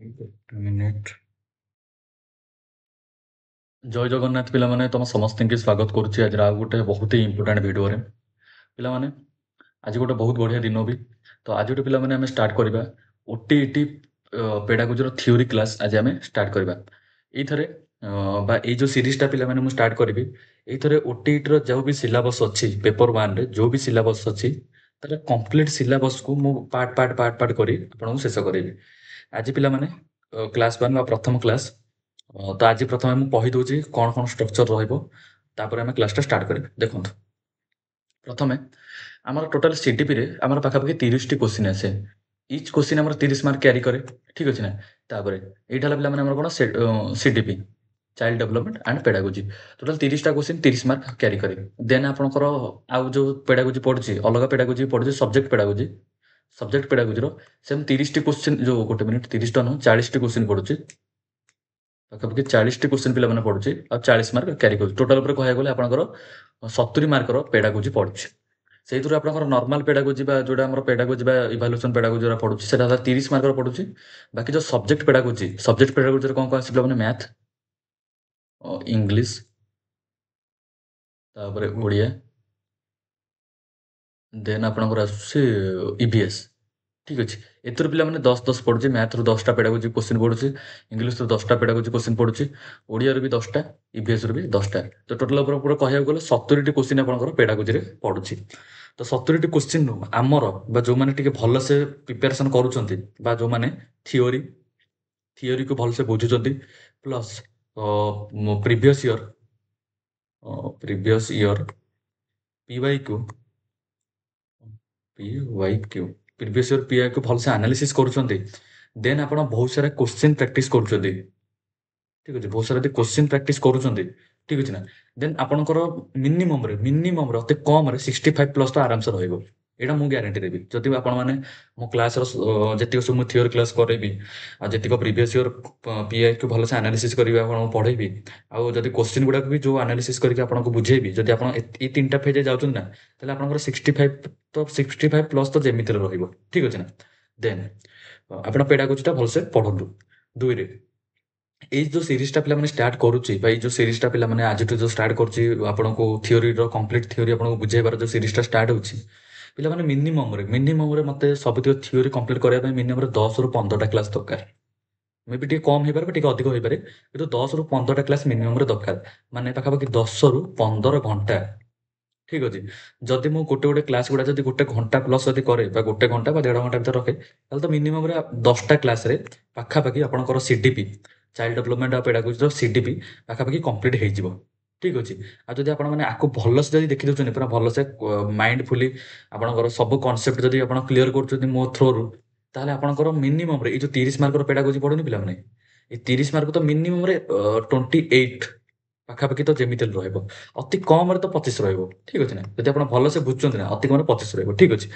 Minute जय जगन्नाथ पिलामाने तुम समस्त की स्वागत करुच्ची आज आउ गोटे बहुत ही इंपोर्टाट भिडियो पिलामाने आज गोटे बहुत बढ़िया दिन भी तो आज गोटे पिलामाने आम स्टार्ट करवा ओटीईटी पेडागोजी थ्योरी क्लास आज आम स्टार्ट करवा ये जो सीरीजटा पिलामाने मु स्टार्ट करी ये ओटीईटी जो भी सिलेबस अच्छी पेपर 1 रे जो भी सिलेबस अच्छी तार कंप्लीट सिलेबस को मु पार्ट पार्ट पार्ट पार्ट करी आपन शेष करी आज पिलामाने क्लास 1 प्रथम क्लास तो आज प्रथम मुझे कहीदे कौन कौन स्ट्रक्चर रहा क्लासटा स्टार्ट करें देखो प्रथम आम टोटाल सीडीपी आम पाखापाखि 30 क्वेश्चन आसे इच क्वेश्चन आम 30 मार्क क्यारी करे ठीक अच्छे ना तापर यहाँ पे कौन CDP child development and pedagogy total 30टा क्वेश्चन 30 मार्क क्यारी करे देन आपंकर आउ जो पेडागोजी पढ़ुची अलग पेडागोजी पढ़ुची सब्जेक्ट पेडागोजी सेम 30 क्वेश्चन जो गोटे मिनिट 30टा नुह 40 क्वेश्चन पढ़ुची पाखापाखि 40 क्वेश्चन पे पढ़ुची आ 40 मार्क क्यारी कर टोटाल कह गले आपंकर 70 मार्कर पेडागोजी पढ़ुची से आपंकर नॉर्मल पेडागोजी जोटा पेडागोजी इवाल्युएशन पेडागोजी पढ़ुची से 30 मार्कर पढ़ुची बाकी जो सब्जेक्ट पेडागोजी कौन कौन आस मैथ इंग्लिश तापर ओडिया देन आपंकर आईवीएस ठीक अच्छे एथर पे 10 पढ़ुचे मैथ रू 10टा पेडागोजी क्वेश्चन पढ़ुचे इंग्लिश रू 10टा पेडागोजी क्वेश्चन पढ़ुचे ओडिया भी 10टा ईवीएस रू भी 10टा तो टोटाल पूरा कह गले 70 क्वेश्चन आपंकर पेडागोजी पढ़ुची तो 70 क्वेश्चन आमर जो मैंने भल से प्रिपेरेसन कर जो मैंने थियोरी को भल से बुझुं plus previous year PYQ previous year PI को भल से एनालिसिस करुँच देन आप बहुत सारा क्वेश्चन प्रैक्टिस कर ठीक अच्छे बहुत सारा क्वेश्चन प्रैक्टिस करुँच ठीक अच्छे ना देन आपंकर मिनिमम अति कम 65 प्लस तो आराम से रहा यहाँ मुझे ग्यारंटी देवी जदि आपने मो क्लास जी सब थियोरी क्लास करें जी प्रीवियस ईयर पीआई को भल से एनालिसिस करी पढ़ेबी आदि क्वेश्चन गुड़ाक भी जो एनालिसिस करके आपको बुझेबी जब आप 3टा फेज जाऊँ ना ताहले आपंकर 65 प्लस तो जमीती रही ठीक अच्छे ना देन आप पेडागोजीटा भलसे पढ़ु दुई ये जो सीरीजटा पे स्टार्ट करुच्ची जो सीरीजटा पे आज जो स्टार्ट करो थियोरी कंप्लीट थियोरी आपको बुझेबार जो सीरीजटा स्टार्ट होची पे मिनिमम मत सब थियोरी कंप्लीट करने मिनिमम 10 ରୁ 15टा क्लास दरकार मे भी कम हो पारे अधिक हो पारे कि 10 ରୁ 15टा क्लास मिनिमम दरकार माने पाखापाखि 10 ରୁ 15 घंटा ठीक अच्छे जदि मुझे गोटे गोटे क्लास गुड़ा जब गोटे घंटा प्लस जब करे गोटे घंटा 1.5 घंटा भर रखे तो मिनिमम 10टा क्लास पाखापाखि आपंकर सीडीपी चाइल्ड डेवलपमेंट और पेडागोजी सीडीपी पाखापाखि कंप्लीट हो ठीक अच्छे आज आप आपको भल से देखी दूसरी पूरा भल से माइंडफुली आपंकर सब कनसेप्ट जब आप क्लीयर कर मो थ्रोरु ताहले आपंकर मिनिमम ये जो 30 मार्कर पेडागोजी पढ़ुनी पे ये 30 मार्क तो मिनिमम 28 पाखापाखि तो जमीती रहा अति कम तो 25 ठीक अच्छे ना जब आप भल से बुझुं ना अति कम 25 ठीक अच्छे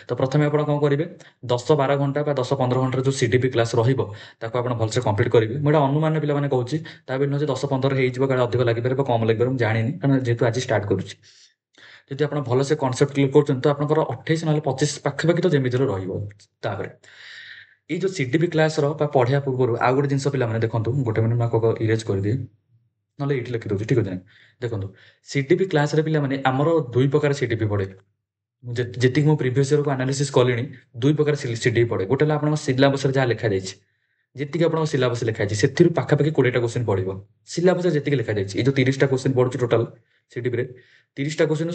तो प्रथम आप कौन करेंगे 10-12 घंटा 10-15 घंटा जो सीडीपी क्लास रहा भलसे कंप्लीट करेंगे मुझे अनुमान पे कहूँ ताकि नुहे 10-15 हो अधिक लगे कम लगे मुझे जानी कारण जेहतु आज स्टार्ट करुच्ची जब आप भल से कनसेप्ट क्लियर कर तो आप 28 ना 25 पाखापाखि तो जमीती रहा ये जो सीडीपी क्लास पढ़ा पूर्व आउ गोटे जिन पे देखो गोटे मिनट मैं इरेज कर दिए ना ये लिखी दूसरी ठीक अच्छे देखो सीडीपी क्लास पे आमर 2 प्रकार सीडीपी पढ़े जी मो प्रीवियस ईयर को एनालिसिस कली 2 प्रकार सीडीपी पढ़े गोटे आप सिलेबस जहाँ लिखा जाए जी आप सिलेबस लिखा जाए से पाखापाखि 20टा क्वेश्चन पढ़ो सिलेबस जी लिखा जाए ये जो 30टा क्वेश्चन पढ़ू टोटाल सीडीपी 30टा क्वेश्चन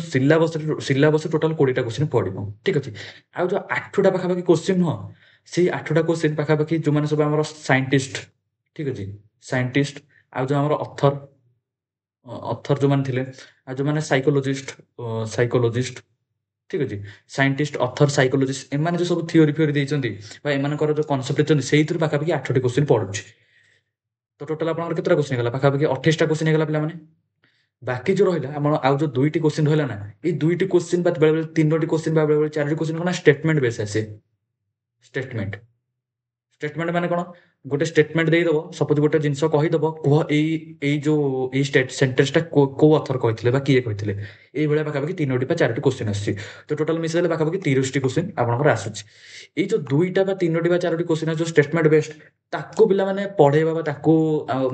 सिलेबस टोटाल 20टा क्वेश्चन पढ़ो ठीक अच्छे आउ जो 8टा पाखापाखि क्वेश्चन नुह से 8टा क्वेश्चन पाखापाखि जो मैंने सब आम साइंटिस्ट ठीक अच्छे साइंटिस्ट आउ जो आम अथर जो मैंने जो मैंने साइकोलोजिस्ट ठीक अच्छे साइंटिस्ट अथर साइकोलोजिस्ट एम जो सब थियोरी फियोरी देते एम जो कनसेप्ट से पाखापाखि 8टी क्वेश्चन पढ़ुची तो टोटाल आप केतटा क्वेश्चन गला पाखापाखि 28टा क्वेश्चन गला पे बाकी जो रहा आउ जो 2टी क्वेश्चन रहा ना ये 2टी क्वेश्चन बेले बेले 3टी क्वेश्चन बेले बेले 4टी क्वेश्चन कौन स्टेटमेंट बेस आसे स्टेटमेंट माने कौन ଗୋଟେ ଷ୍ଟେଟମେଣ୍ଟ ଦେଇଦବ, ସପୋଜ ଗୋଟେ ଜିନିଷ କହିଦବ, କୁହ ଏଇ ଯୋଉ ଏଇ ସେଣ୍ଟେନ୍ସଟା କୋଉ ଅଥର କହିଥିଲେ ବା କିଏ କହିଥିଲେ, ଏଇଭଳିଆ ପାଖାପାଖି 3ଟି ବା 4ଟି କ୍ୱେଶ୍ଚିନ୍ ଆସୁଛି। ତ ଟୋଟାଲ ମିଶାଇଲେ ପାଖାପାଖି 30ଟି କ୍ୱେଶ୍ଚିନ୍ ଆପଣଙ୍କର ଆସୁଛି। ଏଇ ଯୋଉ 2ଟା ବା 3ଟି ବା 4ଟି କ୍ୱେଶ୍ଚିନ୍ ଯୋଉ ଷ୍ଟେଟମେଣ୍ଟ ବେସ୍ଡ, ତାକୁ ପିଲାମାନେ ପଢେଇବା ବା ତାକୁ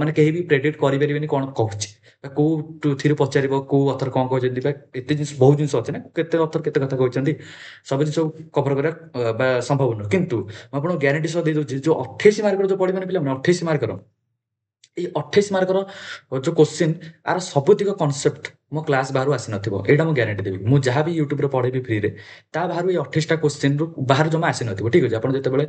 ମାନେ କେହି ବି ପ୍ରେଡିକ୍ଟ କରିପାରିବେନି କଣ କହୁଛି, କୋଉଥିରୁ ପଚାରିବ, କୋଉ ଅଥର କଣ କହିଛନ୍ତି, ବା ଏତେ ଜିନିଷ ବହୁତ ଜିନିଷ ଅଛି ନା, କେତେ ଅଥର କେତେ କଥା କହିଛନ୍ତି, ସବୁ ଜିନିଷ କଭର କରିବା ବା ସମ୍ଭବ ନୁହଁ। କିନ୍ତୁ ମୁଁ ଆପଣଙ୍କୁ ଗ୍ୟାରେଣ୍ଟି ସହ ଦେଇଦଉଛି, ଯୋଉ 28 ମାର୍କର ଯୋଉ ପଢିବନି ପିଲାମାନେ, 28 ମାର୍କର, ଏଇ 28 ମାର୍କର ଯୋଉ କୋଶ୍ଚିନ୍, ଆର ସବୁତିକ କନସେପ୍ଟ ମୋ କ୍ଲାସ ବାହାରୁ ଆସିନଥିବ, ଏଇଟା ମୁଁ ଗ୍ୟାରେଣ୍ଟି ଦେବି। ମୁଁ ଯାହା ବି ୟୁଟ୍ୟୁବରେ ପଢେଇବି ଫ୍ରିରେ, ତା ବାହାରୁ ଏଇ 28ଟା କୋଶ୍ଚିନ୍ରୁ ବାହାରୁ ଜମା ଆସିନଥିବ। ଠିକ ଅଛି, ଆପଣ ଯେତେବେଳେ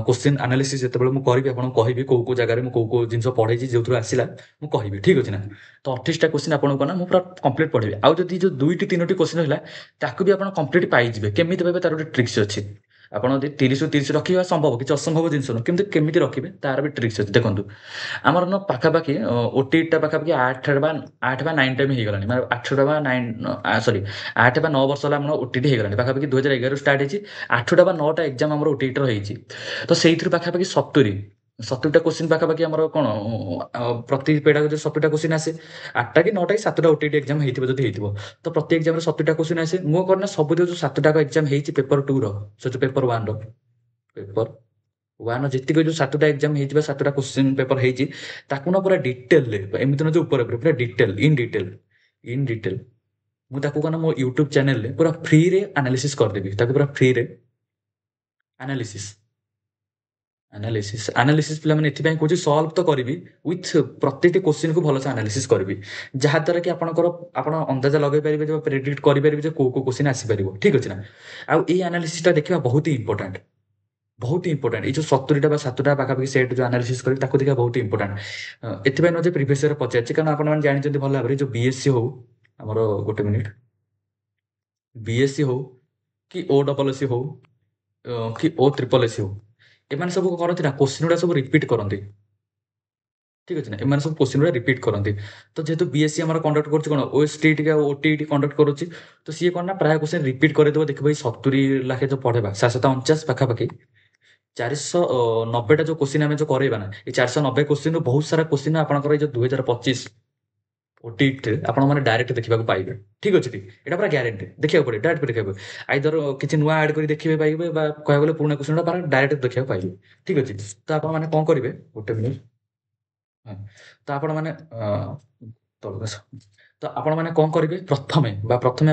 କୋଶ୍ଚିନ୍ ଆନାଲିସିସ୍ ଯେତେବେଳେ ମୁଁ କରିବି, ଆପଣଙ୍କୁ କହିବି କୋଉ କୋଉ ଜାଗାରେ ମୁଁ କୋଉ କୋଉ ଜିନିଷ ପଢେଇଛି, ଯୋଉଥିରୁ ଆସିଲା ମୁଁ କହିବି। ଠିକ ଅଛି ନା? ତ 28ଟା କୋଶ୍ଚିନ୍ ଆପଣଙ୍କୁ ନା ମୁଁ ପୁରା କମ୍ପ୍ଲିଟ୍ ପଢେଇବି। ଆଉ ଯଦି ଯୋଉ 2ଟି 3ଟି କୋଶ୍ଚିନ୍ ରହିଲା, ତାକୁ ବି ଆପଣ କମ୍ପ୍ଲିଟ୍ ପାଇଯିବେ। କେମିତି ପାଇବେ, ତାର ଗୋଟେ ଟ୍ରିକ୍ସ ଅଛି। ଆପଣ ଯଦି 30ରୁ 30 ରଖିବା ସମ୍ଭବ, କିଛି ଅସମ୍ଭବ ଜିନିଷ ନୁହଁ, କିନ୍ତୁ କେମିତି ରଖିବେ ତାର ବି ଟ୍ରିକ୍ସ ଅଛି। ଦେଖନ୍ତୁ, ଆମର ନା ପାଖାପାଖି ଓଟିଇଟିଟା ପାଖାପାଖି 8 ବା 9 ଟାଇମ୍ ହେଇଗଲାଣି, ମାନେ 8ଟା ବା 9 ସରି 8 ବା 9 ବର୍ଷ ହେଲା ଆମର ଓଟିଇଟି ହେଇଗଲାଣି। ପାଖାପାଖି 2011ରୁ ଷ୍ଟାର୍ଟ ହେଇଛି, 8ଟା ବା 9ଟା ଏକ୍ଜାମ୍ ଆମର ଓଟିଇଟିର ହେଇଛି। ତ ସେଇଥିରୁ ପାଖାପାଖି 70ଟା କୋଶ୍ଚିନ୍ ପାଖାପାଖି ଆମର କଣ ପ୍ରତି ପେଡାଗୋଜି 70ଟା କୋଶ୍ଚିନ୍ ଆସେ। 8ଟା କି 9ଟା କି 7ଟା ଓଟିଇଟି ଏକ୍ଜାମ୍ ହେଇଥିବ, ଯଦି ହେଇଥିବ ତ ପ୍ରତି ଏକ୍ଜାମ୍ରେ 70ଟା କୋଶ୍ଚିନ୍ ଆସେ। ମୁଁ କଣ ନା ସବୁ ଯୋଉ 7ଟା ଏକ୍ଜାମ୍ ହେଇଛି ପେପର 2ର, ସେ ଯୋଉ ପେପର 1ର ଯେତିକି ଯୋଉ 7ଟା ଏକ୍ଜାମ୍ ହେଇଛି ବା 7ଟା କୋଶ୍ଚିନ୍ ପେପର ହେଇଛି, ତାକୁ ନା ପୁରା ଡିଟେଲରେ, ଏମିତି ନା ଯୋଉ ଉପରେ ପୁରା ଇନ୍ ଡିଟେଲ ମୁଁ ତାକୁ କଣ ମୋ ୟୁଟ୍ୟୁବ ଚ୍ୟାନେଲରେ ପୁରା ଫ୍ରିରେ ଆନାଲିସିସ୍ କରିଦେବି। ତାକୁ ପୁରା ଫ୍ରିରେ ଆନାଲିସିସ୍ ପିଲାମାନେ ଏଥିପାଇଁ କହୁଛି, ସଲ୍ଭ ତ କରିବି, ୱିଥ୍ ପ୍ରତିଟି କୋଶ୍ଚିନ୍କୁ ଭଲସେ ଆନାଲିସିସ୍ କରିବି, ଯାହାଦ୍ୱାରା କି ଆପଣ ଅନ୍ଦାଜ ଲଗେଇ ପାରିବେ, ଯେ ପ୍ରେଡିକ୍ଟ କରିପାରିବେ ଯେ କୋଉ କୋଉ କୋଶ୍ଚିନ୍ ଆସିପାରିବ। ଠିକ ଅଛି ନା? ଆଉ ଏଇ ଆନାଲିସିସ୍ଟା ଦେଖିବା ବହୁତ ଇମ୍ପୋର୍ଟାଣ୍ଟ, ବହୁତ ଇମ୍ପୋର୍ଟାଣ୍ଟ। ଏଇ ଯୋଉ 70ଟା ବା 7ଟା ପାଖାପାଖି ସେଟ୍ ଯୋଉ ଆନାଲିସିସ୍ କରିବି, ତାକୁ ଦେଖିବା ବହୁତ ଇମ୍ପୋର୍ଟାଣ୍ଟ। ଏଥିପାଇଁ ନୁହଁ ଯେ ପ୍ରିଭିୟସ୍ ଇୟର ପଚାରିଛି, କାରଣ ଆପଣମାନେ ଜାଣିଛନ୍ତି ଭଲ ଭାବରେ, ଯୋଉ ବିଏସସି ହଉ, ଆମର ଗୋଟେ ମିନିଟ୍, ବିଏସସି ହଉ କି ଓ ଡବଲ ଏସି ହଉ କି ଓ ଟ୍ରିପଲ ଏସି ହଉ, ଏମାନେ ସବୁ କରନ୍ତି ନା, କୋଶ୍ଚିନ୍ ଗୁଡା ସବୁ ରିପିଟ୍ କରନ୍ତି। ଠିକ ଅଛି ନା? ଏମାନେ ସବୁ କୋଶ୍ଚିନ୍ ଗୁଡା ରିପିଟ୍ କରନ୍ତି। ତ ଯେହେତୁ ବିଏସସି ଆମର କଣ୍ଡକ୍ଟ କରୁଛି କଣ, ଓଏସଟିଟି ଆଉ ଓଟିଇଟି କଣ୍ଡକ୍ଟ କରୁଛି, ତ ସିଏ କଣ ନା ପ୍ରାୟ କୋଶ୍ଚିନ୍ ରିପିଟ୍ କରିଦେବ। ଦେଖିବ ଏଇ 70 ଲାଖେ ଯୋଉ ପଢେଇବା, 749 ପାଖାପାଖି 490ଟା ଯୋଉ କୋଶ୍ଚିନ୍ ଆମେ ଯୋଉ କରେଇବା ନା, ଏଇ 490 କୋଶ୍ଚିନ୍ରୁ ବହୁତ ସାରା କୋଶ୍ଚିନ୍ ଆପଣଙ୍କର ଏଇ ଯୋଉ 2025 ଓଟିଇଟିରେ ଆପଣ ମାନେ ଡାଇରେକ୍ଟ ଦେଖିବାକୁ ପାଇବେ। ଠିକ ଅଛି, ଏଇଟା ପୁରା ଗ୍ୟାରେଣ୍ଟି, ଦେଖିବାକୁ ପଡିବ, ଡାଇରେକ୍ଟ ଦେଖିବାକୁ ପଡିବ। ଆଇଦର କିଛି ନୂଆ ଆଡ୍ କରି ଦେଖିବେ ପାଇବେ, ବା କହିବାକୁ ଗଲେ ପୁରୁଣା କୋଶ୍ଚିନ୍ ଗୁଡା ଡାଇରେକ୍ଟ ଦେଖିବାକୁ ପାଇବେ। ଠିକ ଅଛି, ତ ଆପଣ ମାନେ କଣ କରିବେ, ଗୋଟେ ମିନିଟ୍। ହଁ, ତ ଆପଣ ମାନେ ତଳକୁ ଆସ। ତ ଆପଣ ମାନେ କଣ କରିବେ, ପ୍ରଥମେ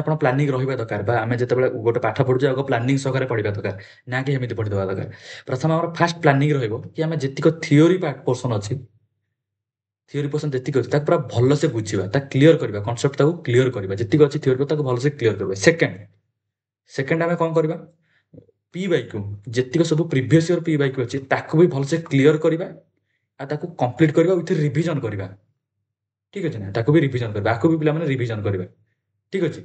ଆପଣ ପ୍ଲାନିଂ ରହିବା ଦରକାର, ବା ଆମେ ଯେତେବେଳେ ଗୋଟେ ପାଠ ପଢୁଛେ, ଆଗ ପ୍ଲାନିଂ ସହକାରେ ପଢିବା ଦରକାର, ନା କି ଏମିତି ପଢିଦେବା ଦରକାର। ପ୍ରଥମେ ଆମର ଫାଷ୍ଟ ପ୍ଲାନିଂ ରହିବ କି ଆମେ ଯେତିକ ଥିଓରି ପୋର୍ସନ ଅଛି, ଥିଓରି ପୋର୍ସନ ଯେତିକି ଅଛି, ତାକୁ ପୁରା ଭଲସେ ବୁଝିବା, ତାକୁ କ୍ଲିୟର କରିବା, କନସେପ୍ଟ ତାକୁ କ୍ଲିୟର କରିବା, ଯେତିକି ଅଛି ଥିଓରି ତାକୁ ଭଲସେ କ୍ଲିୟର କରିବା। ସେକେଣ୍ଡ ଆମେ କଣ କରିବା, ପି ବାଇ କ୍ୟୁ, ଯେତିକି ସବୁ previous year P by Q ଅଛି, ତାକୁ ବି ଭଲସେ କ୍ଲିୟର କରିବା, ଆଉ ତାକୁ କମ୍ପ୍ଲିଟ୍ କରିବା, ୱିଥ୍ ରିଭିଜନ କରିବା। ଠିକ ଅଛି ନା? ତାକୁ ବି ରିଭିଜନ କରିବା, ଆକୁ ବି ପିଲାମାନେ ରିଭିଜନ କରିବେ। ଠିକ ଅଛି,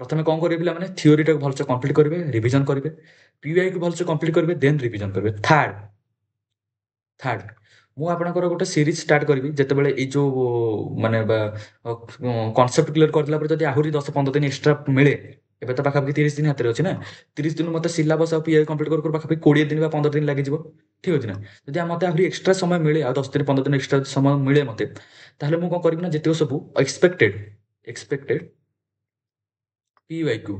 ପ୍ରଥମେ କଣ କରିବେ ପିଲାମାନେ, ଥିଓରିଟାକୁ ଭଲସେ କମ୍ପ୍ଲିଟ୍ କରିବେ, ରିଭିଜନ କରିବେ, ପିୱାଇକୁ ଭଲସେ କମ୍ପ୍ଲିଟ୍ କରିବେ, ଦେନ୍ ରିଭିଜନ କରିବେ। ଥାର୍ଡ ମୁଁ ଆପଣଙ୍କର ଗୋଟେ ସିରିଜ ଷ୍ଟାର୍ଟ କରିବି, ଯେତେବେଳେ ଏଇ ଯୋଉ ମାନେ କନସେପ୍ଟ କ୍ଲିୟର କରିଦେଲା ପରେ ଯଦି ଆହୁରି 10-15 ଦିନ ଏକ୍ସଟ୍ରା ମିଳେ, ଏବେ ତ ପାଖାପାଖି 30 ଦିନ ହାତରେ ଅଛି ନା, 30 ଦିନ ମତେ ସିଲାବସ୍ ଆଉ ପିଆଇ କମ୍ପ୍ଲିଟ୍ କରୁ କରୁ ପାଖାପାଖି 20 ଦିନ ବା 15 ଦିନ ଲାଗିଯିବ। ଠିକ ଅଛି ନା? ଯଦି ମତେ ଆହୁରି ଏକ୍ସଟ୍ରା ସମୟ ମିଳେ, ଆଉ 10 ଦିନ 15 ଦିନ ଏକ୍ସଟ୍ରା ସମୟ ମିଳେ ମତେ, ତାହେଲେ ମୁଁ କଣ କରିବି ନା, ଯେତିକ ସବୁ ଏକ୍ସପେକ୍ଟେଡ ପିୱାଇକ୍ୟୁ,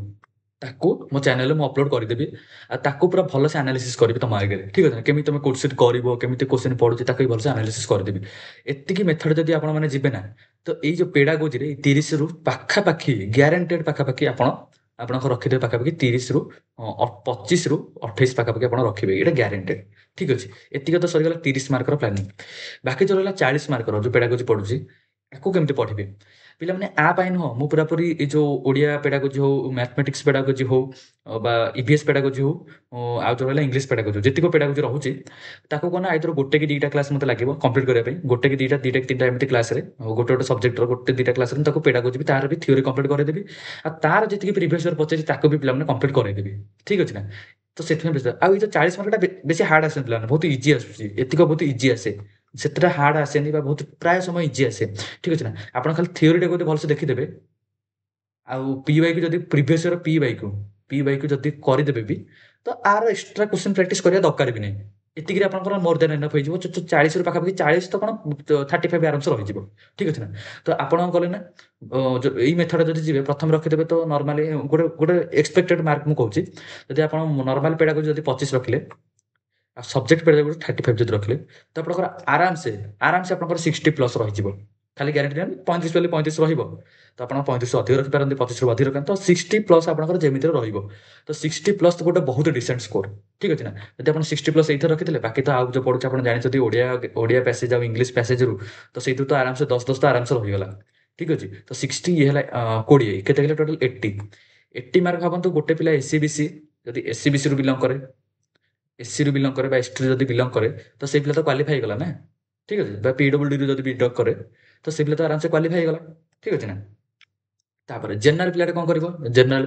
ତାକୁ ମୋ ଚ୍ୟାନେଲରେ ମୁଁ ଅପଲୋଡ କରିଦେବି, ଆଉ ତାକୁ ପୁରା ଭଲସେ ଆନାଲିସିସ୍ କରିବି ତମ ଆଗରେ। ଠିକ ଅଛି ନା? କେମିତି ତମେ କୋଶ୍ଚିନ୍ କରିବ, କେମିତି କୋଶ୍ଚିନ୍ ପଡୁଛି, ତାକୁ ବି ଭଲସେ ଆନାଲିସିସ୍ କରିଦେବି। ଏତିକି ମେଥଡ ଯଦି ଆପଣ ମାନେ ଯିବେ ନା, ତ ଏଇ ଯୋଉ ପେଡାଗୋଜିରେ 30ରୁ ପାଖାପାଖି ଗ୍ୟାରେଣ୍ଟେଡ ପାଖାପାଖି ଆପଣଙ୍କ ରଖିଦେବେ, ପାଖାପାଖି 30ରୁ 25ରୁ 28 ପାଖାପାଖି ଆପଣ ରଖିବେ, ଏଇଟା ଗ୍ୟାରେଣ୍ଟେଡ। ଠିକ ଅଛି, ଏତିକି ତ ସରିଗଲା 30 ମାର୍କର ପ୍ଲାନିଂ। ବାକି ଯୋଉ ରହିଲା 40 ମାର୍କର ଯୋଉ ପେଡାଗୋଜି ପଡୁଛି, ଆକୁ କେମିତି ପଢିବେ ପିଲାମାନେ? ଆ ପାଇଁ ନୁହଁ, ମୁଁ ପୁରାପୁରି ଏଇ ଯୋଉ ଓଡ଼ିଆ ପେଡାଗୋଜି ହଉ, ମ୍ୟାଥମେଟିକ୍ସ ପେଡାଗୋଜି ହଉ, ବା ଇଭିଏସ୍ ପେଡାଗୋଜି ହଉ, ଆଉ ଯୋଉ ରହିଲା ଇଂଲିଶ ପେଡାଗୋଜି, ଯେତିକ ପେଡାଗୋଜି ରହୁଛି, ତାକୁ କଣ ନା ଆଇଦର ଗୋଟେ କି ଦିଟା କ୍ଲାସ୍ ମତେ ଲାଗିବ କମ୍ପ୍ଲିଟ୍ କରିବା ପାଇଁ, ଗୋଟେ କି ଦିଟା କି ତିନିଟା ଏମିତି କ୍ଲାସ୍ରେ, ଗୋଟେ ଗୋଟେ ସବଜେକ୍ଟର ଗୋଟେ ଦିଟା କ୍ଲାସ୍ରେ ମୁଁ ତାକୁ ପେଡାଗୋଜି ବି, ତାର ବି ଥିଓରି କମ୍ପ୍ଲିଟ୍ କରେଇଦେବି, ଆଉ ତାର ଯେତିକି ପ୍ରିଭିୟସ୍ ଇୟର ପଚାରିଛି, ତାକୁ ବି ପିଲାମାନେ କମ୍ପ୍ଲିଟ୍ କରେଇଦେବି। ଠିକ ଅଛି ନା? ତ ସେଥିପାଇଁ ବେଶୀ, ଆଉ ଏଇ ଯୋଉ 40 ମାର୍କଟା ବେଶୀ ହାର୍ଡ ଆସେନି ପିଲାମାନେ, ବହୁତ ଇଜି ଆସୁଛି, ଏତିକ ବହୁତ ଇଜି ଆସେ, ସେତେଟା ହାର୍ଡ ଆସେନି, ବା ବହୁତ ପ୍ରାୟ ସମୟ ଇଜି ଆସେ। ଠିକ ଅଛି ନା? ଆପଣ ଖାଲି ଥିଓରିଟାକୁ ଯଦି ଭଲସେ ଦେଖିଦେବେ, ଆଉ ପି ବାଇକୁ ଯଦି ପ୍ରିଭିୟସ୍ ଇୟର ପି ବାଇକୁ ଯଦି କରିଦେବେ ବି, ତ ଆର ଏକ୍ସଟ୍ରା କ୍ୱେଶ୍ଚନ୍ ପ୍ରାକ୍ଟିସ୍ କରିବା ଦରକାର ବି ନାହିଁ। ଏତିକିରେ ଆପଣଙ୍କର ମୋର୍ ଦେନ୍ ଏନଫ୍ ହେଇଯିବ। 40ରୁ ପାଖାପାଖି 40 ତ କଣ 35 ଆରାମସେ ରହିଯିବ। ଠିକ୍ ଅଛି ନା? ତ ଆପଣ କଣ କଲେ ନା ଏଇ ମେଥଡ୍ ଯଦି ଯିବେ ପ୍ରଥମେ ରଖିଦେବେ ତ ନର୍ମାଲି ଗୋଟେ ଏକ୍ସପେକ୍ଟେଡ୍ ମାର୍କ ମୁଁ କହୁଛି। ଯଦି ଆପଣ ନର୍ମାଲ ପେଡାଗୋଜି ଯଦି 25 ରଖିଲେ ଆଉ ସବଜେକ୍ଟ ପେଡାଗୋଜି 35 ଯଦି ରଖିଲେ ତ ଆପଣଙ୍କର ଆରାମସେ ଆପଣଙ୍କର 60+ ରହିଯିବ। ଖାଲି ଗ୍ୟାରେଣ୍ଟି ନାହିଁ 35 ବୋଲି 35 ରହିବ। ତ ଆପଣ 35ରୁ ଅଧିକ ରଖିପାରନ୍ତି, 25ରୁ ଅଧିକ ରଖନ୍ତି। ତ 60+ ଆପଣଙ୍କର ଯେମିତିରେ ରହିବ। ତ 60+ ଗୋଟେ ବହୁତ ଡିସେଣ୍ଟ ସ୍କୋର। ଠିକ୍ ଅଛି ନା? ଯଦି ଆପଣ 60+ ଏଇଥର ରଖିଥିଲେ ବାକି ତ ଆଉ ଯୋଉ ପଢୁଛି ଆପଣ ଜାଣିଛନ୍ତି ଓଡ଼ିଆ ପ୍ୟାସେଜ ଆଉ ଇଂଲିଶ ପ୍ୟାସେଜରୁ ତ ସେଇଥିରୁ ତ ଆରାମସେ 10 ତ ଆରାମସେ ରହିଗଲା। ଠିକ୍ ଅଛି? ତ 60 ଇଏ ହେଲା 20 କେତେ ହେଲା ଟୋଟାଲ 80 ମାର୍କ ଭାବନ୍ତୁ ଗୋଟେ ପିଲା ଏସିବିସି ଯଦି ଏସିବିସିରୁ ବିଲଙ୍ଗ କରେ ଏସିରୁ ବିଲଙ୍ଗ କରେ ବା ଏସଟିରୁ ଯଦି ବିଲଙ୍ଗ କରେ ତ ସେଇ ପିଲା ତ କ୍ୱାଲିଫାଇ ହେଇଗଲା ନା। ଠିକ୍ ଅଛି? ବା ପିଡବ୍ଲ୍ୟୁଡିରୁ ଯଦି ବିଲଙ୍ଗ କରେ ତ ସେଇ ପିଲା ତ ଆରାମସେ କ୍ୱାଲିଫାଇ ହେଇଗଲା। ଠିକ୍ ଅଛି ନା? ତାପରେ ଜେନେରାଲ ପିଲାଟା କଣ କରିବ? ଜେନେରାଲ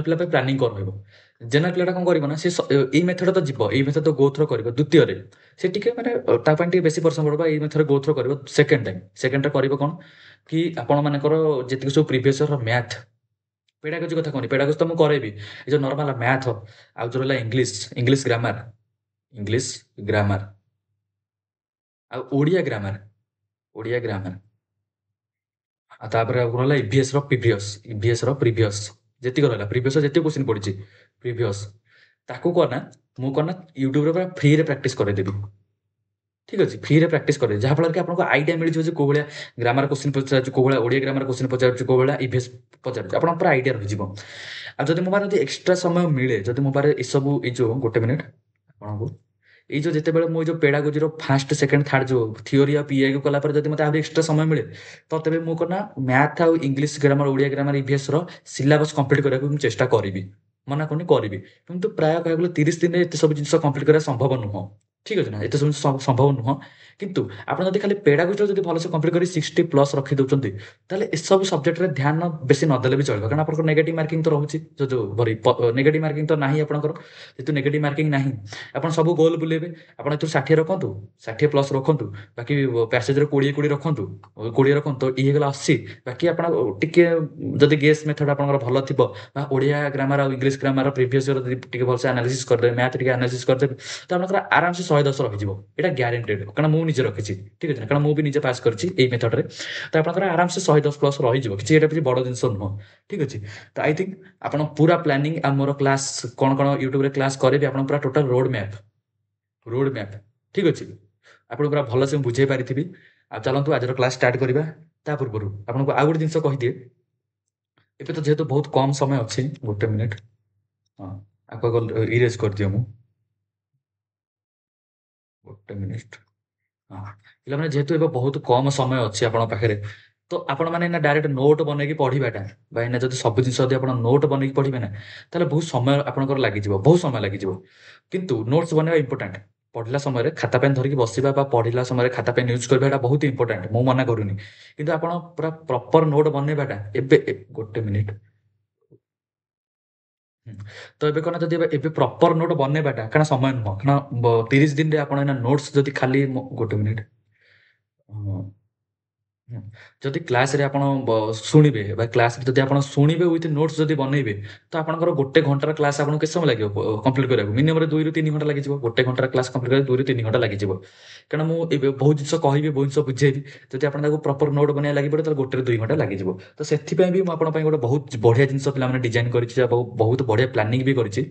ପିଲା ପାଇଁ ପ୍ଲାନିଂ କଣ ରହିବ? ଜେନେରାଲ ପିଲାଟା କଣ କରିବ ନା ସେ ଏଇ ମେଥଡ ତ ଯିବ, ଏଇ ମେଥଡ ତ ଗୋ ଥ୍ରୋ କରିବ। ଦ୍ୱିତୀୟରେ ସେ ଟିକେ ମାନେ ତା ପାଇଁ ଟିକେ ବେଶୀ ପରିଶ୍ରମ ପଡିବ। ଏଇ ମେଥଡ ଗୋ ଥ୍ରୋ କରିବ ସେକେଣ୍ଡରେ କରିବ କଣ କି ଆପଣ ମାନଙ୍କର ଯେତିକି ସବୁ ପ୍ରିଭିୟସ୍ ଇୟର ମ୍ୟାଥ ପେଡାଗୋଜି କଥା କହୁନି, ପେଡାଗୋଜି ତ ମୁଁ କରେଇବି। ଏ ଯୋଉ ନର୍ମାଲ ମ୍ୟାଥ ଆଉ ଯୋଉ ରହିଲା ଇଂଲିଶ ଗ୍ରାମାର ଆଉ ଓଡ଼ିଆ ଗ୍ରାମାର ଆଉ ତାପରେ ଆଉ କଣ ରହିଲା ଇଭିଏସ୍ ର ପ୍ରିଭିୟସ୍ ଯେତିକି ରହିଲା ପ୍ରିଭିୟସ୍ ଯେତିକି କ୍ୱେଶ୍ଚିନ୍ ପଡିଛି ପ୍ରିଭିୟସ୍ ତାକୁ କନା ମୁଁ କନା ୟୁଟ୍ୟୁବରେ ପୁରା ଫ୍ରିରେ ପ୍ରାକ୍ଟିସ୍ କରେଇଦେବି। ଠିକ୍ ଅଛି? ଫ୍ରିରେ ପ୍ରାକ୍ଟିସ୍ କରେଇଦେବି ଯାହାଫଳରେ କି ଆପଣଙ୍କୁ ଆଇଡିଆ ମିଳିଯିବ ଯେ କୋଉ ଭଳିଆ ଗ୍ରାମାର କ୍ୱେଶ୍ଚିନ୍ ପଚାରୁଛି, କୋଉ ଭଳିଆ ଓଡ଼ିଆ ଗ୍ରାମାର କ୍ୱେଶ୍ଚିନ୍ ପଚାରୁଛି, କୋଉ ଭଳିଆ ଇଭିଏସ୍ ପଚାରୁଛି, ଆପଣଙ୍କ ପୁରା ଆଇଡିଆ ରହିଯିବ। ଆଉ ଯଦି ମୋ ପାଖରେ ଯଦି ଏକ୍ସଟ୍ରା ସମୟ ମିଳେ, ଯଦି ମୋ ପାଖରେ ଏସବୁ ଏଇ ଯୋଉ ଗୋଟେ ମିନିଟ୍ ଆପଣଙ୍କୁ ଏଇ ଯୋଉ ଯେତେବେଳେ ମୁଁ ଏଇ ଯୋଉ ପେଡାଗୋଜିର ଫାର୍ଷ୍ଟ ସେକେଣ୍ଡ ଥାର୍ଡ ଯୋଉ ଥିଓରି ଆଉ ପିଆଇକୁ କଲା ପରେ ଯଦି ମୋତେ ଆହୁରି ଏକ୍ସଟ୍ରା ସମୟ ମିଳେ ତ ତେବେ ମୁଁ କଣ ନା ମ୍ୟାଥ ଆଉ English grammar Odia grammar EVS ର ସିଲାବସ୍ କମ୍ପ୍ଲିଟ୍ କରିବାକୁ ମୁଁ ଚେଷ୍ଟା କରିବି। ମନା କରୁନି କରିବି, କିନ୍ତୁ ପ୍ରାୟ କହିବାକୁ ଗଲେ 30 ଦିନରେ ଏତେ ସବୁ ଜିନିଷ କମ୍ପ୍ଲିଟ୍ କରିବା ସମ୍ଭବ ନୁହଁ। ଠିକ୍ ଅଛି ନା? ଏତେ ସବୁ ସମ୍ଭବ ନୁହଁ। କିନ୍ତୁ ଆପଣ ଯଦି ଖାଲି ପେଡାଗୋଜିର ଯଦି ଭଲସେ କମ୍ପ୍ଲିଟ୍ କରି 60+ ରଖି ଦଉଛନ୍ତି ତାହେଲେ ଏସବୁ ସବଜେକ୍ଟରେ ଧ୍ୟାନ ବେଶୀ ନଦେଲେ ବି ଚଳିବ। କାରଣ ଆପଣଙ୍କର ନେଗେଟିଭ୍ ମାର୍କିଂ ତ ରହୁଛି ନେଗେଟିଭ୍ ମାର୍କିଂ ତ ନାହିଁ ଆପଣଙ୍କର। ଯେହେତୁ ନେଗେଟିଭ୍ ମାର୍କିଂ ନାହିଁ ଆପଣ ସବୁ ଗୋଲ ବୁଲେଇବେ। ଆପଣ ଏଥିରୁ 60 ରଖନ୍ତୁ, 60+ ରଖନ୍ତୁ, ବାକି ପ୍ୟାସେଜରେ 20 ରଖନ୍ତୁ, 20 ରଖନ୍ତୁ ତ ଇଏ ହେଇଗଲା 80। ବାକି ଆପଣ ଟିକେ ଯଦି ଗେସ୍ ମେଥଡ ଆପଣଙ୍କର ଭଲ ଥିବ ବା ଓଡ଼ିଆ ଗ୍ରାମାର ଆଉ ଇଂଲିଶ ଗ୍ରାମାର ପ୍ରିଭିୟସ୍ ଇୟର ଯଦି ଟିକେ ଭଲସେ ଆନାଲିସିସ୍ କରିଦେବେ, ମ୍ୟାଥ ଟିକେ ଆନାଲିସିସ୍ କରିଦେବେ ତ ଆପଣଙ୍କର ଆରାମସେ 110 ରହିଯିବ। ଏଇଟା ଗ୍ୟାରେଣ୍ଟେଡ୍, କାରଣ ମୁଁ ନିଜେ ରଖିଛି। ଠିକ୍ ଅଛି ନା? କାରଣ ମୁଁ ବି ନିଜେ ପାସ୍ କରିଛି ଏଇ ମେଥଡରେ। ତ ଆପଣଙ୍କର ଆରାମସେ 110+ ରହିଯିବ। କିଛି ଏଇଟା କିଛି ବଡ଼ ଜିନିଷ ନୁହଁ। ଠିକ୍ ଅଛି? ତ ଆଇ ଥିଙ୍କ ଆପଣ ପୁରା ପ୍ଲାନିଂ ଆଉ ମୋର କ୍ଲାସ୍ କଣ ୟୁଟ୍ୟୁବରେ କ୍ଲାସ୍ କରେଇବି ଆପଣ ପୁରା ଟୋଟାଲ ରୋଡ୍ ମ୍ୟାପ୍ ଠିକ୍ ଅଛି? ଆପଣଙ୍କୁ ପୁରା ଭଲସେ ମୁଁ ବୁଝେଇ ପାରିଥିବି। ଆଉ ଚାଲନ୍ତୁ ଆଜିର କ୍ଲାସ୍ ଷ୍ଟାର୍ଟ କରିବା। ତା ପୂର୍ବରୁ ଆପଣଙ୍କୁ ଆଉ ଗୋଟେ ଜିନିଷ କହିଦିଏ। ଏବେ ତ ଯେହେତୁ ବହୁତ କମ୍ ସମୟ ଅଛି, ଗୋଟେ ମିନିଟ୍ ହଁ ଆକୁ ଆଗ ଇରେଜ୍ କରିଦିଅ ମୁଁ ଗୋଟେ ମିନିଟ୍। ହଁ ପିଲାମାନେ ଯେହେତୁ ଏବେ ବହୁତ କମ୍ ସମୟ ଅଛି ଆପଣଙ୍କ ପାଖରେ ତ ଆପଣମାନେ ଏଇନା ଡାଇରେକ୍ଟ ନୋଟ୍ ବନେଇକି ପଢିବାଟା ବା ଏଇନା ଯଦି ସବୁ ଜିନିଷ ଯଦି ଆପଣ ନୋଟ୍ ବନେଇକି ପଢିବେ ନା ତାହେଲେ ବହୁତ ସମୟ ଆପଣଙ୍କର ଲାଗିଯିବ, ବହୁତ ସମୟ ଲାଗିଯିବ। କିନ୍ତୁ ନୋଟ୍ସ ବନେଇବା ଇମ୍ପୋର୍ଟାଣ୍ଟ। ପଢିଲା ସମୟରେ ଖାତା ପେନ୍ ଧରିକି ବସିବା ବା ପଢିଲା ସମୟରେ ଖାତା ପେନ୍ ୟୁଜ୍ କରିବା ଏଟା ବହୁତ ଇମ୍ପୋର୍ଟାଣ୍ଟ, ମୁଁ ମନା କରୁନି। କିନ୍ତୁ ଆପଣ ପୁରା ପ୍ରପର ନୋଟ୍ ବନେଇବାଟା ଏବେ ଗୋଟେ ମିନିଟ୍ ତ ଏବେ କଣ ଯଦି ଏବେ ପ୍ରପର ନୋଟ୍ ବନେଇବାଟା କାରଣ ସମୟ ନୁହଁ, କାରଣ 30 ଦିନରେ ଆପଣ ଏଇନା ନୋଟ୍ସ ଯଦି ଖାଲି ଗୋଟେ ମିନିଟ୍ ହଁ ହୁଁ। ଯଦି କ୍ଲାସ୍‌ରେ ଆପଣ ଶୁଣିବେ ବା କ୍ଲାସ୍‌ରେ ଯଦି ଆପଣ ଶୁଣିବେ ୱିଥ୍ ନୋଟ୍ସ ଯଦି ବନେଇବେ, ତ ଆପଣଙ୍କର ଗୋଟେ ଘଣ୍ଟାର କ୍ଲାସ୍ ଆପଣଙ୍କୁ କେତେ ସମୟ ଲାଗିବ କମ୍ପ୍ଲିଟ୍ କରିବାକୁ? ମିନିମମ୍ 2ରୁ 3 ଘଣ୍ଟା ଲାଗିଯିବ। ଗୋଟେ ଘଣ୍ଟାର କ୍ଲାସ୍ କମ୍ପ୍ଲିଟ୍ କରିବାକୁ 2ରୁ 3 ଘଣ୍ଟା ଲାଗିଯିବ। କାରଣ ମୁଁ ଏବେ ବହୁତ ଜିନିଷ କହିବି, ବହୁତ ଜିନିଷ ବୁଝେଇବି। ଯଦି ଆପଣ ତାକୁ ପ୍ରପର ନୋଟ୍ ବନେଇବା ଲାଗି ପଡ଼ିବ, ତାହେଲେ 1ରୁ 2 ଘଣ୍ଟା ଲାଗିଯିବ। ତ ସେଥିପାଇଁ ବି ମୁଁ ଆପଣଙ୍କ ପାଇଁ ଗୋଟେ ବହୁତ ବଢ଼ିଆ ଜିନିଷ ପିଲାମାନେ ଡିଜାଇନ୍ କରିଛି ଆଉ ବହୁତ ବଢ଼ିଆ ପ୍ଲାନିଂ ବି କରିଛି।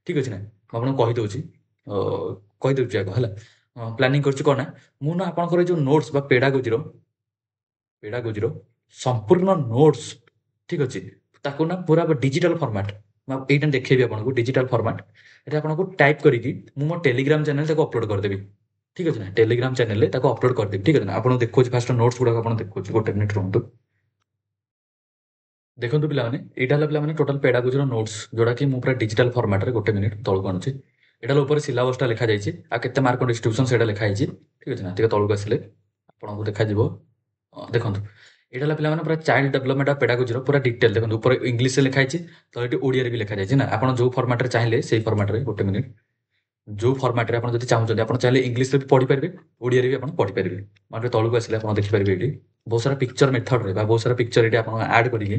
ଠିକ୍ ଅଛି ନା? ମୁଁ ଆପଣଙ୍କୁ କହିଦଉଛି କହିଦଉଛି ଆଗ ହେଲା। ପ୍ଲାନିଂ କରିଛି କଣ ନା, ମୁଁ ନା ଆପଣଙ୍କର ଏଇ ଯୋଉ ନୋଟ୍ସ ବା ପେଡାଗୋଜିର ସମ୍ପୂର୍ଣ୍ଣ ନୋଟ୍ସ ଠିକ୍ ଅଛି? ତାକୁ ନା ପୁରା ଡିଜିଟାଲ ଫର୍ମାଟ୍ ଏଇଟା ଦେଖେଇବି ଆପଣଙ୍କୁ ଡିଜିଟାଲ ଫର୍ମାଟ୍। ଏଟା ଆପଣଙ୍କୁ ଟାଇପ୍ କରିକି ମୁଁ ମୋ ଟେଲିଗ୍ରାମ ଚ୍ୟାନେଲ୍ ତାକୁ ଅପଲୋଡ୍ କରିଦେବି। ଠିକ୍ ଅଛି ନା? ଟେଲିଗ୍ରାମ ଚ୍ୟାନେଲରେ ତାକୁ ଅପଲୋଡ୍ କରିଦେବି। ଠିକ୍ ଅଛି ନା? ଆପଣଙ୍କୁ ଦେଖଉଛି ଫାଷ୍ଟ ନୋଟ୍ସ ଗୁଡାକ ଆପଣ ଦେଖଉଛି। ଗୋଟେ ମିନିଟ୍ ରୁହନ୍ତୁ। ଦେଖନ୍ତୁ ପିଲାମାନେ, ଏଇଟା ହେଲା ପିଲାମାନେ ଟୋଟାଲ ପେଡାଗୋଜିର ନୋଟ୍ସ ଯୋଉଟାକି ମୁଁ ପୁରା ଡିଜିଟାଲ ଫର୍ମାଟରେ ଗୋଟେ ମିନିଟ୍ ତଳକୁ ଆଣୁଛି। ଏଇଟା ହେଲା ଉପରେ ସିଲାବସଟା ଲେଖାଯାଇଛି ଆଉ କେତେ ମାର୍କ ଡିଷ୍ଟ୍ରିବ୍ୟୁସନ୍ ସେଇଟା ଲେଖାହେଇଛି। ଠିକ୍ ଅଛି ନା? ଟିକେ ତଳକୁ ଆସିଲେ ଆପଣଙ୍କୁ ଦେଖାଯିବ। ଦେଖନ୍ତୁ ଏଇଟା ହେଲା ପିଲାମାନେ ପୁରା ଚାଇଲ୍ଡ ଡେଭଲପମେଣ୍ଟ ଅଫ ପେଡାଗୋଜିର ପୁରା ଡିଟେଲ୍ ଦେଖନ୍ତୁ ଉପରେ ଇଂଲିଶରେ ଲେଖାହେଇଛି ତ ଏଠି ଓଡ଼ିଆରେ ବି ଲେଖାଯାଇଛି ନା ଆପଣ ଯୋଉ ଫର୍ମାଟରେ ଚାହିଁଲେ ସେଇ ଫର୍ମାଟରେ ଗୋଟେ ମିନିଟ୍ ଯୋଉ ଫର୍ମାଟରେ ଆପଣ ଯଦି ଚାହୁଁଛନ୍ତି ଆପଣ ଚାହିଁଲେ ଇଂଲିଶରେ ବି ପଢିପାରିବେ, ଓଡ଼ିଆରେ ବି ଆପଣ ପଢିପାରିବେ। ମୁଁ ଟିକେ ତଳକୁ ଆସିଲେ ଆପଣ ଦେଖିପାରିବେ ଏଇଠି ବହୁତ ସାରା ପିକ୍ଚର ମେଥଡରେ ବା ବହୁତ ସାରା ପିକ୍ଚର ଏଠି ଆପଣ ଆଡ୍ କରିକି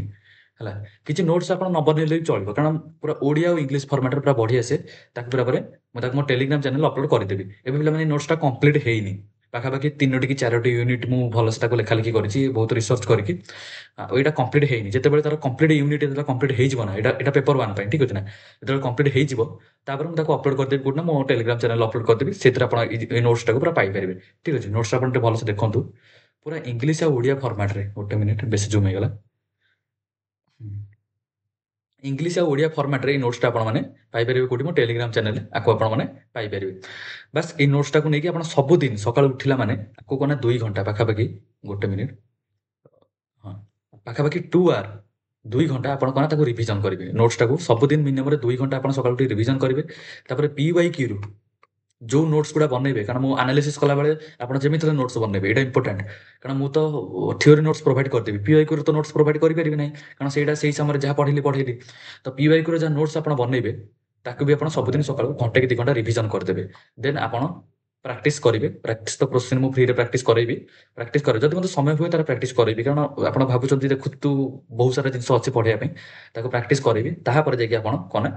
ହେଲା। କିଛି ନୋଟ୍ସ ଆପଣ ନ ବନେଇଲେ ବି ଚଳିବ, କାରଣ ପୁରା ଓଡ଼ିଆ ଆଉ ଇଂଲିଶ ଫର୍ମାଟ୍‌ରେ ପୁରା ବଢ଼ିଆ ସେ। ତାକୁ ପୁରା ପରେ ମୁଁ ତାକୁ ମୋ ଟେଲିଗ୍ରାମ ଚ୍ୟାନେଲରେ ଅପଲୋଡ଼ କରିଦେବି। ଏବେ ପିଲାମାନେ ଏ ନୋଟ୍ସଟା କମ୍ପ୍ଲିଟ୍ ହେଇନି। ପାଖାପାଖି 3ଟି କି 4ଟି ୟୁନିଟ୍ ମୁଁ ଭଲସେ ତାକୁ ଲେଖାଲେଖି କରିଛି, ବହୁତ ରିସର୍ଚ୍ଚ କରିକି। ଆଉ ଏଇଟା କମ୍ପ୍ଲିଟ୍ ହେଇନି। ଯେତେବେଳେ ତାର କମ୍ପ୍ଲିଟ୍ ୟୁନିଟ୍ ଯେତେବେଳେ କମ୍ପ୍ଲିଟ୍ ହେଇଯିବ ନା, ଏଇଟା ପେପର 1 ପାଇଁ, ଠିକ୍ ଅଛି ନା? ଯେତେବେଳେ କମ୍ପ୍ଲିଟ୍ ହେଇଯିବ, ତାପରେ ମୁଁ ତାକୁ ଅପଲୋଡ଼ କରିଦେବି କୋଉଠି ନା, ମୋ ଟେଲିଗ୍ରାମ ଚ୍ୟାନେଲରେ ଅପଲୋଡ଼ କରିଦେବି। ସେଥିରେ ଆପଣ ଏଇ ନୋଟ୍ସଟାକୁ ପୁରା ପାଇପାରିବେ, ଠିକ୍ ଅଛି? ନୋଟ୍ସଟା ଆପଣ ଟିକେ ଭଲସେ ଦେଖନ୍ତୁ। ପୁରା ଇଂଲିଶ ଆଉ ଓଡ଼ିଆ ଫର୍ମାଟ୍‌ରେ। ଗୋଟେ ମିନିଟ୍, ବେଶୀ ଜୁମ୍ ହେଇଗଲା। ଇଂଲିଶ ଆଉ ଓଡ଼ିଆ ଫର୍ମାଟ୍‌ରେ ଏଇ ନୋଟ୍ସଟା ଆପଣମାନେ ପାଇପାରିବେ କୋଉଠି? ମୋ ଟେଲିଗ୍ରାମ ଚ୍ୟାନେଲରେ ଆକୁ ଆପଣମାନେ ପାଇପାରିବେ। ବାସ୍ ଏଇ ନୋଟ୍ସଟାକୁ ନେଇକି ଆପଣ ସବୁଦିନ ସକାଳୁ ଉଠିଲା ମାନେ ଆକୁ କନା 2 ଘଣ୍ଟା ପାଖାପାଖି, ଗୋଟେ ମିନିଟ୍, ହଁ, ପାଖାପାଖି 2 ଆୱାର, 2 ଘଣ୍ଟା ଆପଣ କନା ତାକୁ ରିଭିଜନ କରିବେ। ନୋଟ୍ସଟାକୁ ସବୁଦିନ ମିନିମମରେ 2 ଘଣ୍ଟା ଆପଣ ସକାଳୁ ଉଠି ରିଭିଜନ କରିବେ। ତାପରେ PYQରୁ ଯୋଉ ନୋଟ୍ସ ଗୁଡ଼ା ବନେଇବେ, କାରଣ ମୁଁ ଆନାଲିସିସ୍ କଲାବେଳେ ଆପଣ ଯେମିତି ହେଲେ ନୋଟ୍ସ ବନେଇବେ, ଏଇଟା ଇମ୍ପୋର୍ଟାଣ୍ଟ। କାରଣ ମୁଁ ତ ଥିଓରି ନୋଟ୍ସ ପ୍ରୋଭାଇଡ଼ କରିଦେବି, PYQରୁ ତ ନୋଟ୍ସ ପ୍ରୋଭାଇଡ଼ କରିପାରିବି ନାହିଁ, କାରଣ ସେଇଟା ସେଇ ସମୟରେ ଯାହା ପଢ଼ିଲି। ତ PYQର ଯାହା ନୋଟ୍ସ ଆପଣ ବନେଇବେ, ତାକୁ ବି ଆପଣ ସବୁଦିନ ସକାଳୁ ଘଣ୍ଟେ କି 2 ଘଣ୍ଟା ରିଭିଜନ କରିଦେବେ। ଦେନ୍ ଆପଣ ପ୍ରାକ୍ଟିସ୍ କରିବେ। ପ୍ରାକ୍ଟିସ୍ ତ କୋଶ୍ଚିନ୍ ମୁଁ ଫ୍ରିରେ ପ୍ରାକ୍ଟିସ୍ କରେଇବି। ପ୍ରାକ୍ଟିସ୍ କରେଇବି, ଯଦି ମୋତେ ସମୟ ହୁଏ ତାହେଲେ ପ୍ରାକ୍ଟିସ୍ କରେଇବି, କାରଣ ଆପଣ ଭାବୁଛନ୍ତି ଦେଖୁତୁ ବହୁତ ସାରା ଜିନିଷ ଅଛି ପଢ଼ିବା ପାଇଁ, ତାକୁ ପ୍ରାକ୍ଟିସ୍ କରେଇବି। ତାପରେ ଯାଇକି ଆପଣ କଣ ନା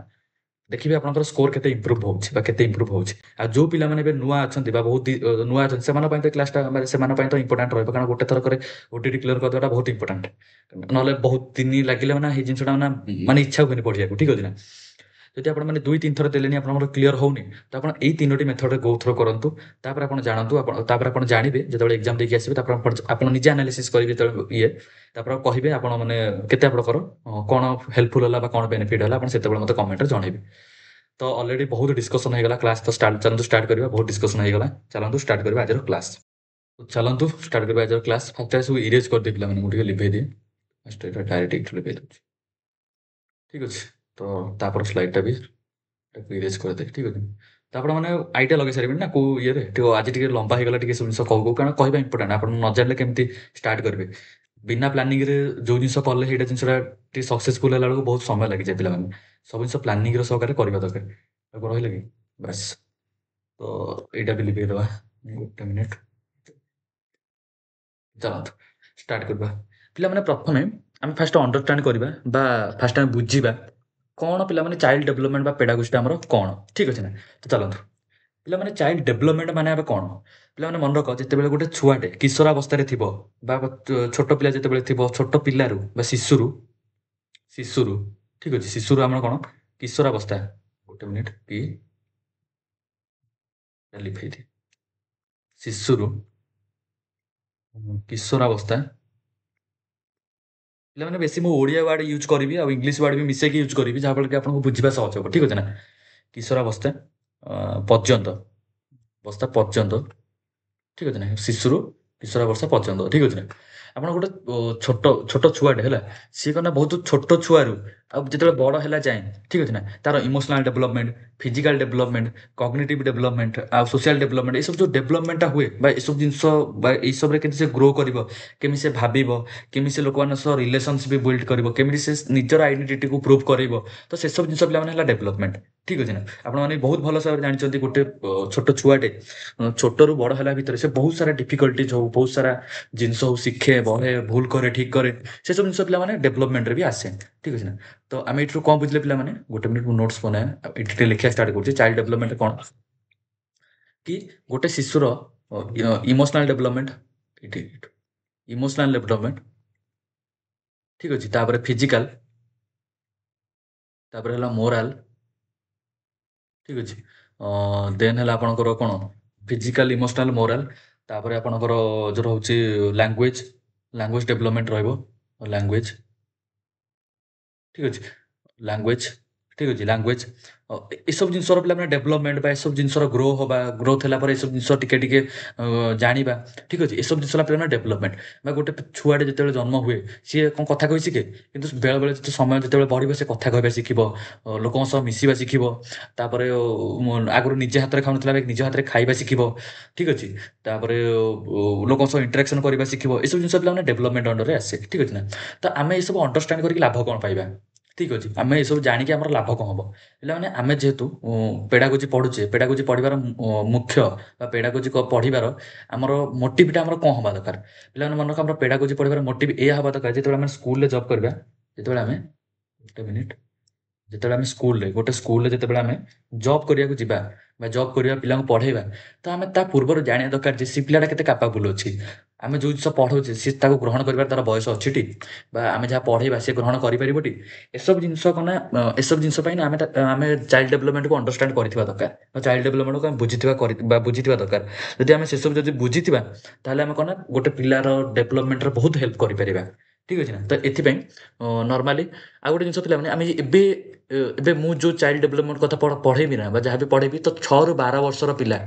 ଦେଖିବେ ଆପଣଙ୍କର ସ୍କୋର କେତେ ଇମ୍ପ୍ରୁଭ୍ ହଉଛି ବା କେତେ ଇମ୍ପ୍ରୁଭ୍ ହଉଛି। ଆଉ ଯୋଉ ପିଲାମାନେ ଏବେ ନୂଆ ଅଛନ୍ତି ବା ବହୁତ ନୂଆ ଅଛନ୍ତି, ସେମାନଙ୍କ ପାଇଁ ତ ଏ କ୍ଲାସ୍‌ଟା ମାନେ ସେମାନଙ୍କ ପାଇଁ ତ ଇମ୍ପୋର୍ଟାଣ୍ଟ ରହିବ, କାରଣ ଗୋଟେ ଥରକରେ OTT କ୍ଲିୟର କରିଦେବାଟା ବହୁତ ଇମ୍ପୋର୍ଟାଣ୍ଟ। ନହେଲେ ବହୁତ ଦିନ ଲାଗିଲେ ମାନେ ଏଇ ଜିନିଷଟା ମାନେ ଇଚ୍ଛା ହୁଏନି ପଢ଼ିବାକୁ, ଠିକ୍ ଅଛି ନା? ଯଦି ଆପଣମାନେ 2-3 ଥର ଦେଲେଣି ଆପଣଙ୍କର କ୍ଲିୟର ହଉନି, ତ ଆପଣ ଏଇ 3ଟି ମେଥଡରେ ଗୋ ଥ୍ରୋ କରନ୍ତୁ। ତାପରେ ଆପଣ ଜାଣନ୍ତୁ, ତାପରେ ଆପଣ ଜାଣିବେ ଯେତେବେଳେ ଏକ୍ଜାମ ଦେଇକି ଆସିବେ, ତାପରେ ଆପଣ ନିଜେ ଆନାଲିସିସ୍ କରିବେ ଯେତେବେଳେ ତାପରେ ଆଉ କହିବେ ଆପଣ ମାନେ କେତେ ଆପଣଙ୍କର କଣ ହେଲ୍ପଫୁଲ୍ ହେଲା ବା କଣ ବେନିଫିଟ୍ ହେଲା, ଆପଣ ସେତେବେଳେ ମୋତେ କମେଣ୍ଟରେ ଜଣେଇବେ। ତ ଅଲରେଡି ବହୁତ ଡିସ୍କସନ୍ ହେଇଗଲା, କ୍ଲାସ୍ ତ ଚାଲନ୍ତୁ ଷ୍ଟାର୍ଟ କରିବା। ବହୁତ ଡିସ୍କସନ୍ ହେଇଗଲା, ଚାଲନ୍ତୁ ଷ୍ଟାର୍ଟ କରିବା ଆଜିର କ୍ଲାସ୍। ଚାଲନ୍ତୁ ଷ୍ଟାର୍ଟ କରିବା ଆଜିର କ୍ଲାସ୍। ଫାଷ୍ଟ ସବୁ ଇରେଜ୍ କରିଦିଏ ପିଲାମାନେ, ମୁଁ ଟିକେ ଲିଭେଇ ଦିଏ। ଫାଷ୍ଟ ଏଇଟା ଡାଇରେକ୍ଟ ଏଇଠୁ ଲିଭେଇ ଦେଉଛି, ଠିକ୍ ଅଛି? ତ ତାପର ସ୍ଲାଇଡ୍‌ଟା ବି ଇରେଜ୍ କରିଦେବି, ଠିକ୍ ଅଛି? ତ ଆପଣମାନେ ଆଇଡ଼ିଆ ଲଗେଇ ସାରିବେଣି ନା କୋଉ ଇଏରେ? ଟିକେ ଆଜି ଟିକେ ଲମ୍ବା ହେଇଗଲା ଟିକେ ସବୁ ଜିନିଷ କହୁ, କାରଣ କହିବା ଇମ୍ପୋର୍ଟାଣ୍ଟ। ଆପଣ ନ ଜାଣିଲେ କେମିତି ଷ୍ଟାର୍ଟ କରିବେ? ବିନା ପ୍ଲାନିଂରେ ଯୋଉ ଜିନିଷ କଲେ ସେଇଟା ଜିନିଷଟା ଟିକେ ସକ୍ସେସଫୁଲ୍ ହେଲା ବେଳକୁ ବହୁତ ସମୟ ଲାଗିଯାଏ ପିଲାମାନେ। ସବୁ ଜିନିଷ ପ୍ଲାନିଂର ସହକାରେ କରିବା ଦରକାର। ଆଉ କଣ ରହିଲା କି? ବାସ୍। ତ ଏଇଟା ବି ଲିଭେଇ ଦେବା, ଗୋଟେ ମିନିଟ୍। ଚାଲନ୍ତୁ ଷ୍ଟାର୍ଟ କରିବା। ପିଲାମାନେ ପ୍ରଥମେ ଆମେ ଫାଷ୍ଟ ଅଣ୍ଡରଷ୍ଟାଣ୍ଡ କରିବା ବା ଫାଷ୍ଟ ଆମେ ବୁଝିବା କ'ଣ ପିଲାମାନେ ଚାଇଲ୍ଡ ଡେଭଲପମେଣ୍ଟ ବା ପେଡାଗୋଜିଟା ଆମର କ'ଣ, ଠିକ୍ ଅଛି ନା? ତ ଚାଲନ୍ତୁ ପିଲାମାନେ ଚାଇଲ୍ଡ ଡେଭଲପମେଣ୍ଟ ମାନେ ଏବେ କ'ଣ? ପିଲାମାନେ ମନେ ରଖ, ଯେତେବେଳେ ଗୋଟେ ଛୁଆଟେ କିଶୋରାବସ୍ଥାରେ ଥିବ ବା ଛୋଟ ପିଲା ଯେତେବେଳେ ଥିବ, ଛୋଟ ପିଲାରୁ ବା ଶିଶୁରୁ, ଠିକ୍ ଅଛି? ଶିଶୁରୁ ଆମର କ'ଣ କିଶୋରାବସ୍ଥା, ଗୋଟେ ମିନିଟ୍, ଲିଭେଇ ଦିଏ। ଶିଶୁରୁ କିଶୋରାବସ୍ଥା, ପିଲାମାନେ ବେଶୀ ମୁଁ ଓଡ଼ିଆ ୱାର୍ଡ ୟୁଜ୍ କରିବି ଆଉ ଇଂଲିଶ ୱାର୍ଡ ବି ମିଶେଇକି ୟୁଜ୍ କରିବି, ଯାହାଫଳରେ କି ଆପଣଙ୍କୁ ବୁଝିବା ସହଜ ହେବ, ଠିକ୍ ଅଛି ନା? କିଶୋରାବସ୍ଥା ପର୍ଯ୍ୟନ୍ତ, ଠିକ୍ ଅଛି ନା? ଶିଶୁରୁ କିଶୋରାବସ୍ଥା ପର୍ଯ୍ୟନ୍ତ, ଠିକ୍ ଅଛି ନା? ଆପଣ ଗୋଟେ ଛୋଟ ଛୁଆଟେ ହେଲା, ସିଏ କ'ଣ ନା ବହୁତ ଛୋଟ ଛୁଆରୁ ଆଉ ଯେତେବେଳେ ବଡ଼ ହେଲା ଯାଏଁ, ଠିକ୍ ଅଛି ନା? ତାର emotional development, physical development, cognitive development ଆଉ ସୋସିଆଲ୍ ଡେଭଲପମେଣ୍ଟ, ଏସବୁ ଯୋଉ ଡେଭଲପମେଣ୍ଟଟା ହୁଏ ବା ଏସବୁ ଜିନିଷ ବା ଏଇସବୁରେ କେମିତି ସେ ଗ୍ରୋ କରିବ, କେମିତି ସେ ଭାବିବ, କେମିତି ସେ ଲୋକମାନଙ୍କ ସହ ରିଲେସନସିପ୍ ବିଲ୍ଡ କରିବ, କେମିତି ସେ ନିଜର ଆଇଡେଣ୍ଟିଟିକୁ ପ୍ରୁଭ୍ କରିବ, ତ ସେସବୁ ଜିନିଷ ପିଲାମାନେ ହେଲା ଡେଭଲପମେଣ୍ଟ, ଠିକ୍ ଅଛି ନା? ଆପଣମାନେ ବହୁତ ଭଲ ଭାବରେ ଜାଣିଛନ୍ତି ଗୋଟେ ଛୋଟ ଛୁଆଟେ ଛୋଟରୁ ବଡ଼ ହେଲା ଭିତରେ ସେ ବହୁତ ସାରା ଡିଫିକଲ୍ଟିଜ୍ ହଉ, ବହୁତ ସାରା ଜିନିଷ ହଉ, ଶିଖେ, ବଢ଼େ, ଭୁଲ କରେ, ଠିକ୍ କରେ, ସେସବୁ ଜିନିଷ ପିଲାମାନେ ଡେଭଲପମେଣ୍ଟରେ ବି ଆସେ, ଠିକ୍ ଅଛି ନା? ତ ଆମେ ଏଇଥିରୁ କ'ଣ ବୁଝିଲେ ପିଲାମାନେ? ଗୋଟେ ମିନିଟ୍ ମୁଁ ନୋଟ୍ସ ବନାଏ, ଏଠି ଟିକେ ଲେଖିବା ଷ୍ଟାର୍ଟ କରୁଛି। ଚାଇଲ୍ଡ ଡେଭଲପମେଣ୍ଟ କ'ଣ? କି ଗୋଟେ ଶିଶୁର ଇମୋସନାଲ୍ ଡେଭଲପମେଣ୍ଟ, ଏଠି ଇମୋସନାଲ୍ ଡେଭଲପମେଣ୍ଟ, ଠିକ୍ ଅଛି? ତାପରେ ଫିଜିକାଲ୍, ତାପରେ ହେଲା ମୋରାଲ, ଠିକ୍ ଅଛି? ଦେନ୍ ହେଲା ଆପଣଙ୍କର କ'ଣ? Physical, emotional, moral. ତାପରେ ଆପଣଙ୍କର ଯୋଉ ରହୁଛି ଲାଙ୍ଗୁଏଜ୍ ଡେଭଲପମେଣ୍ଟ ରହିବ, ଲାଙ୍ଗୁଏଜ୍, ଠିକ୍ ଅଛି? ଲାଙ୍ଗୁଏଜ୍, ଠିକ୍ ଅଛି? ଲାଙ୍ଗୁଏଜ୍ ଏସବୁ ଜିନିଷର ପିଲାମାନେ ଡେଭଲପମେଣ୍ଟ ବା ଏସବୁ ଜିନିଷର ଗ୍ରୋଥ୍ ହେଲା ପରେ ଏସବୁ ଜିନିଷ ଟିକେ ଟିକେ ଜାଣିବା, ଠିକ୍ ଅଛି? ଏସବୁ ଜିନିଷ ହେଲା ପିଲାମାନେ ଡେଭଲପମେଣ୍ଟ। ବା ଗୋଟେ ଛୁଆଟେ ଯେତେବେଳେ ଜନ୍ମ ହୁଏ, ସିଏ କ'ଣ କଥା କହି ଶିଖେ, କିନ୍ତୁ ବେଳେବେଳେ ସମୟ ଯେତେବେଳେ ବଢ଼ିବ ସେ କଥା କହିବା ଶିଖିବ, ଲୋକଙ୍କ ସହ ମିଶିବା ଶିଖିବ, ତାପରେ ଆଗରୁ ନିଜେ ହାତରେ ଖାଉନଥିଲା ଏବେ ନିଜ ହାତରେ ଖାଇବା ଶିଖିବ, ଠିକ୍ ଅଛି? ତାପରେ ଲୋକଙ୍କ ସହ ଇଣ୍ଟରାକ୍ସନ୍ କରିବା ଶିଖିବ। ଏସବୁ ଜିନିଷ ପିଲାମାନେ ଡେଭଲପମେଣ୍ଟ ଅଣ୍ଡରରେ ଆସେ, ଠିକ୍ ଅଛି ନା? ତ ଆମେ ଏସବୁ ଅଣ୍ଡରଷ୍ଟାଣ୍ଡ କରିକି ଲାଭ କ'ଣ ପାଇବା? ଠିକ୍ ଅଛି, ଆମେ ଏସବୁ ଜାଣିକି ଆମର ଲାଭ କ'ଣ ହବ? ପିଲାମାନେ ଆମେ ଯେହେତୁ ପେଡାଗୋଜି ପଢ଼ୁଛେ, ପେଡାଗୋଜି ପଢ଼ିବାର ମୁଖ୍ୟ ବା ପେଡାଗୋଜି ପଢ଼ିବାର ଆମର ମୋଟିଭଟା ଆମର କ'ଣ ହେବା ଦରକାର? ପିଲାମାନେ ମନେ ରଖ, ଆମର ପେଡାଗୋଜି ପଢ଼ିବାର ମୋଟିଭ୍ ଏଇଆ ହେବା ଦରକାର, ଯେତେବେଳେ ଆମେ ସ୍କୁଲରେ ଜବ୍ କରିବା, ଯେତେବେଳେ ଆମେ ଗୋଟେ ମିନିଟ୍ ଯେତେବେଳେ ଆମେ ଗୋଟେ ସ୍କୁଲରେ ଯେତେବେଳେ ଆମେ ଜବ୍ କରିବାକୁ ଯିବା ବା ଜବ୍ କରିବା ପିଲାଙ୍କୁ ପଢ଼େଇବା ତ ଆମେ ତା ପୂର୍ବରୁ ଜାଣିବା ଦରକାର ଯେ ସେ ପିଲାଟା କେତେ କାପାବୁଲ୍ ଅଛି। ଆମେ ଯେଉଁ ଜିନିଷ ପଢ଼ଉଛେ ସେ ତାକୁ ଗ୍ରହଣ କରିବାର ତାର ବୟସ ଅଛିଟି ବା ଆମେ ଯାହା ପଢ଼େଇବା ସେ ଗ୍ରହଣ କରିପାରିବଟି ଏସବୁ ଜିନିଷ କ'ଣ ନା ଏସବୁ ଜିନିଷ ପାଇଁ ନା ଆମେ ଚାଇଲ୍ଡ ଡେଭଲପମେଣ୍ଟକୁ ଅଣ୍ଡରଷ୍ଟାଣ୍ଡ କରିଥିବା ଦରକାର ବା ଚାଇଲ୍ଡ ଡେଭଲପମେଣ୍ଟକୁ ଆମେ ବୁଝିଥିବା ଦରକାର। ଯଦି ଆମେ ସେସବୁ ଯଦି ବୁଝିଥିବା ତାହେଲେ ଆମେ କ'ଣ ନା ଗୋଟେ ପିଲାର ଡେଭଲପମେଣ୍ଟରେ ବହୁତ ହେଲ୍ପ କରିପାରିବା। ଠିକ୍ ଅଛି ନା ତ ଏଥିପାଇଁ ନର୍ମାଲି ଆଉ ଗୋଟେ ଜିନିଷ ପିଲାମାନେ ଆମେ ଏବେ ମୁଁ ଯେଉଁ ଚାଇଲ୍ଡ ଡେଭଲପମେଣ୍ଟ କଥା ପଢ଼େଇବି ନା ବା ଯାହା ବି ପଢ଼େଇବି ତ 6ରୁ 12 ବର୍ଷର ପିଲା,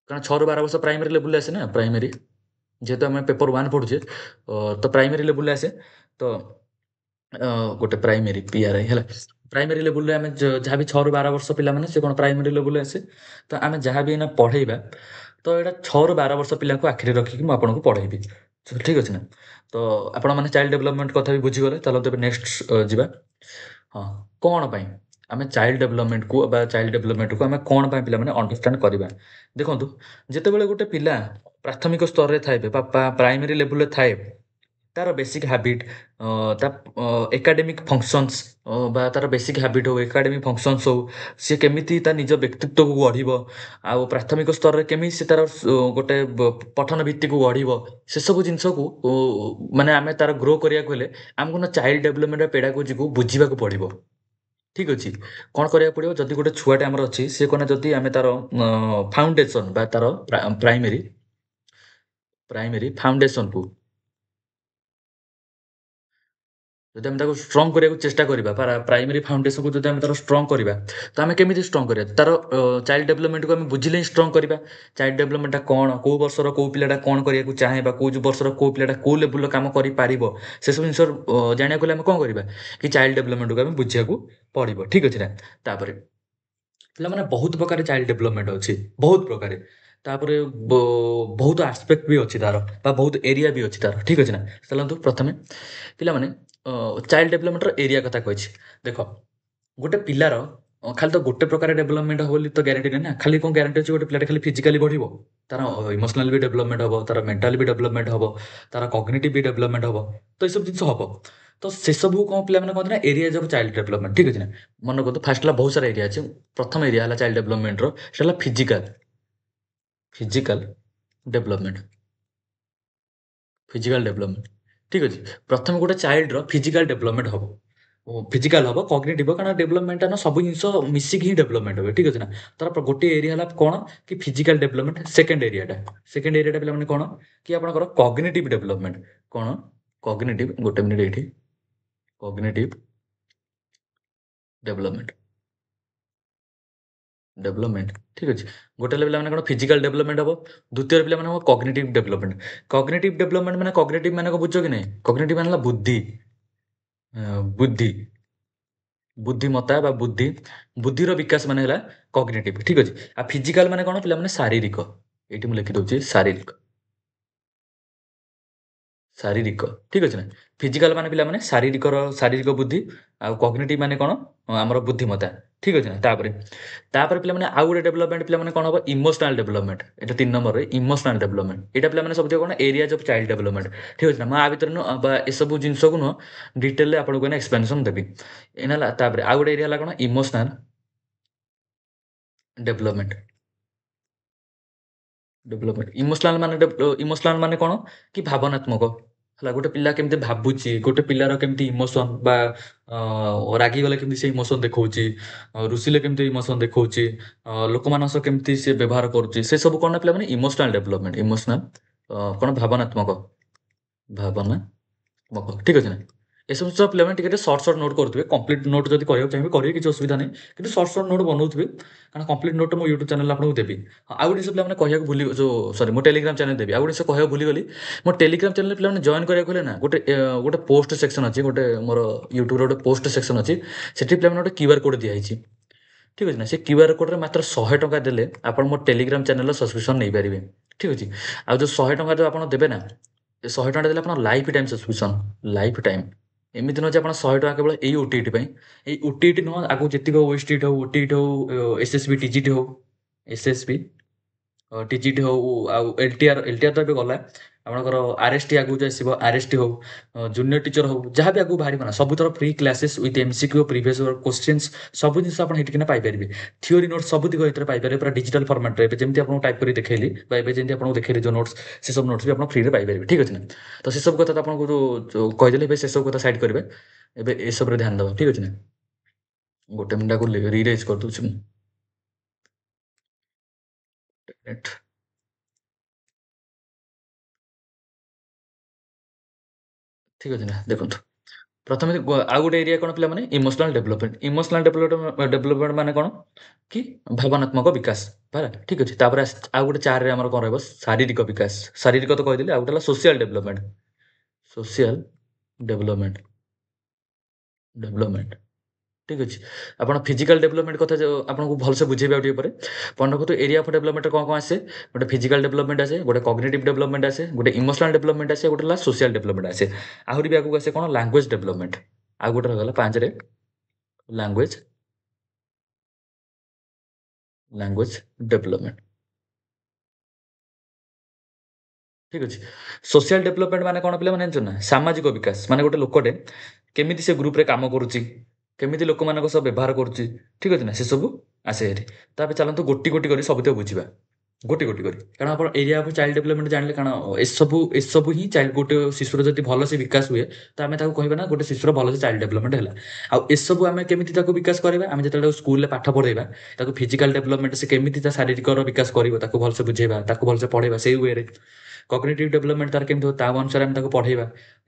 କାରଣ 6ରୁ 12 ବର୍ଷ ପ୍ରାଇମେରୀ ଲେବୁଲରେ ଆସେ ନା ପ୍ରାଇମେରୀ, ଯେହେତୁ ଆମେ ପେପର 1 ପଢ଼ୁଛେ ତ ପ୍ରାଇମେରୀ ଲେବୁଲରେ ଆସେ। ତ ଗୋଟେ ପ୍ରାଇମେରୀ ପିଆର୍ଆଇ ହେଲା, ପ୍ରାଇମେରୀ ଲେବୁଲରେ ଆମେ ଯାହା ବି 6ରୁ 12 ବର୍ଷ ପିଲାମାନେ ସେ କ'ଣ ପ୍ରାଇମେରୀ ଲେବୁଲରେ ଆସେ। ତ ଆମେ ଯାହା ବି ଏଇନା ପଢ଼େଇବା ତ ଏଇଟା 6ରୁ 12 ବର୍ଷ ପିଲାଙ୍କୁ ଆଖିରେ ରଖିକି ମୁଁ ଆପଣଙ୍କୁ ପଢ଼େଇବି। ଠିକ୍ ଅଛି ନା। ତ ଆପଣମାନେ ଚାଇଲ୍ଡ ଡେଭଲପମେଣ୍ଟ କଥା ବି ବୁଝିଗଲେ, ଚାଲନ୍ତୁ ଏବେ ନେକ୍ସଟ ଯିବା। ହଁ, କ'ଣ ପାଇଁ ଆମେ ଚାଇଲ୍ଡ ଡେଭଲପମେଣ୍ଟକୁ ବା ଚାଇଲ୍ଡ ଡେଭଲପମେଣ୍ଟକୁ ଆମେ କ'ଣ ପାଇଁ ପିଲାମାନେ ଅଣ୍ଡରଷ୍ଟାଣ୍ଡ କରିବା। ଦେଖନ୍ତୁ, ଯେତେବେଳେ ଗୋଟେ ପିଲା ପ୍ରାଥମିକ ସ୍ତରରେ ଥାଏ ବା ପ୍ରାଇମେରୀ ଲେବୁଲରେ ଥାଏ ତାର ବେସିକ୍ ହ୍ୟାବିଟ୍ ତା ଏକାଡେମିକ୍ ଫଙ୍କସନ୍ସ ବା ତାର ବେସିକ୍ ହ୍ୟାବିଟ୍ ହଉ ଏକାଡେମିକ୍ ଫଙ୍କସନ୍ସ ହଉ ସିଏ କେମିତି ତା ନିଜ ବ୍ୟକ୍ତିତ୍ୱକୁ ଗଢ଼ିବ ଆଉ ପ୍ରାଥମିକ ସ୍ତରରେ କେମିତି ସେ ତାର ଗୋଟେ ପଠନ ଭିତ୍ତିକୁ ଗଢ଼ିବ ସେସବୁ ଜିନିଷକୁ ମାନେ ଆମେ ତାର ଗ୍ରୋ କରିବାକୁ ହେଲେ ଆମକୁ ନା ଚାଇଲ୍ଡ ଡେଭଲପମେଣ୍ଟ ପେଡାଗୋଜିକୁ ବୁଝିବାକୁ ପଡ଼ିବ। ଠିକ୍ ଅଛି, କ'ଣ କରିବାକୁ ପଡ଼ିବ ଯଦି ଗୋଟେ ଛୁଆଟେ ଆମର ଅଛି ସିଏ କ'ଣ ନା ଯଦି ଆମେ ତାର ଫାଉଣ୍ଡେସନ୍ ବା ତାର ପ୍ରାଇମେରୀ ଫାଉଣ୍ଡେସନ୍କୁ ଯଦି ଆମେ ତାକୁ ଷ୍ଟ୍ରଙ୍ଗ କରିବାକୁ ଚେଷ୍ଟା କରିବା ପ୍ରାଇମେରୀ ଫାଉଣ୍ଡେସନକୁ ଯଦି ଆମେ ତାର ଷ୍ଟ୍ରଙ୍ଗ କରିବା ତ ଆମେ କେମିତି ଷ୍ଟ୍ରଙ୍ଗ କରିବା ତାର ଚାଇଲ୍ଡ ଡେଭଲପମେଣ୍ଟକୁ ଆମେ ବୁଝିଲେ ହିଁ ଷ୍ଟ୍ରଙ୍ଗ କରିବା। ଚାଇଲ୍ଡ ଡେଭଲପମେଣ୍ଟଟା କ'ଣ, କେଉଁ ବର୍ଷର କେଉଁ ପିଲାଟା କ'ଣ କରିବାକୁ ଚାହେଁ ବା କେଉଁ ବର୍ଷର କେଉଁ ପିଲାଟା କେଉଁ ଲେବୁଲର କାମ କରିପାରିବ ସେସବୁ ଜିନିଷ ଜାଣିବାକୁ ହେଲେ ଆମେ କ'ଣ କରିବା କି ଚାଇଲ୍ଡ ଡେଭଲପମେଣ୍ଟକୁ ଆମେ ବୁଝିବାକୁ ପଡ଼ିବ। ଠିକ୍ ଅଛି ନା। ତାପରେ ପିଲାମାନେ ବହୁତ ପ୍ରକାର ଚାଇଲ୍ଡ ଡେଭଲପମେଣ୍ଟ ଅଛି, ବହୁତ ପ୍ରକାର, ତାପରେ ବହୁତ ଆସ୍ପେକ୍ଟ ବି ଅଛି ତାର ବା ବହୁତ ଏରିଆ ବି ଅଛି ତାର। ଠିକ୍ ଅଛି ନା। ଚାଲନ୍ତୁ ପ୍ରଥମେ ପିଲାମାନେ ଚାଇଲ୍ଡ ଡେଭଲପମେଣ୍ଟର ଏରିଆ କଥା କହିଛି। ଦେଖ, ଗୋଟେ ପିଲାର ଖାଲି ତ ଗୋଟେ ପ୍ରକାର ଡେଭଲପମେଣ୍ଟ ହେବ ବୋଲି ତ ଗ୍ୟାରେଣ୍ଟି ନାହିଁ ନା। ଖାଲି କ'ଣ ଗ୍ୟାରେଣ୍ଟି ଅଛି ଗୋଟେ ପିଲାଟା ଖାଲି ଫିଜିକାଲି ବଢ଼ିବ, ତାର ଇମୋସନାଲ ବି ଡେଭଲପମେଣ୍ଟ ହେବ, ତାର ମେଣ୍ଟାଲ ବି ଡେଭଲପମେଣ୍ଟ ହେବ, ତାର କଗ୍ନିଟିଭ୍ ବି ଡେଭଲପମେଣ୍ଟ ହେବ। ତ ଏସବୁ ଜିନିଷ ହେବ। ତ ସେସବୁ କ'ଣ ପିଲାମାନେ କହନ୍ତି ନା ଏରିଆଜ ଅଫ୍ ଚାଇଲ୍ଡ ଡେଭଲପମେଣ୍ଟ। ଠିକ୍ ଅଛି ନା। ମନେ କରନ୍ତୁ ଫାର୍ଷ୍ଟ ହେଲା ବହୁତ ସାରା ଏରିଆ ଅଛି। ପ୍ରଥମ ଏରିଆ ହେଲା ଚାଇଲ୍ଡ ଡେଭଲପମେଣ୍ଟର ସେଟା ହେଲା ଫିଜିକାଲ ଡେଭଲପମେଣ୍ଟ। ଠିକ୍ ଅଛି। ପ୍ରଥମେ ଗୋଟେ ଚାଇଲ୍ଡର ଫିଜିକାଲ ଡେଭଲପମେଣ୍ଟ ହେବ, ଫିଜିକାଲ ହେବ, କଗ୍ନିଟିଭ, କାରଣ ଡେଭଲପମେଣ୍ଟଟା ନା ସବୁ ଜିନିଷ ମିଶିକି ହିଁ ଡେଭଲପମେଣ୍ଟ ହୁଏ। ଠିକ୍ ଅଛି ନା। ତାର ଗୋଟିଏ ଏରିଆ ହେଲା କ'ଣ କି ଫିଜିକାଲ ଡେଭଲପମେଣ୍ଟ। ସେକେଣ୍ଡ ଏରିଆଟା ପିଲାମାନେ କ'ଣ କି ଆପଣଙ୍କର କଗ୍ନିଟିଭ୍ ଡେଭଲପମେଣ୍ଟ। କ'ଣ କଗ୍ନିଟିଭ୍, ଗୋଟେ ମିନିଟ୍ ଏଇଠି, କଗ୍ନିଟିଭ୍ ଡେଭଲପମେଣ୍ଟ। ଠିକ୍ ଅଛି। ଗୋଟେ ହେଲେ ପିଲାମାନେ କ'ଣ ଫିଜିକାଲ ଡେଭଲପମେଣ୍ଟ ହେବ, ଦ୍ୱିତୀୟରେ ପିଲାମାନେ କ'ଣ କଗ୍ନିଟିଭ୍ ଡେଭଲପମେଣ୍ଟ। କଗ୍ନିଟିଭ୍ ଡେଭଲପମେଣ୍ଟ ମାନେ କଗ୍ନିଟିଭ୍ ମାନେ କ'ଣ ବୁଝ କି ନାହିଁ। କଗ୍ନିଟିଭ୍ ମାନେ ହେଲା ବୁଦ୍ଧିମତ୍ତା ବା ବୁଦ୍ଧିର ବିକାଶ ମାନେ ହେଲା କଗ୍ନିଟିଭ୍। ଠିକ୍ ଅଛି। ଆଉ ଫିଜିକାଲ ମାନେ କ'ଣ ପିଲାମାନେ ଶାରୀରିକ, ଏଇଠି ମୁଁ ଲେଖିଦେଉଛି ଶାରୀରିକ। ଠିକ୍ ଅଛି ନା। ଫିଜିକାଲ ମାନେ ପିଲାମାନେ ଶାରୀରିକ ବୁଦ୍ଧି, ଆଉ କଗ୍ନିଟିଭ୍ ମାନେ କ'ଣ ଆମର ବୁଦ୍ଧିମତ୍ତା। ଠିକ୍ ଅଛି ନା। ତାପରେ ପିଲାମାନେ ଆଉ ଗୋଟେ ଡେଭଲପମେଣ୍ଟ ପିଲାମାନେ କ'ଣ ହେବ ଇମୋସନାଲ ଡେଭଲପମେଣ୍ଟ। ଏଇଟା 3 ନମ୍ବରରେ ଇମୋସନାଲ ଡେଭଲପମେଣ୍ଟ। ଏଇଟା ପିଲାମାନେ ସବୁ କ'ଣ ଏରିଆଜ ଅଫ୍ ଚାଇଲ୍ଡ ଡେଭଲପମେଣ୍ଟ। ଠିକ୍ ଅଛି ନା। ମୁଁ ଆ ଭିତରେ ନୁହଁ ବା ଏସବୁ ଜିନିଷକୁ ନୁହଁ ଡିଟେଲରେ ଆପଣଙ୍କୁ ଏଇନା ଏକ୍ସପ୍ଲାନେସନ୍ ଦେବି। ଏଇନା ହେଲା ତାପରେ ଆଉ ଗୋଟେ ଏରିଆ ହେଲା କ'ଣ ଇମୋସନାଲ ଡେଭଲପମେଣ୍ଟ। ଇମୋସନାଲ ମାନେ କ'ଣ କି ଭାବନାତ୍ମକ ହେଲା। ଗୋଟେ ପିଲା କେମିତି ଭାବୁଛି, ଗୋଟେ ପିଲାର କେମିତି ଇମୋସନ୍ ବା ରାଗିଗଲେ କେମିତି ସେ ଇମୋସନ୍ ଦେଖଉଛି, ରୁଷିଲେ କେମିତି ଇମୋସନ୍ ଦେଖଉଛି, ଲୋକମାନଙ୍କ ସହ କେମିତି ସେ ବ୍ୟବହାର କରୁଛି, ସେସବୁ କ'ଣ ନା ପିଲାମାନେ ଇମୋସନାଲ ଡେଭଲପମେଣ୍ଟ। କ'ଣ ଭାବନାତ୍ମକ। ଠିକ୍ ଅଛି ନା। ଏସବୁ ଜିନିଷ ପିଲାମାନେ ଟିକେ ସର୍ଟ ନୋଟ୍ କରୁଥିବେ। କମ୍ପ୍ଲିଟ୍ ନୋଟ୍ ଯଦି କରିବାକୁ ଚାହିଁବେ କରିବେ, କିଛି ଅସୁବିଧା ନାହିଁ, କିନ୍ତୁ ସର୍ଟ ନୋଟ୍ ବନଉଥିବେ, କାରଣ କମ୍ପ୍ଲିଟ୍ ନୋଟ୍ ମୋ ୟୁଟ୍ୟୁବ୍ ଚ୍ୟାନେଲ୍ ଆପଣଙ୍କୁ ଦେବି। ଆଉ ଗୋଟେ ଜିନିଷ ପିଲାମାନେ କହିବାକୁ ମୋ ଟେଲିଗ୍ରାମ ଚ୍ୟାନେଲ୍ ଦେବି। ଆଉ ଗୋଟେ ଜିନିଷ କହିବାକୁ ଭୁଲିଗଲି, ମୋ ଟେଲିଗ୍ରାମ ଚ୍ୟାନେଲ୍ ପିଲାମାନେ ଜଏନ୍ କରିବାକୁ ହେଲେ ନା ଗୋଟେ ପୋଷ୍ଟ ସେକ୍ସନ୍ ଅଛି, ଗୋଟେ ମୋର ୟୁଟ୍ୟୁବ୍ର ଗୋଟେ ପୋଷ୍ଟ ସେକ୍ସନ୍ ଅଛି, ସେଠି ପିଲାମାନେ ଗୋଟେ QR କୋଡ଼ ଦିଆହେଇଛି। ଠିକ୍ ଅଛି ନା। ସେ QR କୋଡ଼ରେ ମାତ୍ର 100 ଟଙ୍କା ଦେଲେ ଆପଣ ମୋ ଟେଲିଗ୍ରାମ ଚ୍ୟାନେଲ୍ର ସବସ୍କ୍ରିପସନ୍ ନେଇପାରିବେ। ଠିକ୍ ଅଛି। ଆଉ ଯେଉଁ 100 ଟଙ୍କା ଯେଉଁ ଆପଣ ଦେବେ ନା, ଏ 100 ଟଙ୍କା ଦେଲେ ଆପଣ life time subscription, life time. ଏମିତି ନୁହଁ ଯେ ଆପଣ 100 ଟଙ୍କା କେବଳ ଏଇ OTT ପାଇଁ, ଏଇ OTT ନୁହଁ, ଆଗକୁ ଯେତିକ OSTT ହଉ, OTT ହଉ, SSB TGT ହଉ, SSB TGT ହଉ, ଆଉ LTR ତ ଏବେ ଗଲା, ଆପଣଙ୍କର ଆରଏସଟି ଆଗକୁ ଆସିବ, ଆରଏସଟି ହଉ, ଜୁନିୟର ଟିଚର ହଉ, ଯାହା ବି ଆଗକୁ ବାହାରିବ ନା ସବୁଥର free classes with MCQ previous questions ସବୁ ଜିନିଷ ଆପଣ ହେଇଠିକିନା ପାଇପାରିବେ। ଥିଓରି ନୋଟ୍ସ ସବୁତିକ ଏଥିରେ ପାଇପାରିବେ ପୁରା ଡିଜିଟାଲ ଫର୍ମାଟ୍ରେ। ଏବେ ଯେମିତି ଆପଣଙ୍କୁ ଟାଇପ୍ କରି ଦେଖେଇଲି ବା ଏବେ ଯେମିତି ଆପଣଙ୍କୁ ଦେଖେଇଲି ଯେଉଁ ନୋଟ୍ସ, ସେସବୁ ନୋଟ୍ସ ବି ଆପଣ ଫ୍ରିରେ ପାଇପାରିବେ। ଠିକ୍ ଅଛି ନା? ତ ସେସବୁ କଥା ତ ଆପଣଙ୍କୁ ଯୋଉ କହିଦେଲି, ଏବେ ସେସବୁ କଥା ସାଇଡ୍ କରିବେ, ଏବେ ଏସବୁରେ ଧ୍ୟାନ ଦେବା। ଠିକ୍ ଅଛି ନା? ଗୋଟେ ମିନିଟ୍ ଆକୁ ରିରେଜ୍ କରିଦେଉଛି ମୁଁ। ଠିକ୍ ଅଛି ନା? ଦେଖନ୍ତୁ, ପ୍ରଥମେ ଆଉ ଗୋଟେ ଏରିଆ କ'ଣ ପିଲାମାନେ, ଇମୋସନାଲ ଡେଭଲପମେଣ୍ଟ। ଇମୋସନାଲ ଡେଭଲପମେଣ୍ଟ ମାନେ କ'ଣ କି ଭାବନାତ୍ମକ ବିକାଶ ହେଲା। ଠିକ୍ ଅଛି। ତାପରେ ଆଉ ଗୋଟେ 4ରେ ଆମର କ'ଣ ରହିବ, ଶାରୀରିକ ବିକାଶ। ଶାରୀରିକ ତ କହିଦେଲି, ଆଉ ଗୋଟେ ହେଲା social development. Social development development ଠିକ୍ ଅଛି। ଆପଣ ଫିଜିକାଲ ଡେଭଲପମେଣ୍ଟ କଥା ଆପଣଙ୍କୁ ଭଲସେ ବୁଝେଇବେ ଆଉ ଟିକେ ପରେ। ମନେ ରଖନ୍ତୁ, ଏରିଆ ଅଫ୍ ଡେଭଲପମେଣ୍ଟ କ'ଣ କ'ଣ ଆସେ? ଗୋଟେ ଫିଜିକାଲ ଡେଭଲପମେଣ୍ଟ ଆସେ, ଗୋଟେ କଗ୍ନିଟିଭ ଡେଭଲପମେଣ୍ଟ ଆସେ, ଗୋଟେ ଇମୋସନାଲ ଡେଭଲପମେଣ୍ଟ ଆସେ, ଗୋଟେ ହେଲା ସୋସିଆଲ ଡେଭଲପମେଣ୍ଟ ଆସେ। ଆହୁରି ବି ଆଗକୁ ଆସେ କ'ଣ, ଲାଙ୍ଗୁଏଜ ଡେଭଲପମେଣ୍ଟ। ଆଉ ଗୋଟେ ରହିଗଲା 5ରେ, ଲାଙ୍ଗୁଏଜ ଲାଙ୍ଗୁଏଜ ଡେଭଲପମେଣ୍ଟ। ଠିକ୍ ଅଛି। ସୋସିଆଲ ଡେଭଲପମେଣ୍ଟ ମାନେ କ'ଣ ପିଲାମାନେ ଜାଣିଛ ନା? ସାମାଜିକ ବିକାଶ। ମାନେ ଗୋଟେ ଲୋକଟେ କେମିତି ସେ ଗ୍ରୁପରେ କାମ କରୁଛି, କେମିତି ଲୋକମାନଙ୍କ ସହ ବ୍ୟବହାର କରୁଛି, ଠିକ୍ ଅଛି ନା? ସେସବୁ ଆସେ ଏଠି। ତାପରେ ଚାଲନ୍ତୁ ଗୋଟି ଗୋଟି କରି ସବୁତକ ବୁଝିବା। ଗୋଟି ଗୋଟି କରି, କାରଣ ଆପଣ ଏରିଆ ଅଫ୍ ଚାଇଲ୍ଡ ଡେଭଲପମେଣ୍ଟ ଜାଣିଲେ, କାରଣ ଏସବୁ ହିଁ ଚାଇଲ୍ଡ, ଗୋଟେ ଶିଶୁର ଯଦି ଭଲସେ ବିକାଶ ହୁଏ ତ ଆମେ ତାକୁ କହିବା ନା ଗୋଟେ ଶିଶୁର ଭଲସେ ଚାଇଲ୍ଡ ଡେଭଲପମେଣ୍ଟ ହେଲା। ଆଉ ଏସବୁ ଆମେ କେମିତି ତାକୁ ବିକାଶ କରିବା? ଆମେ ଯେତେବେଳେ ସ୍କୁଲରେ ପାଠ ପଢ଼େଇବା, ତାକୁ ଫିଜିକାଲ ଡେଭଲପମେଣ୍ଟ ସେ କେମିତି ତା ଶାରୀରିକର ବିକାଶ କରିବ ତାକୁ ଭଲସେ ବୁଝେଇବା, ତାକୁ ଭଲସେ ପଢ଼େଇବା ସେଇ ୱେରେ। କଗ୍ନିଟିଭ୍ ଡେଭଲପମେଣ୍ଟ ତାର କେମିତି ହେବ ତା ଅନୁସାରେ ଆମେ ତାକୁ ପଢ଼େଇବା।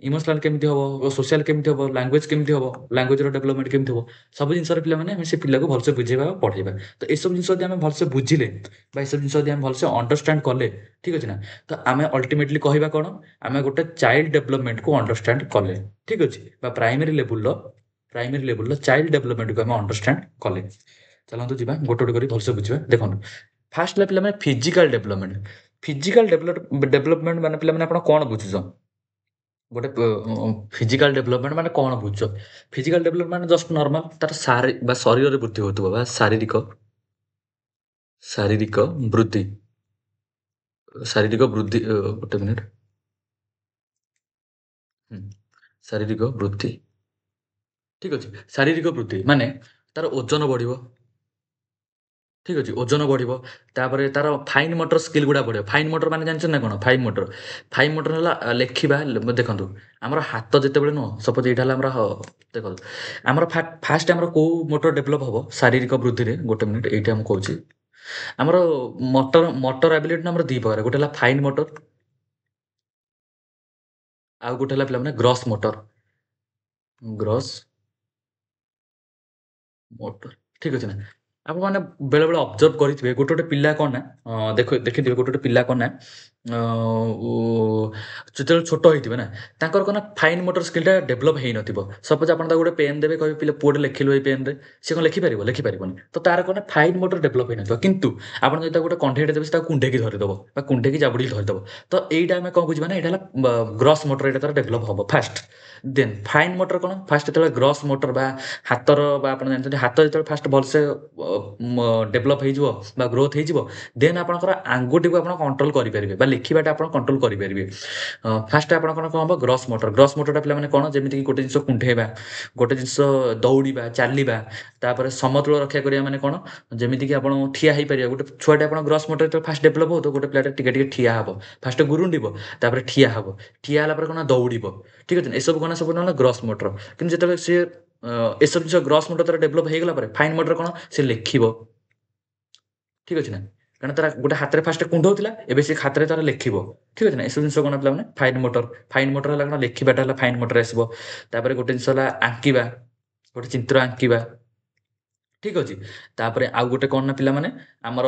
ଇମୋସନାଲ କେମିତି ହେବ, ସୋସିଆଲ କେମିତି ହେବ, ଲାଙ୍ଗୁଏଜ କେମିତି ହେବ, ଲାଙ୍ଗୁଏଜର ଡେଭଲପମେଣ୍ଟ କେମିତି ହେବ, ସବୁ ଜିନିଷରେ ପିଲାମାନେ ଆମେ ସେ ପିଲାକୁ ଭଲସେ ବୁଝେଇବା ଆଉ ପଢ଼େଇବା। ତ ଏସବୁ ଜିନିଷ ଯଦି ଆମେ ଭଲସେ ବୁଝିଲେ ବା ଏସବୁ ଜିନିଷ ଯଦି ଆମେ ଭଲସେ ଅଣ୍ଡରଷ୍ଟାଣ୍ଡ କଲେ, ଠିକ୍ ଅଛି ନା, ତ ଆମେ ଅଲ୍ଟିମେଟଲି କହିବା କ'ଣ, ଆମେ ଗୋଟେ ଚାଇଲ୍ଡ ଡେଭଲପମେଣ୍ଟକୁ ଅଣ୍ଡରଷ୍ଟାଣ୍ଡ କଲେ। ଠିକ୍ ଅଛି। ବା ପ୍ରାଇମେରୀ ଲେବୁଲର ଚାଇଲ୍ଡ ଡେଭଲପମେଣ୍ଟକୁ ଆମେ ଅଣ୍ଡରଷ୍ଟାଣ୍ଡ କଲେ। ଚାଲନ୍ତୁ ଯିବା ଗୋଟେ ଗୋଟେ କରି ଭଲସେ ବୁଝିବା। ଦେଖନ୍ତୁ, ଫାର୍ଷ୍ଟ ହେଲା ପିଲାମାନେ ଫିଜିକାଲ ଡେଭଲପମେଣ୍ଟ। ଫିଜିକାଲ ଡେଭଲପମେଣ୍ଟ ମାନେ ପିଲାମାନେ ଆପଣ କ'ଣ ବୁଝୁଛ? ଗୋଟେ ଫିଜିକାଲ ଡେଭଲପମେଣ୍ଟ ମାନେ କ'ଣ ବୁଝୁଛ? ଫିଜିକାଲ ଡେଭଲପମେଣ୍ଟ ମାନେ ଜଷ୍ଟ ନର୍ମାଲ ତାର ଶରୀରରେ ବୃଦ୍ଧି ହେଉଥିବ ବା ଶାରୀରିକ ବୃଦ୍ଧି। ଶାରୀରିକ ବୃଦ୍ଧି, ଗୋଟେ ମିନିଟ୍। ହୁଁ, ଶାରୀରିକ ବୃଦ୍ଧି। ଠିକ୍ ଅଛି। ଶାରୀରିକ ବୃଦ୍ଧି ମାନେ ତାର ଓଜନ ବଢ଼ିବ। ଠିକ୍ ଅଛି, ଓଜନ ବଢ଼ିବ। ତାପରେ ତାର ଫାଇନ୍ ମଟର ସ୍କିଲ୍ ଗୁଡ଼ା ବଢ଼ିବ। ଫାଇନ୍ ମଟର ମାନେ ଜାଣିଛନ୍ତି ନା କ'ଣ? ଫାଇନ୍ ମଟର ହେଲା ଲେଖିବା। ଦେଖନ୍ତୁ, ଆମର ହାତ ଯେତେବେଳେ ନୁହଁ, ସପୋଜ ଏଇଟା ହେଲା ଆମର ଦେଖନ୍ତୁ, ଆମର ଫାଷ୍ଟ ଆମର କୋଉ ମୋଟର ଡେଭଲପ ହେବ ଶାରୀରିକ ବୃଦ୍ଧିରେ? ଗୋଟେ ମିନିଟ୍, ଏଇଟା ମୁଁ କହୁଛି। ଆମର ମଟର ଆବିଲିଟି ଆମର ଦୁଇ ପ୍ରକାର। ଗୋଟେ ହେଲା ଫାଇନ୍ ମଟର, ଆଉ ଗୋଟେ ହେଲା ପିଲାମାନେ ଗ୍ରସ୍ ମଟର। Gross motor. ଠିକ୍ ଅଛି ନା? ଆପଣମାନେ ବେଳେବେଳେ ଅବଜର୍ଭ କରିଥିବେ ଗୋଟେ ଗୋଟେ ପିଲା କ'ଣ ନା, ଦେଖିଥିବେ ଗୋଟେ ଗୋଟେ ପିଲା କ'ଣ ନା, ଉ ଯେତେବେଳେ ଛୋଟ ହେଇଥିବେ ନା, ତାଙ୍କର କ'ଣ ନା ଫାଇନ୍ ମୋଟର ସ୍କିଲ୍‌ଟା ଡେଭଲପ ହେଇନଥିବ। ସପୋଜ ଆପଣ ତାକୁ ଗୋଟେ ପେନ୍ ଦେବେ, କହିବେ ପିଲା ପୁଅଟେ ଲେଖିଲୁ ଏଇ ପେନ୍‌ରେ, ସେ କ'ଣ ଲେଖିପାରିବ? ଲେଖିପାରିବନି। ତ ତାର କ'ଣ ନା ଫାଇନ୍ ମୋଟର ଡେଭଲପ ହେଇନଥିବ। କିନ୍ତୁ ଆପଣ ଯଦି ତାକୁ ଗୋଟେ କଣ୍ଢେଇଟେ ଦେବେ, ସେ ତାକୁ କୁଣ୍ଢେଇକି ଧରିଦବ ବା କୁଣ୍ଢେଇକି ଜାବୁଡ଼ିକି ଧରିଦବ। ତ ଏଇଟା ଆମେ କ'ଣ ବୁଝିବା ନା, ଏଇଟା ହେଲା ଗ୍ରସ୍ ମୋଟର, ଏଇଟା ତାର ଡେଭଲପ ହେବ ଫାଷ୍ଟ। ଦେନ୍ ଫାଇନ୍ ମୋଟର କ'ଣ? ଫାଷ୍ଟ ଯେତେବେଳେ ଗ୍ରସ୍ ମୋଟର ବା ହାତର, ବା ଆପଣ ଜାଣିଛନ୍ତି ହାତ ଯେତେବେଳେ ଫାଷ୍ଟ ଭଲସେ ଡେଭଲପ ହେଇଯିବ ବା ଗ୍ରୋଥ୍ ହେଇଯିବ, ଦେନ୍ ଆପଣଙ୍କର ଆଙ୍ଗୁଠିକୁ ଆପଣ କଣ୍ଟ୍ରୋଲ କରିପାରିବେ ବା ଲେଖିବାଟା ଆପଣ କଣ୍ଟ୍ରୋଲ କରିପାରିବେ। ଫାଷ୍ଟ ଆପଣ କ'ଣ ହେବ, ଗ୍ରସ୍ ମୋଟର। ଗ୍ରସ୍ ମୋଟରଟା ପିଲାମାନେ କ'ଣ, ଯେମିତିକି ଗୋଟେ ଜିନିଷ କୁଣ୍ଢେଇବା, ଗୋଟେ ଜିନିଷ ଦୌଡ଼ିବା, ଚାଲିବା, ତାପରେ ସମତୁଳ ରକ୍ଷା କରିବା। ମାନେ କ'ଣ, ଯେମିତିକି ଆପଣ ଠିଆ ହେଇପାରିବା। ଗୋଟେ ଛୁଆଟେ ଆପଣ ଗ୍ରସ୍ ମୋଟର ଯେତେବେଳେ ଫାଷ୍ଟ ଡେଭଲପ ହେଉଥିବ, ଗୋଟେ ପିଲାଟେ ଟିକେ ଟିକେ ଠିଆ ହେବ, ଫାଷ୍ଟ ଗୁରୁଣ୍ଡିବ, ତାପରେ ଠିଆ ହେବ, ଠିଆ ହେଲା ପରେ କ'ଣ ଦୌଡ଼ିବ। ଠିକ୍ ଅଛି। ଏସବୁ କ'ଣ, ସବୁ ନହେଲେ ଗ୍ରସ୍ ମୋଟର। କିନ୍ତୁ ଯେତେବେଳେ ସିଏ ଏସବୁ ଜିନିଷ ଗ୍ରସ୍ ମୋଟର ତାର ଡେଭଲପ ହେଇଗଲା ପରେ, ଫାଇନ୍ ମୋଟର କ'ଣ, ସେ ଲେଖିବ। ଠିକ୍ ଅଛି ନା? କାରଣ ତାର ଗୋଟେ ହାତରେ ଫାଷ୍ଟ କୁଣ୍ଢଉଥିଲା, ଏବେ ସେ ହାତରେ ତାର ଲେଖିବ। ଠିକ୍ ଅଛି ନା? ଏସବୁ ଜିନିଷ କ'ଣ ପିଲାମାନେ ଫାଇନ୍ ମୋଟର। ଫାଇନ୍ ମୋଟର ହେଲା କ'ଣ, ଲେଖିବାଟା ହେଲା ଫାଇନ୍ ମୋଟର ଆସିବ। ତାପରେ ଗୋଟେ ଜିନିଷ ହେଲା ଆଙ୍କିବା, ଗୋଟେ ଚିତ୍ର ଆଙ୍କିବା। ଠିକ୍ ଅଛି। ତାପରେ ଆଉ ଗୋଟେ କ'ଣ ନା ପିଲାମାନେ, ଆମର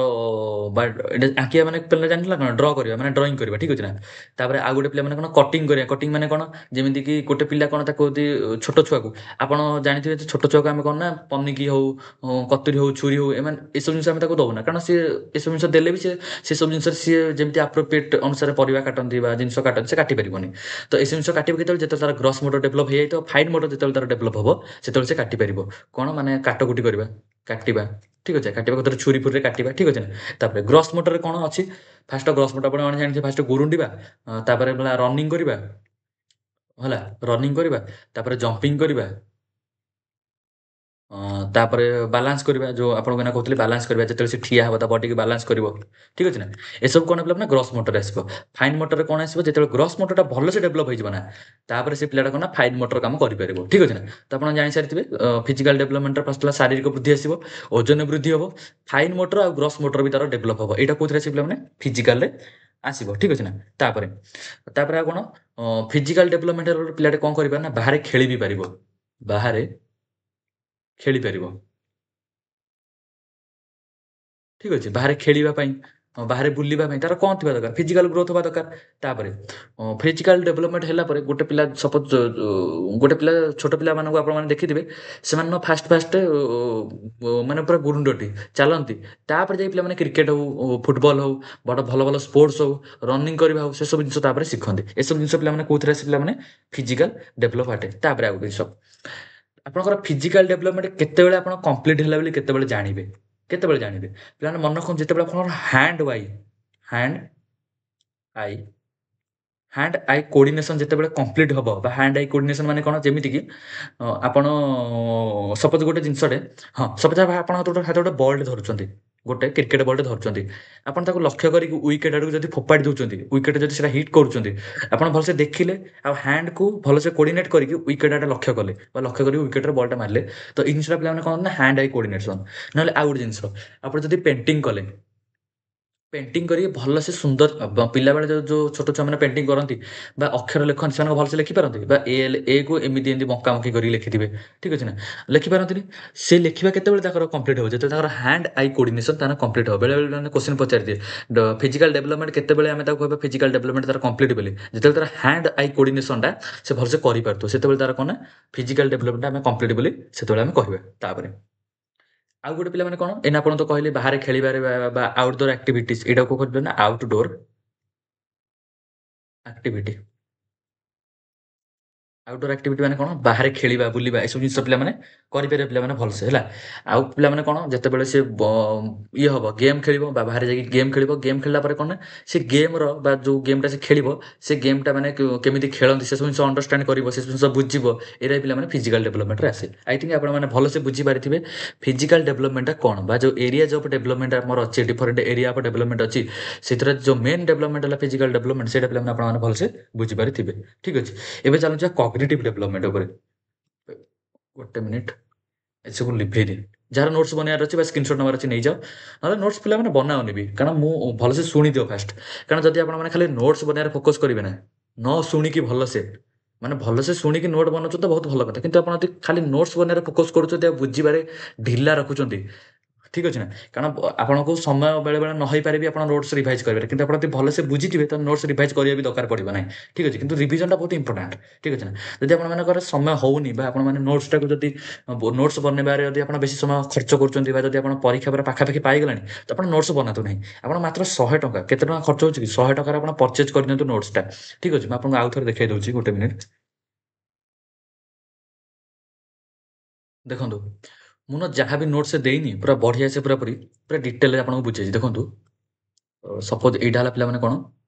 ବା ଏଇଟା ଆଙ୍କିବା ମାନେ ପିଲା ଜାଣିଥିଲେ ନା କ'ଣ, ଡ୍ର କରିବା ମାନେ ଡ୍ରଇଂ କରିବା। ଠିକ୍ ଅଛି ନା? ତାପରେ ଆଉ ଗୋଟେ ପିଲାମାନେ କ'ଣ, କଟିଂ କରିବା। କଟିଂ ମାନେ କ'ଣ, ଯେମିତିକି ଗୋଟେ ପିଲା କ'ଣ, ତାକୁ ଯଦି ଛୋଟ ଛୁଆକୁ ଆପଣ ଜାଣିଥିବେ ଯେ ଛୋଟ ଛୁଆକୁ ଆମେ କ'ଣ ନା ପନିକି ହଉ, କତୁରୀ ହଉ, ଛୁରୀ ହଉ, ଏମାନେ ଏସବୁ ଜିନିଷ ଆମେ ତାକୁ ଦେଉନା। କାରଣ ସିଏ ଏସବୁ ଜିନିଷ ଦେଲେ ବି ସେସବୁ ଜିନିଷରେ ସିଏ ଯେମିତି ଆପ୍ରୋପ୍ରିଏଟ୍ ଅନୁସାରେ ପରିବା କାଟନ୍ତି ବା ଜିନିଷ କାଟନ୍ତି, ସେ କାଟିପାରିବନି। ତ ଏସବୁ ଜିନିଷ କାଟିବ କେତେବେଳେ, ଯେତେବେଳେ ତାର ଗ୍ରସ୍ ମୋଟର ଡେଭଲପ ହେଇଯାଇଥିବ। ଫାଇନ୍ ମୋଟର ଯେତେବେଳେ ତାର ଡେଭଲପ ହେବ, ସେତେବେଳେ ସେ କାଟିପାରିବ। କ'ଣ ମାନେ କାଟକୁଟି କରିବା, କାଟିବା। ଠିକ୍ ଅଛି। କାଟିବା କଥାରେ ଛୁରୀ ଫୁରୀରେ କାଟିବା, ଠିକ୍ ଅଛି ନା। ତାପରେ ଗ୍ରସ୍ ମୋଟରରେ କ'ଣ ଅଛି? ଫାଷ୍ଟ ଗ୍ରସ୍ ମୋଟର ଆପଣ ଜାଣିଥିବେ ଫାଷ୍ଟ ଗୁରୁଣ୍ଡିବା, ତାପରେ ହେଲା ରନିଂ କରିବା, ହେଲା ରନିଂ କରିବା, ତାପରେ ଜମ୍ପିଂ କରିବା, ତାପରେ ବାଲାନ୍ସ କରିବା, ଯୋଉ ଆପଣଙ୍କୁ ଏଇନା କହୁଥିଲି ବାଲାନ୍ସ କରିବା, ଯେତେବେଳେ ସେ ଠିଆ ହବ ତା ବଡିକି ବାଲାନ୍ସ କରିବ, ଠିକ୍ ଅଛି ନା। ଏସବୁ କ'ଣ ଡେଭଲପ୍ ନା ଗ୍ରସ୍ ମୋଟରରେ ଆସିବ। ଫାଇନ୍ ମୋଟରରେ କ'ଣ ଆସିବ? ଯେତେବେଳେ ଗ୍ରସ୍ ମୋଟରଟା ଭଲସେ ଡେଭଲପ୍ ହେଇଯିବ ନା, ତାପରେ ସେ ପିଲାଟା କ'ଣ ନା ଫାଇନ୍ ମୋଟର କାମ କରିପାରିବ, ଠିକ୍ ଅଛି ନା। ତ ଆପଣ ଜାଣିସାରିଥିବେ ଫିଜିକାଲ୍ ଡେଭଲପମେଣ୍ଟର ଫାଷ୍ଟ ହେଲା ଶାରୀରିକ ବୃଦ୍ଧି ଆସିବ, ଓଜନ ବୃଦ୍ଧି ହବ, ଫାଇନ୍ ମୋଟର ଆଉ ଗ୍ରସ୍ ମୋଟର ବି ତାର ଡେଭଲପ୍ ହବ। ଏଇଟା କୋଉଥିରେ ଆସିବ ପିଲାମାନେ? ଫିଜିକାଲରେ ଆସିବ, ଠିକ୍ ଅଛି ନା। ତାପରେ ଆଉ କ'ଣ ଫିଜିକାଲ୍ ଡେଭଲପମେଣ୍ଟରେ ଗୋଟେ ପିଲାଟେ କ'ଣ କରିପାରିବ ନା ବାହାରେ ଖେଳି ବି ପାରିବ, ବାହାରେ ଖେଳିପାରିବ। ଠିକ୍ ଅଛି। ବାହାରେ ଖେଳିବା ପାଇଁ, ବାହାରେ ବୁଲିବା ପାଇଁ ତାର କ'ଣ ଥିବା ଦରକାର? ଫିଜିକାଲ୍ ଗ୍ରୋଥ୍ ହବା ଦରକାର। ତାପରେ ଫିଜିକାଲ୍ ଡେଭଲପମେଣ୍ଟ ହେଲା ପରେ ଗୋଟେ ପିଲା ସପୋଜ୍ ଗୋଟେ ପିଲା ଛୋଟ ପିଲାମାନଙ୍କୁ ଆପଣମାନେ ଦେଖିଥିବେ, ସେମାନେ ନା ଫାଷ୍ଟ ମାନେ ପୁରା ଗୁରୁଣ୍ଡଟି ଚାଲନ୍ତି। ତାପରେ ଯାଇ ପିଲାମାନେ କ୍ରିକେଟ୍ ହଉ, ଫୁଟବଲ୍ ହଉ, ଭଲ ଭଲ ସ୍ପୋର୍ଟସ୍ ହଉ, ରନିଂ କରିବା ହଉ, ସେସବୁ ଜିନିଷ ତାପରେ ଶିଖନ୍ତି। ଏସବୁ ଜିନିଷ ପିଲାମାନେ କୋଉଥିରେ ଆସେ ପିଲାମାନେ? ଫିଜିକାଲ୍ ଡେଭଲପ୍ ବାଟେ। ତାପରେ ଆଉ ଗୋଟେ ଜିନିଷ, ଆପଣଙ୍କର ଫିଜିକାଲ୍ ଡେଭଲପମେଣ୍ଟ କେତେବେଳେ ଆପଣ କମ୍ପ୍ଲିଟ୍ ହେଲା ବୋଲି କେତେବେଳେ ଜାଣିବେ? କେତେବେଳେ ଜାଣିବେ? ପିଲାମାନେ ମନେ ରଖନ୍ତୁ ଯେତେବେଳେ ଆପଣଙ୍କର hand I hand I coordination ଯେତେବେଳେ କମ୍ପ୍ଲିଟ୍ ହବ ବା ହ୍ୟାଣ୍ଡ ଆଇ କୋର୍ଡିନେସନ୍ ମାନେ କ'ଣ? ଯେମିତିକି ଆପଣ ସପୋଜ୍ ଗୋଟେ ଜିନିଷଟେ, ହଁ ସପୋଜ୍ ଆପଣ ହାତରେ ଗୋଟେ ବଲଟେ ଧରୁଛନ୍ତି, ଗୋଟେ କ୍ରିକେଟ୍ ବଲଟେ ଧରୁଛନ୍ତି। ଆପଣ ତାକୁ ଲକ୍ଷ୍ୟ କରିକି ୱିକେଟ୍ ଆଡ଼କୁ ଯଦି ଫୋପାଡ଼ି ଦଉଛନ୍ତି, ୱିକେଟ୍ ଯଦି ସେଟା ହିଟ୍ କରୁଛନ୍ତି, ଆପଣ ଭଲସେ ଦେଖିଲେ ଆଉ ହ୍ୟାଣ୍ଡକୁ ଭଲସେ କୋର୍ଡିନେଟ୍ କରିକି ୱିକେଟ୍ ଆଡ଼େ ଲକ୍ଷ୍ୟ କଲେ ବା ଲକ୍ଷ୍ୟ କରିକି ୱିକେଟ୍‌ରେ ବଲଟା ମାରିଲେ, ତ ଏଇ ଜିନିଷଟା ପିଲାମାନେ କ'ଣ ନା ହ୍ୟାଣ୍ଡ ଆଇ କୋର୍ଡିନେସନ୍। ନହେଲେ ଆଉ ଗୋଟେ ଜିନିଷ, ଆପଣ ଯଦି ପେଣ୍ଟିଂ କଲେ, ପେଣ୍ଟିଂ କରିକି ଭଲସେ ସୁନ୍ଦର ପିଲାବେଳେ ଯୋଉ ଛୋଟ ଛୁଆମାନେ ପେଣ୍ଟିଂ କରନ୍ତି ବା ଅକ୍ଷର ଲେଖନ୍ତି, ସେମାନେ ଭଲସେ ଲେଖିପାରନ୍ତି? ବା ଏକୁ ଏମିତି ବଙ୍କାବଙ୍କି କରିକି ଲେଖିଥିବେ, ଠିକ୍ ଅଛି ନା। ଲେଖିପାରନ୍ତିନି। ସେ ଲେଖିବା କେତେବେଳେ ତାଙ୍କର କମ୍ପ୍ଲିଟ୍ ହବ? ଯେତେବେଳେ ତାଙ୍କର ହ୍ୟାଣ୍ଡ ଆଇ କୋର୍ଡିନେସନ୍ ତାଙ୍କର କମ୍ପ୍ଲିଟ୍ ହବ। ବେଳେବେଳେ ମାନେ କ୍ୱେଶ୍ଚିନ୍ ପଚାରିଦିଏ, ଫିଜିକାଲ୍ ଡେଭଲପମେଣ୍ଟ କେତେବେଳେ ଆମେ ତାକୁ କହିବା ଫିଜିକାଲ୍ ଡେଭଲପମେଣ୍ଟ ତାର କମ୍ପ୍ଲିଟ୍ ବୋଲି? ଯେତେବେଳେ ତାର ହ୍ୟାଣ୍ଡ ଆଇ କୋର୍ଡିନେସନ୍‌ଟା ସେ ଭଲସେ କରିପାରୁଥିବ, ସେତେବେଳେ ତାର କ'ଣ ନା ଫିଜିକାଲ୍ ଡେଭଲପମେଣ୍ଟ ଆମେ କମ୍ପ୍ଲିଟ୍ ବୋଲି ସେତେବେଳେ ଆମେ କହିବା। ତାପରେ ଆଉ ଗୋଟେ ପିଲାମାନେ କ'ଣ, ଏଇନା ଆପଣ ତ କହିଲେ ବାହାରେ ଖେଳିବାରେ ବା ଆଉଟଡୋର୍ ଆକ୍ଟିଭିଟିଜ୍, ଏଇଟାକୁ କହିବେ ନା ଆଉଟଡୋର୍ ଆକ୍ଟିଭିଟି। ଆଉଟଡୋର୍ ଆକ୍ଟିଭିଟି ମାନେ କ'ଣ? ବାହାରେ ଖେଳିବା, ବୁଲିବା ଏସବୁ ଜିନିଷ ପିଲାମାନେ କରିପାରିବେ ପିଲାମାନେ ଭଲସେ, ହେଲା। ଆଉ ପିଲାମାନେ କ'ଣ ଯେତେବେଳେ ସେ ଇଏ ହବ ଗେମ୍ ଖେଳିବ ବା ବାହାରେ ଯାଇକି ଗେମ୍ ଖେଳିବ, ଗେମ୍ ଖେଳିଲା ପରେ କ'ଣ ନା ସେ ଗେମ୍‌ର ବା ଯୋଉ ଗେମ୍‌ଟା ସେ ଖେଳିବ, ସେ ଗେମ୍‌ଟା ମାନେ କେମିତି ଖେଳନ୍ତି ସେସବୁ ଜିନିଷ ଅଣ୍ଡରଷ୍ଟାଣ୍ଡ କରିବ, ସେସବୁ ଜିନିଷ ବୁଝିବ। ଏଇରା ପିଲାମାନେ ଫିଜିକାଲ୍ ଡେଭଲପମେଣ୍ଟରେ ଆସେ। ଆଇ ଥିଙ୍କ୍ ଆପଣମାନେ ଭଲସେ ବୁଝିପାରିଥିବେ ଫିଜିକାଲ୍ ଡେଭଲପମେଣ୍ଟଟା କ'ଣ ବା ଯୋଉ ଏରିଆଜ୍ ଅଫ୍ ଡେଭଲପମେଣ୍ଟ ଆମର ଅଛି, ଡିଫରେଣ୍ଟ ଏରିଆ ଅଫ୍ ଡେଭଲପମେଣ୍ଟ ଅଛି। ସେଥିରେ ଯୋଉ ମେନ୍ ଡେଭଲପମେଣ୍ଟ ହେଲା ଫିଜିକାଲ୍ ଡେଭଲପମେଣ୍ଟ, ସେଇଟା ପିଲାମାନେ ଆପଣମାନେ ଭଲସେ ବୁଝିପାରିଥିବେ। ଠିକ୍ ଅଛି। ଏବେ ଚାଲୁଛି କଗ୍ନିଟିଭ୍ ଡେଭଲପମେଣ୍ଟ ଉପରେ। ଗୋଟେ ମିନିଟ୍ ଏସବୁ ଲିଭେଇ ଦିଏ। ଯାହାର ନୋଟ୍ସ ବନେଇବାର ଅଛି ବା ସ୍କ୍ରିନଶଟ୍ ନେବାର ଅଛି ନେଇଯାଅ। ନହେଲେ ନୋଟ୍ସ ପିଲାମାନେ ବନାଅନି ବି, କାରଣ ମୁଁ ଭଲସେ ଶୁଣିଦିଅ ଫାଷ୍ଟ। କାରଣ ଯଦି ଆପଣମାନେ ଖାଲି ନୋଟ୍ସ ବନେଇବାରେ ଫୋକସ୍ କରିବେ ନା, ନ ଶୁଣିକି ଭଲସେ, ମାନେ ଭଲସେ ଶୁଣିକି ନୋଟ୍ ବନଉଛନ୍ତି ତ ବହୁତ ଭଲ କଥା। କିନ୍ତୁ ଆପଣ ଯଦି ଖାଲି ନୋଟ୍ସ ବନେଇବାରେ ଫୋକସ୍ କରୁଛନ୍ତି ଆଉ ବୁଝିବାରେ ଢିଲା ରଖୁଛନ୍ତି, ଠିକ୍ ଅଛି ନା। କାରଣ ଆପଣଙ୍କୁ ସମୟ ବେଳେବେଳେ ନ ହେଇପାରେ ବି ଆପଣ ନୋଟ୍ସ ରିଭାଇଜ୍ କରିବାରେ। କିନ୍ତୁ ଆପଣ ଯଦି ଭଲସେ ବୁଝିଥିବେ ତ ନୋଟ୍ସ ରିଭାଇଜ୍ କରିବା ବି ଦରକାର ପଡ଼ିବ ନାହିଁ। ଠିକ୍ ଅଛି। କିନ୍ତୁ ରିଭିଜନଟା ବହୁତ ଇମ୍ପୋର୍ଟାଣ୍ଟ। ଠିକ୍ ଅଛି ନା। ଯଦି ଆପଣମାନଙ୍କର ସମୟ ହଉନି ବା ଆପଣମାନେ ନୋଟ୍ସଟାକୁ ଯଦି ନୋଟ୍ସ ବନେଇବାରେ ଯଦି ଆପଣ ବେଶୀ ସମୟ ଖର୍ଚ୍ଚ କରୁଛନ୍ତି ବା ଯଦି ଆପଣ ପରୀକ୍ଷା ପରେ ପାଖାପାଖି ପାଇଗଲାଣି, ତ ଆପଣ ନୋଟ୍ସ ବନାନ୍ତୁ ନାହିଁ। ଆପଣ ମାତ୍ର £100 କେତେ ଟଙ୍କା ଖର୍ଚ୍ଚ ହେଉଛି କି? £100 ଆପଣ ପରଚେଜ୍ କରିନିଅନ୍ତୁ ନୋଟ୍ସଟା। ଠିକ୍ ଅଛି। ମୁଁ ଆପଣଙ୍କୁ ଆଉ ଥରେ ଦେଖେଇ ଦଉଛି, ଗୋଟେ ମିନିଟ୍। ଦେଖନ୍ତୁ, ମୁଁ ନା ଯାହା ବି ନୋଟ୍ସ ଦେଇନି ପୁରା ବଢ଼ିଆ ସେ ପୁରା ଡିଟେଲରେ ଆପଣଙ୍କୁ ବୁଝେଇଛି। ଦେଖନ୍ତୁ, ସପୋଜ୍ ଏଇଟା ହେଲା ପିଲାମାନେ କ'ଣ,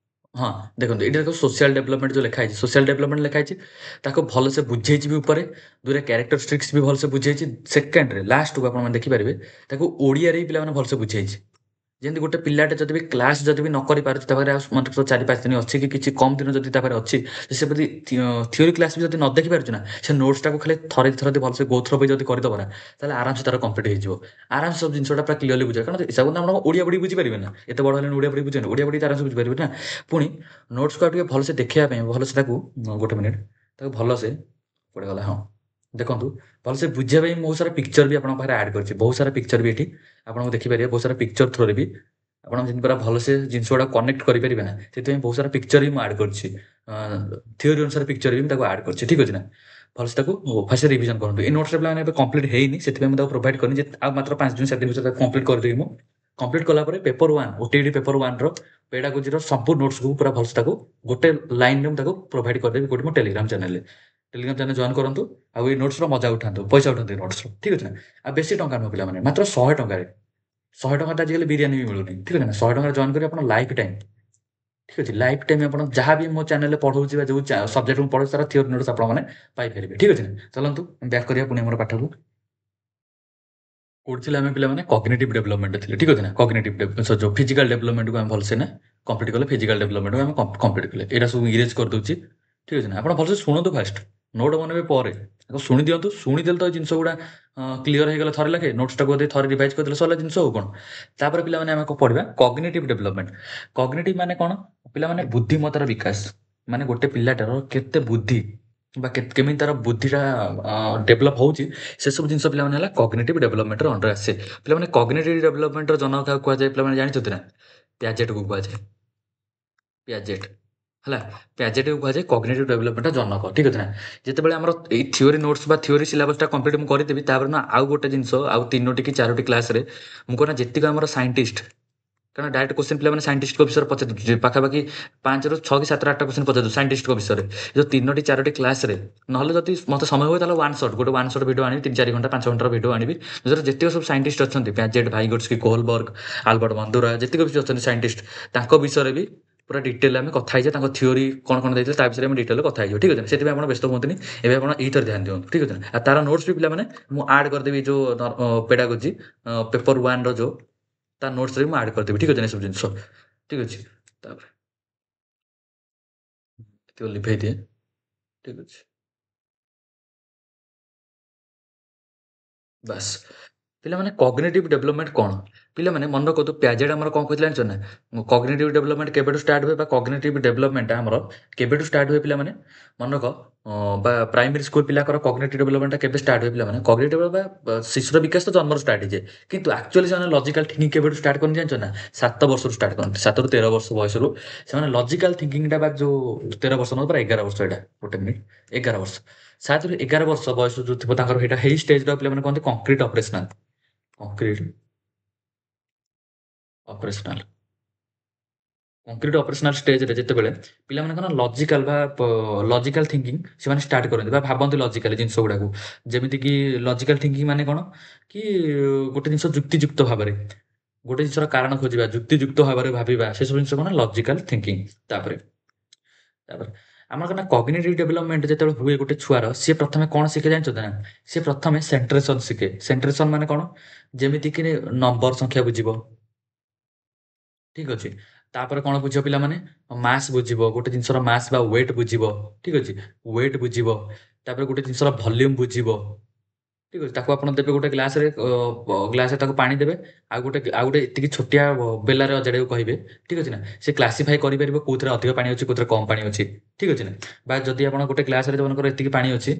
ହଁ, ଦେଖନ୍ତୁ ଏଇଠି ଦେଖ ସୋସିଆଲ୍ ଡେଭଲପମେଣ୍ଟ ଯୋଉ ଲେଖା ହେଇଛି, ସୋସିଆଲ୍ ଡେଭଲପମେଣ୍ଟ ଲେଖା ହେଇଛି। ତାକୁ ଭଲସେ ବୁଝେଇଛି ବି ଉପରେ, 2ରେ କ୍ୟାରେକ୍ଟରିଷ୍ଟିକ୍ସ ବି ଭଲସେ ବୁଝେଇଛି। ସେକେଣ୍ଡରେ ଲାଷ୍ଟକୁ ଆପଣମାନେ ଦେଖିପାରିବେ ତାକୁ ଓଡ଼ିଆରେ ବି ପିଲାମାନେ ଭଲସେ ବୁଝେଇଛି। ଯେମିତି ଗୋଟେ ପିଲାଟେ ଯଦି ବି କ୍ଲାସ୍ ଯଦି ବି ନ କରିପାରୁଛି, ତା ପାଖରେ ଆଉ ମାତ୍ର 4-5 ଦିନ ଅଛି କି କିଛି କମ୍ ଦିନ ଯଦି ତା ପାଖରେ ଅଛି, ସେ ଯଦି ଥିଓରି କ୍ଲାସ୍ ବି ଯଦି ନ ଦେଖିପାରୁଛି ନା, ସେ ନୋଟ୍ସଟାକୁ ଖାଲି ଥରେ ଦି ଥର ଯଦି ଭଲସେ ଗୋ ଥ୍ରୋ ବି ଯଦି କରିଦବ ନା, ତାହେଲେ ଆରାମସେ ତାର କମ୍ପ୍ଲିଟ୍ ହେଇଯିବ। ଆରାମସେ ସବୁ ଜିନିଷଟା ପୁରା କ୍ଲିୟରଲି ବୁଝିବ। କାରଣ ହିସାବ ଆପଣ ଓଡ଼ିଆ ପଢ଼ି ବୁଝିପାରିବେ ନା, ଏତେ ବଡ଼ ହେଲେଣି ଓଡ଼ିଆ ପଢ଼ି ବୁଝିବେନି, ଓଡ଼ିଆ ପଢ଼ି ତ ଆରାମସେ ବୁଝିପାରିବେ ନା। ପୁଣି ନୋଟ୍ସକୁ ଆଉ ଟିକେ ଭଲସେ ଦେଖେଇବା ପାଇଁ ଭଲସେ ତାକୁ, ଗୋଟେ ମିନିଟ୍, ତାକୁ ଭଲସେ କୁଆଡ଼େ ଗଲା, ହଁ, ଦେଖନ୍ତୁ ଭଲସେ ବୁଝିବା ପାଇଁ ବହୁତ ସାରା ପିକ୍ଚର ବି ଆପଣଙ୍କ ପାଖରେ ଆଡ଼୍ କରିଛି। ବହୁତ ସାରା ପିକ୍ଚର ବି ଏଠି ଆପଣଙ୍କୁ ଦେଖିପାରିବେ। ବହୁତ ସାରା ପିକ୍ଚର ଥ୍ରୋରେ ବି ଆପଣ ଯେମିତି ପୁରା ଭଲସେ ଜିନିଷ ଗୁଡ଼ାକ କନେକ୍ଟ କରିପାରିବେ ନା, ସେଥିପାଇଁ ବହୁତ ସାରା ପିକ୍ଚର ବି ମୁଁ ଆଡ଼୍ କରିଛି। ଥିଓରି ଅନୁସାରେ ପିକ୍ଚର ବି ମୁଁ ତାକୁ ଆଡ଼୍ କରିଛି। ଠିକ୍ ଅଛି ନା। ଭଲସେ ତାକୁ ଫାର୍ଷ୍ଟ ରିଭିଜନ କରନ୍ତୁ। ଏଇ ନୋଟ୍ସଟା ପିଲାମାନେ ଏବେ କମ୍ପ୍ଲିଟ୍ ହେଇନି, ସେଥିପାଇଁ ମୁଁ ତାକୁ ପ୍ରୋଭାଇଡ଼ କରିନି ଯେ ଆଉ ମାତ୍ର 5 ଦିନ 7 ଦିନ ଭିତରେ ତାକୁ କମ୍ପ୍ଲିଟ୍ କରିଦେବି ମୁଁ। କମ୍ପ୍ଲିଟ୍ କଲା ପରେ ପେପର 1 ଓଟିଇଟି ପେପର 1ର ପେଡାଗୋଜିର ସବୁ ନୋଟ୍ସକୁ ପୁରା ଭଲସେ ତାକୁ ଗୋଟେ ଲାଇନରେ ମୁଁ ତାକୁ ପ୍ରୋଭାଇଡ଼ କରିଦେବି କୋଉଠି ମୋ ଟେଲିଗ୍ରାମ ଚ୍ୟାନେଲରେ। ଟେଲିଗ୍ରାମ ଚ୍ୟାନେଲ ଜଏନ୍ କରନ୍ତୁ ଆଉ ଏଇ ନୋଟ୍ସର ମଜା ଉଠାନ୍ତୁ, ପଇସା ଉଠାନ୍ତୁ ଏଇ ନୋଟ୍ସର। ଠିକ୍ ଅଛି ନା। ଆଉ ବେଶୀ ଟଙ୍କା ନୁହଁ ପିଲାମାନେ, ମାତ୍ର 100 ଟଙ୍କାରେ। 100 ଟଙ୍କା ଆଜିକାଲି ବିରିୟାନୀ ବି ମିଳୁନି, ଠିକ୍ ଅଛି ନା? 100 ଟଙ୍କାରେ ଜଏନ୍ କରି ଆପଣ ଲାଇଫ୍ ଟାଇମ୍, ଠିକ୍ ଅଛି? ଲାଇଫ୍ ଟାଇମ୍ ଆପଣ ଯାହା ବି ମୋ ଚ୍ୟାନେଲରେ ପଢ଼ଉଛି ବା ଯୋଉ ସବଜେକ୍ଟ ମୁଁ ପଢ଼ଉଛି ତାର ଥିଓରି ନୋଟ୍ସ ଆପଣମାନେ ପାଇପାରିବେ, ଠିକ୍ ଅଛି ନା? ଚାଲନ୍ତୁ ବ୍ୟାକ୍ କରିବା ପୁଣି ଆମର ପାଠକୁ। କୋଉଠି ଥିଲେ ଆମେ ପିଲାମାନେ? କଗ୍ନିଟିଭ୍ ଡେଭଲପମେଣ୍ଟ ଥିଲେ, ଠିକ୍ ଅଛି ନା? ଯୋଉ ଫିଜିକାଲ୍ ଡେଭଲପମେଣ୍ଟକୁ ଆମେ ଭଲସେ ନା କମ୍ପ୍ଲିଟ୍ କଲେ, ଫିଜିକାଲ୍ ଡେଭଲପମେଣ୍ଟକୁ ଆମେ କମ୍ପ୍ଲିଟ୍ କଲେ। ଏଇଟା ସବୁ ଇରେଜ୍ କରିଦଉଛି, ଠିକ୍ ଅଛି ନା? ଆପଣ ଭଲସେ ଶୁଣନ୍ତୁ ଫାଷ୍ଟ, ନୋଟ୍ ବନେଇବେ ପରେ। ଆଗ ଶୁଣି ଦିଅନ୍ତୁ, ଶୁଣିଦେଲେ ତ ଏ ଜିନିଷ ଗୁଡ଼ା କ୍ଲିୟର ହେଇଗଲା ଥରେ ଲେଖେ, ନୋଟ୍ସଟାକୁ ଯଦି ଥରେ ରିଭାଇଜ୍ କରିଦେଲେ ସରିଲା ଜିନିଷ ଆଉ କ'ଣ। ତାପରେ ପିଲାମାନେ ଆମେ ପଢ଼ିବା କଗ୍ନିଟିଭ୍ ଡେଭଲପମେଣ୍ଟ। କଗ୍ନିଟିଭ୍ ମାନେ କ'ଣ? ପିଲାମାନେ ବୁଦ୍ଧିମତ୍ତାର ବିକାଶ, ମାନେ ଗୋଟେ ପିଲାଟାର କେତେ ବୁଦ୍ଧି ବା କେମିତି ତାର ବୁଦ୍ଧିଟା ଡେଭଲପ୍ ହେଉଛି, ସେସବୁ ଜିନିଷ ପିଲାମାନେ ହେଲା କଗ୍ନିଟିଭ୍ ଡେଭଲପମେଣ୍ଟର ଅଣ୍ଡର ଆସେ। ପିଲାମାନେ କଗ୍ନିଟିଭ୍ ଡେଭଲପମେଣ୍ଟର ଜନକ କାହାକୁ କୁହାଯାଏ ପିଲାମାନେ ଜାଣିଛନ୍ତି ନା? ପ୍ୟାଜେଟକୁ କୁହାଯାଏ। ପ୍ୟାଜେଟ୍ ହେଲା, ପ୍ୟାଜେଟକୁ କୁହାଯାଏ କଗ୍ନିଟିଭ୍ ଡେଭଲପମେଣ୍ଟର ଜନକ, ଠିକ୍ ଅଛି ନା? ଯେତେବେଳେ ଆମର ଏଇ ଥିଓରି ନୋଟ୍ସ ବା ଥିଓରି ସିଲାବସ୍ଟା କମ୍ପ୍ଲିଟ୍ ମୁଁ କରିଦେବି, ତାପରେ ନା ଆଉ ଗୋଟେ ଜିନିଷ ଆଉ 3ଟି କି 4ଟି କ୍ଲାସ୍ରେ ମୁଁ କ'ଣ ନା ଯେତିକି ଆମର ସାଇଣ୍ଟିଷ୍ଟ, କାରଣ ଡାଇରେକ୍ଟ କୋଶ୍ଚିନ୍ ପିଲାମାନେ ସାଇଣ୍ଟିଷ୍ଟଙ୍କ ବିଷୟରେ ପଚାରି ଦେଉଛି, ପାଖାପାଖି 5ରୁ 6 କି 7 8ଟା କୋଶ୍ଚିନ୍ ପଚାରି ଦେଉଛି ସାଇଣ୍ଟିଷ୍ଟଙ୍କ ବିଷୟରେ। ଯେଉଁ 3ଟି 4ଟି କ୍ଲାସ୍ରେ, ନହେଲେ ଯଦି ମୋତେ ସମୟ ହୁଏ ତାହେଲେ ଗୋଟେ ୱାନ୍ ସଟ୍ ଭିଡ଼ିଓ ଆଣିବି, 3 4 ଘଣ୍ଟା 5 ଘଣ୍ଟାର ଭିଡ଼ିଓ ଆଣିବି, ଯେଉଁଥିରେ ଯେତିକ ସବୁ ସାଇଣ୍ଟିଷ୍ଟ ଅଛନ୍ତି, ପ୍ୟାଜେଟ୍, ଭାଇଗୋଟ୍ସ୍କି, କୋହଲବର୍ଗ, ଆଲବର୍ଟ ବନ୍ଦୁରା, ଯେତିକ ବି ଅଛନ୍ତି ସାଇଣ୍ଟିଷ୍ଟ, ତାଙ୍କ ବିଷୟରେ ବି ପୁରା ଡିଟେଲ୍ ଆମେ କଥା ହେଇଯିବା। ତାଙ୍କ ଥିଓରି କ'ଣ କ'ଣ ଦେଇଥିଲେ ତା ବିଷୟରେ ଆମେ ଡିଟେଲ୍ କଥା ହେଇଯିବା, ଠିକ୍ ଅଛି ନା? ସେଥିପାଇଁ ଆପଣ ବ୍ୟସ୍ତ ହୁଅନ୍ତୁନି, ଏବେ ଆପଣ ଏଇଥିରେ ଧ୍ୟାନ ଦିଅନ୍ତୁ, ଠିକ୍ ଅଛି ନା? ଆଉ ତାର ନୋଟ୍ସ ବି ପିଲାମାନେ ମୁଁ ଆଡ଼୍ କରିଦେବି ଯେଉଁ ପେଡାଗୋଜି ପେପର୍ 1ର ଯେଉଁ ତା ନୋଟ୍ସରେ ମୁଁ ଆଡ଼୍ କରିଦେବି, ଠିକ୍ ଅଛି ନା? ଏସବୁ ଜିନିଷ ଠିକ୍ ଅଛି। ତାପରେ ଏତିକି ଲିଭେଇ ଦିଏ, ଠିକ୍ ଅଛି। ବାସ୍। ପିଲାମାନେ କଗ୍ନିଟିଭ୍ ଡେଭଲପମେଣ୍ଟ କ'ଣ? ପିଲାମାନେ ମନେ ରଖନ୍ତୁ ପ୍ୟାଜେଟ୍ ଆମର କ'ଣ କହିଥିଲା ଜାଣିଛ ନା? କଗ୍ନିଟିଭ୍ ଡେଭଲପମେଣ୍ଟ କେବେଠୁ ଷ୍ଟାର୍ଟ ହୁଏ ବା କଗ୍ନିଟିଭ୍ ଡେଭଲପମେଣ୍ଟଟା ଆମର କେବେଠୁ ଷ୍ଟାର୍ଟ ହୁଏ ପିଲାମାନେ? ମନେ ରଖ ବା ପ୍ରାଇମେରୀ ସ୍କୁଲ ପିଲାଙ୍କର କଗ୍ନିଟିଭ୍ ଡେଭଲପମେଣ୍ଟଟା କେବେ ଷ୍ଟାର୍ଟ ହୁଏ ପିଲାମାନେ? କଗ୍ନିଟିଭ୍ ବା ଶିଶୁର ବିକାଶ ତ ଜନ୍ମରୁ ଷ୍ଟାର୍ଟ ହେଇଯାଏ। କିନ୍ତୁ ଆକ୍ଚୁଆଲି ସେମାନେ ଲଜିକାଲ୍ ଥିଙ୍କିଂ କେବେଠୁ ଷ୍ଟାର୍ଟ କରନ୍ତି ଜାଣିଛ ନା? 7 ବର୍ଷରୁ ଷ୍ଟାର୍ଟ କରନ୍ତି। 7ରୁ 13 ବର୍ଷ ବୟସରୁ ସେମାନେ ଲଜିକାଲ୍ ଥିଙ୍କିଂଟା ବା ଯୋଉ 13 ବର୍ଷ ନୁହଁ, ପୁରା 11 ବର୍ଷ ଏଇଟା। ଗୋଟେ ମିନିଟ୍, 11 ବର୍ଷ। 7ରୁ 11 ବର୍ଷ ବୟସ ଯୋଉ ଥିବ ତାଙ୍କର ସେଇଟା ହେଇ ଷ୍ଟେଜ୍‌ଟାକୁ ପିଲାମାନେ କହନ୍ତି concrete operational. Concrete operational. Concrete operational ଷ୍ଟେଜ୍‌ରେ ଯେତେବେଳେ ପିଲାମାନେ କ'ଣ ଲଜିକାଲ୍ ଥିଙ୍କିଂ ସେମାନେ ଷ୍ଟାର୍ଟ କରନ୍ତି ବା ଭାବନ୍ତି ଲଜିକାଲି ଜିନିଷ ଗୁଡ଼ାକୁ। ଯେମିତିକି ଲଜିକାଲ୍ ଥିଙ୍କିଂ ମାନେ କ'ଣ? କି ଗୋଟେ ଜିନିଷ ଯୁକ୍ତିଯୁକ୍ତ ଭାବରେ, ଗୋଟେ ଜିନିଷର କାରଣ ଖୋଜିବା, ଯୁକ୍ତିଯୁକ୍ତ ଭାବରେ ଭାବିବା, ସେସବୁ ଜିନିଷ କ'ଣ ଲଜିକାଲ୍ ଥିଙ୍କିଂ। ତାପରେ ତାପରେ ଆମର କ'ଣ ନା କଗ୍ନିଟିଭ୍ ଡେଭଲପମେଣ୍ଟ ଯେତେବେଳେ ହୁଏ ଗୋଟେ ଛୁଆର, ସିଏ ପ୍ରଥମେ କ'ଣ ଶିଖେ ଜାଣିଛନ୍ତି ନା? ସିଏ ପ୍ରଥମେ ସେଣ୍ଟ୍ରେସନ୍ ଶିଖେ। ସେଣ୍ଟ୍ରେସନ୍ ମାନେ କ'ଣ? ଯେମିତିକି ନମ୍ବର ସଂଖ୍ୟା ବୁଝିବ, ଠିକ୍ ଅଛି। ତାପରେ କ'ଣ ବୁଝିବ ପିଲାମାନେ? ମାସ୍ ବୁଝିବ, ଗୋଟେ ଜିନିଷର ମାସ୍ ବା ୱେଟ୍ ବୁଝିବ, ଠିକ୍ ଅଛି। ୱେଟ୍ ବୁଝିବ, ତାପରେ ଗୋଟେ ଜିନିଷର ଭଲ୍ୟୁମ୍ ବୁଝିବ, ଠିକ୍ ଅଛି। ତାକୁ ଆପଣ ଦେବେ ଗୋଟେ ଗ୍ଲାସରେ ତାକୁ ପାଣି ଦେବେ, ଆଉ ଗୋଟେ ଏତିକି ଛୋଟିଆ ବେଲାରେ ଅଜାଡ଼ିବାକୁ କହିବେ, ଠିକ୍ ଅଛି ନା? ସେ କ୍ଲାସିଫାଏ କରିପାରିବ କୋଉଥିରେ ଅଧିକ ପାଣି ଅଛି, କୋଉଥିରେ କମ୍ ପାଣି ଅଛି, ଠିକ୍ ଅଛି ନା? ବା ଯଦି ଆପଣ ଗୋଟେ ଗ୍ଲାସରେ ମନେକର ଏତିକି ପାଣି ଅଛି,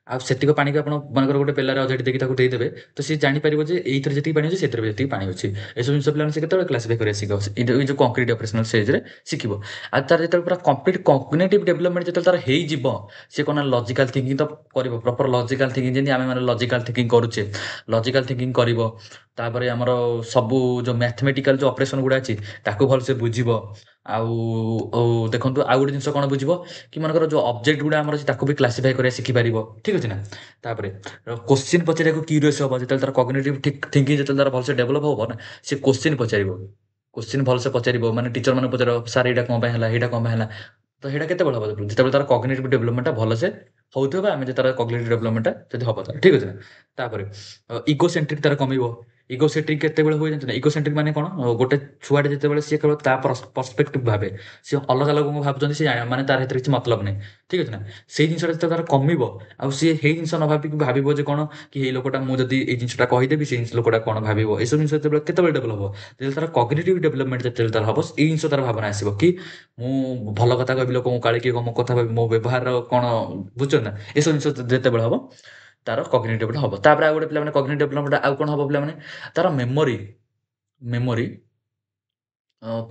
ଆଉ ସେତିକ ପାଣିକୁ ଆପଣ ମନେକର ଗୋଟେ ବେଲାରେ ଅଜାଡ଼ି ଦେଇକି ତାକୁ ଦେଇଦେବେ, ତ ସିଏ ଜାଣିପାରିବ ଯେ ଏଇଥିରେ ଯେତିକି ପାଣି ଅଛି, ସେଥିରେ ବି ସେତିକି ପାଣି ଅଛି। ଏସବୁ ଜିନିଷ ପିଲାମାନେ ସେ କେତେବେଳେ କ୍ଲାସିଫାଏ କରିବା ଶିଖିବ? ଏଇ ଯୋଉ କଂକ୍ରିଟ୍ ଅପରେସନାଲ୍ ଷ୍ଟେଜ୍‌ରେ ଶିଖିବ। ଆଉ ତାର ଯେତେବେଳେ ପୁରା କମ୍ପ୍ଲିଟ୍ କଗ୍ନିଟିଭ୍ ଡେଭଲପମେଣ୍ଟ ଯେତେବେଳେ ତାର ହେଇଯିବ, ସିଏ କ'ଣ ନା ଲଜିକାଲ୍ ଥିଙ୍କିଂ ତ କରିବ। ପ୍ରପର୍ ଲଜିକାଲ୍ ଥିଙ୍କିଂ ଯେମିତି ଆମେମାନେ ଲଜିକାଲ୍ ଥିଙ୍କିଂ କରୁଛେ, ଲଜିକାଲ୍ ଥିଙ୍କିଂ କରିବ। ତାପରେ ଆମର ସବୁ ଯୋଉ ମ୍ୟାଥମେଟିକାଲ୍ ଯୋଉ ଅପରେସନ୍ ଗୁଡ଼ା ଅଛି, ତାକୁ ଭଲସେ ବୁଝିବ। ଆଉ ଆଉ ଦେଖନ୍ତୁ ଆଉ ଗୋଟେ ଜିନିଷ କ'ଣ ବୁଝିବ? କି ମନେକର ଯୋଉ ଅବଜେକ୍ଟ ଗୁଡ଼ା ଆମର ଅଛି, ତାକୁ ବି କ୍ଲାସିଫାଏ କରିବା ଶିଖିପାରିବ, ଠିକ୍ ଅଛି ନା? ତାପରେ କୋଶ୍ଚିନ୍ ପଚାରିବାକୁ କ୍ୟୁରିୟସ୍ ହବ। ଯେତେବେଳେ ତାର କଗ୍ନିଟିଭ୍ ଥିଙ୍କିଂ ଯେତେବେଳେ ତାର ଭଲସେ ଡେଭଲପ୍ ହବ ନା, ସେ କୋଶ୍ଚିନ୍ ପଚାରିବ। କୋଶ୍ଚିନ୍ ଭଲସେ ପଚାରିବ, ମାନେ ଟିଚର ମାନଙ୍କୁ ପଚାରିବ, ସାର୍ ଏଇଟା କ'ଣ ପାଇଁ ହେଲା, ଏଇଟା କ'ଣ ପାଇଁ ହେଲା? ତ ସେଇଟା କେତେବେଳେ ହବ? ଯେତେବେଳେ ତାର କଗ୍ନିଟିଭ୍ ଡେଭଲପମେଣ୍ଟଟା ଭଲସେ ହଉଥିବ, ବା ଆମେ ଯେ ତାର କଗ୍ନିଟିଭ୍ ଡେଭଲପମେଣ୍ଟଟା ଯଦି ହବ ତାର, ଠିକ୍ ଅଛି ନା? ତାପରେ ଇଗୋସେଣ୍ଟ୍ରିକ୍ ତାର କମିବ। ଇଗୋସେଣ୍ଟ୍ରିକ୍ କେତେବେଳେ ହୁଏ ଜାଣିଛ ନା? ଇଗୋସେଣ୍ଟ୍ରିକ୍ ମାନେ କ'ଣ? ଗୋଟେ ଛୁଆଟେ ଯେତେବେଳେ ସିଏ କେବଳ ତା ପର୍ସପେକ୍ଟିଭ୍ ଭାବେ, ସିଏ ଅଲଗା ଲୋକଙ୍କୁ ଭାବୁଛନ୍ତି, ସିଏ ମାନେ ତାର ସେଥିରେ କିଛି ମତଲବ ନାହିଁ, ଠିକ୍ ଅଛି ନା? ସେଇ ଜିନିଷଟା ଯେତେବେଳେ ତାର କମିବ, ଆଉ ସିଏ ହେଇ ଜିନିଷ ନ ଭାବିକି ଭାବିବ ଯେ କ'ଣ, କି ଏଇ ଲୋକଟା ମୁଁ ଯଦି ଏଇ ଜିନିଷଟା କହିଦେବି, ସେଇ ଲୋକଟା କ'ଣ ଭାବିବ? ଏସବୁ ଜିନିଷ କେତେବେଳେ ଡେଭଲପ୍ ହବ? ଯେତେବେଳେ ତାର କଗ୍ନିଟିଭ୍ ଡେଭଲପମେଣ୍ଟ ଯେତେବେଳେ ତାର ହବ, ଏଇ ଜିନିଷ ତାର ଭାବନା ଆସିବ କି ମୁଁ ଭଲ କଥା କହିବି ଲୋକଙ୍କୁ, କାଳେ କିଏ ମୋ କଥା ଭାବି ମୋ ବ୍ୟବହାରର କ'ଣ, ବୁଝୁଛନ୍ତି ନା? ଏସବୁ ଜିନିଷ ଯେତେବେଳେ ହବ, ତାର କଗ୍ନିଟିଭ୍ ଡେଭଲପମେଣ୍ଟ ହବ। ତାପରେ ଆଉ ଗୋଟେ ପିଲାମାନେ କଗ୍ନିଟିଭ୍ ଡେଭଲପମେଣ୍ଟ ଆଉ କ'ଣ ହବ ପିଲାମାନେ? ତାର ମେମୋରି ମେମୋରି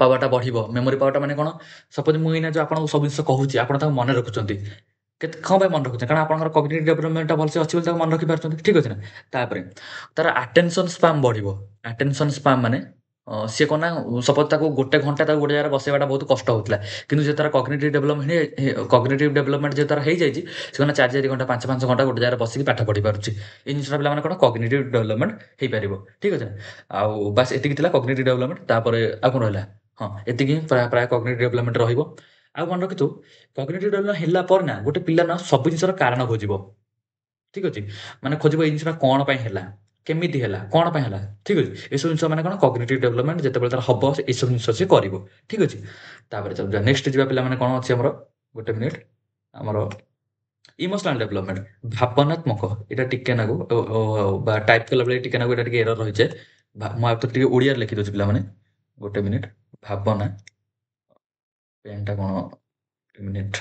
ପାୱାରଟା ବଢ଼ିବ। ମେମୋରି ପାୱାରଟା ମାନେ କ'ଣ? ସପୋଜ୍ ମୁଁ ଏଇନା ଯୋଉ ଆପଣଙ୍କୁ ସବୁ ଜିନିଷ କହୁଛି, ଆପଣ ତାକୁ ମନେ ରଖୁଛନ୍ତି। କ'ଣ ପାଇଁ ମନେ ରଖୁଛନ୍ତି? କାରଣ ଆପଣଙ୍କର କଗ୍ନିଟିଭ୍ ଡେଭଲପମେଣ୍ଟଟା ଭଲସେ ଅଛି ବୋଲି ତାକୁ ମନେ ରଖିପାରୁଛନ୍ତି, ଠିକ୍ ଅଛି ନା? ତାପରେ ତାର ଆଟେନସନ୍ ସ୍ପାନ୍ ବଢ଼ିବ। ଆଟେନସନ୍ ସ୍ପାନ୍ ମାନେ ସିଏ କ'ଣ ନା ସପୋଜ୍ ତାକୁ ଗୋଟେ ଘଣ୍ଟା ତାକୁ ଗୋଟେ ଜାଗାରେ ବସେଇବାଟା ବହୁତ କଷ୍ଟ ହେଉଥିଲା। କିନ୍ତୁ ଯେ ତାର କଗ୍ନିଟିଭ୍ ଡେଭଲପମେଣ୍ଟ ଯେ ତାର ହେଇଯାଇଛି, ସେ କ'ଣ ନା 4 ଘଣ୍ଟା 5 ଘଣ୍ଟା ଗୋଟେ ଜାଗାରେ ବସିକି ପାଠ ପଢ଼ି ପାରୁଛି। ଏଇ ଜିନିଷଟା ପିଲାମାନେ କ'ଣ କଗ୍ନିଟିଭ୍ ଡେଭଲପମେଣ୍ଟ ହେଇପାରିବ। ଠିକ୍ ଅଛି ନା? ଆଉ ବାସ୍ ଏତିକି ଥିଲା କଗ୍ନିଟିଭ୍ ଡେଭଲପମେଣ୍ଟ। ତାପରେ ଆଉ କ'ଣ ରହିଲା? ହଁ, ଏତିକି ହିଁ ପ୍ରାୟ କଗ୍ନିଟିଭ୍ ଡେଭଲପମେଣ୍ଟ ରହିବ। ଆଉ ମନେ ରଖିଥିବୁ, କଗ୍ନିଟିଭ୍ ଡେଭଲପମେଣ୍ଟ ହେଲା ପରେ ନା ଗୋଟେ ପିଲା ନା ସବୁ ଜିନିଷର କାରଣ ଖୋଜିବ। ଠିକ୍ ଅଛି? ମାନେ ଖୋଜିବ ଏଇ ଜିନିଷଟା କ'ଣ ପାଇଁ ହେଲା? କେମିତି ହେଲା? କ'ଣ ପାଇଁ ହେଲା? ଠିକ୍ ଅଛି? ଏସବୁ ଜିନିଷ ମାନେ କ'ଣ କଗ୍ନିଟିଭ୍ ଡେଭଲପମେଣ୍ଟ ଯେତେବେଳେ ତାର ହବ ଏସବୁ ଜିନିଷ ସେ କରିବ। ଠିକ୍ ଅଛି? ତାପରେ ଚାଲ ନେକ୍ସଟ ଯିବା ପିଲାମାନେ କ'ଣ ଅଛି ଆମର? ଗୋଟେ ମିନିଟ୍। ଆମର ଇମୋସନାଲ୍ ଡେଭଲପମେଣ୍ଟ, ଭାବନାତ୍ମକ। ଏଇଟା ଟିକେ ନାକୁ ବା ଟାଇପ୍ କଲାବେଳେ ଟିକେ ନାକୁ ଏଇଟା ଟିକେ ଏରର୍ ରହିଯାଏ। ମୁଁ ଆଉ ଥରେ ଟିକେ ଓଡ଼ିଆରେ ଲେଖିଦେଉଛି ପିଲାମାନେ। ଗୋଟେ ମିନିଟ୍। ଭାବନା, ପେନ୍‌ଟା କ'ଣ? ଗୋଟେ ମିନିଟ୍।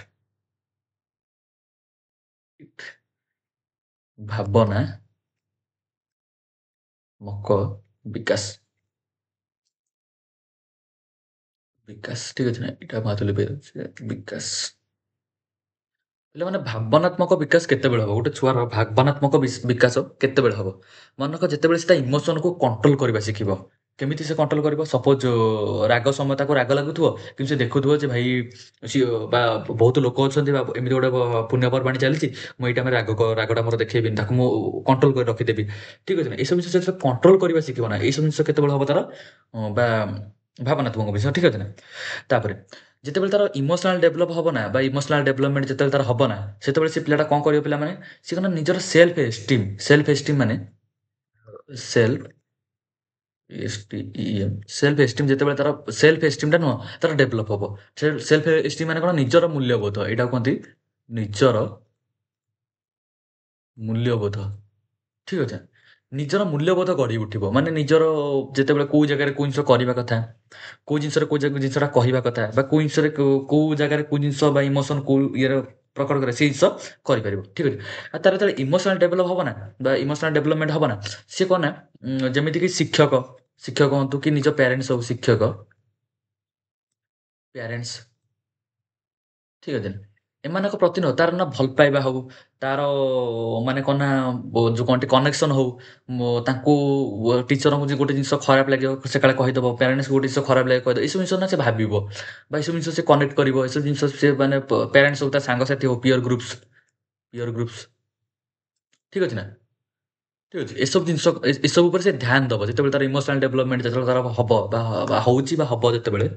ଭାବନାତ୍ମକ ବିକାଶ। ଠିକ୍ ଅଛି ନା? ଏଇଟା ମୁଁ ଆଉଥରେ ଲେଖିଦେଉଛି ବିକାଶ। ପିଲାମାନେ ଭାବନାତ୍ମକ ବିକାଶ କେତେବେଳେ ହବ? ଗୋଟେ ଛୁଆର ଭାବନାତ୍ମକ ବିକାଶ କେତେବେଳେ ହବ? ମନେକର ଯେତେବେଳେ ସେ ତା ଇମୋସନକୁ କଣ୍ଟ୍ରୋଲ କରିବା ଶିଖିବ। କେମିତି ସେ କଣ୍ଟ୍ରୋଲ କରିବ? ସପୋଜ୍ ରାଗ ସମୟ ତାକୁ ରାଗ ଲାଗୁଥିବ, କିନ୍ତୁ ସେ ଦେଖୁଥିବ ଯେ ଭାଇ ସିଏ ବା ବହୁତ ଲୋକ ଅଛନ୍ତି ବା ଏମିତି ଗୋଟେ ପୁଣ୍ୟପର୍ବାଣି ଚାଲିଛି, ମୁଁ ଏଇ ଟାଇମ୍‌ରେ ରାଗଟା ମୋର ଦେଖେଇବିନି, ତାକୁ ମୁଁ କଣ୍ଟ୍ରୋଲ କରି ରଖିଦେବି। ଠିକ୍ ଅଛି ନା? ଏସବୁ ଜିନିଷ ଯେତେବେଳେ କଣ୍ଟ୍ରୋଲ କରିବା ଶିଖିବ ନା, ଏଇସବୁ ଜିନିଷ କେତେବେଳେ ହବ ତାର? ବା ଭାବନାତ୍ମକ ବିଷୟ। ଠିକ୍ ଅଛି ନା? ତାପରେ ଯେତେବେଳେ ତାର ଇମୋସନାଲ୍ ଡେଭଲପ୍ ହବ ନା, ବା ଇମୋସନାଲ୍ ଡେଭଲପମେଣ୍ଟ ଯେତେବେଳେ ତାର ହବ ନା, ସେତେବେଳେ ସେ ପିଲାଟା କ'ଣ କରିବ ପିଲାମାନେ? ସେ କ'ଣ ନିଜର ସେଲ୍ଫ ଏଷ୍ଟିମ୍ ମାନେ ସେଲ୍ଫ ସେଲ୍ଫ ଏଷ୍ଟିମ୍ ଯେତେବେଳେ ତାର ସେଲ୍ଫ ଏଷ୍ଟିମ୍‌ଟା ନୁହଁ, ତାର ଡେଭଲପ୍ ହବ। ସେଲ୍ଫ ଏଷ୍ଟିମ୍ ମାନେ କ'ଣ? ନିଜର ମୂଲ୍ୟବୋଧ। ଏଇଟାକୁ କୁହନ୍ତି ନିଜର ମୂଲ୍ୟବୋଧ। ଠିକ୍ ଅଛି ନା? ନିଜର ମୂଲ୍ୟବୋଧ ଗଢ଼ି ଉଠିବ। ମାନେ ନିଜର ଯେତେବେଳେ କୋଉ ଜାଗାରେ କୋଉ ଜିନିଷ କରିବା କଥା, କୋଉ ଜିନିଷରେ କୋଉ ଜିନିଷଟା କହିବା କଥା, ବା କୋଉ ଜିନିଷରେ କୋଉ ଜାଗାରେ କୋଉ ଜିନିଷ ବା ଇମୋସନ୍ କୋଉ ଇଏର ପ୍ରକଟ କରେ, ସେଇ ଜିନିଷ କରିପାରିବ। ଠିକ୍ ଅଛି? ଆଉ ତାର ଯେତେବେଳେ ଇମୋସନାଲ୍ ଡେଭଲପ୍ ହବ ନା, ବା ଇମୋସନାଲ୍ ଡେଭଲପମେଣ୍ଟ ହବ ନା, ସିଏ କ'ଣ ନା ଯେମିତିକି ଶିକ୍ଷକ ହୁଅନ୍ତୁ କି ନିଜ ପ୍ୟାରେଣ୍ଟସ୍ ହଉ, ପ୍ୟାରେଣ୍ଟସ୍ ଠିକ୍ ଅଛି ନା? ଏମାନଙ୍କ ପ୍ରତି ନୁହଁ, ତାର ନା ଭଲ ପାଇବା ହଉ, ତାର ମାନେ କ'ଣ ନା ଯୋଉ କହନ୍ତି କନେକ୍ସନ୍ ହଉ, ତାଙ୍କୁ ଟିଚରଙ୍କୁ ଯେ ଗୋଟେ ଜିନିଷ ଖରାପ ଲାଗିବ ସେ କାଳେ କହିଦବ, ପ୍ୟାରେଣ୍ଟସ୍‌କୁ ଗୋଟେ ଜିନିଷ ଖରାପ ଲାଗିବ କହିଦବ। ଏସବୁ ଜିନିଷ ନା ସେ ଭାବିବ, ବା ଏସବୁ ଜିନିଷ ସେ କନେକ୍ଟ କରିବ। ଏସବୁ ଜିନିଷ ସେ ମାନେ ପ୍ୟାରେଣ୍ଟସ୍ ହଉ, ତା ସାଙ୍ଗସାଥି ହଉ, ପିୟର୍ ଗ୍ରୁପ୍ସ ଠିକ୍ ଅଛି ନା? ଠିକ୍ ଅଛି। ଏସବୁ ଜିନିଷ ଏସବୁ ଉପରେ ସେ ଧ୍ୟାନ ଦବ। ଯେତେବେଳେ ତାର ଇମୋସନାଲ୍ ଡେଭଲପମେଣ୍ଟ ଯେତେବେଳେ ତାର ହବ ବା ହଉଛି ବା ହବ ଯେତେବେଳେ,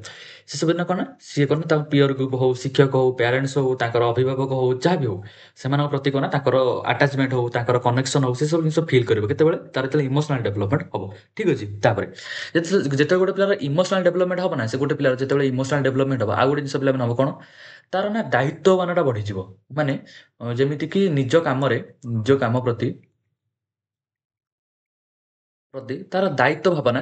ସେସବୁ ଦିନ କ'ଣ ନା ସିଏ କ'ଣ ନା ତାଙ୍କ ପିୟର୍ ଗ୍ରୁପ୍ ହଉ, ଶିକ୍ଷକ ହଉ, ପ୍ୟାରେଣ୍ଟସ୍ ହଉ, ତାଙ୍କର ଅଭିଭାବକ ହଉ, ଯାହା ବି ହଉ, ସେମାନଙ୍କ ପ୍ରତି କ'ଣ ନା ତାଙ୍କର ଆଟାଚମେଣ୍ଟ ହଉ, ତାଙ୍କର କନେକ୍ସନ୍ ହଉ, ସେସବୁ ଜିନିଷ ଫିଲ୍ କରିବ। କେତେବେଳେ? ତାର ଯେତେବେଳେ ଇମୋସନାଲ୍ ଡେଭଲପମେଣ୍ଟ ହବ। ଠିକ୍ ଅଛି? ତାପରେ ଯେତେବେଳେ ଗୋଟେ ପିଲାର ଇମୋସନାଲ୍ ଡେଭଲପମେଣ୍ଟ ହବ ନା, ସେ ଗୋଟେ ପିଲାର ଯେତେବେଳେ ଇମୋସନାଲ୍ ଡେଭଲପମେଣ୍ଟ ହବ, ଆଉ ଗୋଟେ ଜିନିଷ ପିଲାମାନେ ହବ କ'ଣ? ତାର ନା ଦାୟିତ୍ୱବାନଟା ବଢ଼ିଯିବ। ମାନେ ଯେମିତିକି ନିଜ କାମ ପ୍ରତି ତାର ଦାୟିତ୍ୱ ଭାବନା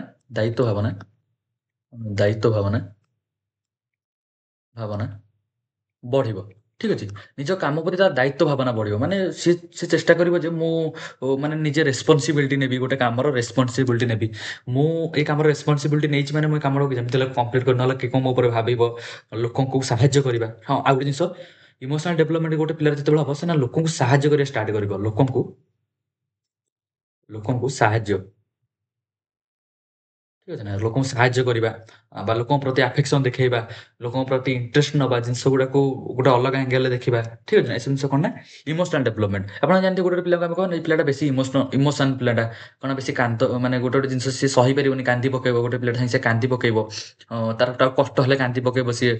ବଢ଼ିବ। ଠିକ୍ ଅଛି? ନିଜ କାମ ପ୍ରତି ତାର ଦାୟିତ୍ୱ ଭାବନା ବଢ଼ିବ। ମାନେ ସେ ଚେଷ୍ଟା କରିବ ଯେ ମୁଁ ମାନେ ନିଜେ ରେସ୍ପନ୍ସିବିଲିଟି ନେବି, ଗୋଟେ କାମର ରେସ୍ପନ୍ସିବିଲିଟି ନେବି। ମୁଁ ଏଇ କାମର ରେସ୍ପନ୍ସିବିଲିଟି ନେଇଛି ମାନେ ମୁଁ ଏ କାମଟାକୁ ଯେମିତି ହେଲେ କମ୍ପ୍ଲିଟ୍ କରି, ନହେଲେ କିଏ କ'ଣ ମୋ ଉପରେ ଭାବିବ, ଲୋକଙ୍କୁ ସାହାଯ୍ୟ କରିବା। ହଁ, ଆଉ ଗୋଟେ ଜିନିଷ, ଇମୋସନାଲ୍ ଡେଭଲପମେଣ୍ଟ ଗୋଟେ ପିଲାର ଯେତେବେଳେ ହବ, ସେ ନା ଲୋକଙ୍କୁ ସାହାଯ୍ୟ କରିବା ଷ୍ଟାର୍ଟ କରିବ। ଲୋକଙ୍କୁ ସାହାଯ୍ୟ ଠିକ୍ ଅଛି ନା? ଲୋକଙ୍କୁ ସାହାଯ୍ୟ କରିବା, ବା ଲୋକଙ୍କ ପ୍ରତି ଆଫେକ୍ସନ୍ ଦେଖେଇବା, ଲୋକଙ୍କ ପ୍ରତି ଇଣ୍ଟରେଷ୍ଟ ନବା, ଜିନିଷ ଗୁଡ଼ାକୁ ଗୋଟେ ଅଲଗା ଆଙ୍ଗେଲରେ ଦେଖିବା। ଠିକ୍ ଅଛି ନା? ଏସବୁ ଜିନିଷ କ'ଣ ନା ଇମୋସନାଲ୍ ଡେଭଲପମେଣ୍ଟ। ଆପଣ ଜାଣିଥିବେ ଗୋଟେ ପିଲାକୁ ଆମେ କହନ୍ତି ଏଇ ପିଲାଟା ବେଶୀ ଇମୋସନ୍ ପିଲାଟା, କ'ଣ ବେଶୀ ମାନେ ଗୋଟେ ଜିନିଷ ସିଏ ସହିପାରିବନି, କାନ୍ଦି ପକେଇବ। ଗୋଟେ ପିଲାଟା ସାଙ୍ଗେ ସେ କାନ୍ଦି ପକେଇବ। ତାକୁ କଷ୍ଟ ହେଲେ କାନ୍ଦି ପକେଇବ ସିଏ।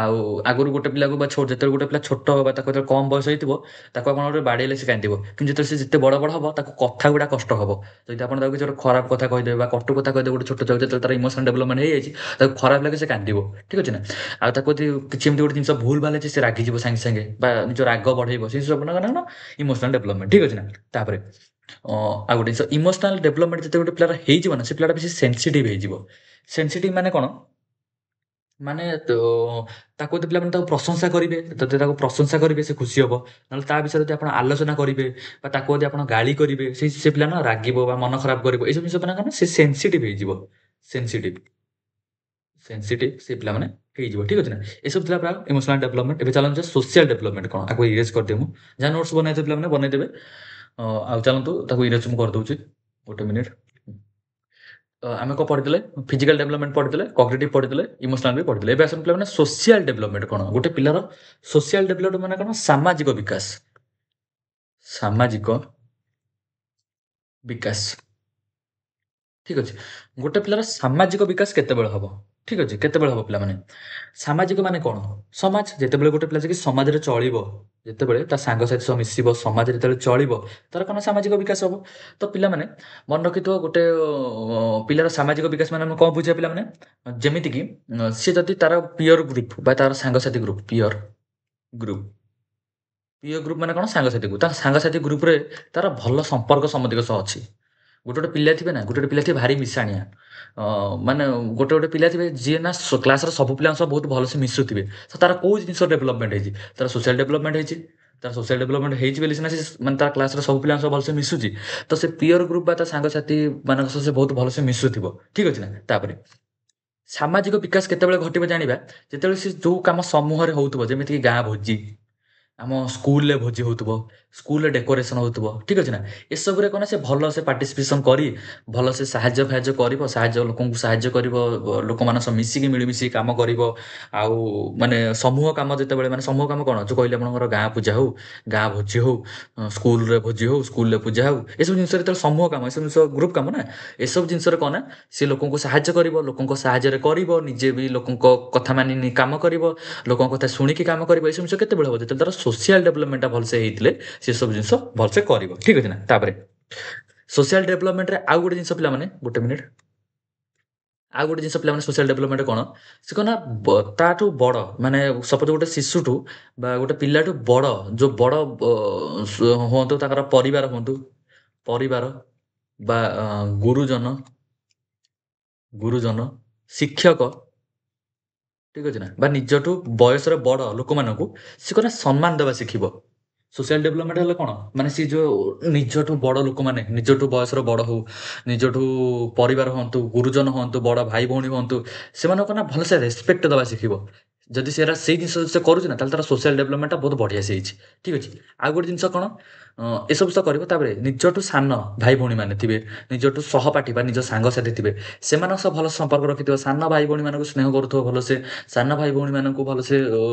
ଆଉ ଆଗରୁ ଗୋଟେ ପିଲାକୁ ଯେତେବେଳେ ଗୋଟେ ପିଲା ଛୋଟ ବା ତାକୁ ଯେତେବେଳେ କମ୍ ବୟସ ହେଇଥିବ, ତାକୁ ଆପଣ ଗୋଟେ ବାଡ଼େଇଲେ ସେ କାନ୍ଦିବ। କିନ୍ତୁ ଯେତେବେଳେ ସେ ଯେତେ ବଡ଼ ହବ, ତାକୁ କଥା ଗୁଡ଼ା କଷ୍ଟ ହବ। ଯଦି ଆପଣ ତାକୁ କିଛି ଗୋଟେ ଖରାପ କଥା କହିଦେବେ ବା କଟୁ କଥା କହିଦେବେ, ଗୋଟେ ଛୋଟ ଛୁଆକୁ ଯେତେବେଳେ ତାର ଇମୋସନାଲ୍ ଡେଭଲପମେଣ୍ଟ ହେଇଯାଇଛି, ତାକୁ ଖରାପ ଲାଗେ, ସେ କାନ୍ଦିବ। ଠିକ୍ ଅଛି ନା? ଆଉ ତାକୁ ଯଦି କିଛି ଏମିତି ଗୋଟେ ଜିନିଷ ଭୁଲ୍ ଭାଲ୍ ହେଇଛି, ସେ ରାଗିଯିବ ସାଙ୍ଗେ ସାଙ୍ଗେ, ବା ନିଜ ରାଗ ବଢ଼େଇବ। ସେ ସବୁ କ'ଣ ଇମୋସନାଲ୍ ଡେଭଲପମେଣ୍ଟ। ଠିକ୍ ଅଛି ନା? ତାପରେ ଆଉ ଗୋଟେ ଜିନିଷ, ଇମୋସନାଲ୍ ଡେଭଲପମେଣ୍ଟ ଯେତେବେଳେ ଗୋଟେ ପିଲାର ହେଇଯିବ ନା, ସେ ପିଲାଟା ବେଶୀ ସେନ୍ସିଟିଭ୍ ହେଇଯିବ। ସେନ୍ସିଟିଭ୍ ମାନେ କ'ଣ? ମାନେ ତାକୁ ଯଦି ପିଲାମାନେ ତାକୁ ପ୍ରଶଂସା କରିବେ, ଯଦି ତାକୁ ପ୍ରଶଂସା କରିବେ ସେ ଖୁସି ହବ। ନହେଲେ ତା ବିଷୟରେ ଯଦି ଆପଣ ଆଲୋଚନା କରିବେ, ବା ତାକୁ ଯଦି ଆପଣ ଗାଳି କରିବେ, ସେ ପିଲା ନା ରାଗିବ ବା ମନ ଖରାପ କରିବ। ଏସବୁ ଜିନିଷ ମାନେ କ'ଣ? ସେ ସେନ୍ସିଟିଭ୍ ହେଇଯିବ। ସେନ୍ସିଟିଭ୍ ସେ ପିଲାମାନେ ହେଇଯିବ। ଠିକ୍ ଅଛି ନା? ଏସବୁ ଥିଲା ପ୍ରାୟ ଇମୋସନାଲ୍ ଡେଭଲପମେଣ୍ଟ। ଏବେ ଚାଲନ୍ତୁ ସୋସିଆଲ୍ ଡେଭଲପମେଣ୍ଟ କ'ଣ? ଆକୁ ଇରେଜ୍ କରିଦିଏ ମୁଁ। ଯାହା ନୋଟ୍ସ ବନେଇଥିବେ ପିଲାମାନେ ବନେଇଦେବେ। ଆଉ ଚାଲନ୍ତୁ ତାକୁ ଇରେଜ୍ ମୁଁ କରିଦଉଛି। ଗୋଟେ ମିନିଟ୍। ଆମେ କ'ଣ ପଢ଼ିଥିଲେ? ଫିଜିକାଲ୍ ଡେଭଲପମେଣ୍ଟ ପଢ଼ିଥିଲେ, କଗ୍ନିଟିଭ୍ ପଢ଼ିଥିଲେ, ଇମୋସନାଲ୍ ବି ପଢ଼ିଥିଲେ। ଏବେ ଆସନ୍ତୁ ପିଲାମାନେ ସୋସିଆଲ୍ ଡେଭଲପମେଣ୍ଟ କ'ଣ? ଗୋଟେ ପିଲାର ସୋସିଆଲ୍ ଡେଭଲପମେଣ୍ଟ ମାନେ କ'ଣ? ସାମାଜିକ ବିକାଶ। ସାମାଜିକ ବିକାଶ। ଠିକ୍ ଅଛି। ଗୋଟେ ପିଲାର ସାମାଜିକ ବିକାଶ କେତେବେଳେ ହବ? ଠିକ୍ ଅଛି। କେତେବେଳେ ହବ ପିଲାମାନେ? ସାମାଜିକ ମାନେ କ'ଣ? ସମାଜ। ଯେତେବେଳେ ଗୋଟେ ପିଲା ଯାଇକି ସମାଜରେ ଚଳିବ, ଯେତେବେଳେ ତା ସାଙ୍ଗସାଥି ସହ ମିଶିବ, ସମାଜରେ ଯେତେବେଳେ ଚଳିବ, ତାର କ'ଣ ସାମାଜିକ ବିକାଶ ହବ। ତ ପିଲାମାନେ ମନେ ରଖିଥିବ ଗୋଟେ ପିଲାର ସାମାଜିକ ବିକାଶ ମାନେ ଆମେ କ'ଣ ବୁଝିବା ପିଲାମାନେ? ଯେମିତିକି ସିଏ ଯଦି ତାର ପିୟର ଗ୍ରୁପ୍ ବା ତାର ସାଙ୍ଗସାଥି group, peer group. Peer group ମାନେ କ'ଣ? ସାଙ୍ଗସାଥି ଗ୍ରୁପ୍। ତା ସାଙ୍ଗସାଥି ଗ୍ରୁପ୍‌ରେ ତାର ଭଲ ସମ୍ପର୍କ ସମସ୍ତିଙ୍କ ସହ ଅଛି। ଗୋଟେ ପିଲା ଥିବେ ନା, ଗୋଟେ ପିଲା ଥିବେ ଭାରି ମିଶାଣିଆ। ମାନେ ଗୋଟେ ପିଲା ଥିବେ ଯିଏ ନା କ୍ଲାସ୍‌ର ସବୁ ପିଲାଙ୍କ ସହ ବହୁତ ଭଲସେ ମିଶୁଥିବେ। ତ ତାର କୋଉ ଜିନିଷ ଡେଭଲପମେଣ୍ଟ ହେଇଛି? ତାର ସୋସିଆଲ୍ ଡେଭଲପମେଣ୍ଟ ହେଇଛି। ତାର ସୋସିଆଲ୍ ଡେଭଲପମେଣ୍ଟ ହେଇଛି ବୋଲି ସିନା ସେ ମାନେ ତା କ୍ଲାସ୍‌ର ସବୁ ପିଲାଙ୍କ ସହ ଭଲସେ ମିଶୁଛି। ତ ସେ ପିୟର ଗ୍ରୁପ୍ ବା ତା ସାଙ୍ଗସାଥି ମାନଙ୍କ ସହ ସେ ବହୁତ ଭଲସେ ମିଶୁଥିବ। ଠିକ୍ ଅଛି ନା? ତାପରେ ସାମାଜିକ ବିକାଶ କେତେବେଳେ ଘଟିବ ଜାଣିବା, ଯେତେବେଳେ ସେ ଯୋଉ କାମ ସମୂହରେ ହଉଥିବ, ଯେମିତିକି ଗାଁ ଭୋଜି, ଆମ ସ୍କୁଲରେ ଭୋଜି ହଉଥିବ, ସ୍କୁଲରେ ଡେକୋରେସନ୍ ହଉଥିବ, ଠିକ୍ ଅଛି ନା? ଏସବୁରେ କ'ଣ ନା ସେ ଭଲସେ ପାର୍ଟିସିପେସନ୍ କରି, ଭଲସେ ସାହାଯ୍ୟ କରିବ, ଲୋକଙ୍କୁ ସାହାଯ୍ୟ କରିବ, ଲୋକମାନଙ୍କ ସହ ମିଶିକି ମିଳିମିଶି କାମ କରିବ। ଆଉ ମାନେ ସମୂହ କାମ ଯେତେବେଳେ ମାନେ ସମୂହ କାମ କ'ଣ? ଯୋଉ କହିଲେ ଆପଣଙ୍କର ଗାଁ ପୂଜା ହଉ, ଗାଁ ଭୋଜି ହଉ, ସ୍କୁଲରେ ଭୋଜି ହଉ, ସ୍କୁଲରେ ପୂଜା ହଉ, ଏସବୁ ଜିନିଷରେ ଯେତେବେଳେ ସମୂହ କାମ, ଏସବୁ ଜିନିଷ ଗ୍ରୁପ୍ କାମ ନା, ଏସବୁ ଜିନିଷରେ କ'ଣ ନା ସେ ଲୋକଙ୍କୁ ସାହାଯ୍ୟ କରିବ, ଲୋକଙ୍କ ସାହାଯ୍ୟରେ କରିବ, ନିଜେ ବି ଲୋକଙ୍କ କଥା ମାନି କାମ କରିବ, ଲୋକଙ୍କ କଥା ଶୁଣିକି କାମ କରିବ। ଏସବୁ ଜିନିଷ କେତେବେଳେ ହବ? ଯେତେବେଳେ ତାର ସୋସିଆଲ୍ ଡେଭଲପମେଣ୍ଟଟା ଭଲସେ ହେଇଥିଲେ ସେ ସବୁ ଜିନିଷ ଭଲସେ କରିବ। ଠିକ୍ ଅଛି ନା? ତାପରେ ସୋସିଆଲ୍ ଡେଭଲପମେଣ୍ଟରେ ଆଉ ଗୋଟେ ଜିନିଷ ପିଲାମାନେ, ଗୋଟେ ମିନିଟ୍। ଆଉ ଗୋଟେ ଜିନିଷ ପିଲାମାନେ ସୋସିଆଲ୍ ଡେଭଲପମେଣ୍ଟ କ'ଣ? ସେ କ'ଣ ନା ତାଠୁ ବଡ଼ ମାନେ ସପୋଜ୍ ଗୋଟେ ଶିଶୁଠୁ ବା ଗୋଟେ ପିଲାଠୁ ବଡ଼, ଯୋଉ ବଡ଼ ହୁଅନ୍ତୁ ତାଙ୍କର ପରିବାର ହୁଅନ୍ତୁ, ପରିବାର ବା ଗୁରୁଜନ, ଶିକ୍ଷକ, ଠିକ୍ ଅଛି ନା? ବା ନିଜଠୁ ବୟସରେ ବଡ଼ ଲୋକମାନଙ୍କୁ ସେ କ'ଣ ନା ସମ୍ମାନ ଦେବା ଶିଖିବ। ସୋସିଆଲ୍ ଡେଭଲପମେଣ୍ଟ ହେଲେ କ'ଣ? ମାନେ ସିଏ ଯୋଉ ନିଜଠୁ ବଡ଼ ଲୋକମାନେ, ନିଜଠୁ ବୟସର ବଡ଼ ହଉ, ନିଜଠୁ ପରିବାର ହୁଅନ୍ତୁ, ଗୁରୁଜନ ହୁଅନ୍ତୁ, ବଡ଼ ଭାଇ ଭଉଣୀ ହୁଅନ୍ତୁ, ସେମାନଙ୍କୁ ନା ଭଲସେ ରେସପେକ୍ଟ ଦେବା ଶିଖିବ। ଯଦି ସେଇ ଜିନିଷ ସେ କରୁଛି ନା, ତାହେଲେ ତାର ସୋସିଆଲ୍ ଡେଭଲପମେଣ୍ଟଟା ବହୁତ ବଢ଼ିଆ ସେ ହେଇଛି। ଠିକ୍ ଅଛି। ଆଉ ଗୋଟେ ଜିନିଷ କ'ଣ? ଏସବୁ ତ କରିବ। ତାପରେ ନିଜଠୁ ସାନ ଭାଇ ଭଉଣୀମାନେ ଥିବେ, ନିଜଠୁ ସହପାଠୀ ବା ନିଜ ସାଙ୍ଗସାଥି ଥିବେ, ସେମାନଙ୍କ ସହ ଭଲ ସମ୍ପର୍କ ରଖିଥିବ। ସାନ ଭାଇ ଭଉଣୀମାନଙ୍କୁ ସ୍ନେହ କରୁଥିବ ଭଲସେ। ସାନ ଭାଇ ଭଉଣୀମାନଙ୍କୁ ଭଲସେ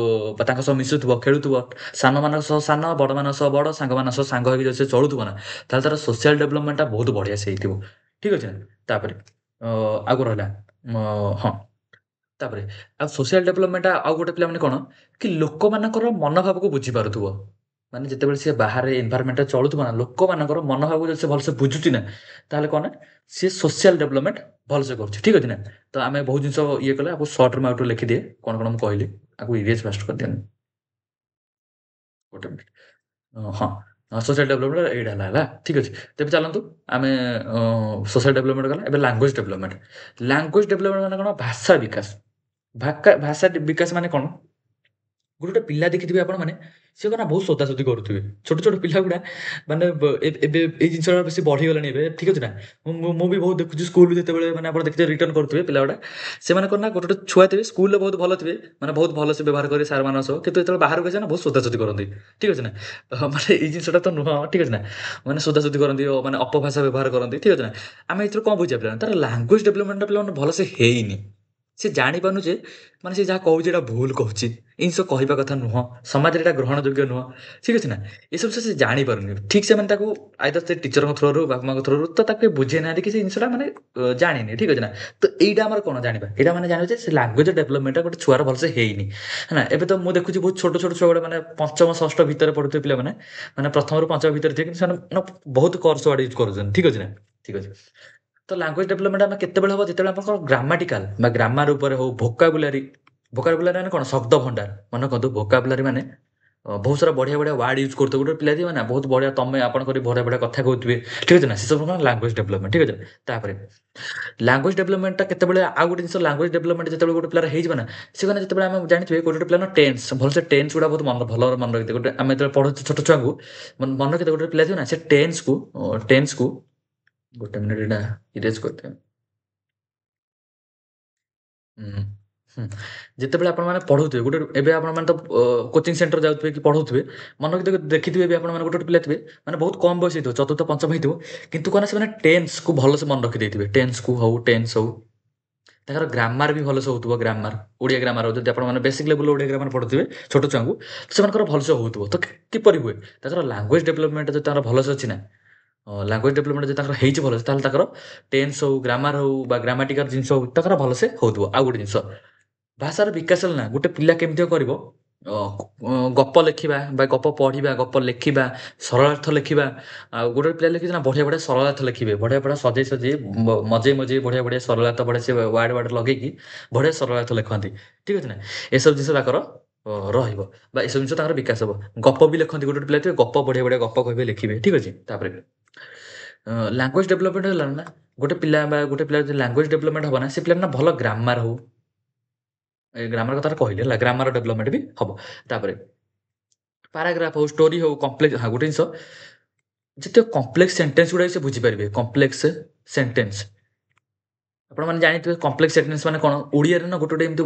ବା ତାଙ୍କ ସହ ମିଶୁଥିବ, ଖେଳୁଥିବ। ସାନମାନଙ୍କ ସହ ସାନ, ବଡ଼ମାନଙ୍କ ସହ ବଡ଼, ସାଙ୍ଗମାନଙ୍କ ସହ ସାଙ୍ଗ ହେଇକି ଯଦି ସେ ଚଳୁଥିବ ନା, ତାହେଲେ ତାର ସୋସିଆଲ୍ ଡେଭଲପମେଣ୍ଟଟା ବହୁତ ବଢ଼ିଆ ସେ ହେଇଥିବ। ଠିକ୍ ଅଛି ନା? ତାପରେ ଆଉ କ'ଣ ରହିଲା? ହଁ। ତାପରେ ଆଉ ସୋସିଆଲ୍ ଡେଭଲପମେଣ୍ଟ ଆଉ ଗୋଟେ ପିଲାମାନେ କ'ଣ? କି ଲୋକମାନଙ୍କର ମନୋଭାବକୁ ବୁଝିପାରୁଥିବ। ମାନେ ଯେତେବେଳେ ସିଏ ବାହାରେ ଏନଭାୟରମେଣ୍ଟରେ ଚଳୁଥିବ ନା, ଲୋକମାନଙ୍କର ମନୋଭାବକୁ ଯଦି ସେ ଭଲସେ ବୁଝୁଛି ନା, ତାହେଲେ କ'ଣ ନା ସିଏ ସୋସିଆଲ୍ ଡେଭଲପମେଣ୍ଟ ଭଲସେ କରୁଛି। ଠିକ୍ ଅଛି ନା? ତ ଆମେ ବହୁତ ଜିନିଷ ଇଏ କଲେ, ଆକୁ ସର୍ଟରେ ମୁଁ ଆଉ ଟିକେ ଲେଖିଦିଏ। କ'ଣ ମୁଁ କହିଲି। ଆକୁ ଇରେଜ୍ ଫାଷ୍ଟ କରିଦିଅନ୍ତୁ। ଗୋଟେ ମିନିଟ୍। ହଁ। ସୋସିଆଲ୍ ଡେଭଲପମେଣ୍ଟ ଏଇଟା ହେଲା। ଠିକ୍ ଅଛି। ତେବେ ଚାଲନ୍ତୁ ଆମେ ସୋସିଆଲ୍ ଡେଭଲପମେଣ୍ଟ ଗଲା। ଏବେ ଲାଙ୍ଗୁଏଜ୍ ଡେଭଲପମେଣ୍ଟ। ଲାଙ୍ଗୁଏଜ୍ ଡେଭଲପମେଣ୍ଟ ମାନେ କ'ଣ? ଭାଷା ବିକାଶ। ଭାଷା ବିକାଶ ମାନେ କ'ଣ? ଗୋଟେ ପିଲା ଦେଖିଥିବେ ଆପଣମାନେ, ସିଏ କଣ ନା ବହୁତ ଶୋଧାଶୋଧି କରୁଥିବେ। ଛୋଟ, ଛୋଟ ପିଲାଗୁଡା ମାନେ ଏବେ ଏଇ ଜିନିଷଟା ବେଶୀ ବଢିଗଲାଣି ଏବେ, ଠିକ୍ ଅଛି ନା? ମୁଁ ବି ବହୁତ ଦେଖୁଛି ସ୍କୁଲରୁ ଯେତେବେଳେ ମାନେ ଆପଣ ଦେଖିଥିବେ ରିଟର୍ନ କରୁଥିବେ ପିଲାଗୁଡା, ସେମାନେ କଣ ନା ଗୋଟେ, ଗୋଟେ ଛୁଆ ଥିବେ ସ୍କୁଲରେ ବହୁତ ଭଲ ଥିବେ, ମାନେ ବହୁତ ଭଲସେ ବ୍ୟବହାର କରିବେ ସାରମାନଙ୍କ ସହ, କିନ୍ତୁ ଯେତେବେଳେ ବାହାରକୁ ଆସିବେ ନା ବହୁତ ଶୋଧାଶୋଧି କରନ୍ତି। ଠିକ୍ ଅଛି ନା? ମାନେ ଏଇ ଜିନିଷଟା ତ ନୁହଁ, ଠିକ୍ ଅଛି ନା? ମାନେ ଶୋଧାଶୋଧି କରନ୍ତି, ମାନେ ଅପଭାଷା ବ୍ୟବହାର କରନ୍ତି, ଠିକ୍ ଅଛି ନା? ଆମେ ଏଥିରୁ କଣ ବୁଝିବା ପିଲାମାନେ? ତାର ଲାଙ୍ଗୁଏଜ ଡେଭଲପମେଣ୍ଟଟା ପିଲାମାନେ ଭଲସେ ହେଇନି। ସେ ଜାଣିପାରୁନି ଯେ ମାନେ ସେ ଯାହା କହୁଛି ଏଇଟା ଭୁଲ କହୁଛି। ଏ ଜିନିଷ କହିବା କଥା ନୁହଁ। ସମାଜରେ ଏଇଟା ଗ୍ରହଣଯୋଗ୍ୟ ନୁହଁ। ଠିକ୍ ଅଛି ନା? ଏସବୁ ସେ ଜାଣିପାରୁନି। ଠିକ୍ ସେ ମାନେ ତାକୁ ଆଇଦର ସେ ଟିଚରଙ୍କ ଥ୍ରୋରୁ, ବାପା ମାଙ୍କ ଥ୍ରୋରୁ ତ ତାକୁ କେହି ବୁଝେଇ ନାହାନ୍ତି କି ସେ ଜିନିଷଟା ମାନେ ଜାଣିନି। ଠିକ୍ ଅଛି ନା? ତ ଏଇଟା ଆମର କଣ ଜାଣିବା? ଏଇଟା ମାନେ ଜାଣିବା ଯେ ସେ ଲାଙ୍ଗୁଏଜ ଡେଭଲପମେଣ୍ଟଟା ଗୋଟେ ଛୁଆର ଭଲସେ ହେଇନି। ହେଲା? ଏବେ ତ ମୁଁ ଦେଖୁଛି ବହୁତ ଛୋଟ, ଛୋଟ ଛୁଆ ଗୁଡା ମାନେ ପଞ୍ଚମ, ଷଷ୍ଠ ଭିତରେ ପଢୁଥିବେ ପିଲାମାନେ, ମାନେ ପ୍ରଥମରୁ ପଞ୍ଚମ ଭିତରେ ଥିବେ, କିନ୍ତୁ ସେମାନେ ମାନେ ବହୁତ କୋର୍ସ ୱାର୍ଡ ୟୁଜ୍ କରୁଛନ୍ତି। ଠିକ୍ ଅଛି ନା? ଠିକ୍ ଅଛି। ତ ଲାଙ୍ଗୁଏଜ ଡେଭଲପମେଣ୍ଟ ଆମେ କେତେବେଳେ ହବ? ଯେତେବେଳେ ଆପଣଙ୍କର ଗ୍ରାମାଟିକାଲ ବା ଗ୍ରାମାର ଉପରେ ହଉ, ଭୋକାବୁଲାରି। ଭୋକାବୁଲାରି ମାନେ କଣ? ଶବ୍ଦ ଭଣ୍ଡାର। ମନେ ରଖନ୍ତୁ ଭୋକାବୁଲାରି ମାନେ ବହୁତ ସାରା ବଢିଆ ବଢିଆ ୱାର୍ଡ ୟୁଜ୍ କରୁଥିବେ। ଗୋଟେ ପିଲା ଥିବେ ନା ବହୁତ ବଢିଆ, ତମେ ଆପଣ କରି ବଢିଆ ବଢିଆ କଥା କହୁଥିବେ। ଠିକ୍ ଅଛି ନା? ସେ ସବୁ କଣ ଲାଙ୍ଗୁଏଜ ଡେଭଲପମେଣ୍ଟ। ଠିକ୍ ଅଛି। ତାପରେ ଲାଙ୍ଗୁଏଜ ଡେଭଲପମେଣ୍ଟଟା କେତେବେଳେ? ଆଉ ଗୋଟେ ଜିନିଷ, ଲାଙ୍ଗୁଏଜ ଡେଭଲପମେଣ୍ଟ ଯେତେବେଳେ ଗୋଟେ ପିଲାର ହେଇଯିବ ନା, ସେ ମାନେ ଯେତେବେଳେ ଆମେ ଜାଣିଥିବେ ଗୋଟେ ଗୋଟେ ପିଲାର ଟେନ୍ସ, ଭଲସେ ଟେନ୍ସ ଗୁଡା ବହୁତ ଭଲ ମନେ ରଖିଥିବେ। ଗୋଟେ ଆମେ ଯେତେବେଳେ ପଢୁଛୁ ଛୋଟ ଛୁଆଙ୍କୁ, ମନେ ରଖିଥିବେ ଗୋଟେ ପିଲା ଥିବ ନା, ସେ ଟେନ୍ସକୁ ଗୋଟେ ମିନିଟ୍ ଏଇଟା ଇରେଜ୍ କରିଦିଅ। ହୁଁ। ଯେତେବେଳେ ଆପଣମାନେ ପଢ଼ୁଥିବେ ଗୋଟେ ଏବେ ଆପଣମାନେ ତ କୋଚିଂ ସେଣ୍ଟର ଯାଉଥିବେ କି ପଢ଼ୁଥିବେ ମନେ ଦେଖିଥିବେ ବି ଆପଣମାନେ ଗୋଟେ ପିଲା ଥିବେ ମାନେ ବହୁତ କମ୍ ବୟସ ହେଇଥିବ ଚତୁର୍ଥ ପଞ୍ଚମ ହେଇଥିବ କିନ୍ତୁ କ'ଣ ସେମାନେ ଟେନ୍ସକୁ ଭଲସେ ମନେ ରଖିଦେଇଥିବେ ଟେନ୍ସକୁ ହଉ ଟେନ୍ସ ହଉ ତାଙ୍କର ଗ୍ରାମାର ବି ଭଲସେ ହେଉଥିବ ଗ୍ରାମାର ଓଡ଼ିଆ ଗ୍ରାମାର ଯଦି ଆପଣମାନେ ବେସିକ୍ ଲେଭେଲ୍ ଓଡ଼ିଆ ଗ୍ରାମାର ପଢ଼ୁଥିବେ ଛୋଟ ଛୁଆଙ୍କୁ ସେମାନଙ୍କର ଭଲସେ ହେଉଥିବ ତ କିପରି ହୁଏ ତାଙ୍କର ଲାଙ୍ଗୁଏଜ୍ ଡେଭଲପମେଣ୍ଟ ଯଦି ତାଙ୍କର ଭଲସେ ଅଛି ନା ଲାଙ୍ଗୁଏଜ୍ ଡେଭଲପମେଣ୍ଟ ଯଦି ତାଙ୍କର ହେଇଛି ଭଲସେ ତାହେଲେ ତାଙ୍କର ଟେନ୍ସ ହଉ ଗ୍ରାମାର ହଉ ବା ଗ୍ରାମାଟିକାଲ ଜିନିଷ ହଉ ତାଙ୍କର ଭଲସେ ହେଉଥିବ ଆଉ ଗୋଟେ ଜିନିଷ ଭାଷାର ବିକାଶ ହେଲା ନା ଗୋଟେ ପିଲା କେମିତି କରିବ ଗପ ଲେଖିବା ବା ଗପ ପଢ଼ିବା ଗପ ଲେଖିବା ସରଳାର୍ଥ ଲେଖିବା ଆଉ ଗୋଟେ ପିଲା ଲେଖିଛି ନା ବଢ଼ିଆ ବଢ଼ିଆ ସରଳାର୍ଥ ଲେଖିବେ ବଢ଼ିଆ ବଢ଼ିଆ ସଜେଇ ସଜେଇ ମଜେଇ ବଢ଼ିଆ ବଢ଼ିଆ ସରଳାର୍ଥ ବଢ଼ିଆ ସେ ୱାର୍ଡ଼ ଲଗେଇକି ବଢ଼ିଆ ସରଳାର୍ଥ ଲେଖନ୍ତି ଠିକ୍ ଅଛି ନା ଏସବୁ ଜିନିଷ ତାଙ୍କର ରହିବ ବା ଏସବୁ ଜିନିଷ ତାଙ୍କର ବିକାଶ ହେବ ଗପ ବି ଲେଖନ୍ତି ଗୋଟେ ପିଲା ଥିବେ ଗପ ବଢ଼ିଆ ବଢ଼ିଆ ଗପ କହିବେ ଲେଖିବେ ଠିକ୍ ଅଛି ତାପରେ ଲାଙ୍ଗୁଏଜ୍ ଡେଭଲପମେଣ୍ଟ ହେଲା ନା ଗୋଟେ ପିଲା ବା ଗୋଟେ ପିଲା ଯଦି ଲାଙ୍ଗୁଏଜ୍ ଡେଭଲପମେଣ୍ଟ ହେବ ନା ସେ ପିଲା ନା ଭଲ ଗ୍ରାମାର ହଉ ଗ୍ରାମାର କଥାଟା କହିଲି ହେଲା ଗ୍ରାମାର ଡେଭଲପମେଣ୍ଟ ବି ହେବ ତାପରେ ପାରାଗ୍ରାଫ ହଉ ଷ୍ଟୋରି ହଉ କମ୍ପ୍ଲେକ୍ସ ହଁ ଗୋଟେ ଜିନିଷ ଯେତେ କମ୍ପ୍ଲେକ୍ସ ସେଣ୍ଟେନ୍ସ ଗୁଡ଼ାକ ସେ ବୁଝିପାରିବେ କମ୍ପ୍ଲେକ୍ସ ସେଣ୍ଟେନ୍ସ ଆପଣମାନେ ଜାଣିଥିବେ କମ୍ପ୍ଲେକ୍ସ ସେଣ୍ଟେନ୍ସ ମାନେ କ'ଣ ଓଡ଼ିଆରେ ନା ଗୋଟେ ଏମିତି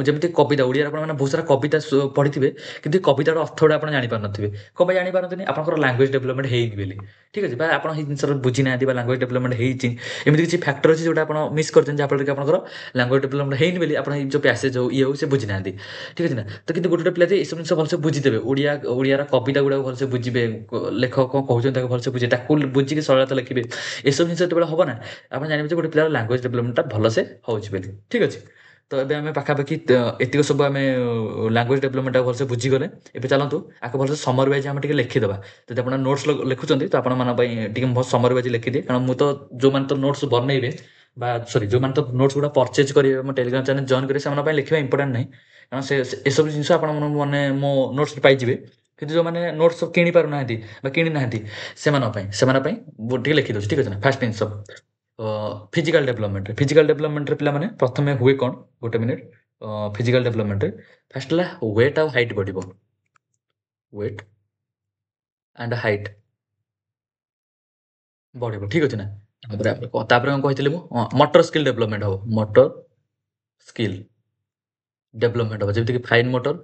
ଯେମିତି କବିତା ଓଡ଼ିଆରେ ଆପଣମାନେ ବହୁତ ସାରା କବିତା ପଢ଼ିଥିବେ କିନ୍ତୁ କବିତାର ଅର୍ଥଟା ଆପଣ ଜାଣିପାରୁନଥିବେ କ'ଣ ପାଇଁ ଜାଣିପାରନ୍ତିନି ଆପଣଙ୍କର ଲାଙ୍ଗୁଏଜ୍ ଡେଭଲପମେଣ୍ଟ ହେଇନି ବୋଲି ଠିକ୍ ଅଛି ବା ଆପଣ ସେଇ ଜିନିଷର ବୁଝିନାହାନ୍ତି ବା ଲାଙ୍ଗୁଏଜ୍ ଡେଭଲପମେଣ୍ଟ ହେଇଛି ଏମିତି କିଛି ଫ୍ୟାକ୍ଟର ଅଛି ଯେଉଁଟା ଆପଣ ମିସ୍ କରିଛନ୍ତି ଯାହାଫଳରେ କି ଆପଣଙ୍କର ଲାଙ୍ଗୁଏଜ୍ ଡେଭଲପମେଣ୍ଟ ହେଇନି ବୋଲି ଆପଣ ଏଇ ଯେଉଁ ପ୍ୟାସେଜ୍ ହଉ ଇଏ ହଉ ସେ ବୁଝିନାହାନ୍ତି ଠିକ୍ ଅଛି ନା ତ କିନ୍ତୁ ଗୋଟେ ପିଲା ଯେ ଏସବୁ ଜିନିଷ ଭଲସେ ବୁଝିଦେବେ ଓଡ଼ିଆର କବିତା ଗୁଡ଼ାକ ଭଲସେ ବୁଝିବେ ଲେଖକ କ'ଣ କହୁଛନ୍ତି ତାକୁ ଭଲସେ ବୁଝିବେ ତାକୁ ବୁଝିକି ସରଳତା ଲେଖିବେ ଏସବୁ ଜିନିଷ ଯେତେବେଳେ ହେବ ନା ଆପଣ ଜାଣିବେ ଯେ ଗୋଟେ ପିଲାର ଲାଙ୍ଗୁଏଜ୍ ଡେଭଲପମେଣ୍ଟଟା ଭଲସେ ହେଉଛି ବୋଲି ଠିକ୍ ଅଛି ତ ଏବେ ଆମେ ପାଖାପାଖି ଏତିକ ସବୁ ଆମେ ଲାଙ୍ଗୁଏଜ୍ ଡେଭଲପମେଣ୍ଟଟା ଭଲସେ ବୁଝିଗଲେ ଏବେ ଚାଲନ୍ତୁ ଆକୁ ଭଲସେ ସମର ୱାଇଜ୍ ଆମେ ଟିକେ ଲେଖିଦେବା ଯଦି ଆପଣ ନୋଟ୍ସ ଲେଖୁଛନ୍ତି ତ ଆପଣମାନଙ୍କ ପାଇଁ ଟିକେ ଭଲ ସମର ୱାଇଜ୍ ଲେଖିଦିଏ କାରଣ ମୁଁ ତ ଯେଉଁମାନେ ତ ନୋଟ୍ସ ବନେଇବେ ବା ସରି ଯେଉଁମାନେ ତ ନୋଟ୍ସ ଗୁଡ଼ା ପରଚେଜ୍ କରିବେ ମୋ ଟେଲିଗ୍ରାମ ଚ୍ୟାନେଲ୍ ଜଏନ୍ କରିବେ ସେମାନଙ୍କ ପାଇଁ ଲେଖିବା ଇମ୍ପୋର୍ଟାଣ୍ଟ ନାହିଁ କାରଣ ଏସବୁ ଜିନିଷ ଆପଣ ମାନେ ମୋ ନୋଟ୍ସ ପାଇଯିବେ କିନ୍ତୁ ଯେଉଁମାନେ ନୋଟ୍ସ କିଣି ପାରୁନାହାନ୍ତି ବା କିଣିନାହାନ୍ତି ସେମାନଙ୍କ ପାଇଁ ଟିକେ ଲେଖିଦେଉଛି ଠିକ୍ ଅଛି ନା ଫାର୍ଷ୍ଟ ଜିନିଷ ଫିଜିକାଲ୍ ଡେଭଲପମେଣ୍ଟରେ ପିଲାମାନେ ପ୍ରଥମେ ହୁଏ କ'ଣ ଗୋଟେ ମିନିଟ୍ ଫିଜିକାଲ୍ ଡେଭଲପମେଣ୍ଟରେ ଫାର୍ଷ୍ଟ ହେଲା ୱେଟ୍ ଆଉ ହାଇଟ୍ ବଢ଼ିବ ୱେଟ୍ ଆଣ୍ଡ ହାଇଟ୍ ବଢ଼ିବ ଠିକ୍ ଅଛି ନା ତାପରେ କ'ଣ କହିଥିଲି ମୁଁ ମଟର ସ୍କିଲ୍ ଡେଭଲପମେଣ୍ଟ ହେବ ମଟର ସ୍କିଲ୍ ଡେଭଲପମେଣ୍ଟ ହେବ ଯେମିତିକି fine motor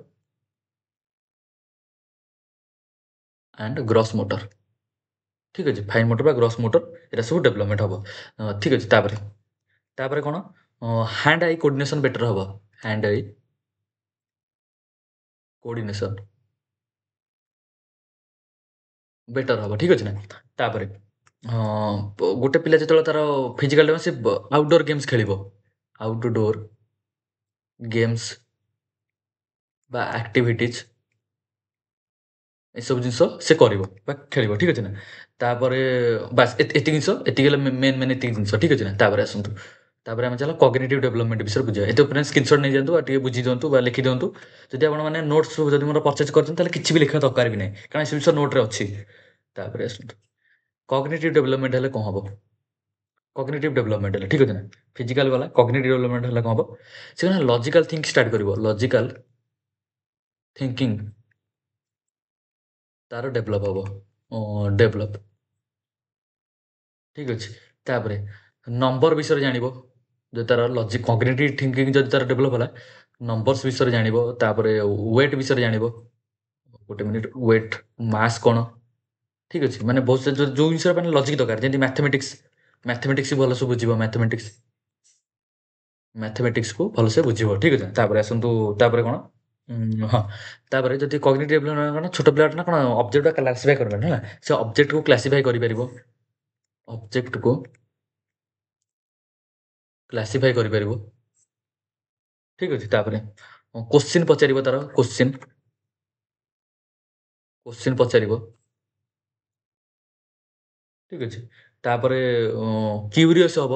and gross motor ଠିକ୍ ଅଛି ଫାଇନ୍ ମୋଟର ବା ଗ୍ରସ୍ ମୋଟର ଏଟା ସବୁ ଡେଭଲପମେଣ୍ଟ ହେବ ଠିକ୍ ଅଛି ତାପରେ କ'ଣ ହ୍ୟାଣ୍ଡ ଆଇ କୋର୍ଡ଼ିନେସନ୍ ବେଟର୍ ହେବ ହ୍ୟାଣ୍ଡ ଆଇ କୋର୍ଡ଼ିନେସନ୍ ବେଟର୍ ହେବ ଠିକ୍ ଅଛି ନା ତାପରେ ଗୋଟେ ପିଲା ଯେତେବେଳେ ତାର ଫିଜିକାଲ୍ ସେ ଆଉଟଡୋର୍ ଗେମ୍ସ ଖେଳିବ ଆଉଟଡୋର୍ ଗେମ୍ସ ବା ଆକ୍ଟିଭିଟିଜ୍ ଏସବୁ ଜିନିଷ ସେ କରିବ ବା ଖେଳିବ ଠିକ୍ ଅଛି ନା ତାପରେ ବାସ୍ ଏତିକି ଜିନିଷ ଏତିକି ହେଲେ ମେନ୍ ଏତିକି ଜିନିଷ ଠିକ୍ ଅଛି ନା ତାପରେ ଆସନ୍ତୁ ତାପରେ ଆମେ ଚାଲ କଗ୍ନିଟିଭ୍ ଡେଭଲପମେଣ୍ଟ ବିଷୟରେ ବୁଝିବା ଏତେ ଉପରେ ସ୍କ୍ରିନଶଟ୍ ନେଇଯାଆନ୍ତୁ ଆଉ ଟିକେ ବୁଝି ଦିଅନ୍ତୁ ବା ଲେଖି ଦିଅନ୍ତୁ ଯଦି ଆପଣମାନେ ନୋଟ୍ସ ଯଦି ମୋର ପରଚେଜ୍ କରିଛନ୍ତି ତାହେଲେ କିଛି ବି ଲେଖିବା ଦରକାର ବି ନାହିଁ କାରଣ ସେ ଜିନିଷ ନୋଟ୍ରେ ଅଛି ତାପରେ ଆସନ୍ତୁ କଗ୍ନିଟିଭ୍ ଡେଭଲପମେଣ୍ଟ ହେଲେ କ'ଣ ହେବ କଗ୍ନିଟିଭ୍ ଡେଭଲପମେଣ୍ଟ ହେଲେ ଠିକ୍ ଅଛି ନା ଫିଜିକାଲ୍ ଗଲା କଗ୍ନିଟିଭ୍ ଡେଭଲପମେଣ୍ଟ ହେଲେ କ'ଣ ହେବ ସେ ଲଜିକାଲ୍ ଥିଙ୍କ ଷ୍ଟାର୍ଟ କରିବ ଲଜିକାଲ୍ ଥିଙ୍କିଂ ତାର ଡେଭଲପ୍ ହେବ ଡେଭଲପ୍ ଠିକ୍ ଅଛି ତାପରେ ନମ୍ବର ବିଷୟରେ ଜାଣିବ ଯଦି ତାର ଲଜିକ୍ କଗ୍ନିଟିଭ୍ ଥିଙ୍କିଂ ଯଦି ତାର ଡେଭଲପ୍ ହେଲା ନମ୍ବର୍ସ ବିଷୟରେ ଜାଣିବ ତାପରେ ୱେଟ୍ ବିଷୟରେ ଜାଣିବ ଗୋଟେ ମିନିଟ୍ ୱେଟ୍ ମାସ୍ କ'ଣ ଠିକ୍ ଅଛି ମାନେ ବହୁତ ଯେଉଁ ଜିନିଷର ମାନେ ଲଜିକ୍ ଦରକାର ଯେମିତି ମ୍ୟାଥମେଟିକ୍ସ ଭଲସେ ବୁଝିବ ମ୍ୟାଥମେଟିକ୍ସକୁ ଭଲସେ ବୁଝିବ ଠିକ୍ ଅଛି ତାପରେ ଆସନ୍ତୁ ତାପରେ କ'ଣ ହଁ ତାପରେ ଯଦି କଗ୍ନିଟିଭ୍ ଡେଭଲପମେଣ୍ଟ କ'ଣ ଛୋଟ ପିଲାଟା ନା କ'ଣ ଅବଜେକ୍ଟଟା କ୍ଲାସିଫାଇ କରିପାରିବ ହେଲା ସେ ଅବଜେକ୍ଟକୁ କ୍ଲାସିଫାଇ କରିପାରିବ ଅବଜେକ୍ଟକୁ କ୍ଲାସିଫାଇ କରିପାରିବ ଠିକ୍ ଅଛି ତାପରେ କୋଶ୍ଚିନ୍ ପଚାରିବ ତାର କୋଶ୍ଚିନ୍ ପଚାରିବ ଠିକ୍ ଅଛି ତାପରେ କ୍ୟୁରିୟସ୍ ହେବ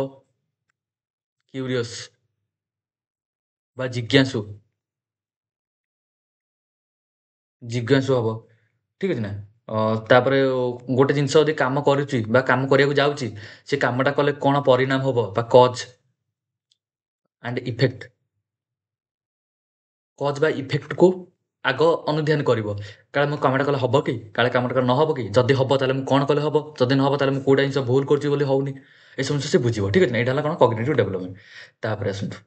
କ୍ୟୁରିୟସ୍ ବା ଜିଜ୍ଞାସୁ ହେବ ଠିକ୍ ଅଛି ନା ତାପରେ ଗୋଟେ ଜିନିଷ ଯଦି କାମ କରୁଛି ବା କାମ କରିବାକୁ ଯାଉଛି ସେ କାମଟା କଲେ କ'ଣ ପରିଣାମ ହେବ ବା କଜ୍ ଆଣ୍ଡ ଇଫେକ୍ଟ କଜ୍ ବା ଇଫେକ୍ଟକୁ ଆଗ ଅନୁଧ୍ୟାନ କରିବ କାଳେ ମୁଁ କାମଟା କଲେ ହେବ କି କାଳେ କାମଟା କଲେ ନ ହେବ କି ଯଦି ହେବ ତାହେଲେ ମୁଁ କ'ଣ କଲେ ହେବ ଯଦି ନ ହେବ ତାହେଲେ ମୁଁ କେଉଁଟା ଜିନିଷ ଭୁଲ କରୁଛି ବୋଲି ହେଉନି ଏସବୁ ଜିନିଷ ସେ ବୁଝିବ ଠିକ୍ ଅଛି ନା ଏଇଟା ହେଲା କ'ଣ କଗ୍ନିଟିଭ୍ ଡେଭଲପମେଣ୍ଟ ତାପରେ ଆସନ୍ତୁ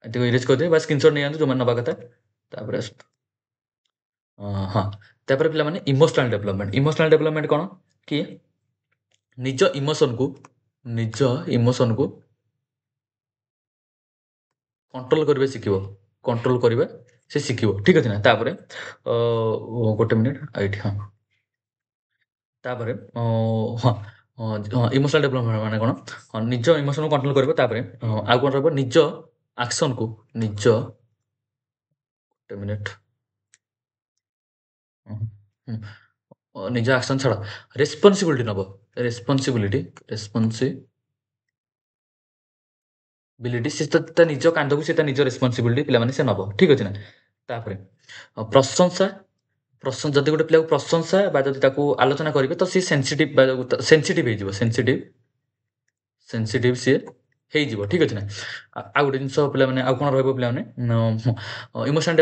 ଏତିକି ଇରେଜ୍ କରିଦେବେ ବା ସ୍କ୍ରିନଶଟ୍ ନେଇଯାଆନ୍ତୁ ଯୋଉମାନେ ନେବା କଥା। ତାପରେ ଆସନ୍ତୁ ହଁ, ତାପରେ ପିଲାମାନେ ଇମୋସନାଲ୍ ଡେଭଲପମେଣ୍ଟ କ'ଣ କି ନିଜ ଇମୋସନକୁ କଣ୍ଟ୍ରୋଲ କରିବା ଶିଖିବ। କଣ୍ଟ୍ରୋଲ କରିବା ସେ ଶିଖିବ। ଠିକ୍ ଅଛି ନା? ତାପରେ ଗୋଟେ ମିନିଟ୍ ଏଇଠି ହଁ। ତାପରେ ହଁ, ଇମୋସନାଲ୍ ଡେଭଲପମେଣ୍ଟ ମାନେ କ'ଣ? ନିଜ ଇମୋସନକୁ କଣ୍ଟ୍ରୋଲ କରିବ। ତାପରେ ଆଉ କ'ଣ ରହିବ? ନିଜ ଆକ୍ସନକୁ ଗୋଟେ ମିନିଟ୍ ନିଜ ଆକ୍ସନ ଛାଡ଼। ରେସ୍ପନ୍ସିବିଲିଟି ନବ। ରେସ୍ପନ୍ସିବିଲିଟି ସେ ତା ନିଜ କାନ୍ଧକୁ ସେ ତା ନିଜ ରେସ୍ପନ୍ସିବିଲିଟି ପିଲାମାନେ ସେ ନବ। ଠିକ୍ ଅଛି ନା? ତାପରେ ପ୍ରଶଂସା ଯଦି ଗୋଟେ ପିଲାକୁ ପ୍ରଶଂସା ବା ଯଦି ତାକୁ ଆଲୋଚନା କରିବେ ତ ସିଏ ସେନ୍ସିଟିଭ୍ ହେଇଯିବ। ସେନ୍ସିଟିଭ୍ ସିଏ ହେଇଯିବ। ଠିକ୍ ଅଛି ନା? ଆଉ ଗୋଟେ ଜିନିଷ ପିଲାମାନେ ଆଉ କ'ଣ ରହିବ ପିଲାମାନେ ଇମୋସନାଲ୍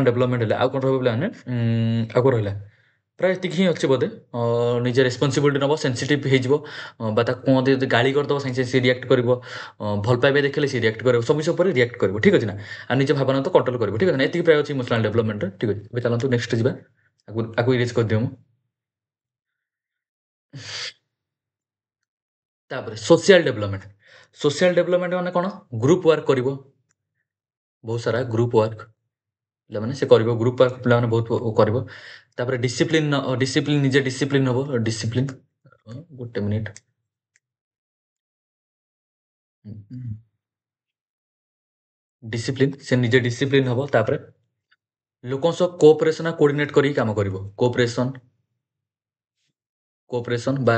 ଡେଭଲପମେଣ୍ଟ ହେଲେ ଆଉ କ'ଣ ରହିବ ପିଲାମାନେ ଆଉ କ'ଣ ରହିଲା? ପ୍ରାୟ ଏତିକି ହିଁ ଅଛି ବୋଧେ। ନିଜେ ରେସ୍ପନ୍ସିବିଲିଟି ନବ, ସେନ୍ସିଟିଭ୍ ହେଇଯିବ ବା ତାକୁ କୁହନ୍ତି ଯଦି ଗାଳି କରିଦବ ସାଙ୍ଗେ ସାଙ୍ଗେ ସିଏ ରିଆକ୍ଟ କରିବ। ଭଲ ପାଇବା ଦେଖିଲେ ସିଏ ରିଆକ୍ଟ କରିବ। ସବୁ ବିଷୟ ଉପରେ ରିଆକ୍ଟ କରିବ। ଠିକ୍ ଅଛି ନା? ଆଉ ନିଜ ଭାବନାକୁ ତ କଣ୍ଟ୍ରୋଲ କରିବ। ଠିକ୍ ଅଛି ନା? ଏତିକି ପ୍ରାୟ ଅଛି ଇମୋସନାଲ୍ ଡେଭଲପମେଣ୍ଟରେ। ଠିକ୍ ଅଛି। ଏବେ ଚାଲନ୍ତୁ ନେକ୍ସଟ ଯିବା। ଆକୁ ଇରେଜ୍ କରିଦିଅ ମୁଁ। ତାପରେ ସୋସିଆଲ୍ ଡେଭଲପମେଣ୍ଟ ମାନେ କ'ଣ? ଗ୍ରୁପ୍ ୱାର୍କ କରିବ। ବହୁତ ସାରା ଗ୍ରୁପ୍ ୱାର୍କ ପିଲାମାନେ ସେ କରିବ। ଗ୍ରୁପ୍ ୱାର୍କ ପିଲାମାନେ ବହୁତ କରିବ। ତାପରେ ଡିସିପ୍ଲିନ୍ ନିଜେ ଡିସିପ୍ଲିନ୍ ହବ। ଗୋଟେ ମିନିଟ୍ ସେ ନିଜେ ଡିସିପ୍ଲିନ୍ ହବ। ତାପରେ ଲୋକଙ୍କ ସହ କୋଅପରେସନ୍ ଆଉ କୋଅର୍ଡିନେଟ୍ କରିକି କାମ କରିବ। କୋଅପରେସନ୍ ବା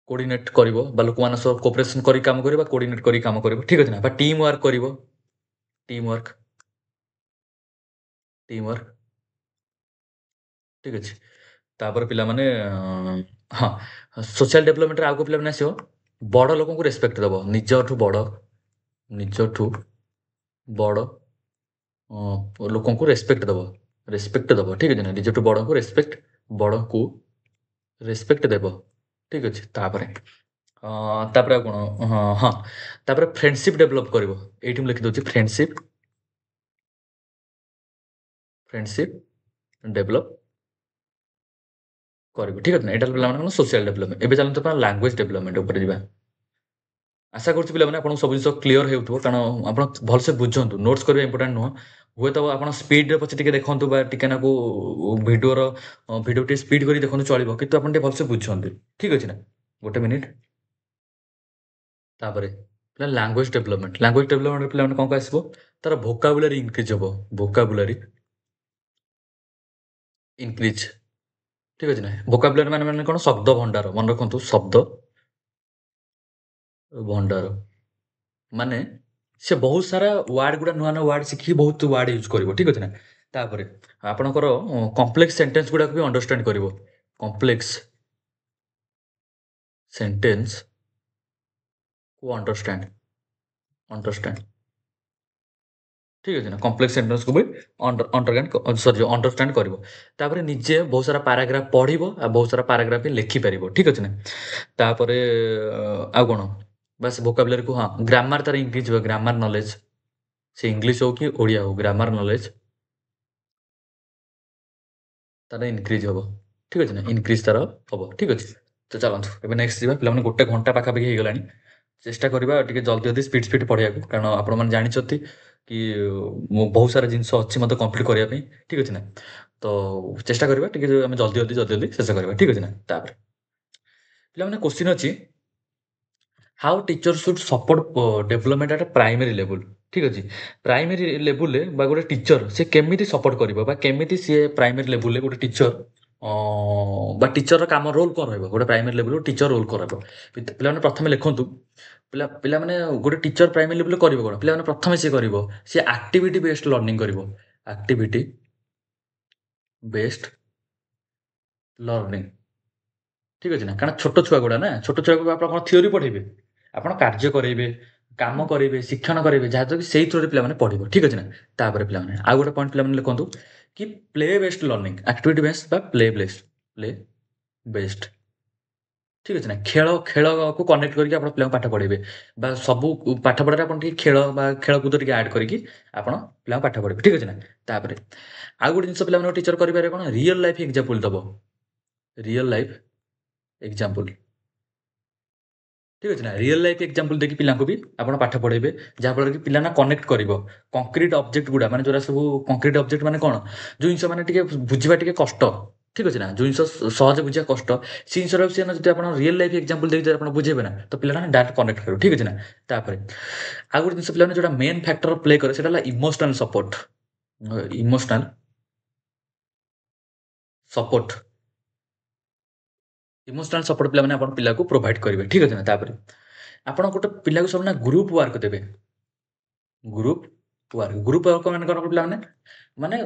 କୋଅର୍ଡିନେଟ୍ କରିବ ବା ଲୋକମାନଙ୍କ ସହ କୋଅପରେସନ୍ କରିକି କାମ କରିବ ବା କୋଅର୍ଡିନେଟ୍ କରିକି କାମ କରିବ। ଠିକ୍ ଅଛି ନା? ବା ଟିମ୍ ୱାର୍କ କରିବ। ଟିମ୍ ୱାର୍କ ଠିକ୍ ଅଛି। ତାପରେ ପିଲାମାନେ ହଁ, ସୋସିଆଲ୍ ଡେଭଲପମେଣ୍ଟରେ ଆଉ କୋଉ ପିଲାମାନେ ଆସିବ? ବଡ଼ ଲୋକଙ୍କୁ ରେସ୍ପେକ୍ଟ ଦବ। ନିଜଠୁ ବଡ଼ ଲୋକଙ୍କୁ ରେସ୍ପେକ୍ଟ ଦବ। ଠିକ୍ ଅଛି ନା? ନିଜଠୁ ବଡ଼ଙ୍କୁ ରେସ୍ପେକ୍ଟ ଦେବ। ଠିକ୍ ଅଛି। ତାପରେ ଆଉ କ'ଣ? ହଁ, ତାପରେ ଫ୍ରେଣ୍ଡସିପ୍ ଡେଭଲପ୍ କରିବ। ଏଇଠି ମୁଁ ଲେଖିଦଉଛି ଫ୍ରେଣ୍ଡସିପ୍ ଡେଭଲପ୍ କରିବ। ଠିକ୍ ଅଛି ନା? ଏଇଟା ପିଲାମାନଙ୍କର ସୋସିଆଲ୍ ଡେଭଲପମେଣ୍ଟ। ଏବେ ଚାଲନ୍ତୁ ଆପଣ ଲାଙ୍ଗୁଏଜ୍ ଡେଭଲପମେଣ୍ଟ ଉପରେ ଯିବା। ଆଶା କରୁଛି ପିଲାମାନେ ଆପଣଙ୍କୁ ସବୁ ଜିନିଷ କ୍ଲିୟର ହେଉଥିବ, କାରଣ ଆପଣ ଭଲସେ ବୁଝନ୍ତୁ। ନୋଟ୍ସ କରିବା ଇମ୍ପୋର୍ଟାଣ୍ଟ ନୁହଁ। ହୁଏତ ଆପଣ ସ୍ପିଡରେ ପଛେ ଟିକେ ଦେଖନ୍ତୁ ବା ଟିକେ ନାକୁ ଭିଡ଼ିଓ ଟିକେ ସ୍ପିଡ୍ କରି ଦେଖନ୍ତୁ ଚଳିବ, କିନ୍ତୁ ଆପଣ ଟିକେ ଭଲସେ ବୁଝନ୍ତୁ। ଠିକ୍ ଅଛି ନା? ଗୋଟେ ମିନିଟ୍। ତାପରେ ଲାଙ୍ଗୁଏଜ୍ ଡେଭଲପମେଣ୍ଟ ପିଲାମାନେ କ'ଣ ଆସିବ? ତାର ଭୋକାବୁଲାରି ଇନକ୍ରିଜ୍ ହବ। ଇନକ୍ରିଜ୍। ଠିକ୍ ଅଛି ନା? ଭୋକାବୁଲାରି ମାନେ କ'ଣ? ଶବ୍ଦ ଭଣ୍ଡାର। ମନେ ରଖନ୍ତୁ, ଶବ୍ଦ ଭଣ୍ଡାର ମାନେ ସେ ବହୁତ ସାରା ୱାର୍ଡ ନୂଆ ୱାର୍ଡ ଶିଖିକି ବହୁତ ୱାର୍ଡ ୟୁଜ୍ କରିବ। ଠିକ୍ ଅଛି ନା? ତାପରେ ଆପଣଙ୍କର କମ୍ପ୍ଲେକ୍ସ ସେଣ୍ଟେନ୍ସ ଗୁଡ଼ାକୁ ବି ଅଣ୍ଡରଷ୍ଟାଣ୍ଡ କରିବ। କମ୍ପ୍ଲେକ୍ସ ସେଣ୍ଟେନ୍ସକୁ ଅଣ୍ଡରଷ୍ଟାଣ୍ଡ ଠିକ୍ ଅଛି ନା? କମ୍ପ୍ଲେକ୍ସ ସେଣ୍ଟେନ୍ସକୁ ବି ଅଣ୍ଡରଷ୍ଟାଣ୍ଡ କରିବ। ତାପରେ ନିଜେ ବହୁତ ସାରା ପାରାଗ୍ରାଫ ପଢ଼ିବ ଆଉ ବହୁତ ସାରା ପାରାଗ୍ରାଫ ବି ଲେଖିପାରିବ। ଠିକ୍ ଅଛି ନା? ତାପରେ ଆଉ କ'ଣ? ବାସ୍ ଭୋକାବୁଲାରିକୁ ଗ୍ରାମାର ତାର ଇନକ୍ରିଜ୍ ହେବ। ଗ୍ରାମାର ନଲେଜ ସେ ଇଂଲିଶ ହଉ କି ଓଡ଼ିଆ ହଉ, ଗ୍ରାମାର ନଲେଜ ତାର ଇନକ୍ରିଜ୍ ହେବ। ଠିକ୍ ଅଛି ନା? ଇନକ୍ରିଜ୍ ତାର ହେବ। ଠିକ୍ ଅଛି। ତ ଚାଲନ୍ତୁ ଏବେ ନେକ୍ସଟ ଯିବା। ପିଲାମାନେ 1 ଘଣ୍ଟା ପାଖାପାଖି ହେଇଗଲାଣି। ଚେଷ୍ଟା କରିବା ଟିକେ ଜଲ୍ଦି ସ୍ପିଡ୍ ପଢ଼ିବାକୁ, କାରଣ ଆପଣମାନେ ଜାଣିଛନ୍ତି କି ମୁଁ ବହୁତ ସାରା ଜିନିଷ ଅଛି ମୋତେ କମ୍ପ୍ଲିଟ୍ କରିବା ପାଇଁ। ଠିକ୍ ଅଛି ନା? ତ ଚେଷ୍ଟା କରିବା ଟିକେ ଆମେ ଜଲ୍ଦି ଶେଷ କରିବା। ଠିକ୍ ଅଛି ନା? ତାପରେ ପିଲାମାନେ କୋଶ୍ଚିନ୍ ଅଛି, how teacher should support development at primary ଲେବୁଲ୍। ଠିକ୍ ଅଛି। ପ୍ରାଇମେରୀ ଲେବୁଲରେ ବା ଗୋଟେ ଟିଚର ସେ କେମିତି ସପୋର୍ଟ କରିବ ବା କେମିତି ସିଏ ପ୍ରାଇମେରୀ ଲେବୁଲରେ ଗୋଟେ ଟିଚର ବା ଟିଚରର କାମ ରୋଲ୍ କ'ଣ ରହିବ? ଗୋଟେ ପ୍ରାଇମେରୀ ଲେବୁଲରେ ଟିଚର ରୋଲ୍ କ'ଣ ରହିବ? ପିଲାମାନେ ପ୍ରଥମେ ଲେଖନ୍ତୁ। ପିଲାମାନେ ଗୋଟେ ଟିଚର ପ୍ରାଇମେରୀ ଲେବୁଲରେ କରିବ କ'ଣ? ପିଲାମାନେ ପ୍ରଥମେ ସିଏ କରିବ, ସିଏ ଆକ୍ଟିଭିଟି ବେସ୍ଡ ଲର୍ଣ୍ଣିଂ କରିବ। Activity based learning. ଠିକ୍ ଅଛି ନା? କାରଣ ଛୋଟ ଛୁଆ ଗୁଡ଼ା ନା, ଛୋଟ ଛୁଆକୁ ଆପଣ କ'ଣ ଥିଓରି ପଢ଼େଇବେ? ଆପଣ କାର୍ଯ୍ୟ କରେଇବେ, କାମ କରେଇବେ, ଶିକ୍ଷଣ କରେଇବେ, ଯାହାଦ୍ୱାରା କି ସେଇ ଥ୍ରୋରେ ପିଲାମାନେ ପଢ଼ିବ। ଠିକ୍ ଅଛି ନା? ତାପରେ ପିଲାମାନେ ଆଉ ଗୋଟେ ପଏଣ୍ଟ ପିଲାମାନେ ଲେଖନ୍ତୁ କି play based learning. Activity based ବା ପ୍ଲେ ବେସ୍ଡ ଠିକ୍ ଅଛି ନା? ଖେଳକୁ କନେକ୍ଟ କରିକି ଆପଣ ପିଲାଙ୍କୁ ପାଠ ପଢ଼େଇବେ ବା ସବୁ ପାଠ ପଢ଼ାରେ ଆପଣ ଟିକେ ଖେଳ ବା ଖେଳକୁଦ ଟିକେ ଆଡ୍ କରିକି ଆପଣ ପିଲାଙ୍କୁ ପାଠ ପଢ଼େଇବେ। ଠିକ୍ ଅଛି ନା? ତାପରେ ଆଉ ଗୋଟେ ଜିନିଷ ପିଲାମାନଙ୍କୁ ଟିଚର କରିପାରିବେ କଣ? ରିଅଲ୍ ଲାଇଫ୍ ଏକ୍ଜାମ୍ପଲ୍ ଦବ। Real life example. ଠିକ୍ ଅଛି ନା? ରିଅଲ୍ ଲାଇଫ୍ ଏକ୍ଜାମ୍ପଲ୍ ଦେଇକି ପିଲାଙ୍କୁ ବି ଆପଣ ପାଠ ପଢ଼େଇବେ। ଯାହାଫଳରେ କି ପିଲା ନା କନେକ୍ଟ କରିବ। କଂକ୍ରିଟ୍ ଅବଜେକ୍ଟ ଗୁଡ଼ା ମାନେ ଯୋଉରା ସବୁ କଂକ୍ରିଟ୍ ଅବଜେକ୍ଟ ମାନେ କଣ? ଯୋଉ ଜିନିଷ ମାନେ ଟିକେ ବୁଝିବା ଟିକେ କଷ୍ଟ। ଠିକ୍ ଅଛି ନା? ଯୋଉ ଜିନିଷ ସହଜେ ବୁଝିବା କଷ୍ଟ, ସେ ଜିନିଷଟାକୁ ସିଏ ନା ଯଦି ଆପଣ ରିଅଲ୍ ଲାଇଫ୍ ଏକ୍ଜାମ୍ପଲ୍ ଦେଇକି ଯଦି ଆପଣ ବୁଝେଇବେ ନା, ତ ପିଲାମାନେ ଡାଇରେକ୍ଟ କନେକ୍ଟ କରିବ। ଠିକ୍ ଅଛି ନା? ତାପରେ ଆଉ ଗୋଟେ ଜିନିଷ ପିଲାମାନେ ଯୋଉଟା ମେନ୍ ଫ୍ୟାକ୍ଟର ପ୍ଲେ କରେ ସେଇଟା ହେଲା emotional support. Emotional support. Emotional support ପିଲାମାନେ ଆପଣ ପିଲାକୁ ପ୍ରୋଭାଇଡ୍ କରିବେ। ଠିକ୍ ଅଛି ନା? ତାପରେ ଆପଣ ଗୋଟେ ପିଲାକୁ ସବୁ ନା ଗ୍ରୁପ୍ ୱାର୍କ ଦେବେ। ଗ୍ରୁପ୍ ଗ୍ରୁପ୍ ୱାର୍କ ମାନେ କଣ ପିଲାମାନେ? ମାନେ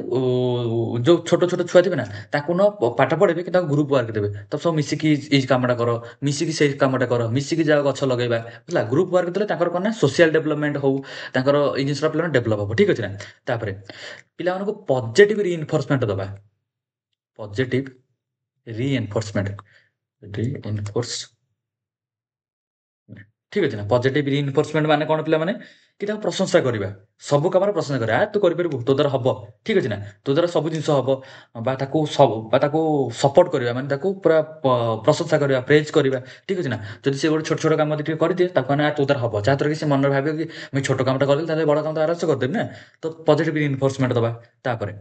ଯୋଉ ଛୋଟ ଛୁଆ ଥିବେ ନା, ତାକୁ ପାଠ ପଢ଼େଇବେ କିନ୍ତୁ ତାଙ୍କୁ ଗ୍ରୁପ୍ ୱାର୍କ ଦେବେ। ତ ସବୁ ମିଶିକି ଏଇ କାମଟା କର, ମିଶିକି ସେଇ କାମଟା କର, ମିଶିକି ଯାଅ ଗଛ ଲଗେଇବା। ହେଲା ଗ୍ରୁପ୍ ୱାର୍କ ଦେଲେ ତାଙ୍କର କଣ ନା ସୋସିଆଲ ଡେଭଲପମେଣ୍ଟ ହଉ, ତାଙ୍କର ଏଇ ଜିନିଷଟା ପିଲାମାନେ ଡେଭଲପ୍ ହବ। ଠିକ୍ ଅଛି ନା? ତାପରେ ପିଲାମାନଙ୍କୁ ପଜିଟିଭ୍ ରିଇନଫୋର୍ସମେଣ୍ଟ ଦବା। ପଜିଟିଭ୍ ରିଇନଫୋର୍ସମେଣ୍ଟ। ରିଇନଫୋର୍ସ ଠିକ୍ ଅଛି ନା? ପଜିଟିଭ୍ ରିଇନଫୋର୍ସମେଣ୍ଟ ମାନେ କଣ ପିଲାମାନେ? କି ତାକୁ ପ୍ରଶଂସା କରିବା। ସବୁ କାମରେ ପ୍ରଶଂସା କରିବା। ତୁ କରିପାରିବୁ, ତୋ ଦ୍ୱାରା ହବ। ଠିକ୍ ଅଛି ନା? ତୋ ଦ୍ୱାରା ସବୁ ଜିନିଷ ହବ ବା ତାକୁ ସପୋର୍ଟ କରିବା ମାନେ ତାକୁ ପୁରା ପ୍ରଶଂସା କରିବା, ପ୍ରେଜ୍ କରିବା। ଠିକ୍ ଅଛି ନା? ଯଦି ସେ ଗୋଟେ ଛୋଟ କାମ ଯଦି ଟିକେ କରିଦିଏ, ତାକୁ ମାନେ ତୋ ଦ୍ୱାରା ହବ। ଯାହାଦ୍ୱାରା କି ସେ ମନରେ ଭାବିବ କି ମୁଁ ଛୋଟ କାମଟା କରିଦେଲି, ତାହେଲେ ବଡ଼ କାମଟା ଆରାମସେ କରିଦେବି ନା। ତ ପଜିଟିଭ୍ ରିଇନଫୋର୍ସମେଣ୍ଟ ଦବା। ତାପରେ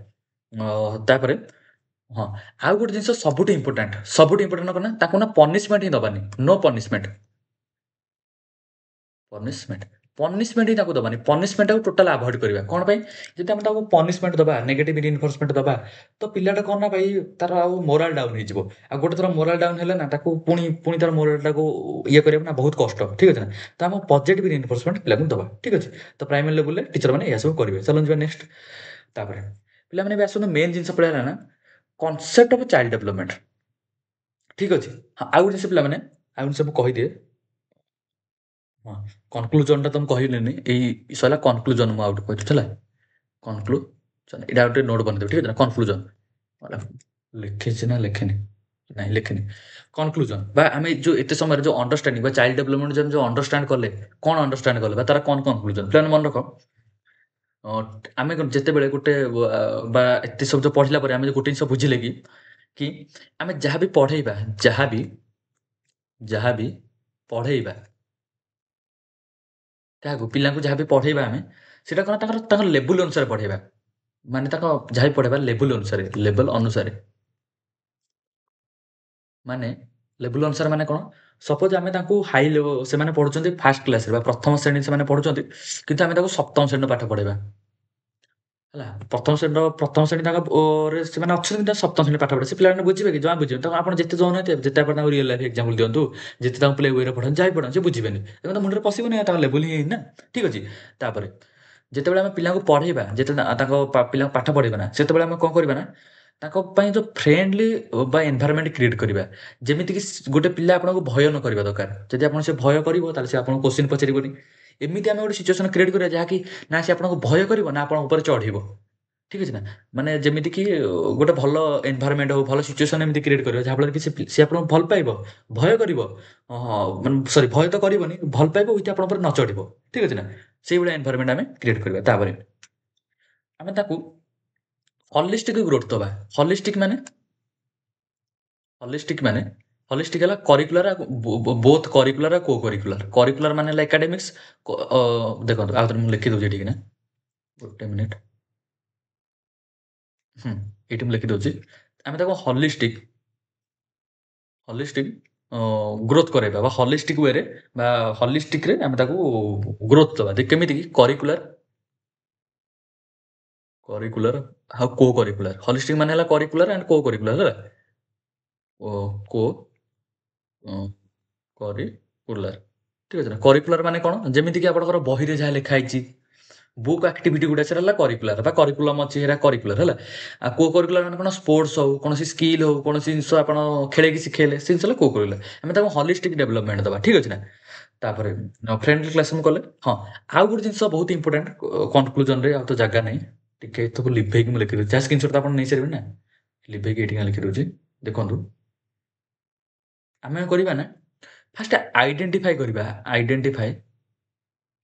ହଁ, ଆଉ ଗୋଟେ ଜିନିଷ ସବୁଠୁ ଇମ୍ପୋର୍ଟାଣ୍ଟ କଣ ନା, ତାକୁ ନା ପନିଶମେଣ୍ଟ ହିଁ ଦବାନି। No punishment. ପନିଶମେଣ୍ଟ ହିଁ ତାକୁ ଦବାନି। ପନିଶମେଣ୍ଟଟାକୁ ଟୋଟାଲ ଆଭଏଡ୍ କରିବା। କଣ ପାଇଁ? ଯଦି ଆମେ ତାକୁ ପନିଶମେଣ୍ଟ ଦବା, ନେଗେଟିଭ୍ ରିଇନଫୋର୍ସମେଣ୍ଟ ଦବା, ତ ପିଲାଟା କଣ ନା ଭାଇ ତାର ଆଉ ମୋରାଲ ଡାଉନ୍ ହେଇଯିବ। ଆଉ ଗୋଟେ ଥର ମୋରାଲ ଡାଉନ୍ ହେଲେ ନା ତାକୁ ପୁଣି ତାର ମୋରାଲଟାକୁ ଇଏ କରିବାକୁ ନା ବହୁତ କଷ୍ଟ। ଠିକ୍ ଅଛି ନା? ତ ଆମ ପଜିଟିଭ୍ ରିଇନଫୋର୍ସମେଣ୍ଟ ପିଲାଙ୍କୁ ଦବା। ଠିକ୍ ଅଛି? ତ ପ୍ରାଇମେରୀ ଲେଭେଲରେ ଟିଚରମାନେ ଏଇଆ ସବୁ କରିବେ। ଚାଲନ୍ତୁ ଯିବା ନେକ୍ସଟ। ତାପରେ ପିଲାମାନେ ଏବେ ଆସନ୍ତୁ ମେନ୍ ଜିନିଷ ପଳେଇ ଆସିଲା ନା, କନସେପ୍ଟ ଅଫ୍ ଚାଇଲ୍ଡ ଡେଭଲପମେଣ୍ଟ। ଠିକ୍ ଅଛି? ହଁ, ଆଉ ଗୋଟେ ଜିନିଷ ପିଲାମାନେ ଆଉ ଗୋଟେ ସବୁ କହିଦିଏ। ହଁ, କନକ୍ଲୁଜନଟା ତ ମୁଁ କହିଲିନି। ଏଇ ସରିଲା କନକ୍ଲୁଜନ ମୁଁ ଆଉ ଗୋଟେ କହିଥିଲି ହେଲା। କନକ୍ଲୁଜନ ଏଇଟା ଗୋଟେ ନୋଟ୍ ବନେଇଦେବେ। ଠିକ୍ ଅଛି ନା? କନକ୍ଲୁଜନ ଲେଖିଛି ନା ଲେଖିନି? ନାଇଁ ଲେଖିନି। କନକ୍ଲୁଜନ ବା ଆମେ ଯୋଉ ଏତେ ସମୟରେ ଯୋଉ ଅଣ୍ଡରଷ୍ଟାଣ୍ଡିଂ ବା ଚାଇଲ୍ଡ ଡେଭଲପମେଣ୍ଟ ଯୋଉ ଅଣ୍ଡରଷ୍ଟାଣ୍ଡ କଲେ, କଣ ଅଣ୍ଡରଷ୍ଟାଣ୍ଡ କଲେ ବା ତାର କଣ କନକ୍ଲୁଜନ ପିଲାମାନେ ମନେ ରଖ। ଆମେ ଯେତେବେଳେ ଗୋଟେ ବା ଏତେ ସବୁ ଯୋଉ ପଢିଲା ପରେ ଆମେ ଗୋଟେ ଜିନିଷ ବୁଝିଲେ କି ଆମେ ଯାହାବି ପଢେଇବା, ଯାହାବି ପଢେଇବା କାହାକୁ ପିଲାଙ୍କୁ ଯାହାବି ପଢେଇବା ଆମେ, ସେଇଟା କଣ ତାଙ୍କର ଲେବୁଲ ଅନୁସାରେ ପଢେଇବା। ମାନେ ତାଙ୍କ ଯାହାବି ପଢେଇବା ଲେବୁଲ ଅନୁସାରେ। ମାନେ ଲେବୁଲ ଅନୁସାରେ ମାନେ କଣ? ସପୋଜ ଆମେ ତାଙ୍କୁ ସେମାନେ ପଢୁଛନ୍ତି ଫାଷ୍ଟ କ୍ଲାସରେ ବା ପ୍ରଥମ ଶ୍ରେଣୀ ସେମାନେ ପଢୁଛନ୍ତି, କିନ୍ତୁ ଆମେ ତାକୁ ସପ୍ତମ ଶ୍ରେଣୀର ପାଠ ପଢେଇବା। ହେଲା ପ୍ରଥମ ଶ୍ରେଣୀ ତାଙ୍କ ସେମାନେ ଅଛନ୍ତି କିନ୍ତୁ ସପ୍ତମ ଶ୍ରେଣୀ ପାଠ ପଢେ, ସେ ପିଲାମାନେ ବୁଝିବେ କି? ଜମା ବୁଝିବେନି। ତାଙ୍କୁ ଆପଣ ଯେତେ ଦଉନାହାନ୍ତି, ଯେତେ ଆପଣ ତାଙ୍କୁ ରିଅଲ ଲାଇଫ ଏକ୍ଜାମ୍ପଲ ଦିଅନ୍ତୁ, ଯେତେ ତାଙ୍କୁ ପ୍ଲେ ୱେରେ ପଢାନ୍ତୁ, ଯାହା ବି ପଢାନ୍ତୁ, ସେ ବୁଝିବେନି। ତେଣୁ ତାଙ୍କ ମୁଣ୍ଡରେ ପଶିବନି, ତାଙ୍କ ଲେବୁଲ ହିଁ ହେଇନି ନା। ଠିକ୍ ଅଛି? ତାପରେ ଯେତେବେଳେ ଆମେ ପିଲାଙ୍କୁ ପଢେଇବା, ଯେତେବେଳେ ତାଙ୍କ ପିଲାଙ୍କୁ ପାଠ ପଢେଇବା ନା, ସେତେବେଳେ ଆମେ କଣ କରିବା ନା, ତାଙ୍କ ପାଇଁ ଯୋଉ ଫ୍ରେଣ୍ଡଲି ବା ଏନଭାରମେଣ୍ଟ କ୍ରିଏଟ୍ କରିବା। ଯେମିତିକି ଗୋଟେ ପିଲା ଆପଣଙ୍କୁ ଭୟ ନ କରିବା ଦରକାର। ଯଦି ଆପଣ ସେ ଭୟ କରିବ, ତାହେଲେ ସେ ଆପଣଙ୍କୁ କୋଶ୍ଚିନ୍ ପଚାରିବନି। ଏମିତି ଆମେ ଗୋଟେ ସିଚୁଏସନ କ୍ରିଏଟ୍ କରିବା ଯାହାକି ନା ସେ ଆପଣଙ୍କୁ ଭୟ କରିବ ନା ଆପଣଙ୍କ ଉପରେ ଚଢିବ। ଠିକ୍ ଅଛି ନା? ମାନେ ଯେମିତିକି ଗୋଟେ ଭଲ ଏନଭାରମେଣ୍ଟ ହଉ, ଭଲ ସିଚୁଏସନ ଏମିତି କ୍ରିଏଟ୍ କରିବା ଯାହାଫଳରେ କି ସେ ଆପଣଙ୍କୁ ଭଲ ପାଇବ, ଭୟ କରିବ। ହଁ ମାନେ ସରି ଭୟ ତ କରିବନି, ଭଲ ପାଇବ ଉଇଥ୍ ଆପଣଙ୍କ ଉପରେ ନ ଚଢିବ। ଠିକ୍ ଅଛି ନା? ସେଇଭଳିଆ ଏନଭାରମେଣ୍ଟ ଆମେ କ୍ରିଏଟ୍ କରିବା। ତାପରେ ଆମେ ତାକୁ ହଲିଷ୍ଟିକ ଗ୍ରୋଥ ଦବା। ହଲିଷ୍ଟିକ ମାନେ ହଲିଷ୍ଟିକ ମାନେ ହଲିଷ୍ଟିକ ହେଲା କରିକୁଲାର ବୋଥ କରିକୁଲାର ଆଉ କୋ କରିକୁଲାର। କରିକୁଲାର ମାନେ ହେଲା ଏକାଡେମିକ୍ସ। ଦେଖନ୍ତୁ ଆଉ ଥରେ ମୁଁ ଲେଖିଦଉଛି ଏଠିକି ନା, ଗୋଟେ ମିନିଟ୍। ଏଇଠି ମୁଁ ଲେଖିଦଉଛି। ଆମେ ତାକୁ ହଲିଷ୍ଟିକ ଗ୍ରୋଥ କରାଇବା ବା ହଲିଷ୍ଟିକ ୱେରେ ବା ହଲିଷ୍ଟିକରେ ଆମେ ତାକୁ ଗ୍ରୋଥ ଦବା। କେମିତି କି କରିକୁଲାର ଆଉ କୋ କରିକୁଲାର। ହଲିଷ୍ଟିକ ମାନେ ହେଲା କରିକୁଲାର ଆଣ୍ଡ କୋ କରିକୁଲାର ହେଲା। କୋ କରିକୁଲାର। ଠିକ୍ ଅଛି ନା? କରିକୁଲାର ମାନେ କଣ? ଯେମିତିକି ଆପଣଙ୍କର ବହିରେ ଯାହା ଲେଖା ହେଇଛି, ବୁକ୍ ଆକ୍ଟିଭିଟି ଗୁଡ଼ା ସେଟା ହେଲା କରିକୁଲାର ବା କରିକୁଲମ୍ ଅଛି, ସେଟା କରିକୁଲାର ହେଲା। ଆଉ କୋ କରିକୁଲାର ମାନେ କଣ? ସ୍ପୋର୍ଟସ ହଉ, କୌଣସି ସ୍କିଲ୍ ହଉ, କୌଣସି ଜିନିଷ ଆପଣ ଖେଳେଇକି ଶିଖେଇଲେ, ସେ ଜିନିଷ ହେଲା କୋ କରିକୁଲାର। ଆମେ ତାକୁ ହଲିଷ୍ଟିକ ଡେଭଲପମେଣ୍ଟ ଦବା। ଠିକ୍ ଅଛି ନା? ତାପରେ ଫ୍ରେଣ୍ଡଲି କ୍ଲାସ ରୁମ୍ କଲେ। ହଁ, ଆଉ ଗୋଟେ ଜିନିଷ ବହୁତ ଇମ୍ପୋର୍ଟାଣ୍ଟ କନକ୍ଲୁଜନରେ, ଆଉ ତ ଜାଗା ନାହିଁ, ଟିକେ ତାକୁ ଲିଭେଇକି ମୁଁ ଲେଖିଦଉଛି। ଯାହା ସ୍କ୍ରିନଶଟ ତ ଆପଣ ନେଇସାରିବେ ନା, ଲିଭେଇକି ଏଇଠି ଲେଖିଦଉଛି। ଦେଖନ୍ତୁ ଆମେ କରିବା ନା, ଫାଷ୍ଟ ଆଇଡେଣ୍ଟିଫାଏ କରିବା। ଆଇଡେଣ୍ଟିଫାଏ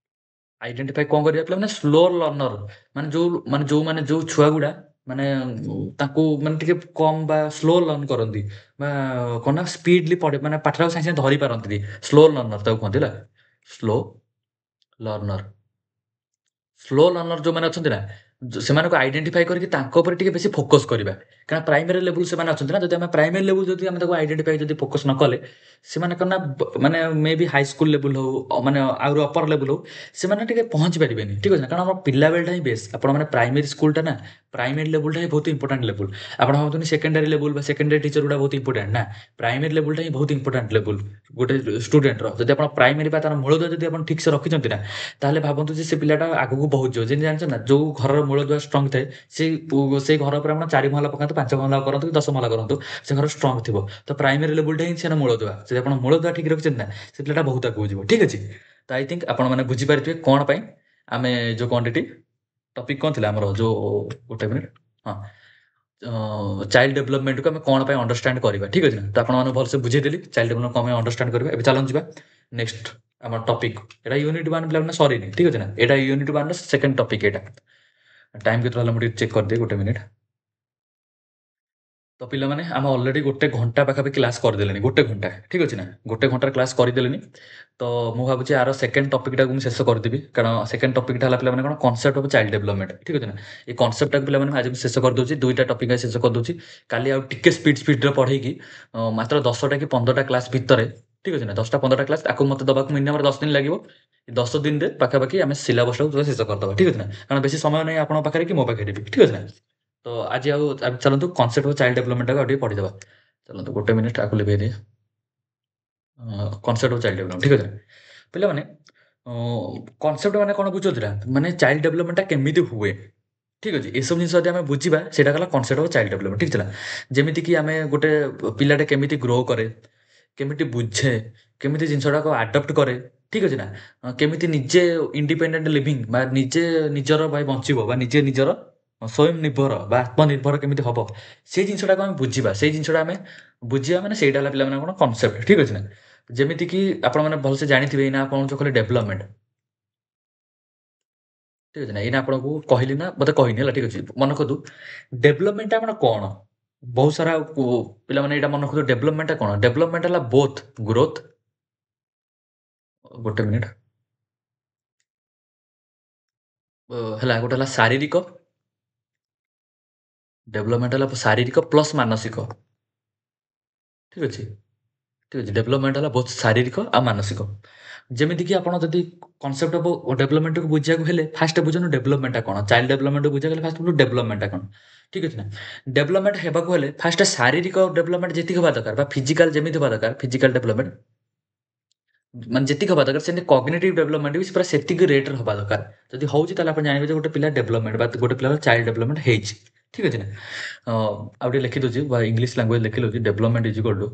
କଣ କରିବା ପିଲା ମାନେ ସ୍ଲୋ ଲର୍ଣ୍ଣର ମାନେ ଯୋଉ ଛୁଆ ଗୁଡା ମାନେ ତାଙ୍କୁ ମାନେ ଟିକେ କମ ବା ସ୍ଲୋ ଲର୍ନ କରନ୍ତି ବା କଣ ନା ସ୍ପିଡଲି ପଢେ ମାନେ ପାଠଟାକୁ ସାଙ୍ଗେ ସାଙ୍ଗେ ଧରି ପାରନ୍ତିନି ସ୍ଲୋ ଲର୍ଣ୍ଣର ତାକୁ କୁହନ୍ତି ହେଲା ସ୍ଲୋ ଲର୍ଣ୍ଣର। ସ୍ଲୋ ଲର୍ଣ୍ଣର ଯୋଉମାନେ ଅଛନ୍ତି ନା ସେମାନଙ୍କୁ ଆଇଡେଣ୍ଟିଫାଇ କରିକି ତାଙ୍କ ଉପରେ ଟିକେ ବେଶୀ ଫୋକସ୍ କରିବା କାରଣ ପ୍ରାଇମେରୀ ଲେବୁଲ ସେମାନେ ଅଛନ୍ତି ନା ଯଦି ଆମେ ପ୍ରାଇମେରୀ ଲେବୁଲ ଯଦି ଆମେ ତାକୁ ଆଇଡେଣ୍ଟିଫାଇ ଯଦି ଫୋକସ୍ ନ କଲେ ସେମାନେ କ'ଣ ନା ମାନେ ମେ ବି ହାଇସ୍କୁଲ ଲେବୁଲ ହଉ ମାନେ ଆହୁରି ଅପର ଲେବୁଲ ହଉ ସେମାନେ ଟିକେ ପହଞ୍ଚି ପାରିବେନି ଠିକ୍ ଅଛି ନା କାରଣ ଆମର ପିଲାବେଳଟା ହିଁ ବେଷ୍ଟ ଆପଣମାନେ ପ୍ରାଇମେରୀ ସ୍କୁଲଟା ନା ପ୍ରାଇମେରୀ ଲେବୁଲଟା ହିଁ ବହୁତ ଇମ୍ପୋର୍ଟାଣ୍ଟ ଲେବୁଲ ଆପଣ ଭାବନ୍ତୁନି ସେକେଣ୍ଡାରୀ ଲେବୁଲ ବା ସେକେଣ୍ଡାରୀ ଟିଚର ଗୁଡ଼ା ବହୁତ ଇମ୍ପୋର୍ଟାଣ୍ଟ ନା ପ୍ରାଇମେରୀ ଲେବୁଲଟା ହିଁ ବହୁତ ଇମ୍ପୋର୍ଟାଣ୍ଟ ଲେବୁଲ ଗୋଟେ ଷ୍ଟୁଡେଣ୍ଟର ଯଦି ଆପଣ ପ୍ରାଇମେରୀ ବା ତାର ମୂଳଦୁଆ ଯଦି ଆପଣ ଠିକ୍ସେ ରଖିଛନ୍ତି ନା ତାହେଲେ ଭାବନ୍ତୁ ଯେ ସେ ପିଲାଟା ଆଗକୁ ବହୁତ ଯିବ ଯେମିତି ଜାଣିଛ ନା ଯୋଉ ଘରର ମୂଳଦୁଆ ଷ୍ଟ୍ରଙ୍ଗ ଥାଏ ସେଇ ଘର ଉପରେ ଆପଣ 4 ମହଲା ପକାନ୍ତୁ 5 ମହଲା କରନ୍ତୁ କି 10 ମହଲା କରନ୍ତୁ ସେ ଘର ଷ୍ଟ୍ରଙ୍ଗ ଥିବ ତ ପ୍ରାଇମେରୀ ଲେବୁଲଟା ହିଁ ସେ ମୂଳଦୁଆ ଯଦି ଆପଣ ମୂଳଦୁଆ ଠିକ୍ ରଖିଛନ୍ତି ନା ସେ ପିଲାଟା ବହୁତ ଆଗକୁ ଯିବ ଠିକ୍ ଅଛି ତ ଆଇ ଥିଙ୍କ ଆପଣମାନେ ବୁଝିପାରିଥିବେ କ'ଣ ପାଇଁ ଆମେ ଯୋଉ କ୍ୱାଣ୍ଟିଟି ଟପିକ୍ କ'ଣ ଥିଲା ଆମର ଯୋଉ ଗୋଟେ ମିନିଟ୍ ହଁ ଚାଇଲ୍ଡ ଡେଭଲପମେଣ୍ଟକୁ ଆମେ କ'ଣ ପାଇଁ ଅଣ୍ଡରଷ୍ଟାଣ୍ଡ କରିବା ଠିକ୍ ଅଛି ନା ତ ଆପଣମାନଙ୍କୁ ଭଲସେ ବୁଝେଇଦେଲି ଚାଇଲ୍ଡ ଡେଭଲପମେଣ୍ଟ କ'ଣ ପାଇଁ ଅଣ୍ଡରଷ୍ଟାଣ୍ଡ କରିବା ଏବେ ଚାଲନ୍ତୁ ଯିବା ନେକ୍ସଟ আমার টপিক এটা ୟୁନିଟ୍ 1 ପିଲାମାନେ ସରିନି ଠିକ୍ ଅଛି ନା ଏଇଟା ୟୁନିଟ୍ 1ର ସେକେଣ୍ଡ ଟପିକ୍ ଏଇଟା ଟାଇମ୍ କେତେ ହେଲା ମୁଁ ଟିକେ ଚେକ୍ କରିଦିଏ ଗୋଟେ ମିନିଟ୍ ତ ପିଲାମାନେ ଆମେ ଅଲରେଡି ଗୋଟେ ଘଣ୍ଟା ପାଖାପାଖି କ୍ଲାସ୍ କରିଦେଲେଣି ଗୋଟେ ଘଣ୍ଟା ଠିକ୍ ଅଛି ନା ଗୋଟେ ଘଣ୍ଟାର କ୍ଲାସ୍ କରିଦେଲେଣି ତ ମୁଁ ଭାବୁଛି ଆର ସେକେଣ୍ଡ ଟପିକ୍ଟାକୁ ମୁଁ ଶେଷ କରିଦେବି କାରଣ ସେକେଣ୍ଡ ଟପିକ୍ଟା ହେଲା ପିଲାମାନେ କ'ଣ କନସେପ୍ଟ ଅଫ୍ ଚାଇଲ୍ଡ ଡେଭଲପମେଣ୍ଟ ଠିକ୍ ଅଛି ନା ଏଇ କନସେପ୍ଟଟାକୁ ପିଲାମାନେ ଆଜି ଶେଷ କରିଦେଉଛି ଦୁଇଟା ଟପିକ୍ ଶେଷ କରିଦେଉଛି କାଲି ଆଉ ଟିକେ ସ୍ପିଡ୍ରେ ପଢ଼େଇକି ମାତ୍ର 10ଟା କି 15ଟା କ୍ଲାସ୍ ଭିତରେ ଠିକ୍ ଅଛି ନା 10ଟା 15ଟା କ୍ଲାସ୍ ତାକୁ ମୋତେ ଦେବାକୁ ମିନିମମ୍ 10 ଦିନ ଲାଗିବ 10 ଦିନରେ ପାଖାପାଖି ଆମେ ସିଲାବସଟାକୁ ଶେଷ କରିଦେବା ଠିକ୍ ଅଛି ନା କାରଣ ବେଶୀ ସମୟ ନାହିଁ ଆପଣଙ୍କ ପାଖରେ କି ମୋ ପାଖରେ ବି ଠିକ୍ ଅଛି ନା ତ ଆଜି ଆଉ ଚାଲନ୍ତୁ କନସେପ୍ଟ ଅଫ୍ ଚାଇଲ୍ଡ ଡେଭଲପମେଣ୍ଟଟାକୁ ଆଉ ଟିକେ ପଢ଼ିଦେବା ଚାଲନ୍ତୁ ଗୋଟେ ମିନିଟ୍ ଆକୁ ଲିଭେଇ ଦିଏ କନସେପ୍ଟ ଅଫ୍ ଚାଇଲ୍ଡ ଡେଭଲପମେଣ୍ଟ ଠିକ୍ ଅଛି ନା ପିଲାମାନେ କନସେପ୍ଟ ମାନେ କ'ଣ ବୁଝୁଛନ୍ତି ନା ମାନେ ଚାଇଲ୍ଡ ଡେଭଲପମେଣ୍ଟଟା କେମିତି ହୁଏ ଠିକ୍ ଅଛି ଏସବୁ ଜିନିଷ ଯଦି ଆମେ ବୁଝିବା ସେଇଟା ହେଲା କନସେପ୍ଟ ଅଫ୍ ଚାଇଲ୍ଡ ଡେଭଲପମେଣ୍ଟ ଠିକ୍ ଥିଲା ଯେମିତିକି ଆମେ ଗୋଟେ ପିଲାଟେ କେମିତି ଗ୍ରୋ କରେ କେମିତି ବୁଝେ କେମିତି ଜିନିଷଟାକୁ ଆଡପ୍ଟ କରେ ଠିକ୍ ଅଛି ନା କେମିତି ନିଜେ ଇଣ୍ଡିପେଣ୍ଡେଣ୍ଟ ଲିଭିଂ ବା ନିଜେ ନିଜର ଭାଇ ବଞ୍ଚିବ ବା ନିଜେ ନିଜର ସ୍ୱୟଂ ନିର୍ଭର ବା ଆତ୍ମନିର୍ଭର କେମିତି ହବ ସେଇ ଜିନିଷଟାକୁ ଆମେ ବୁଝିବା ସେଇ ଜିନିଷଟା ଆମେ ବୁଝିବା ମାନେ ସେଇଟା ହେଲା ପିଲାମାନେ କ'ଣ କନସେପ୍ଟ ଠିକ୍ ଅଛି ନା ଯେମିତିକି ଆପଣମାନେ ଭଲସେ ଜାଣିଥିବେ ଏଇନା ଆପଣ ଯେଉଁ କହିଲେ ଡେଭଲପମେଣ୍ଟ ଠିକ୍ ଅଛି ନା ଏଇନା ଆପଣଙ୍କୁ କହିଲି ନା ମୋତେ କହିନି ହେଲା ଠିକ୍ ଅଛି ମନେ କରନ୍ତୁ ଡେଭଲପମେଣ୍ଟଟା ଆମର କ'ଣ ବହୁତ ସାରା ପିଲାମାନେ ଏଇଟା ମନେ ରଖନ୍ତୁ ଡେଭଲପମେଣ୍ଟଟା କ'ଣ ଡେଭଲପମେଣ୍ଟ ହେଲା ବୋଥ୍ ଗ୍ରୋଥ୍ ଗୋଟେ ମିନିଟ୍ ହେଲା ଗୋଟେ ହେଲା ଶାରୀରିକ ଡେଭଲପମେଣ୍ଟ ହେଲା ଶାରୀରିକ ପ୍ଲସ୍ ମାନସିକ ଠିକ୍ ଅଛି ଠିକ୍ ଅଛି ଡେଭଲପମେଣ୍ଟ ହେଲା ବହୁତ ଶାରୀରିକ ଆଉ ମାନସିକ ଯେମିତିକି ଆପଣ ଯଦି କନସେପ୍ଟ ଅଫ୍ ଡେଭଲପମେଣ୍ଟକୁ ବୁଝିବାକୁ ହେଲେ ଫାଷ୍ଟ ବୁଝନ୍ତୁ ଡେଭଲପମେଣ୍ଟଟା କ'ଣ ଚାଇଲ୍ଡ ଡେଭଲପମେଣ୍ଟକୁ ବୁଝିବାକୁ ହେଲେ ଫାଷ୍ଟ ବୁଝନ୍ତୁ ଡେଭଲପମେଣ୍ଟଟା କ'ଣ ଠିକ୍ ଅଛି ନା ଡେଭଲପମେଣ୍ଟ ହେବାକୁ ହେଲେ ଫାଷ୍ଟ ଶାରୀରିକ ଡେଭଲପମେଣ୍ଟ ଯେତିକି ହେବା ଦରକାର ବା ଫିଜିକାଲ ଯେମିତି ହେବା ଦରକାର ଫିଜିକାଲ ଡେଭଲପମେଣ୍ଟ ମାନେ ଯେତିକି ହେବା ଦରକାର ସେମିତି କଗ୍ନିଟିଭ୍ ଡେଭଲପମେଣ୍ଟ ବି ପୁରା ସେତିକି ରେଟ୍ରେ ହେବା ଦରକାର ଯଦି ହେଉଛି ତାହେଲେ ଆପଣ ଜାଣିବେ ଯେ ଗୋଟେ ପିଲା ଡେଭଲପମେଣ୍ଟ ବା ଗୋଟେ ପିଲାର ଚାଇଲ୍ଡ ଡେଭଲପମେଣ୍ଟ ହେଇଛି ଠିକ୍ ଅଛି ନା ଆଉ ଟିକେ ଲେଖିଦେଉଛି ବା ଇଂଲିଶ ଲାଙ୍ଗୁଏଜ ଲେଖିଦେଉଛି ଡେଭଲପମେଣ୍ଟ ଇଜ୍ ଇକ୍ୱାଲ୍ ଟୁ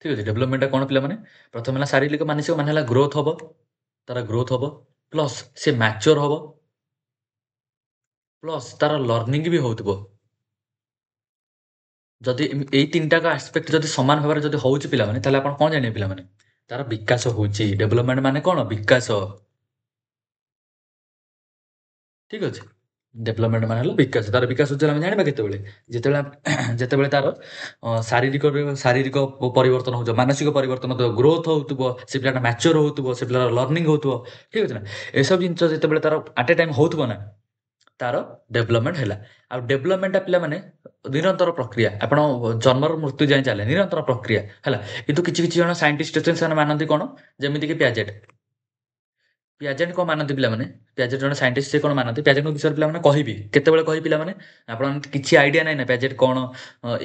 ଠିକ୍ ଅଛି ଡେଭଲପମେଣ୍ଟଟା କ'ଣ ପିଲାମାନେ ପ୍ରଥମେ ହେଲା ଶାରୀରିକ ମାନସିକ ମାନେ ହେଲା ଗ୍ରୋଥ୍ ହେବ ତାର ଗ୍ରୋଥ୍ ହେବ ପ୍ଲସ୍ ସେ ମ୍ୟାଚୋର ହେବ ପ୍ଲସ୍ ତାର ଲର୍ଣ୍ଣିଂ ବି ହେଉଥିବ ଯଦି ଏଇ ତିନିଟାକ ଆସ୍ପେକ୍ଟ ଯଦି ସମାନ ଭାବରେ ଯଦି ହେଉଛି ପିଲାମାନେ ତାହେଲେ ଆପଣ କ'ଣ ଜାଣିବେ ପିଲାମାନେ ତାର ବିକାଶ ହେଉଛି ଡେଭଲପମେଣ୍ଟ ମାନେ କ'ଣ ବିକାଶ ଠିକ୍ ଅଛି ଡେଭଲପମେଣ୍ଟ ମାନେ ହେଲା ବିକାଶ ତାର ବିକାଶ ହେଉଛି ଆମେ ଜାଣିବା କେତେବେଳେ ଯେତେବେଳେ ଯେତେବେଳେ ତାର ଶାରୀରିକ ପରିବର୍ତ୍ତନ ହେଉଥିବ ମାନସିକ ପରିବର୍ତ୍ତନ ହେଉଥିବ ଗ୍ରୋଥ୍ ହେଉଥିବ ସେ ପିଲାଟା ମ୍ୟାଚୋର ହେଉଥିବ ସେ ପିଲାର ଲର୍ଣ୍ଣିଂ ହେଉଥିବ ଠିକ୍ ଅଛି ନା ଏସବୁ ଜିନିଷ ଯେତେବେଳେ ତାର ଆଟ୍ ଏ ଟାଇମ୍ ହେଉଥିବ ନା ତାର ଡେଭଲପମେଣ୍ଟ ହେଲା ଆଉ ଡେଭଲପମେଣ୍ଟଟା ପିଲାମାନେ ନିରନ୍ତର ପ୍ରକ୍ରିୟା ଆପଣ ଜନ୍ମରୁ ମୃତ୍ୟୁ ଯାଏଁ ଚାଲେ ନିରନ୍ତର ପ୍ରକ୍ରିୟା ହେଲା କିନ୍ତୁ କିଛି କିଛି ଜଣ ସାଇଣ୍ଟିଷ୍ଟ ଅଛନ୍ତି ସେମାନେ ମାନନ୍ତି କ'ଣ ଯେମିତିକି ପିଆଜେଟ୍ ପିଆଜେଣ୍ଟ କ'ଣ ମାନନ୍ତି ପିଲାମାନେ ପିଆଜେଟ୍ ଜଣେ ସାଇଣ୍ଟିଷ୍ଟ ସେ କ'ଣ ମାନନ୍ତି ପିଆଜେଣ୍ଟଙ୍କ ବିଷୟରେ ପିଲାମାନେ କହିବି କେତେବେଳେ କହିବି ପିଲାମାନେ ଆପଣ କିଛି ଆଇଡ଼ିଆ ନାହିଁ ନା ପିଆଜେଟ୍ କ'ଣ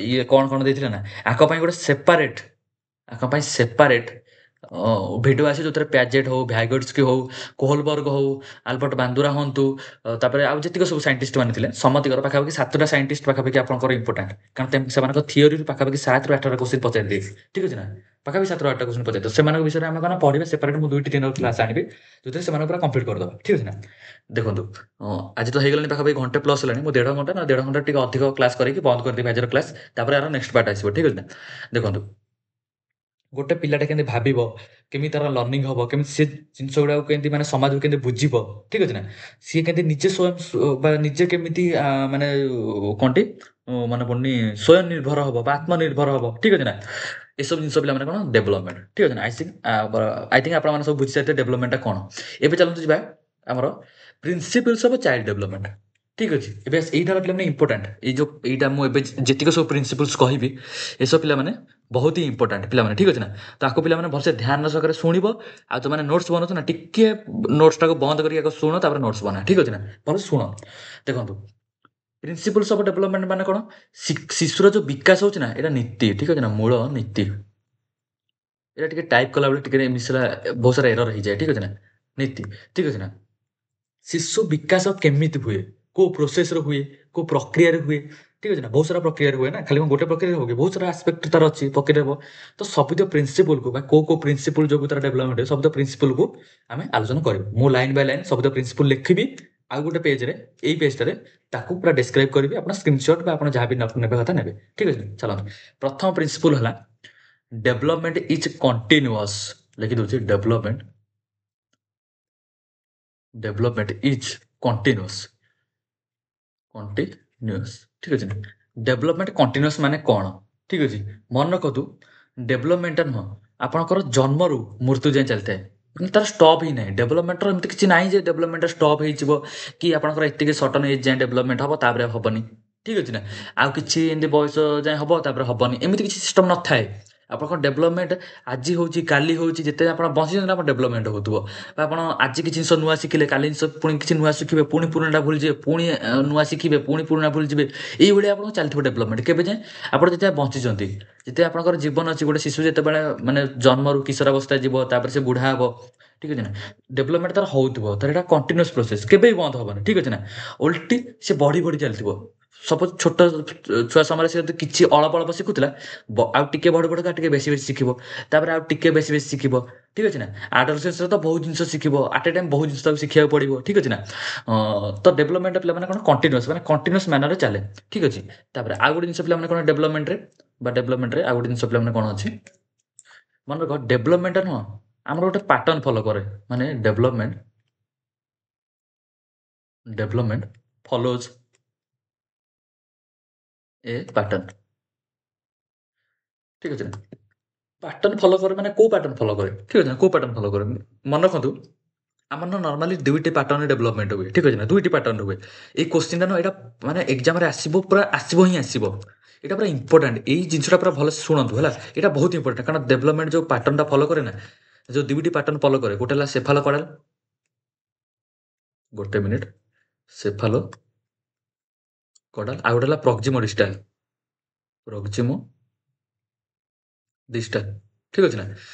ଇଏ କ'ଣ ଦେଇଥିଲେ ନା ଆଙ୍କ ପାଇଁ ଗୋଟେ ସେପାରେଟ୍ ଭିଡ଼ିଓ ଆସେ ଯେଉଁଥିରେ ପ୍ୟାଜେଟ୍ ହଉ, ଭ୍ୟାଗୋଟ୍ସ୍କି ହଉ, କୋହଲବର୍ଗ ହଉ, ଆଲବର୍ଟ ବାନ୍ଦୁରା ହୁଅନ୍ତୁ, ତାପରେ ଆଉ ଯେତିକ ସବୁ ସାଇଣ୍ଟିଷ୍ଟ ମାନେ ଥିଲେ ସମସ୍ତିଙ୍କର ପାଖାପାଖି 7ଟା ସାଇଣ୍ଟିଷ୍ଟ ପାଖାପାଖି ଆପଣଙ୍କର ଇମ୍ପୋର୍ଟାଣ୍ଟ। କାରଣ ସେମାନଙ୍କ ଥିଓରିରୁ ପାଖାପାଖି 7ରୁ 8ଟା କ୍ୱେଶ୍ଚିନ୍ ପଚାରିଦିଏ। ଠିକ୍ ଅଛି ନା? ପାଖାପାଖି 7ରୁ 8ଟା କ୍ୱେଶ୍ଚିନ୍ ପଚାରିଦିଏ। ସେମାନଙ୍କ ବିଷୟରେ ଆମେ କ'ଣ ପଢ଼ିବା ସେପାରେଟ୍ ମୁଁ 2ଟି 3ର କ୍ଲାସ୍ ଆଣିବି ଯେଉଁଥିରେ ସେମାନଙ୍କୁ ପୁରା କମ୍ପ୍ଲିଟ୍ କରିଦେବା। ଠିକ୍ ଅଛି ନା? ଦେଖନ୍ତୁ ଆଜି ତ ହେଇଗଲାଣି ପାଖାପାଖି ଘଣ୍ଟେ ପ୍ଲସ୍ ହେଲାଣି। ମୁଁ 1.5 ଘଣ୍ଟା ନା 1.5 ଘଣ୍ଟା ଟିକେ ଅଧିକ କ୍ଲାସ୍ କରିକି ବନ୍ଦ କରିଦେବି ଆଜିର କ୍ଲାସ୍। ତାପରେ ଆର ନେକ୍ସଟ ପାର୍ଟ ଆସିବ। ଠିକ୍ ଅଛି ନା? ଦେଖନ୍ତୁ ଗୋଟେ ପିଲାଟା କେମିତି ଭାବିବ, କେମିତି ତାର ଲର୍ଣ୍ଣିଂ ହବ, କେମିତି ସେ ଜିନିଷ ଗୁଡ଼ାକୁ କେମିତି ମାନେ ସମାଜକୁ କେମିତି ବୁଝିବ, ଠିକ୍ ଅଛି ନା? ସିଏ କେମିତି ନିଜେ ବା ନିଜେ କେମିତି ମାନେ କ'ଣଟି ମନେ ପଡ଼ୁନି, ସ୍ୱୟଂ ନିର୍ଭର ହବ ବା ଆତ୍ମନିର୍ଭର ହବ। ଠିକ୍ ଅଛି ନା? ଏସବୁ ଜିନିଷ ପିଲାମାନେ କ'ଣ ଡେଭଲପମେଣ୍ଟ। ଠିକ୍ ଅଛି ନା? ଆଇ ଥିଙ୍କ ଆପଣମାନେ ସବୁ ବୁଝିସାରିଥିବେ ଡେଭଲପମେଣ୍ଟଟା କ'ଣ। ଏବେ ଚାଲନ୍ତୁ ଯିବା ଆମର ପ୍ରିନ୍ସିପଲ୍ସ ଅଫ୍ ଚାଇଲ୍ଡ ଡେଭଲପମେଣ୍ଟ। ଠିକ୍ ଅଛି? ଏବେ ଏଇଟା ପିଲାମାନେ ଇମ୍ପୋର୍ଟାଣ୍ଟ। ଏଇଟା ମୁଁ ଏବେ ଯେତିକି ସବୁ ପ୍ରିନ୍ସିପଲ୍ସ କହିବି ଏସବୁ ପିଲାମାନେ ବହୁତ ହି ଇମ୍ପୋର୍ଟାଣ୍ଟ ପିଲାମାନେ। ଠିକ୍ ଅଛି ନା? ତାକୁ ପିଲାମାନେ ଭଲସେ ଧ୍ୟାନ ସହକାରେ ଶୁଣିବ। ଆଉ ତୁମମାନେ ନୋଟ୍ସ ବନଉଛ ନା, ଟିକେ ନୋଟ୍ସଟାକୁ ବନ୍ଦ କରିକି ଆଗ ଶୁଣ, ତାପରେ ନୋଟ୍ସ ବନା। ଠିକ୍ ଅଛି ନା? ଭଲସେ ଶୁଣ। ଦେଖନ୍ତୁ ପ୍ରିନ୍ସିପଲ୍ସ ଅଫ୍ ଡେଭଲପମେଣ୍ଟ ମାନେ କ'ଣ? ଶିଶୁର ଯେଉଁ ବିକାଶ ହେଉଛି ନା, ଏଇଟା ନୀତି। ଠିକ୍ ଅଛି ନା? ମୂଳ ନୀତି। ଏଇଟା ଟିକେ ଟାଇପ୍ କଲାବେଳେ ଟିକେ ମିଶିଲା ବହୁତ ସାରା ଏରର ହେଇଯାଏ। ଠିକ୍ ଅଛି ନା? ନୀତି। ଠିକ୍ ଅଛି ନା? ଶିଶୁ ବିକାଶ କେମିତି ହୁଏ, କେଉଁ ପ୍ରୋସେସ୍ରେ ହୁଏ, କେଉଁ ପ୍ରକ୍ରିୟାରେ ହୁଏ। ଠିକ୍ ଅଛି ନା? ବହୁତ ସାରା ପ୍ରକ୍ରିୟାରେ ହୁଏ ନା, ଖାଲି ଗୋଟେ ପ୍ରକ୍ରିୟାରେ ହବ କି? ବହୁତ ସାରା ଆସ୍ପେକ୍ଟ ତାର ଅଛି ପ୍ରକ୍ରିୟା ହବ। ତ ସବୁତ ପ୍ରିନ୍ସିପଲ୍କୁ ବା କେଉଁ ପ୍ରିନ୍ସିପଲ୍ ଯୋଗୁଁ ତାର ଡେଭଲପମେଣ୍ଟ ହୁଏ, ସବୁତ ପ୍ରିନ୍ସିପଲ୍କୁ ଆମେ ଆଲୋଚନା କରିବୁ। ମୁଁ ଲାଇନ୍ ବାଇ ଲାଇନ୍ ସବୁତ ପ୍ରିନ୍ସିପଲ୍ ଲେଖିବି। ଆଉ ଗୋଟେ ପେଜ୍ରେ, ଏଇ ପେଜ୍ଟାରେ ତାକୁ ପୁରା ଡେସ୍କ୍ରାଇବ୍ କରିବି। ଆପଣ ସ୍କ୍ରିନ୍ସଟ୍ ବା ଆପଣ ଯାହା ବି ନେବା କଥା ନେବେ। ଠିକ୍ ଅଛି? ଚାଲନ୍ତୁ ପ୍ରଥମ ପ୍ରିନ୍ସିପଲ୍ ହେଲା ଡେଭଲପମେଣ୍ଟ ଇଜ୍ କଣ୍ଟିନ୍ୟୁଅସ୍। ଲେଖିଦେଉଛି ଡେଭଲପମେଣ୍ଟ ଇଜ୍ କଣ୍ଟିନ୍ୟୁଅସ୍। ଠିକ୍ ଅଛି ନା? ଡେଭଲପମେଣ୍ଟ କଣ୍ଟିନ୍ୟୁଅସ୍ ମାନେ କ'ଣ? ଠିକ୍ ଅଛି? ମନେ ରଖନ୍ତୁ ଡେଭଲପମେଣ୍ଟଟା ନୁହଁ ଆପଣଙ୍କର ଜନ୍ମରୁ ମୃତ୍ୟୁ ଯାଏଁ ଚାଲିଥାଏ। ମାନେ ତାର ଷ୍ଟପ୍ ହିଁ ନାହିଁ। ଡେଭଲପମେଣ୍ଟର ଏମିତି କିଛି ନାହିଁ ଯେ ଡେଭଲପମେଣ୍ଟଟା ଷ୍ଟପ୍ ହେଇଯିବ କି ଆପଣଙ୍କର ଏତିକି ସର୍ଟନ୍ ଏଜ୍ ଯାଏଁ ଡେଭଲପମେଣ୍ଟ ହେବ ତାପରେ ଆଉ ହେବନି। ଠିକ୍ ଅଛି ନା? ଆଉ କିଛି ଏମିତି ବୟସ ଯାଏଁ ହେବ ତାପରେ ହେବନି। ଏମିତି କିଛି ସିଷ୍ଟମ୍ ନଥାଏ। ଆପଣଙ୍କ ଡେଭଲପମେଣ୍ଟ ଆଜି ହେଉଛି, କାଲି ହେଉଛି, ଯେତେ ଆପଣ ବଞ୍ଚିଛନ୍ତି ଆପଣ ଡେଭଲପମେଣ୍ଟ ହେଉଥିବ। ବା ଆପଣ ଆଜି କିଛି ଜିନିଷ ନୂଆ ଶିଖିଲେ, କାଲି ଜିନିଷ ପୁଣି କିଛି ନୂଆ ଶିଖିବେ, ପୁଣି ପୁରୁଣାଟା ଭୁଲିଯିବେ, ପୁଣି ନୂଆ ଶିଖିବେ, ପୁଣି ପୁରୁଣା ଭୁଲିଯିବେ। ଏଇଭଳିଆ ଆପଣଙ୍କ ଚାଲିଥିବ ଡେଭଲପମେଣ୍ଟ। କେବେ ଯାଏଁ? ଆପଣ ଯେତେବେଳେ ବଞ୍ଚିଛନ୍ତି, ଯେତେ ଆପଣଙ୍କର ଜୀବନ ଅଛି। ଗୋଟେ ଶିଶୁ ଯେତେବେଳେ ମାନେ ଜନ୍ମରୁ କିଶୋରାବସ୍ଥାରେ ଯିବ, ତାପରେ ସେ ବୁଢ଼ା ହେବ। ଠିକ୍ ଅଛି ନା? ଡେଭଲପମେଣ୍ଟ ତାର ହେଉଥିବ। ତାର ଏଇଟା କଣ୍ଟିନ୍ୟୁଅସ୍ ପ୍ରୋସେସ୍, କେବେ ବି ବନ୍ଦ ହେବନି। ଠିକ୍ ଅଛି ନା? ଓଲଟି ସେ ବଢ଼ି ବଢ଼ି ଚାଲିଥିବ। ସପୋଜ୍ ଛୋଟ ଛୁଆ ସମୟରେ ସେ ଯଦି କିଛି ଅଳପ ଅଳପ ଶିଖୁଥିଲା, ଆଉ ଟିକେ ବଡ଼ ବଡ଼କା ଟିକେ ବେଶୀ ବେଶୀ ଶିଖିବ। ତାପରେ ଆଉ ଟିକେ ବେଶୀ ବେଶୀ ଶିଖିବ। ଠିକ୍ ଅଛି ନା? ଆଡୋଲେସେନ୍ସରେ ତ ବହୁତ ଜିନିଷ ଶିଖିବ। ଆଟ୍ ଏ ଟାଇମ୍ ବହୁତ ଜିନିଷ ତାକୁ ଶିଖିବାକୁ ପଡ଼ିବ। ଠିକ୍ ଅଛି ନା? ତ ଡେଭଲପମେଣ୍ଟ ପିଲାମାନେ କ'ଣ କଣ୍ଟିନ୍ୟୁଅସ୍, ମାନେ କଣ୍ଟିନ୍ୟୁଅସ୍ ମ୍ୟାନର୍ରେ ଚାଲେ। ଠିକ୍ ଅଛି? ତାପରେ ଆଉ ଗୋଟେ ଜିନିଷ ପିଲାମାନେ କ'ଣ ଡେଭଲପମେଣ୍ଟରେ ଆଉ ଗୋଟେ ଜିନିଷ ପିଲାମାନେ କ'ଣ ଅଛି, ମନେ ରଖ ଡେଭଲପମେଣ୍ଟଟା ନୁହଁ ଆମର ଗୋଟେ ପାଟର୍ନ ଫଲୋ କରେ। ମାନେ ଡେଭଲପମେଣ୍ଟ ଫଲୋଜ୍ ଏ ପାଟର୍ନ। ଠିକ୍ ଅଛି ନା? ପାଟର୍ନ ଫଲୋ କରେ ମାନେ କୋଉ ପାଟର୍ନ ଫଲୋ କରେ? ଠିକ୍ ଅଛି ନା? କୋଉ ପାଟର୍ନ ଫଲୋ କରେ? ମନେ ରଖନ୍ତୁ ଆମର ନର୍ମାଲି ଦୁଇଟି ପାଟର୍ନରେ ଡେଭଲପମେଣ୍ଟ ହୁଏ। ଠିକ୍ ଅଛି ନା? ଦୁଇଟି ପାଟର୍ନ ହୁଏ। ଏଇ କୋଶ୍ଚିନ୍ଟା ଏଇଟା ମାନେ ଏକ୍ଜାମରେ ଆସିବ, ପୁରା ଆସିବ ହିଁ ଆସିବ। ଏଇଟା ପୁରା ଇମ୍ପୋର୍ଟାଣ୍ଟ। ଏଇ ଜିନିଷଟା ପୁରା ଭଲସେ ଶୁଣନ୍ତୁ ହେଲା। ଏଇଟା ବହୁତ ଇମ୍ପୋର୍ଟାଣ୍ଟ କାରଣ ଡେଭଲପମେଣ୍ଟ ଯେଉଁ ପାଟର୍ନଟା ଫଲୋ କରେ ନା, ଯେଉଁ ଦୁଇଟି ପାଟର୍ନ ଫଲୋ କରେ, ଗୋଟେ ହେଲା ସେଫାଲୋ କଡ଼ାଲ, ଗୋଟେ ମିନିଟ୍, ସେଫାଲୋ କଡ଼ାଲ, ଆଉ ଗୋଟେ ହେଲା ପ୍ରକ୍ସିମୋ ଡିଷ୍ଟାଲ। ଠିକ୍ ଅଛି ନା?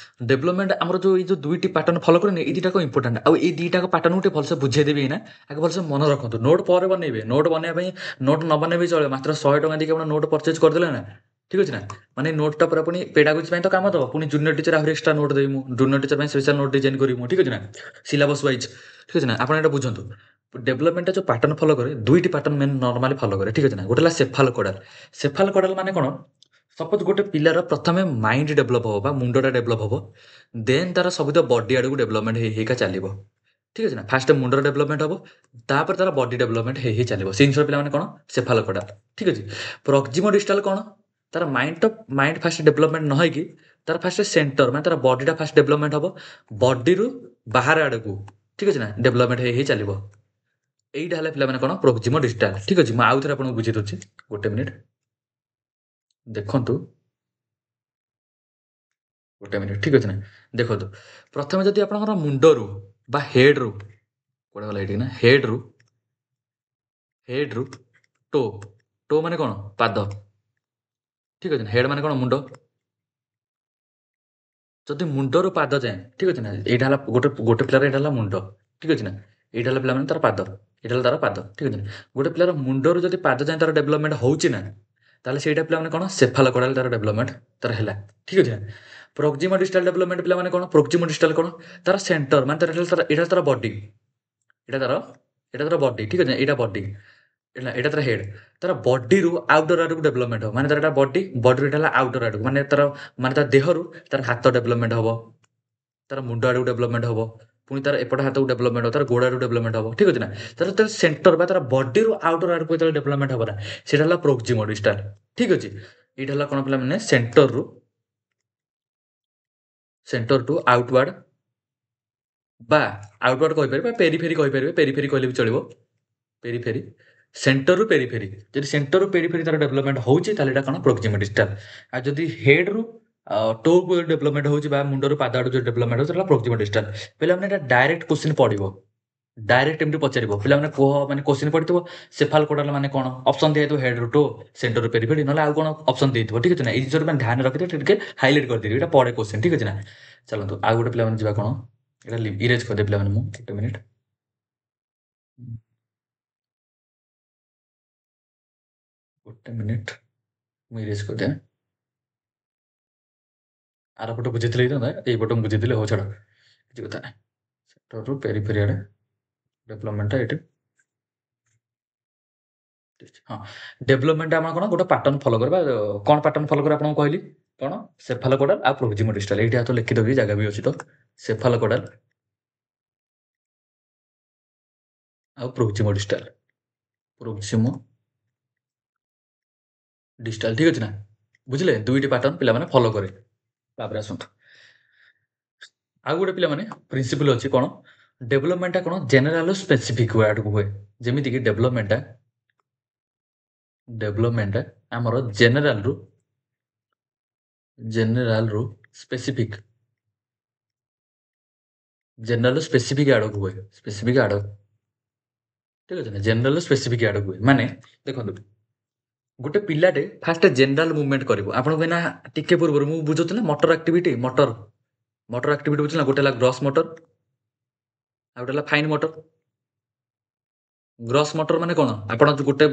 ଡେଭଲପମେଣ୍ଟ ଆମର ଏଇ ଯେଉଁ ଦୁଇଟି ପାଟର୍ନ ଫଲୋ କରେନି, ଏଇ ଦୁଇଟାକ ଇମ୍ପୋର୍ଟାଣ୍ଟ। ଆଉ ଏଇ ଦୁଇଟାକ ପାଟର୍ନକୁ ଟିକେ ଭଲସେ ବୁଝେଇଦେବି ଏଇନା। ଆଗ ଭଲସେ ମନେ ରଖନ୍ତୁ। ନୋଟ୍ ପରେ ବନେଇବେ। ନୋଟ୍ ବନେଇବା ପାଇଁ ନୋଟ୍ ନ ବନେଇବେ ଚଳିବ। ମାତ୍ର 100 ଟଙ୍କା ଦେଇକି ଆପଣ ନୋଟ୍ ପରଚେଜ୍ କରିଦେଲେ ନା, ଠିକ୍ ଅଛି ନା? ମାନେ ନୋଟ୍ଟା ପୁରା ପୁଣି ପେଡାଗୋଜି ପାଇଁ ତ କାମ ଦେବ। ପୁଣି ଜୁନିୟର ଟିଚର ଆହୁରି ଏକ୍ସଟ୍ରା ନୋଟ୍ ଦେବି ମୁଁ। ଜୁନିୟର ଟିଚର ପାଇଁ ସ୍ପେଶାଲ ନୋଟ୍ ଡିଜାଇନ୍ କରିବି ମୁଁ। ଠିକ୍ ଅଛି ନା? Syllabus wise. ଠିକ୍ ଅଛି ନା? ଆପଣ ଏଇଟା ବୁଝନ୍ତୁ। ଡେଭଲପମେଣ୍ଟଟା ଯେଉଁ ପାଟର୍ନ ଫଲୋ କରେ, ଦୁଇଟି ପାଟର୍ନ ମେନ୍ ନର୍ମାଲି ଫଲୋ କରେ। ଠିକ୍ ଅଛି ନା? ଗୋଟେ ହେଲା ସେଫାଲୋ କଡ଼ାଲ। ସେଫାଲୋ କଡ଼ାଲ ମାନେ କ'ଣ? ସପୋଜ୍ ଗୋଟେ ପିଲାର ପ୍ରଥମେ ମାଇଣ୍ଡ ଡେଭଲପ୍ ହେବ ବା ମୁଣ୍ଡଟା ଡେଭଲପ୍ ହେବ। ଦେନ୍ ତାର ସବୁତ ବଡି ଆଡ଼କୁ ଡେଭଲପମେଣ୍ଟ ହେଇକା ଚାଲିବ। ଠିକ୍ ଅଛି ନା? ଫାଷ୍ଟ ମୁଣ୍ଡର ଡେଭଲପମେଣ୍ଟ ହେବ, ତାପରେ ତାର ବଡି ଡେଭଲପମେଣ୍ଟ ହେଇ ଚାଲିବ। ସେଇ ଜିନିଷ ପିଲାମାନେ କ'ଣ? ସେଫାଲୋ କଡ଼ାଲ। ଠିକ୍ ଅଛି? ପ୍ରକ୍ସିମୋ ଡିଷ୍ଟାଲ କ'ଣ? ତାର ମାଇଣ୍ଡ ଫାଷ୍ଟ ଡେଭଲପମେଣ୍ଟ ନ ହେଇକି ତାର ଫାଷ୍ଟ ସେଣ୍ଟର ମାନେ ତାର ବଡିଟା ଫାଷ୍ଟ ଡେଭଲପମେଣ୍ଟ ହେବ। ବଡିରୁ ବାହାର ଆଡ଼କୁ, ଠିକ୍ ଅଛି ନା? ଡେଭଲପମେଣ୍ଟ ହେଇ ଚାଲିବ। ଏଇଟା ହେଲା ପିଲାମାନେ କ'ଣ? ପ୍ରକ୍ସିମୋ ଡିଷ୍ଟାଲ। ଠିକ୍ ଅଛି? ମୁଁ ଆଉ ଥରେ ଆପଣଙ୍କୁ ବୁଝେଇ ଦେଉଛି, ଗୋଟେ ମିନିଟ୍ ଦେଖନ୍ତୁ। ଗୋଟେ ମିନିଟ୍, ଠିକ୍ ଅଛି ନା? ଦେଖନ୍ତୁ ପ୍ରଥମେ ଯଦି ଆପଣଙ୍କର ମୁଣ୍ଡରୁ ବା ହେଡ୍ରୁ, କୁଆଡ଼େ ଗଲା ଏଇଠି ନା, ହେଡ୍ରୁ ଟୋ ମାନେ କ'ଣ? ପାଦ। ଠିକ୍ ଅଛି ନା? ହେଡ୍ ମାନେ କ'ଣ? ମୁଣ୍ଡ। ଯଦି ମୁଣ୍ଡରୁ ପାଦ ଯାଏଁ ଠିକ୍ ଅଛି ନା, ଏଇଟା ହେଲା ଗୋଟେ ପିଲାର ଏଇଟା ହେଲା ମୁଣ୍ଡ, ଠିକ୍ ଅଛି ନା, ଏଇଟା ହେଲା ପିଲାମାନେ ତାର ପାଦ, ଏଇଟା ହେଲା ତାର ପାଦ, ଠିକ୍ ଅଛି ନା। ଗୋଟେ ପିଲାର ମୁଣ୍ଡରୁ ଯଦି ପାଦ ଯାଏଁ ତାର ଡେଭଲପମେଣ୍ଟ ହଉଛି ନା, ତାହେଲେ ସେଇଟା ପିଲାମାନେ କ'ଣ ସେଫାଲୋକୋଡାଲ ତାର ଡେଭଲପମେଣ୍ଟ ତାର ହେଲା, ଠିକ୍ ଅଛି ନା। ପ୍ରୋକ୍ସିମା ଡିଷ୍ଟାଲ ଡେଭଲପମେଣ୍ଟ ପିଲାମାନେ କ'ଣ, ପ୍ରୋକ୍ସିମା ଡିଷ୍ଟାଲ କ'ଣ, ତାର ସେଣ୍ଟର ମାନେ ଏଇଟା ତାର ବଡି, ଏଇଟା ତାର ବଡି, ଠିକ୍ ଅଛି ନା, ଏଇଟା ବଡି, ଏଇଟା ତାର ହେଡ୍, ତାର ବଡିରୁ ଆଉଟର ଆଡକୁ ଡେଭଲପମେଣ୍ଟ ହବ, ମାନେ ତାର ଏଇଟା ବଡିରୁ ଏଇଟା ହେଲା ଆଉଟର ଆଡକୁ, ମାନେ ତା ଦେହରୁ ତାର ହାତ ଡେଭଲପମେଣ୍ଟ ହବ, ତାର ମୁଣ୍ଡ ଆଡକୁ ଡେଭଲପମେଣ୍ଟ ହବ, ପୁଣି ତାର ଏପଟ ହାତକୁ ଡେଭଲପମେଣ୍ଟ ହବ, ତାର ଗୋଡ଼ ଆଡକୁ ଡେଭଲପମେଣ୍ଟ ହବ, ଠିକ୍ ଅଛି ନା। ତାର ସେଣ୍ଟର ବା ତାର ବଡିରୁ ଆଉଟର ଆଡକୁ ଯେତେବେଳେ ଡେଭଲପମେଣ୍ଟ ହବ ନା, ସେଇଟା ହେଲା ପ୍ରୋକ୍ସିମା ଡିଷ୍ଟାଲ, ଠିକ୍ ଅଛି। ଏଇଟା ହେଲା କ'ଣ ପିଲାମାନେ, ସେଣ୍ଟର ଟୁ ଆଉଟୱାର୍ଡ বা ଆଉଟୱାର୍ଡ କହିପାରିବେ, ପେରିଫେରି କହିପାରିବେ, ପେରିଫେରି କହିଲେ ବି ଚଳିବ, ପେରିଫେରି, ସେଣ୍ଟରରୁ ପେରିଫେରି, ଯଦି ସେଣ୍ଟରରୁ ପେରିଫେରି ତାର ଡେଭଲପମେଣ୍ଟ ହେଉଛି ତାହେଲେ ଏଇଟା କ'ଣ ପ୍ରୋକ୍ସିମା ଡିଷ୍ଟାଲ। ଆଉ ଯଦି ହେଡ୍ରୁ ଟୋକୁ ଡେଭଲପମେଣ୍ଟ ହେଉଛି ବା ମୁଣ୍ଡରୁ ପାଦ ଆଡ଼କୁ ଯଦି ଡେଭଲପମେଣ୍ଟ ହେଉଛି ତାହେଲେ ପ୍ରୋକ୍ସିମା ଡିଷ୍ଟାଲ। ପିଲାମାନେ ଏଇଟା ଡାଇରେକ୍ଟ କ୍ୱେଶ୍ଚିନ୍ ପଡ଼ିବ, ଡାଇରେକ୍ଟ ଏମିତି ପଚାରିବ, ପିଲାମାନେ କୁହ, ମାନେ କ୍ୱେଶ୍ଚିନ୍ ପଡ଼ିଥିବ ସେଫାଲୋକୋଡାଲ ମାନେ କ'ଣ, ଅପସନ୍ ଦିଆହେଇଥିବ ହେଡ୍ରୁ ଟୋ, ସେଣ୍ଟରରୁ ପେରିଫେରି, ନହେଲେ ଆଉ କ'ଣ ଅପସନ୍ ଦେଇଥିବ, ଠିକ୍ ଅଛି ନା। ଏଇ ଜିନିଷଟା ମାନେ ଧ୍ୟାନ ରଖିଥିବେ, ଟିକେ ହାଇଲାଇଟ୍ କରିଦେବି, ଏଇଟା ପଡ଼େ କ୍ୱେଶ୍ଚିନ୍, ଠିକ୍ ଅଛି ନା। ଚାଲନ୍ତୁ ଆଉ ଗୋଟେ ପିଲାମାନେ ଯିବା କ'ଣ, ଏଇଟା ଇରେଜ୍ କରିଦେବି ପିଲାମାନେ, ମୁଁ ଗୋଟେ ମିନିଟ୍, ମୁଁ ଇରେଜ୍ କରିଦିଏ। ଆର ପଟ ବୁଝିଥିଲେ ହେଇଥାନ୍ତା, ଏଇ ପଟ ମୁଁ ବୁଝିଥିଲି, ହଉ ଛାଡ଼, କିଛି କଥା ନାହିଁ। ସେଣ୍ଟରରୁ ପେରିଫେରି ଆଡ଼େ ଡେଭଲପମେଣ୍ଟଟା ଏଇଠି, ହଁ। ଡେଭଲପମେଣ୍ଟ ଆମେ କ'ଣ ଗୋଟେ ପାଟର୍ନ ଫଲୋ କରିବା, କ'ଣ ପାଟର୍ନ ଫଲୋ କରିବା ଆପଣଙ୍କୁ କହିଲି, କ'ଣ ସେଫାଲୋକୋଡାଲ ଆଉ ପ୍ରୋକ୍ସିମା ଡିଷ୍ଟାଲ, ଏଇଠି ହାତ ଲେଖିଦେବି, ଜାଗା ବି ଅଛି ତ, ସେଫାଲୋକୋଡାଲ ଆଉ ପ୍ରୋକ୍ସିମା ଡିଷ୍ଟାଲ, ପ୍ରୋକ୍ସିମା ଡିଷ୍ଟାଲ, ଠିକ୍ ଅଛି ନା। ବୁଝିଲେ, ଦୁଇଟି ପାଟର୍ନ ପିଲାମାନେ ଫଲୋ କରେ। ତାପରେ ଆସନ୍ତୁ ଆଉ ଗୋଟେ ପିଲାମାନେ ପ୍ରିନ୍ସିପଲ ଅଛି, କ'ଣ ଡେଭଲପମେଣ୍ଟଟା କ'ଣ ଜେନେରାଲ ସ୍ପେସିଫିକ ଆଡ଼କୁ ହୁଏ, ଯେମିତିକି ଡେଭଲପମେଣ୍ଟଟା ଆମର ଜେନେରାଲରୁ ସ୍ପେସିଫିକ, ଜେନେରାଲ ସ୍ପେସିଫିକ ଆଡ଼କୁ ହୁଏ, ସ୍ପେସିଫିକ ଆଡ଼, ଠିକ୍ ଅଛି ନା, ଜେନେରାଲ ସ୍ପେସିଫିକ ଆଡ଼କୁ ହୁଏ। ମାନେ ଦେଖନ୍ତୁ, ଗୋଟେ ପିଲାଟେ ଫାଷ୍ଟ ଜେନେରାଲ ମୁଭମେଣ୍ଟ କରିବ, ଆପଣଙ୍କୁ ଏଇନା ଟିକେ ପୂର୍ବରୁ ମୁଁ ବୁଝୁଥିଲି ନା ମଟର ଆକ୍ଟିଭିଟି, ମଟର ଆକ୍ଟିଭିଟି ବୁଝିଲା, ଗୋଟେ ହେଲା ଗ୍ରସ୍ ମଟର ଆଉ ଗୋଟେ ହେଲା ଫାଇନ୍ ମଟର। ଗ୍ରସ୍ ମଟର ମାନେ କ'ଣ, ଆପଣ ଗୋଟେ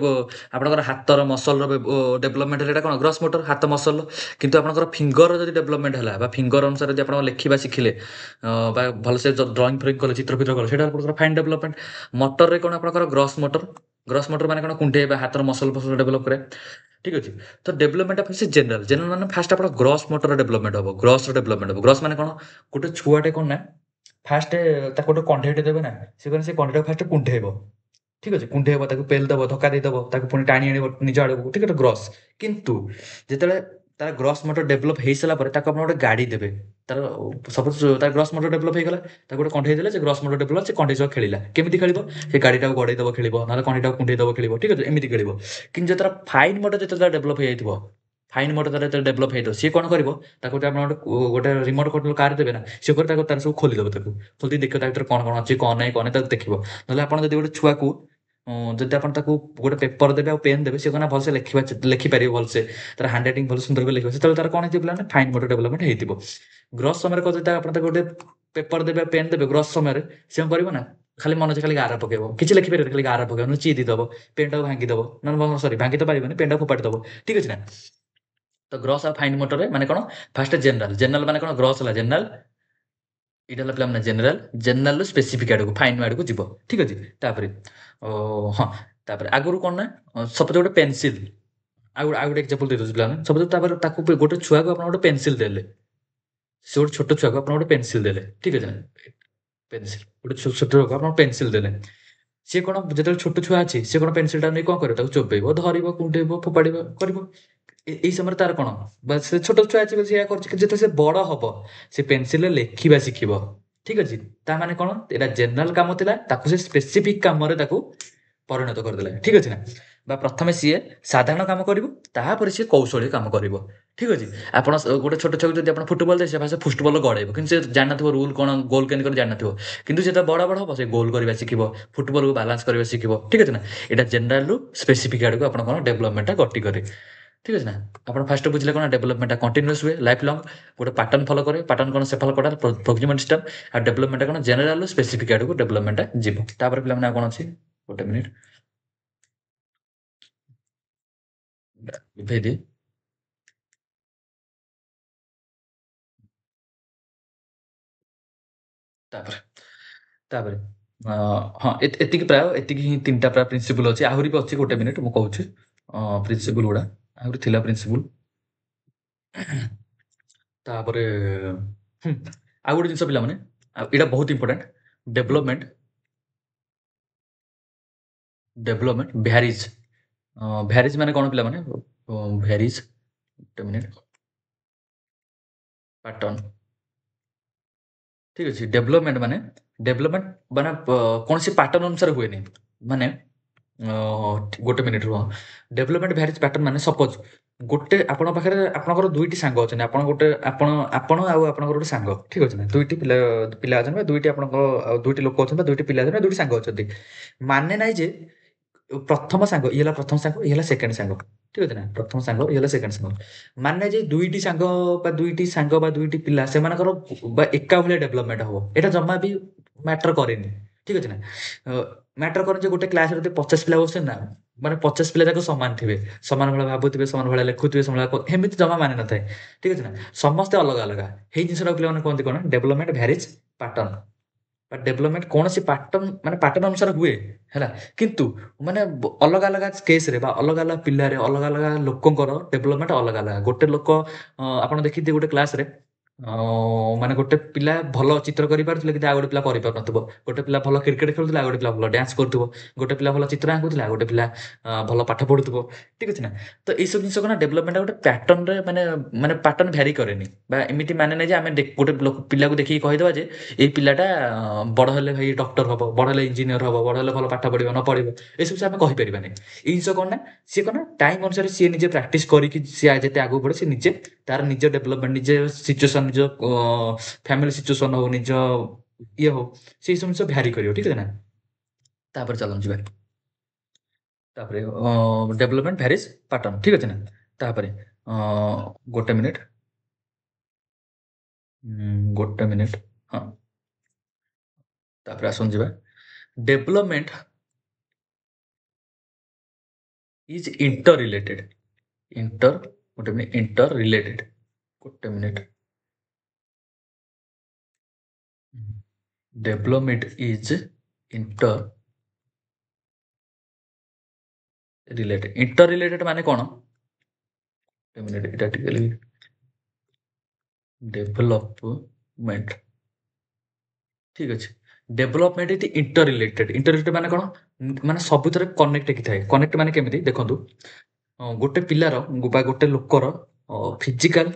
ଆପଣଙ୍କର ହାତର ମସଲର ଡେଭଲପମେଣ୍ଟ ହେଲେ ଏଇଟା କ'ଣ ଗ୍ରସ୍ ମଟର, ହାତ ମସଲ। କିନ୍ତୁ ଆପଣଙ୍କର ଫିଙ୍ଗର ଯଦି ଡେଭଲପମେଣ୍ଟ ହେଲା ବା ଫିଙ୍ଗର ଅନୁସାରେ ଯଦି ଆପଣ ଲେଖିବା ଶିଖିଲେ ବା ଭଲସେ ଡ୍ରଇଂ ଫ୍ରଇଂ କଲେ, ଚିତ୍ର ଫିତ୍ର କଲେ, ସେଇଟା ଆପଣଙ୍କର ଫାଇନ୍ ଡେଭଲପମେଣ୍ଟ। ମଟରରେ କ'ଣ ଆପଣଙ୍କର ଗ୍ରସ୍ ମଟର ମାନେ କ'ଣ କୁଣ୍ଢେଇବା, ହାତର ମସଲ ଫସଲ ଡେଭଲପ କରେ, ଠିକ୍ ଅଛି। ତ ଡେଭଲପମେଣ୍ଟ ଫାଷ୍ଟ ଜେନେରାଲ ମାନେ ଫାଷ୍ଟ ଆପଣ ଗ୍ରସ୍ ମଟର ଡେଭଲପମେଣ୍ଟ ହବ, ଗ୍ରସ୍ ମାନେ କ'ଣ, ଗୋଟେ ଛୁଆଟେ କ'ଣ ନା ଫାଷ୍ଟ ତାକୁ ଗୋଟେ କଣ୍ଢେଇଟେ ଦେବେ ନା, ସେ କ'ଣ ସେ କଣ୍ଢେଇଟାକୁ ଫାଷ୍ଟ କୁଣ୍ଢେଇବ, ଠିକ୍ ଅଛି, କୁଣ୍ଢେଇବ, ତାକୁ ପେଲ୍ ଦେବ, ଧକ୍କା ଦେଇଦେବ, ତାକୁ ପୁଣି ଟାଣି ଆଣିବ ନିଜ ଆଡ଼କୁ, ଠିକ୍ ଅଛି, ଗ୍ରସ୍। କିନ୍ତୁ ଯେତେବେଳେ ତାର ଗ୍ରସ୍ ମଟର ଡେଭଲପ ହେଇସାରିଲା ପରେ ତାକୁ ଆପଣ ଗୋଟେ ଗାଡ଼ି ଦେବେ, ତାର ସପୋଜ ତାର ଗ୍ରସ୍ ମଟର ଡେଭଲପ ହେଇଗଲା, ତାକୁ ଗୋଟେ କଣ୍ଢେଇ ଦେଲେ, ସେ ଗ୍ରସ୍ ମଟର ଡେଭଲପ, ସେ କଣ୍ଢେଇ ସହ ଖେଳିଲା, କେମିତି ଖେଳିବ, ସେ ଗାଡ଼ିଟାକୁ ଗଡ଼େଇ ଦେବ ଖେଳିବ, ନହେଲେ କଣ୍ଢେଇଟାକୁ କୁଣ୍ଢେଇ ଦେବ ଖେଳିବ, ଠିକ୍ ଅଛି, ଏମିତି ଖେଳିବ। କିନ୍ତୁ ଯେତେବେଳେ ଫାଇନ୍ ମଟର ଯେତେବେଳେ ଡେଭଲପ ହେଇଯାଇଥିବ, ଯେତେବେଳେ ଡେଭଲପ ହେଇଥିବ, ସିଏ କ'ଣ କରିବ, ତାକୁ ଆପଣ ଗୋଟେ ରିମୋଟ କଣ୍ଟ୍ରୋଲ କାର୍ ଦେବେ ନା, ସିଏ କରି ତାର ସବୁ ଖୋଲିଦେବ, ତାକୁ ଖୋଲିଦେଇ ଦେଖିବ ତା ଭିତରେ କ'ଣ କ'ଣ ଅଛି, କ'ଣ ନାହିଁ ତାକୁ ଦେଖିବ। ନହେଲେ ଆପଣ ଯଦି ଗୋଟେ ଛୁଆକୁ ଯଦି ଆପଣ ତାକୁ ଗୋଟେ ପେପର ଦେବେ ଆଉ ପେନ୍ ଦେବେ, ସେ କ'ଣ ଭଲସେ ଲେଖିପାରିବ, ଭଲସେ ତାର ହ୍ୟାଣ୍ଡ ରାଇଟିଂ ଭଲ ସୁନ୍ଦର କରି ଲେଖିବ, ସେତେବେଳେ ତାର କ'ଣ ହେଇଥିବ ପିଲାମାନେ ଫାଇନ୍ ମଟର ଡେଭଲପମେଣ୍ଟ ହେଇଥିବ। ଗ୍ରସ୍ ସମୟରେ କ'ଣ ଯଦି ଆପଣ ତାକୁ ଗୋଟେ ପେପର ଦେବେ ପେନ୍ ଦେବେ, ଗ୍ରସ୍ ସମୟରେ ସେ କ'ଣ କରିବ ନା, ଖାଲି ମନେ ଖାଲି ଗାର ପକେଇବ, କିଛି ଲେଖିପାରିବନି, ଖାଲି ଗାର ପକେଇବ, ନହେଲେ ଚିରି ଦେବ, ପେନ୍ଟାକୁ ଭାଙ୍ଗିଦେବ, ନହେଲେ ସରି ଭାଙ୍ଗି ତ ପାରିବନି, ପେନ୍ଟାକୁ ଫୋପାଡ଼ି ଦେବ, ଠିକ୍ ଅଛି ନା। ତ ଗ୍ରସ୍ ଆଉ ଫାଇନ୍ ମଟରରେ ମାନେ କ'ଣ, ଫାଷ୍ଟ ଜେନେରାଲ ମାନେ କ'ଣ, ଗ୍ରସ୍ ହେଲା ଜେନେରାଲ, ଏଇଟା ହେଲା ପିଲାମାନେ ଜେନେରାଲରୁ ସ୍ପେସିଫିକ ଆଡ଼କୁ, ଫାଇନ୍ ଆଡ଼କୁ ଯିବ, ଠିକ୍ ଅଛି। ତାପରେ ହଁ, ତାପରେ ଆଗରୁ କ'ଣ ନା, ସପୋଜ ଗୋଟେ ପେନସିଲ, ଆଉ ଗୋଟେ ଏକ୍ଜାମ୍ପଲ ଦେଇଦେଉଛି ପିଲାମାନେ, ସପୋଜ ତାପରେ ତାକୁ ଗୋଟେ ଛୁଆକୁ ଆପଣ ଗୋଟେ ପେନସିଲ ଦେଲେ, ସେ ଗୋଟେ ଛୋଟ ଛୁଆକୁ ଆପଣ ଗୋଟେ ପେନସିଲ ଦେଲେ, ଠିକ୍ ଅଛି ନା, ପେନସିଲ ଗୋଟେ ଛୋଟ ଛୁଆକୁ ଆପଣ ପେନସିଲ ଦେଲେ, ସିଏ କ'ଣ ଯେତେବେଳେ ଛୋଟ ଛୁଆ ଅଛି, ସିଏ କ'ଣ ପେନସିଲଟା ନେଇ କ'ଣ କରିବ, ତାକୁ ଚୋବେଇବ, ଧରିବ, କୁଣ୍ଡେଇବ, ଫୋପାଡ଼ିବ, କରିବ। ଏଇ ସମୟରେ ତାର କ'ଣ, ବା ସେ ଛୋଟ ଛୁଆ ଅଛି ବୋଲି ସେଇଆ କରୁଛି, କିନ୍ତୁ ଯେତେବେଳେ ସେ ବଡ଼ ହବ, ସେ ପେନସିଲରେ ଲେଖିବା ଶିଖିବ, ଠିକ୍ ଅଛି। ତା ମାନେ କ'ଣ, ଏଇଟା ଜେନେରାଲ କାମ ଥିଲା, ତାକୁ ସେ ସ୍ପେସିଫିକ କାମରେ ତାକୁ ପରିଣତ କରିଦେଲେ, ଠିକ୍ ଅଛି ନା। ବା ପ୍ରଥମେ ସିଏ ସାଧାରଣ କାମ କରିବ, ତାପରେ ସିଏ କୌଶଳୀ କାମ କରିବ, ଠିକ୍ ଅଛି। ଆପଣ ଗୋଟେ ଛୋଟ ଛୁଆକୁ ଯଦି ଆପଣ ଫୁଟବଲ ଦେବେ, ସେ ଫୁଟବଲ ଗଡ଼େଇବ, କିନ୍ତୁ ସେ ଜାଣିନଥିବ ରୁଲ୍ କ'ଣ, ଗୋଲ୍ କେମିତି କରି ଜାଣିନଥିବ। କିନ୍ତୁ ଯେତେବେଳେ ବଡ଼ ହବ, ସେ ଗୋଲ୍ କରିବା ଶିଖିବ, ଫୁଟବଲକୁ ବାଲାନ୍ସ କରିବା ଶିଖିବ, ଠିକ୍ ଅଛି ନା। ଏଇଟା ଜେନେରାଲରୁ ସ୍ପେସିଫିକ ଆଡ଼କୁ ଆପଣ କ'ଣ ଡେଭଲପମେଣ୍ଟଟା ଗତି କରେ। ठीक अछि ना आपण फास्ट बुझले कोन डेवलपमेंट कंटीन्यूअस हुए लाइफ लॉन्ग गोटे पैटर्न फॉलो करे पैटर्न कोन सेफालोपोडा प्रोक्सिमल सिस्टम आ डेवलपमेंट कोन जनरल स्पेसिफिक आडू डेवलपमेंट जीवो तापर पिला माने कोन अछि गोटे मिनिट भेदी तापर तापर हाँ एतिक प्राय एतिक ही तीनटा प्राय प्रिंसिपल अछि आहुरी भी अछि गोटे मिनिट मु कहूछि प्रिंसिपल गुडा आहुरी थिला प्रिंसिपल तापर आ गोटे जिंस पिला माने एटा बहुत इंपोर्टेंट डेवलपमेंट डेवलपमेंट भ्यारीज भ्यारीज माने कोन पिला माने भ्यारीज गोटे मिनिट पैटर्न ठीक अछि डेवलपमेंट माने कौन सी पैटर्न अनुसार हुए नहीं माने गोटे मिनिट रुह डेवलपमेंट भ्यारीज पैटर्न माने सपोज गोटे आपण पाखरे आपणकर दुईटी सांग अछन आपण गोटे आपण आ आपणकर गोटे सांग ठीक अछि ना दुईटी पिला पिला अछन बा दुईटी आपणको दुईटी लोक अछन बा दुईटी पिला अछन दुईटी सांग अछन माने नाही जे प्रथम सांग इला प्रथम सांग इला सेकंड सांग ठीक अछि ना प्रथम सांग इला सेकंड सांग ମାନେ ଯେ ଦୁଇଟି ସାଙ୍ଗ ବା ଦୁଇଟି ପିଲା ସେମାନଙ୍କର ବା ଏକା ଭଳିଆ ଡେଭଲପମେଣ୍ଟ ହବ ଏଇଟା ଜମା ବି ମ୍ୟାଟର କରେନି ଠିକ ଅଛି ନା ମ୍ୟାଟର କରେ ଯେ ଗୋଟେ କ୍ଲାସରେ ଯଦି 50 ପିଲା ବସୁଛନ୍ତି ନା ମାନେ 50 ପିଲା ଯାକ ସମାନ ଥିବେ ସମାନ ଭଳିଆ ଭାବୁଥିବେ ସମାନ ଭଳିଆ ଲେଖୁଥିବେ ସମାନ ଭଳିଆ ଏମିତି ଜମା ମାନେ ନଥାଏ ଠିକ ଅଛି ନା ସମସ୍ତେ ଅଲଗା ଅଲଗା ହେଇ ଜିନିଷଟା ପିଲାମାନେ କୁହନ୍ତି କଣ ଡେଭଲପମେଣ୍ଟ ଭ୍ୟାରିଜ୍ ପାଟର୍ନ ବା ଡେଭଲପମେଣ୍ଟ କୌଣସି ପାଟର୍ନ ମାନେ ପାଟର୍ନ ଅନୁସାରେ ହୁଏ ହେଲା କିନ୍ତୁ ମାନେ ଅଲଗା ଅଲଗା କେସରେ ବା ଅଲଗା ଅଲଗା ପିଲାରେ ଅଲଗା ଅଲଗା ଲୋକଙ୍କର ଡେଭଲପମେଣ୍ଟ ଅଲଗା ଅଲଗା ଗୋଟେ ଲୋକ ଆପଣ ଦେଖିଥିବେ ଗୋଟେ କ୍ଲାସରେ ମାନେ ଗୋଟେ ପିଲା ଭଲ ଚିତ୍ର କରିପାରୁଥିଲେ କିନ୍ତୁ ଆଉ ଗୋଟେ ପିଲା କରିପାରୁନଥିବ ଗୋଟେ ପିଲା ଭଲ କ୍ରିକେଟ ଖେଳୁଥିଲା ଆଉ ଗୋଟେ ପିଲା ଭଲ ଡ୍ୟାନ୍ସ କରୁଥିବ ଗୋଟେ ପିଲା ଭଲ ଚିତ୍ର ଆଙ୍କୁଥିଲା ଆଉ ଗୋଟେ ପିଲା ଭଲ ପାଠ ପଢୁଥିବ ଠିକ ଅଛି ନା ତ ଏଇସବୁ ଜିନିଷ କଣ ଡେଭଲପମେଣ୍ଟ ଗୋଟେ ପ୍ୟାଟର୍ନରେ ମାନେ ମାନେ ପାଟର୍ନ ଭ୍ୟାରି କରେନି ବା ଏମିତି ମାନେ ନାହିଁ ଯେ ଆମେ ଗୋଟେ ପିଲାକୁ ଦେଖିକି କହିଦେବା ଯେ ଏଇ ପିଲାଟା ବଡ଼ ହେଲେ ଭାଇ ଡକ୍ଟର ହବ ବଡ଼ ହେଲେ ଇଞ୍ଜିନିୟର ହବ ବଡ଼ ହେଲେ ଭଲ ପାଠ ପଢିବ ନ ପଢିବ ଏସବୁ ସେ ଆମେ କହିପାରିବାନି ଏଇ ଜିନିଷ କଣ ନା ସିଏ କଣ ନା ଟାଇମ ଅନୁସାରେ ସିଏ ନିଜେ ପ୍ରାକ୍ଟିସ କରିକି ସିଏ ଯେତେ ଆଗକୁ ବଢେ ସିଏ ନିଜେ ତାର ନିଜ ଡେଭଲପମେଣ୍ଟ ନିଜ ସିଚୁଏସନ ନିଜ ଫ୍ୟାମିଲି ସିଚୁଏସନ ହଉ ନିଜ ଇଏ ହଉ ସେଇ ସବୁ ଜିନିଷ ଭ୍ୟାରି କରିବ ଠିକ ଅଛି ନା ତାପରେ ଚାଲନ୍ତୁ ଯିବା ତାପରେ ଡେଭଲପମେଣ୍ଟ ଭ୍ୟାରିଜ୍ ପାଟର୍ନ ଠିକ ଅଛି ନା ତାପରେ ଗୋଟେ ମିନିଟ ଗୋଟେ ମିନିଟ ହଁ ତାପରେ ଆସନ୍ତୁ ଯିବା development is inter related inter ଗୋଟେ ମିନିଟ ଇଣ୍ଟର ରିଲେଟେଡ ଗୋଟେ minute development is inter related ମାନେ କଣ ଗୋଟେ ମିନିଟ ଏଟା ଟିକେ ଡେଭଲପମେଣ୍ଟ ଠିକ ଅଛି ଡେଭଲପମେଣ୍ଟ ଇଜ ଇଣ୍ଟର ରିଲେଟେଡ ମାନେ କଣ ମାନେ ସବୁଥିରେ କନେକ୍ଟ ହେଇକି ଥାଏ କନେକ୍ଟ ମାନେ କେମିତି ଦେଖନ୍ତୁ ଗୋଟେ ପିଲାର ବା ଗୋଟେ ଲୋକର ଫିଜିକାଲ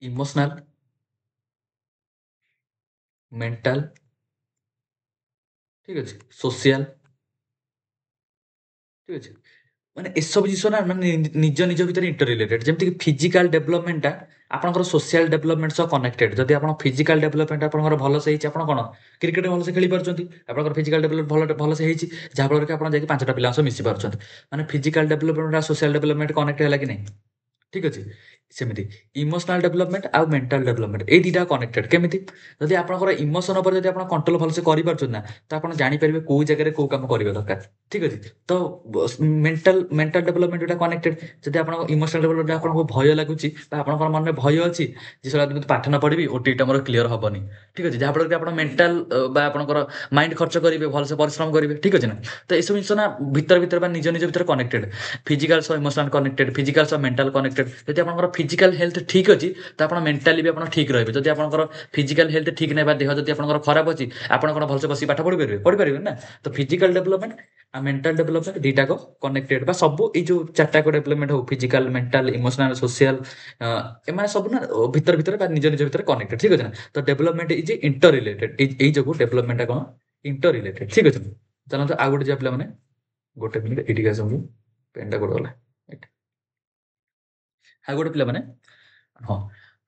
ଇମୋସନାଲ ମେଣ୍ଟାଲ ଠିକ ଅଛି ସୋସିଆଲ ଠିକ ଅଛି ମାନେ ଏସବୁ ଜିନିଷ ନା ମାନେ ନିଜ ନିଜ ଭିତରେ ଇଣ୍ଟର ରିଲେଟେଡ ଯେମିତି ଫିଜିକାଲ ଡେଭଲପମେଣ୍ଟଟା ଆପଣଙ୍କର ସୋସିଆଲ ଡେଭଲପମେଣ୍ଟ ସହ କନେକ୍ଟେଡ ଯଦି ଆପଣ ଫିଜିକାଲ ଡେଭଲପମେଣ୍ଟ ଆପଣଙ୍କର ଭଲସେ ହେଇଛି ଆପଣ କଣ କ୍ରିକେଟ ଭଲସେ ଖେଳି ପାରୁଛନ୍ତି ଆପଣଙ୍କର ଫିଜିକାଲ ଡେଭଲପମେଣ୍ଟ ଭଲସେ ହେଇଛି ଯାହାଫଳରେ କି ଆପଣ ଯାଇକି 5ଟା ପିଲାଙ୍କ ସହ ମିଶି ପାରୁଛନ୍ତି ମାନେ physical development social development connect ହେଲା କି ନାହିଁ ଠିକ ଅଛି ସେମିତି ଇମୋସନାଲ ଡେଭଲପମେଣ୍ଟ ଆଉ ମେଣ୍ଟାଲ ଡେଭଲପମେଣ୍ଟ ଏଇ ଦିଟା କନେକ୍ଟେଡ କେମିତି ଯଦି ଆପଣଙ୍କର ଇମୋସନ ଉପରେ ଯଦି ଆପଣ କଣ୍ଟ୍ରୋଲ ଭଲସେ କରିପାରୁଛନ୍ତି ନା ତ ଆପଣ ଜାଣିପାରିବେ କୋଉ ଜାଗାରେ କୋଉ କାମ କରିବା ଦରକାର ଠିକ ଅଛି ତ ମେଣ୍ଟାଲ ଡେଭଲପମେଣ୍ଟ ଯୋଉଟା କନେକ୍ଟେଡ ଯଦି ଆପଣଙ୍କ ଇମୋସନାଲ ଡେଭଲପମେଣ୍ଟ ଆପଣଙ୍କୁ ଭୟ ଲାଗୁଛି ବା ଆପଣଙ୍କର ମନରେ ଭୟ ଅଛି ଯେ ସେଟା ଯଦି ପାଠ ନ ପଢିବି ଓଟିଇଟା ମୋର କ୍ଲିୟର ହବନି ଠିକ ଅଛି ଯାହାଫଳରେ କି ଆପଣ ମେଣ୍ଟାଲ ବା ଆପଣଙ୍କର ମାଇଣ୍ଡ ଖର୍ଚ୍ଚ କରିବେ ଭଲସେ ପରିଶ୍ରମ କରିବେ ଠିକ ଅଛି ନା ତ ଏସବୁ ଜିନିଷ ନା ଭିତରେ ଭିତରେ ବା ନିଜ ନିଜ ଭିତରେ କନେକ୍ଟେଡ ଫିଜିକାଲ ସହ ଇମୋସନାଲ କନେକ୍ଟେଡ ଫିଜିକାଲ ସହ ମେଣ୍ଟାଲ କନେକ୍ଟେଡ ଯଦି ଆପଣଙ୍କର ଫିଜିକାଲ ହେଲ୍ଥ ଠିକ ଅଛି ତ ଆପଣ ମେଣ୍ଟାଲି ବି ଆପଣ ଠିକ ରହିବେ ଯଦି ଆପଣଙ୍କର ଫିଜିକାଲ ହେଲ୍ଥ ଠିକ ନାହିଁ ବା ଦେହ ଯଦି ଆପଣଙ୍କର ଖରାପ ଅଛି ଆପଣ କଣ ଭଲସେ ବସି ପାଠ ପଢିପାରିବେ ପଢିପାରିବେ ନା ତ ଫିଜିକାଲ ଡେଭଲପମେଣ୍ଟ ଆଉ ମେଣ୍ଟାଲ ଡେଭଲପମେଣ୍ଟ ଦିଟାକ କନେକ୍ଟେଡ ବା ସବୁ ଏଇ ଯୋଉ ଚାରିଟାକ ଡେଭଲପମେଣ୍ଟ ହଉ ଫିଜିକାଲ ମେଣ୍ଟାଲ ଇମୋସନାଲ ସୋସିଆଲ ଏମାନେ ସବୁ ନା ଭିତରେ ଭିତରେ ବା ନିଜ ନିଜ ଭିତରେ କନେକ୍ଟେଡ ଠିକ ଅଛି ନା ତ ଡେଭଲପମେଣ୍ଟ ଇଜ ଇଣ୍ଟର ରିଲେଟେଡ ଏଇ ଯୋଗୁ ଡେଭଲପମେଣ୍ଟ କଣ ଇଣ୍ଟର ରିଲେଟେଡ ଠିକ ଅଛି ଚାଲନ୍ତୁ ଆଉ ଗୋଟେ ଯିବା ପିଲାମାନେ ଗୋଟେ ମିନିଟ ଏଇଠିକି ଆସନ୍ତୁ ପେନଟା କୋଉଠି ଗଲା ଆଉ ଗୋଟେ ପିଲାମାନେ ହଁ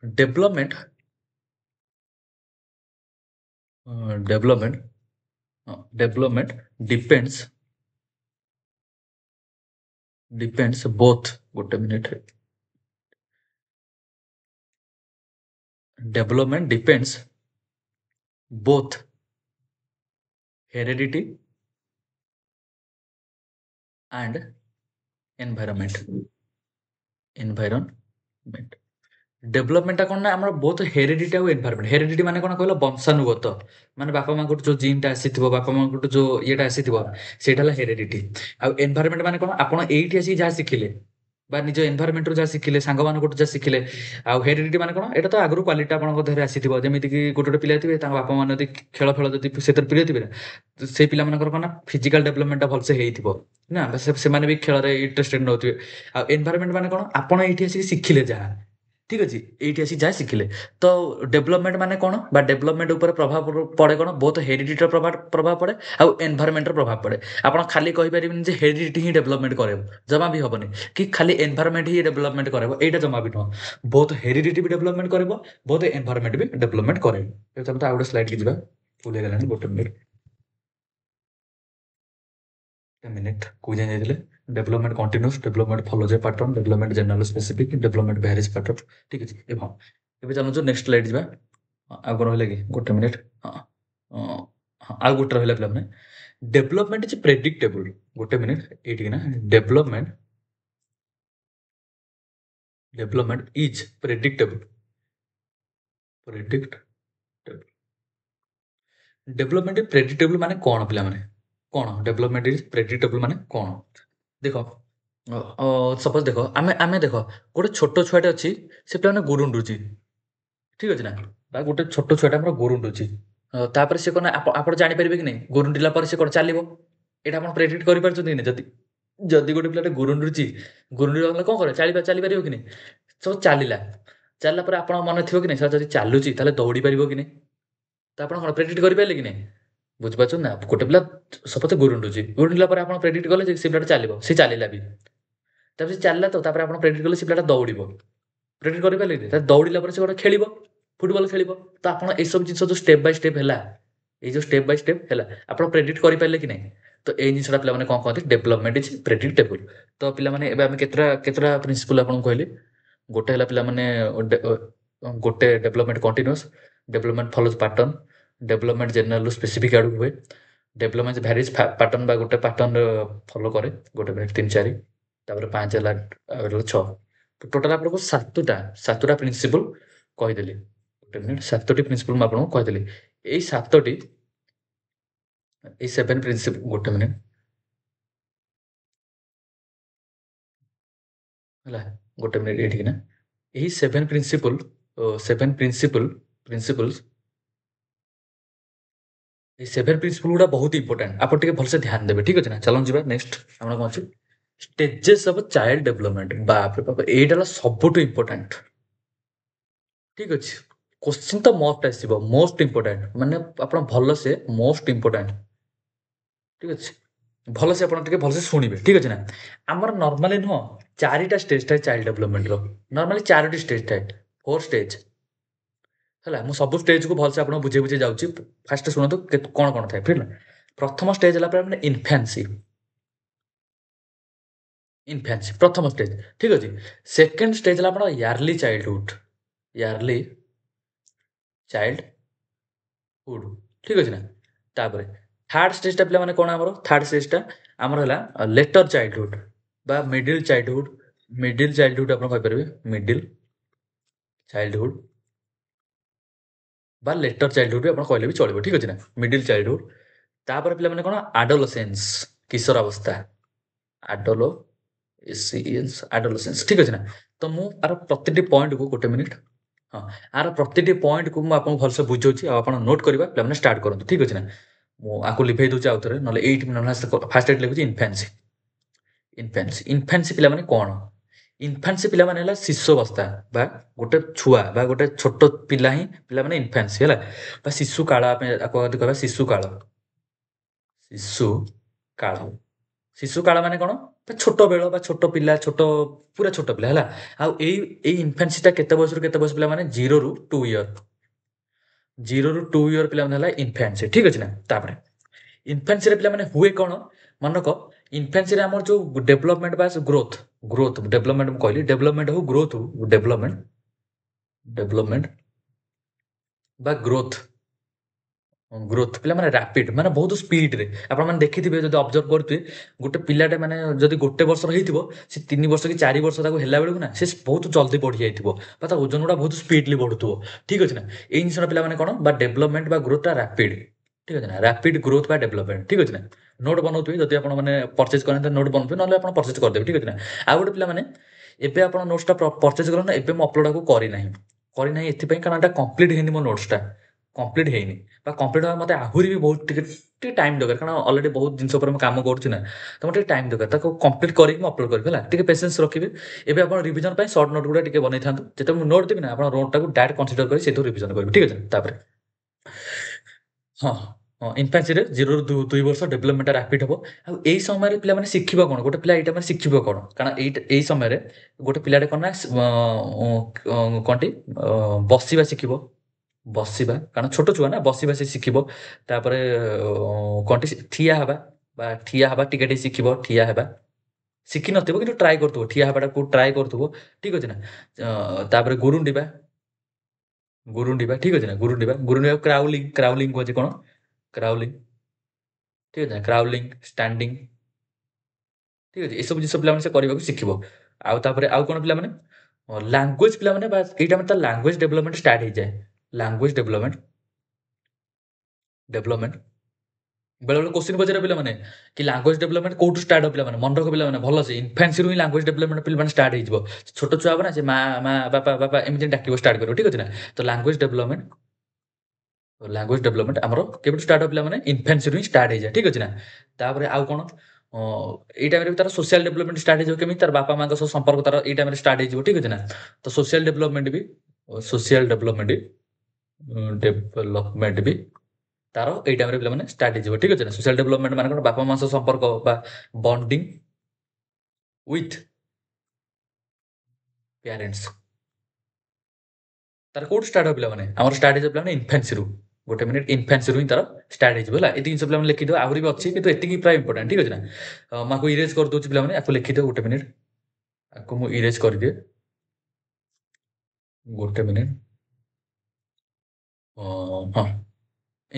development development depends depends both गोटे minute development depends both heredity and environment environment डेवलपमेंटा कौन ना आम बहुत हेरिडिटी आउ एनवायरनमेंट हेरिडिटी माने कौन कहला वंशानुगत माने बापा माँ जो जीनटा आसीथिबो बापा माँ जो येटा आसीथिबो सेटा हला हेरिडिटी आउ एनवायरनमेंट माने कौन आपण एइठी आसी जहाँ शिखिले बा निज एनवायरनमेंट रो जहाँ शिखिले सांग मान जहाँ शिखिले आउ हेरिडिटी माने कौन एटा तो आगु क्वालिटी आपन देहरे आसीथिबो जेमिति कि गोटे पिला थिबे तांग बापा माने यदि खेल फेल जदि सेतर प्रिय थिबे से पिला मानकर कौन ना फिजिकल डेवलपमेंट भल से हेइथिबो ना से माने भी खेल रे इंटरेस्टेड नथिबे आ एनवायरनमेंट माने कौन आपण एइठी आसी शिखिले जहाँ ठीक अच्छे ये जहाँ शिखिले तो डेवलपमेंट माने कौन बा डेवलपमेंट ऊपर प्रभाव पड़े कौन बहुत हेरिडिटी प्रभाव प्रभाव पड़े आउ एनवायरनमेंट प्रभाव पड़े आप खाली कहीपर जे हेरिडिटी ही डेवलपमेंट करे जमा भी हेनी कि खाली एनवायरनमेंट ही डेवलपमेंट करे यहाँ जमा भी नुह बहुत हेरिडिटी भी डेवलपमेंट कर बहुत एनवायरनमेंट भी डेवलपमेंट करे आउ गोटे स्लाइड की जावा भूल गलानी गोटे मिनिट को जाइए development continuous development follows a pattern development general specific development varies pattern ठीक अच्छे एवं ଏବେ ଚାଲୁଛୁ ନେକ୍ସଟ ସ୍ଲାଇଡ୍ ଯିବା ଆଉ କ'ଣ ରହିଲା କି ଗୋଟେ ମିନିଟ୍ ଆଉ ଗୋଟେ ରହିଲା ପିଲାମାନେ ଡେଭଲପମେଣ୍ଟ ଇଜ ପ୍ରେଡିକ୍ଟେବୁଲ ଗୋଟେ ମିନିଟ୍ ଏଇଠିକି ନା ଡେଭଲପମେଣ୍ଟ ଇଜ ପ୍ରେଡିକ୍ଟେବୁଲ ଡେଭଲପମେଣ୍ଟ ପ୍ରେଡିକ୍ଟେବୁଲ ମାନେ କ'ଣ ପିଲାମାନେ କ'ଣ ଡେଭଲପମେଣ୍ଟ ଇଜ ପ୍ରେଡିକ୍ଟେବୁଲ ମାନେ କ'ଣ ଦେଖ ସପୋଜ ଦେଖ ଆମେ ଦେଖ ଗୋଟେ ଛୋଟ ଛୁଆଟେ ଅଛି ସେ ପିଲାମାନେ ଗୁରୁଣ୍ଡୁଛି ঠিক ଅଛି ନା ବା ଗୋଟେ ଛୋଟ ଛୁଆଟା ଆମର ଗୁରୁଣ୍ଡୁଛି ତାପରେ ସେ କ'ଣ ଆପଣ ଜାଣିପାରିବେ କି ନାହିଁ ଗୁରୁଣ୍ଡିଲା ପରେ ସେ କ'ଣ ଚାଲିବ ଏଇଟା ଆପଣ ପ୍ରେଡିକ୍ଟ କରିପାରୁଛନ୍ତି କି ନାହିଁ ଯଦି ଯଦି ଗୋଟେ ପିଲାଟେ ଗୁରୁଣ୍ଡୁଛି ଗୁରୁଣ୍ଡିଲା ଗଲେ କ'ଣ କରେ ଚାଲିପାରିବ କି ନାହିଁ ସବୁ ଚାଲିଲା ପରେ ଆପଣଙ୍କ ମନେ ଥିବ କି ନାହିଁ ଯଦି ଚାଲୁଛି ତାହେଲେ ଦୌଡ଼ି ପାରିବ କି ନାହିଁ ତ ଆପଣ କ'ଣ ପ୍ରେଡିକ୍ଟ କରିପାରିଲେ କି ନାହିଁ ବୁଝିପାରୁଛନ୍ତି ନା ଗୋଟେ ପିଲା ସପୋଜ ଗୁରୁଣ୍ଡିଲା ପରେ ଆପଣ ପ୍ରେଡିକ୍ଟ କଲେ ଯେ ସେ ପିଲାଟା ଚାଲିବ ସେ ଚାଲିଲା ବି ତାପରେ ସେ ଚାଲିଲା ତ ତାପରେ ଆପଣ ପ୍ରେଡିକ୍ଟ କଲେ ସେ ପିଲାଟା ଦୌଡ଼ିବ ପ୍ରେଡିକ୍ଟ କରିପାରିଲେ କି ନାହିଁ ଦୌଡ଼ିଲା ପରେ ସେ ଗୋଟେ ଖେଳିବ फुटबॉल खेल तो आप सब जिन जो स्टेप बाय स्टेप है ये जो स्टेप बाय स्टेप है आप प्रेडिक्ट करें कि नहीं तो ये जिनसा पे कौन कहते डेवलपमेंट इज प्रेडिक्टेबल तो पे केतरा प्रिंसिपल आपको कहली गोटे है पे गोटे development continuous development follows pattern development general specific आड़ हुए डेवलपमेंट वेरीज पैटर्न बा गोटे पैटर्न फॉलो करे गोटे मिनट 3 4 5 6 टोटाल आपको सातटा प्रिंसिपल कहीदेली गोटे मिनट 7टी प्रिंसिपल मैं आपको कहीदेली यही 7टी ये 7 प्रिंसिपल गोटे मिनट है गोटे मिनट ये ना यही 7 प्रिंसिपल्स ये 7 प्रिंसिपल गुड़ा बहुत इंपोर्टेंट आप भलसे ध्यान देवे ठीक अच्छे ना चलो जी नेक्स्ट आम कौन अच्छे स्टेजेस ऑफ चाइल्ड डेवलपमेंट बाप रे बाप एटा सबुठ इंपोर्टेंट ठीक अच्छे क्वेश्चन तो मोस्ट आसो मोस्ट इंपोर्टेंट माने आप भल से मोस्ट इंपोर्टेंट ठीक अच्छे भल से आप भलसे शुणे ठीक अच्छे ना आमर नॉर्मली नुह 4टा स्टेज थाए चाइल्ड डेवलपमेंट नॉर्मली 4टी स्टेज थाए 4 स्टेज है मुझे सब स्टेज को भलसे आप बुझे बुझे जाऊँगी फास्ट शुणु कौन कौन थाए फिर प्रथम स्टेज है इनफेन्सी प्रथम स्टेज ठीक अच्छे सेकेंड स्टेज है आप यारली चाइल्डहुड ठीक अच्छे ना तापर थर्ड स्टेजटा पे कौन आम थर्ड स्टेजटा आमर है लेटर चाइल्डहुड बा मिडिल चाइल्डहुड आप मिडिल चाइल्डहुड बा लेटर चाइल्डहुड भी आप कहले भी चलो ठीक अच्छे ना मिडिल चाइल्डहुड तापर पे कौन आडोलसेंस किशोर अवस्था आडोलसेंस ठीक अच्छे ना तो मुझे प्रति पॉइंट को गोटे मिनिट हाँ आर प्रति पॉइंट को मुझे भलसे बुझाऊँगी आप नोट करवा पे स्टार्ट करूँ ठीक अच्छे ना मुझे लिखई दूसरी आउ थे ना फास्ट लिखुची इनफेन्सी पे कौन इनफेन्सी पे शिशुअवस्था बा गोटे छुआ बा गोटे छोट पिला ही पे इनफेन्सी है शिशु काल कह शिशु काल माने कौन छोट बेल छोट पिला पूरा छोट पिला है इनफेन्सीटा केते बयस केते बयस पिला माने 0 ରୁ 2 इयर 0 ରୁ 2 इयर पिला माने इनफेन्सी ठीक अच्छे ना तापर इनफेन्सी पे हुए कौन मनक ଇନଫାନ୍ସି ରେ ଆମର ଯୋଉ ଡେଭଲପମେଣ୍ଟ ବା ଗ୍ରୋଥ ଡେଭଲପମେଣ୍ଟ ମୁଁ କହିଲି ଡେଭଲପମେଣ୍ଟ ହଉ ଗ୍ରୋଥ ହଉ ଡେଭଲପମେଣ୍ଟ ବା ଗ୍ରୋଥ ପିଲାମାନେ ରାପିଡ୍ ମାନେ ବହୁତ ସ୍ପିଡରେ ଆପଣମାନେ ଦେଖିଥିବେ ଯଦି ଅବଜର୍ଭ କରୁଥିବେ ଗୋଟେ ପିଲାଟେ ମାନେ ଯଦି 1 ବର୍ଷର ହେଇଥିବ ସେ 3 ବର୍ଷ କି 4 ବର୍ଷ ତାକୁ ହେଲା ବେଳକୁ ନା ସେ ବହୁତ ଜଲ୍ଦି ବଢି ଯାଇଥିବ ବା ତା ଓଜନ ଗୁଡ଼ା ବହୁତ ସ୍ପିଡଲି ବଢୁଥିବ ଠିକ ଅଛି ନା ଏଇ ଜିନିଷଟା ପିଲାମାନେ କ'ଣ ବା ଡେଭଲପମେଣ୍ଟ ବା ଗ୍ରୋଥଟା ରାପିଡ୍ ଠିକ ଅଛି ନା ରାପିଡ୍ ଗ୍ରୋଥ ବା ଡେଭଲପମେଣ୍ଟ ଠିକ ଅଛି ନା ନୋଟ୍ ବନଉଥିବେ ଯଦି ଆପଣ ମାନେ ପରଚେଜ କରନ୍ତି ନୋଟ୍ ବନଉଥିବେ ନହେଲେ ଆପଣ ପରଚେଜ କରିଦେବେ ଠିକ ଅଛି ନା ଆଉ ଗୋଟେ ପିଲାମାନେ ଏବେ ଆପଣ ନୋଟ୍ସଟା ପରଚେଜ କରନ୍ତୁ ଏବେ ମୁଁ ଅପଲୋଡ଼ ଆକୁ କରିନାହିଁ ଏଥିପାଇଁ କାରଣ ଏଟା କମ୍ପ୍ଲିଟ୍ ହେଇନି ମୋ ନୋଟ୍ସଟା କମ୍ପ୍ଲିଟ୍ ହେଇନି ବା କମ୍ପ୍ଲିଟ୍ ହେବା ମୋତେ ଆହୁରି ବି ବହୁତ ଟିକେ ଟାଇମ୍ ଦରକାର କାରଣ ଅଲରେଡ଼ି ବହୁତ ଜିନିଷ ଉପରେ ମୁଁ କାମ କରୁଛି ନା ତ ମୋତେ ଟିକେ ଟାଇମ୍ ଦରକାର ତାକୁ କମ୍ପ୍ଲିଟ୍ କରିକି ମୁଁ ଅପଲୋଡ଼ କରିବି ହେଲା ଟିକେ ପେସେନ୍ସ ରଖିବେ ଏବେ ଆପଣ ରିଭିଜନ ପାଇଁ ସର୍ଟ ନୋଟ୍ ଗୁଡ଼ା ଟିକେ ବନେଇଥାନ୍ତୁ ଯେତେବେଳେ ମୁଁ ନୋଟ୍ ଦେବି ନା ଆପଣ ନୋଟ୍ଟାକୁ ଡାଇରେକ୍ଟ କନସିଡର କରି ସେଇଠୁ ରିଭିଜନ କରିବେ ଠିକ ଅଛି ତାପରେ ହଁ ହଁ ଇନଫାନ୍ସିରେ 0 ରୁ 2 ବର୍ଷ ଡେଭଲପମେଣ୍ଟଟା ରାପିଡ୍ ହେବ ଆଉ ଏଇ ସମୟରେ ପିଲାମାନେ ଶିଖିବ କ'ଣ ଗୋଟେ ପିଲା ଏଇଟା ମାନେ ଶିଖିବ କ'ଣ କାରଣ ଏଇ ସମୟରେ ଗୋଟେ ପିଲାଟେ କ'ଣ ନା କ'ଣଟି ବସିବା ଶିଖିବ ବସିବା କାରଣ ଛୋଟ ଛୁଆ ନା ବସିବା ସେ ଶିଖିବ ତାପରେ କ'ଣଟି ଠିଆ ହେବା ବା ଠିଆ ହେବା ଟିକେ ଟିକେ ଶିଖିବ ଠିଆ ହେବା ଶିଖିନଥିବ କିନ୍ତୁ ଟ୍ରାଏ କରୁଥିବ ଠିଆ ହେବାଟାକୁ ଟ୍ରାଏ କରୁଥିବ ଠିକ ଅଛି ନା ତାପରେ ଗୁରୁଣ୍ଡିବା ଠିକ ଅଛି ନା ଗୁରୁଣ୍ଡିବା କ୍ରାଉଲିଂ କୁହାଯାଏ କ'ଣ କ୍ରାଉଲିଂ ଠିକ ଅଛି ନା କ୍ରାଉଲିଂ ଷ୍ଟାଣ୍ଡିଂ ଠିକ ଅଛି ଏସବୁ ଜିନିଷ ପିଲାମାନେ ସେ କରିବାକୁ ଶିଖିବ ଆଉ ତାପରେ ଆଉ କ'ଣ ପିଲାମାନେ ଲାଙ୍ଗୁଏଜ ପିଲାମାନେ ବା ଏଇଟା ମାନେ ତା ଲାଙ୍ଗୁଏଜ ଡେଭଲପମେଣ୍ଟ ଷ୍ଟାର୍ଟ ହେଇଯାଏ ଲାଙ୍ଗୁଏଜ ଡେଭଲପମେଣ୍ଟ ବେଳେବେଳେ କୋଶ୍ଚିନ୍ ପଚାରେ ପିଲାମାନେ କି ଲାଙ୍ଗୁଏଜ ଡେଭଲପମେଣ୍ଟ କୋଉଠୁ ଷ୍ଟାର୍ଟ ହେବ ପିଲାମାନେ ମନେ ରଖ ପିଲାମାନେ ଭଲ ସେ ଇନଫାନ୍ସିରୁ ହିଁ ଲାଙ୍ଗୁଏଜ ଡେଭଲପମେଣ୍ଟ ପିଲାମାନେ ଷ୍ଟାର୍ଟ ହେଇଯିବ ଛୋଟ ଛୁଆ ହେବ ନା ସେ ମା ବାପା ଏମିତି ଡାକିବ ଷ୍ଟାର୍ଟ କରିବ ଠିକ ଅଛି ନା ତ ଲାଙ୍ଗୁଏଜ ଡେଭଲପମେଣ୍ଟ ଆମର କେବେଠୁ ଷ୍ଟାର୍ଟ ହେବ ପିଲାମାନେ ଇନଫାନ୍ସିରୁ ହିଁ ଷ୍ଟାର୍ଟ ହେଇଯାଏ ଠିକ ଅଛି ନା ତାପରେ ଆଉ କ'ଣ ଏଇ ଟାଇମ୍ରେ ବି ତାର ସୋସିଆଲ ଡେଭଲପମେଣ୍ଟ ଷ୍ଟାର୍ଟ ହେଇଯିବ କେମିତି ତାର ବାପା ମାଙ୍କ ସହ ସମ୍ପର୍କ ତାର ଏଇ ଟାଇମ୍ରେ ଷ୍ଟାର୍ଟ ହେଇଯିବ ଠିକ ଅଛି ନା ତ ସୋସିଆଲ ଡେଭଲପମେଣ୍ଟ ବି ତାର ଏଇ ଟାଇମ୍ରେ ପିଲାମାନେ ଷ୍ଟାର୍ଟ ହେଇଯିବ ଠିକ ଅଛି ନା ସୋସିଆଲ ଡେଭଲପମେଣ୍ଟ ମାନେ କ'ଣ ବାପା ମା ସହ ସମ୍ପର୍କ ବା ବଣ୍ଡିଂ ୱିଥ୍ ପ୍ୟାରେଣ୍ଟସ୍ ତାର କୋଉଠୁ ଷ୍ଟାର୍ଟ ହେବ ପିଲାମାନେ ଆମର ଷ୍ଟାର୍ଟ ହେଇଯିବ ପିଲାମାନେ ଇନଫାନ୍ସିରୁ ଗୋଟେ ମିନିଟ୍ ଇନଫାନ୍ସିରୁ ହିଁ ତାର ଷ୍ଟାର୍ଟ ହେଇଯିବ ହେଲା ଏତିକି ଜିନିଷ ପିଲାମାନେ ଲେଖିଦିଅ ଆହୁରି ବି ଅଛି କିନ୍ତୁ ଏତିକି ପ୍ରାୟ ଇମ୍ପୋର୍ଟାଣ୍ଟ ଠିକ ଅଛି ନା ମୁଁ ଆକୁ ଇରେଜ୍ କରିଦେଉଛି ପିଲାମାନେ ଆକୁ ଲେଖିଦିଅ ଗୋଟେ ମିନିଟ୍ ଆକୁ ମୁଁ ଇରେଜ୍ କରିଦିଏ ଗୋଟେ ମିନିଟ୍ ହଁ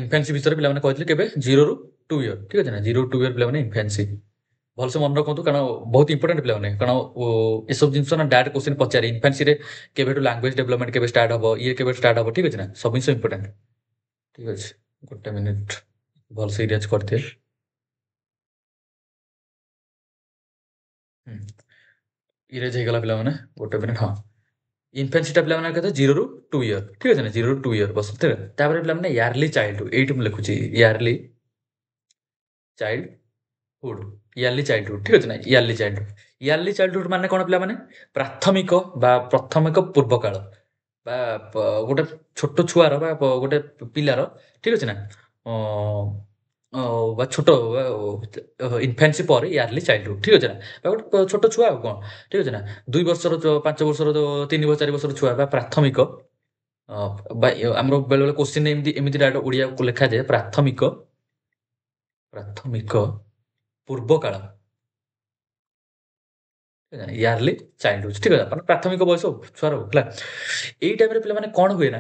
ଇନଫାନ୍ସି ବିଷୟରେ ପିଲାମାନେ କହିଥିଲେ କେବେ 0 ରୁ 2 ଇୟର ଠିକ ଅଛି ନା 0 ରୁ 2 ଇୟର ପିଲାମାନେ ଇନଫାନ୍ସି ଭଲସେ ମନେ ରଖନ୍ତୁ କାରଣ ବହୁତ ଇମ୍ପୋର୍ଟାଣ୍ଟ ପିଲାମାନେ କାରଣ ଏସବୁ ଜିନିଷ ନା ଡାଇରେକ୍ଟ କୋଶ୍ଚିନ୍ ପଚାରେ ଇନଫାନ୍ସିରେ କେବେଠୁ ଲାଙ୍ଗୁଏଜ ଡେଭଲପମେଣ୍ଟ କେବେ ଷ୍ଟାର୍ଟ ହେବ ଇଏ କେବେ ଷ୍ଟାର୍ଟ ହେବ ଠିକ ଅଛି ନା ସବୁ ଜିନିଷ ଇମ୍ପୋର୍ଟାଣ୍ଟ ଠିକ ଅଛି ଗୋଟେ ମିନିଟ୍ ଭଲସେ ଇରେଜ୍ କରିଦିଏ ଇରେଜ୍ ହେଇଗଲା ପିଲାମାନେ ଗୋଟେ ମିନିଟ୍ ହଁ ଇନଫାନ୍ସିଟା ପିଲାମାନେ କେତେ 0 ରୁ 2 ଇୟର ଠିକ ଅଛି ନା 0 ରୁ 2 ଇୟର ବସ ଠିକ ତାପରେ ପିଲାମାନେ ୟାର୍ଲି ଚାଇଲ୍ଡହୁଡ୍ ଏଇଠି ମୁଁ ଲେଖୁଛି ୟାର୍ଲି ଚାଇଲ୍ଡହୁଡ୍ ଠିକ ଅଛି ନା ୟାର୍ଲି ଚାଇଲ୍ଡହୁଡ୍ ମାନେ କ'ଣ ପିଲାମାନେ ପ୍ରାଥମିକ ପୂର୍ବକାଳ ବା ଗୋଟେ ଛୋଟ ଛୁଆର ବା ଗୋଟେ ପିଲାର ଠିକ ଅଛି ନା ବା ଛୋଟ ଇନଫାନ୍ସି ପରେ ୟାର୍ଲି ଚାଇଲ୍ଡହୁଡ୍ ଠିକ ଅଛି ନା ବା ଗୋଟେ ଛୋଟ ଛୁଆ ଆଉ କ'ଣ ଠିକ ଅଛି ନା 2 ବର୍ଷର 5 ବର୍ଷର 3 4 ବର୍ଷର ଛୁଆ ବା ପ୍ରାଥମିକ ବା ଆମର ବେଳେବେଳେ କୋଶ୍ଚିନ୍ ଏମିତି ଡାଇରେକ୍ଟ ଓଡ଼ିଆକୁ ଲେଖାଯାଏ ପ୍ରାଥମିକ ପୂର୍ବକାଳ ୟାର୍ଲି ଚାଇଲ୍ଡହୁଡ୍ ଠିକ ଅଛି ମାନେ ପ୍ରାଥମିକ ବୟସ ଛୁଆର ହେଲା ଏଇ ଟାଇମ୍ରେ ପିଲାମାନେ କ'ଣ ହୁଏ ନା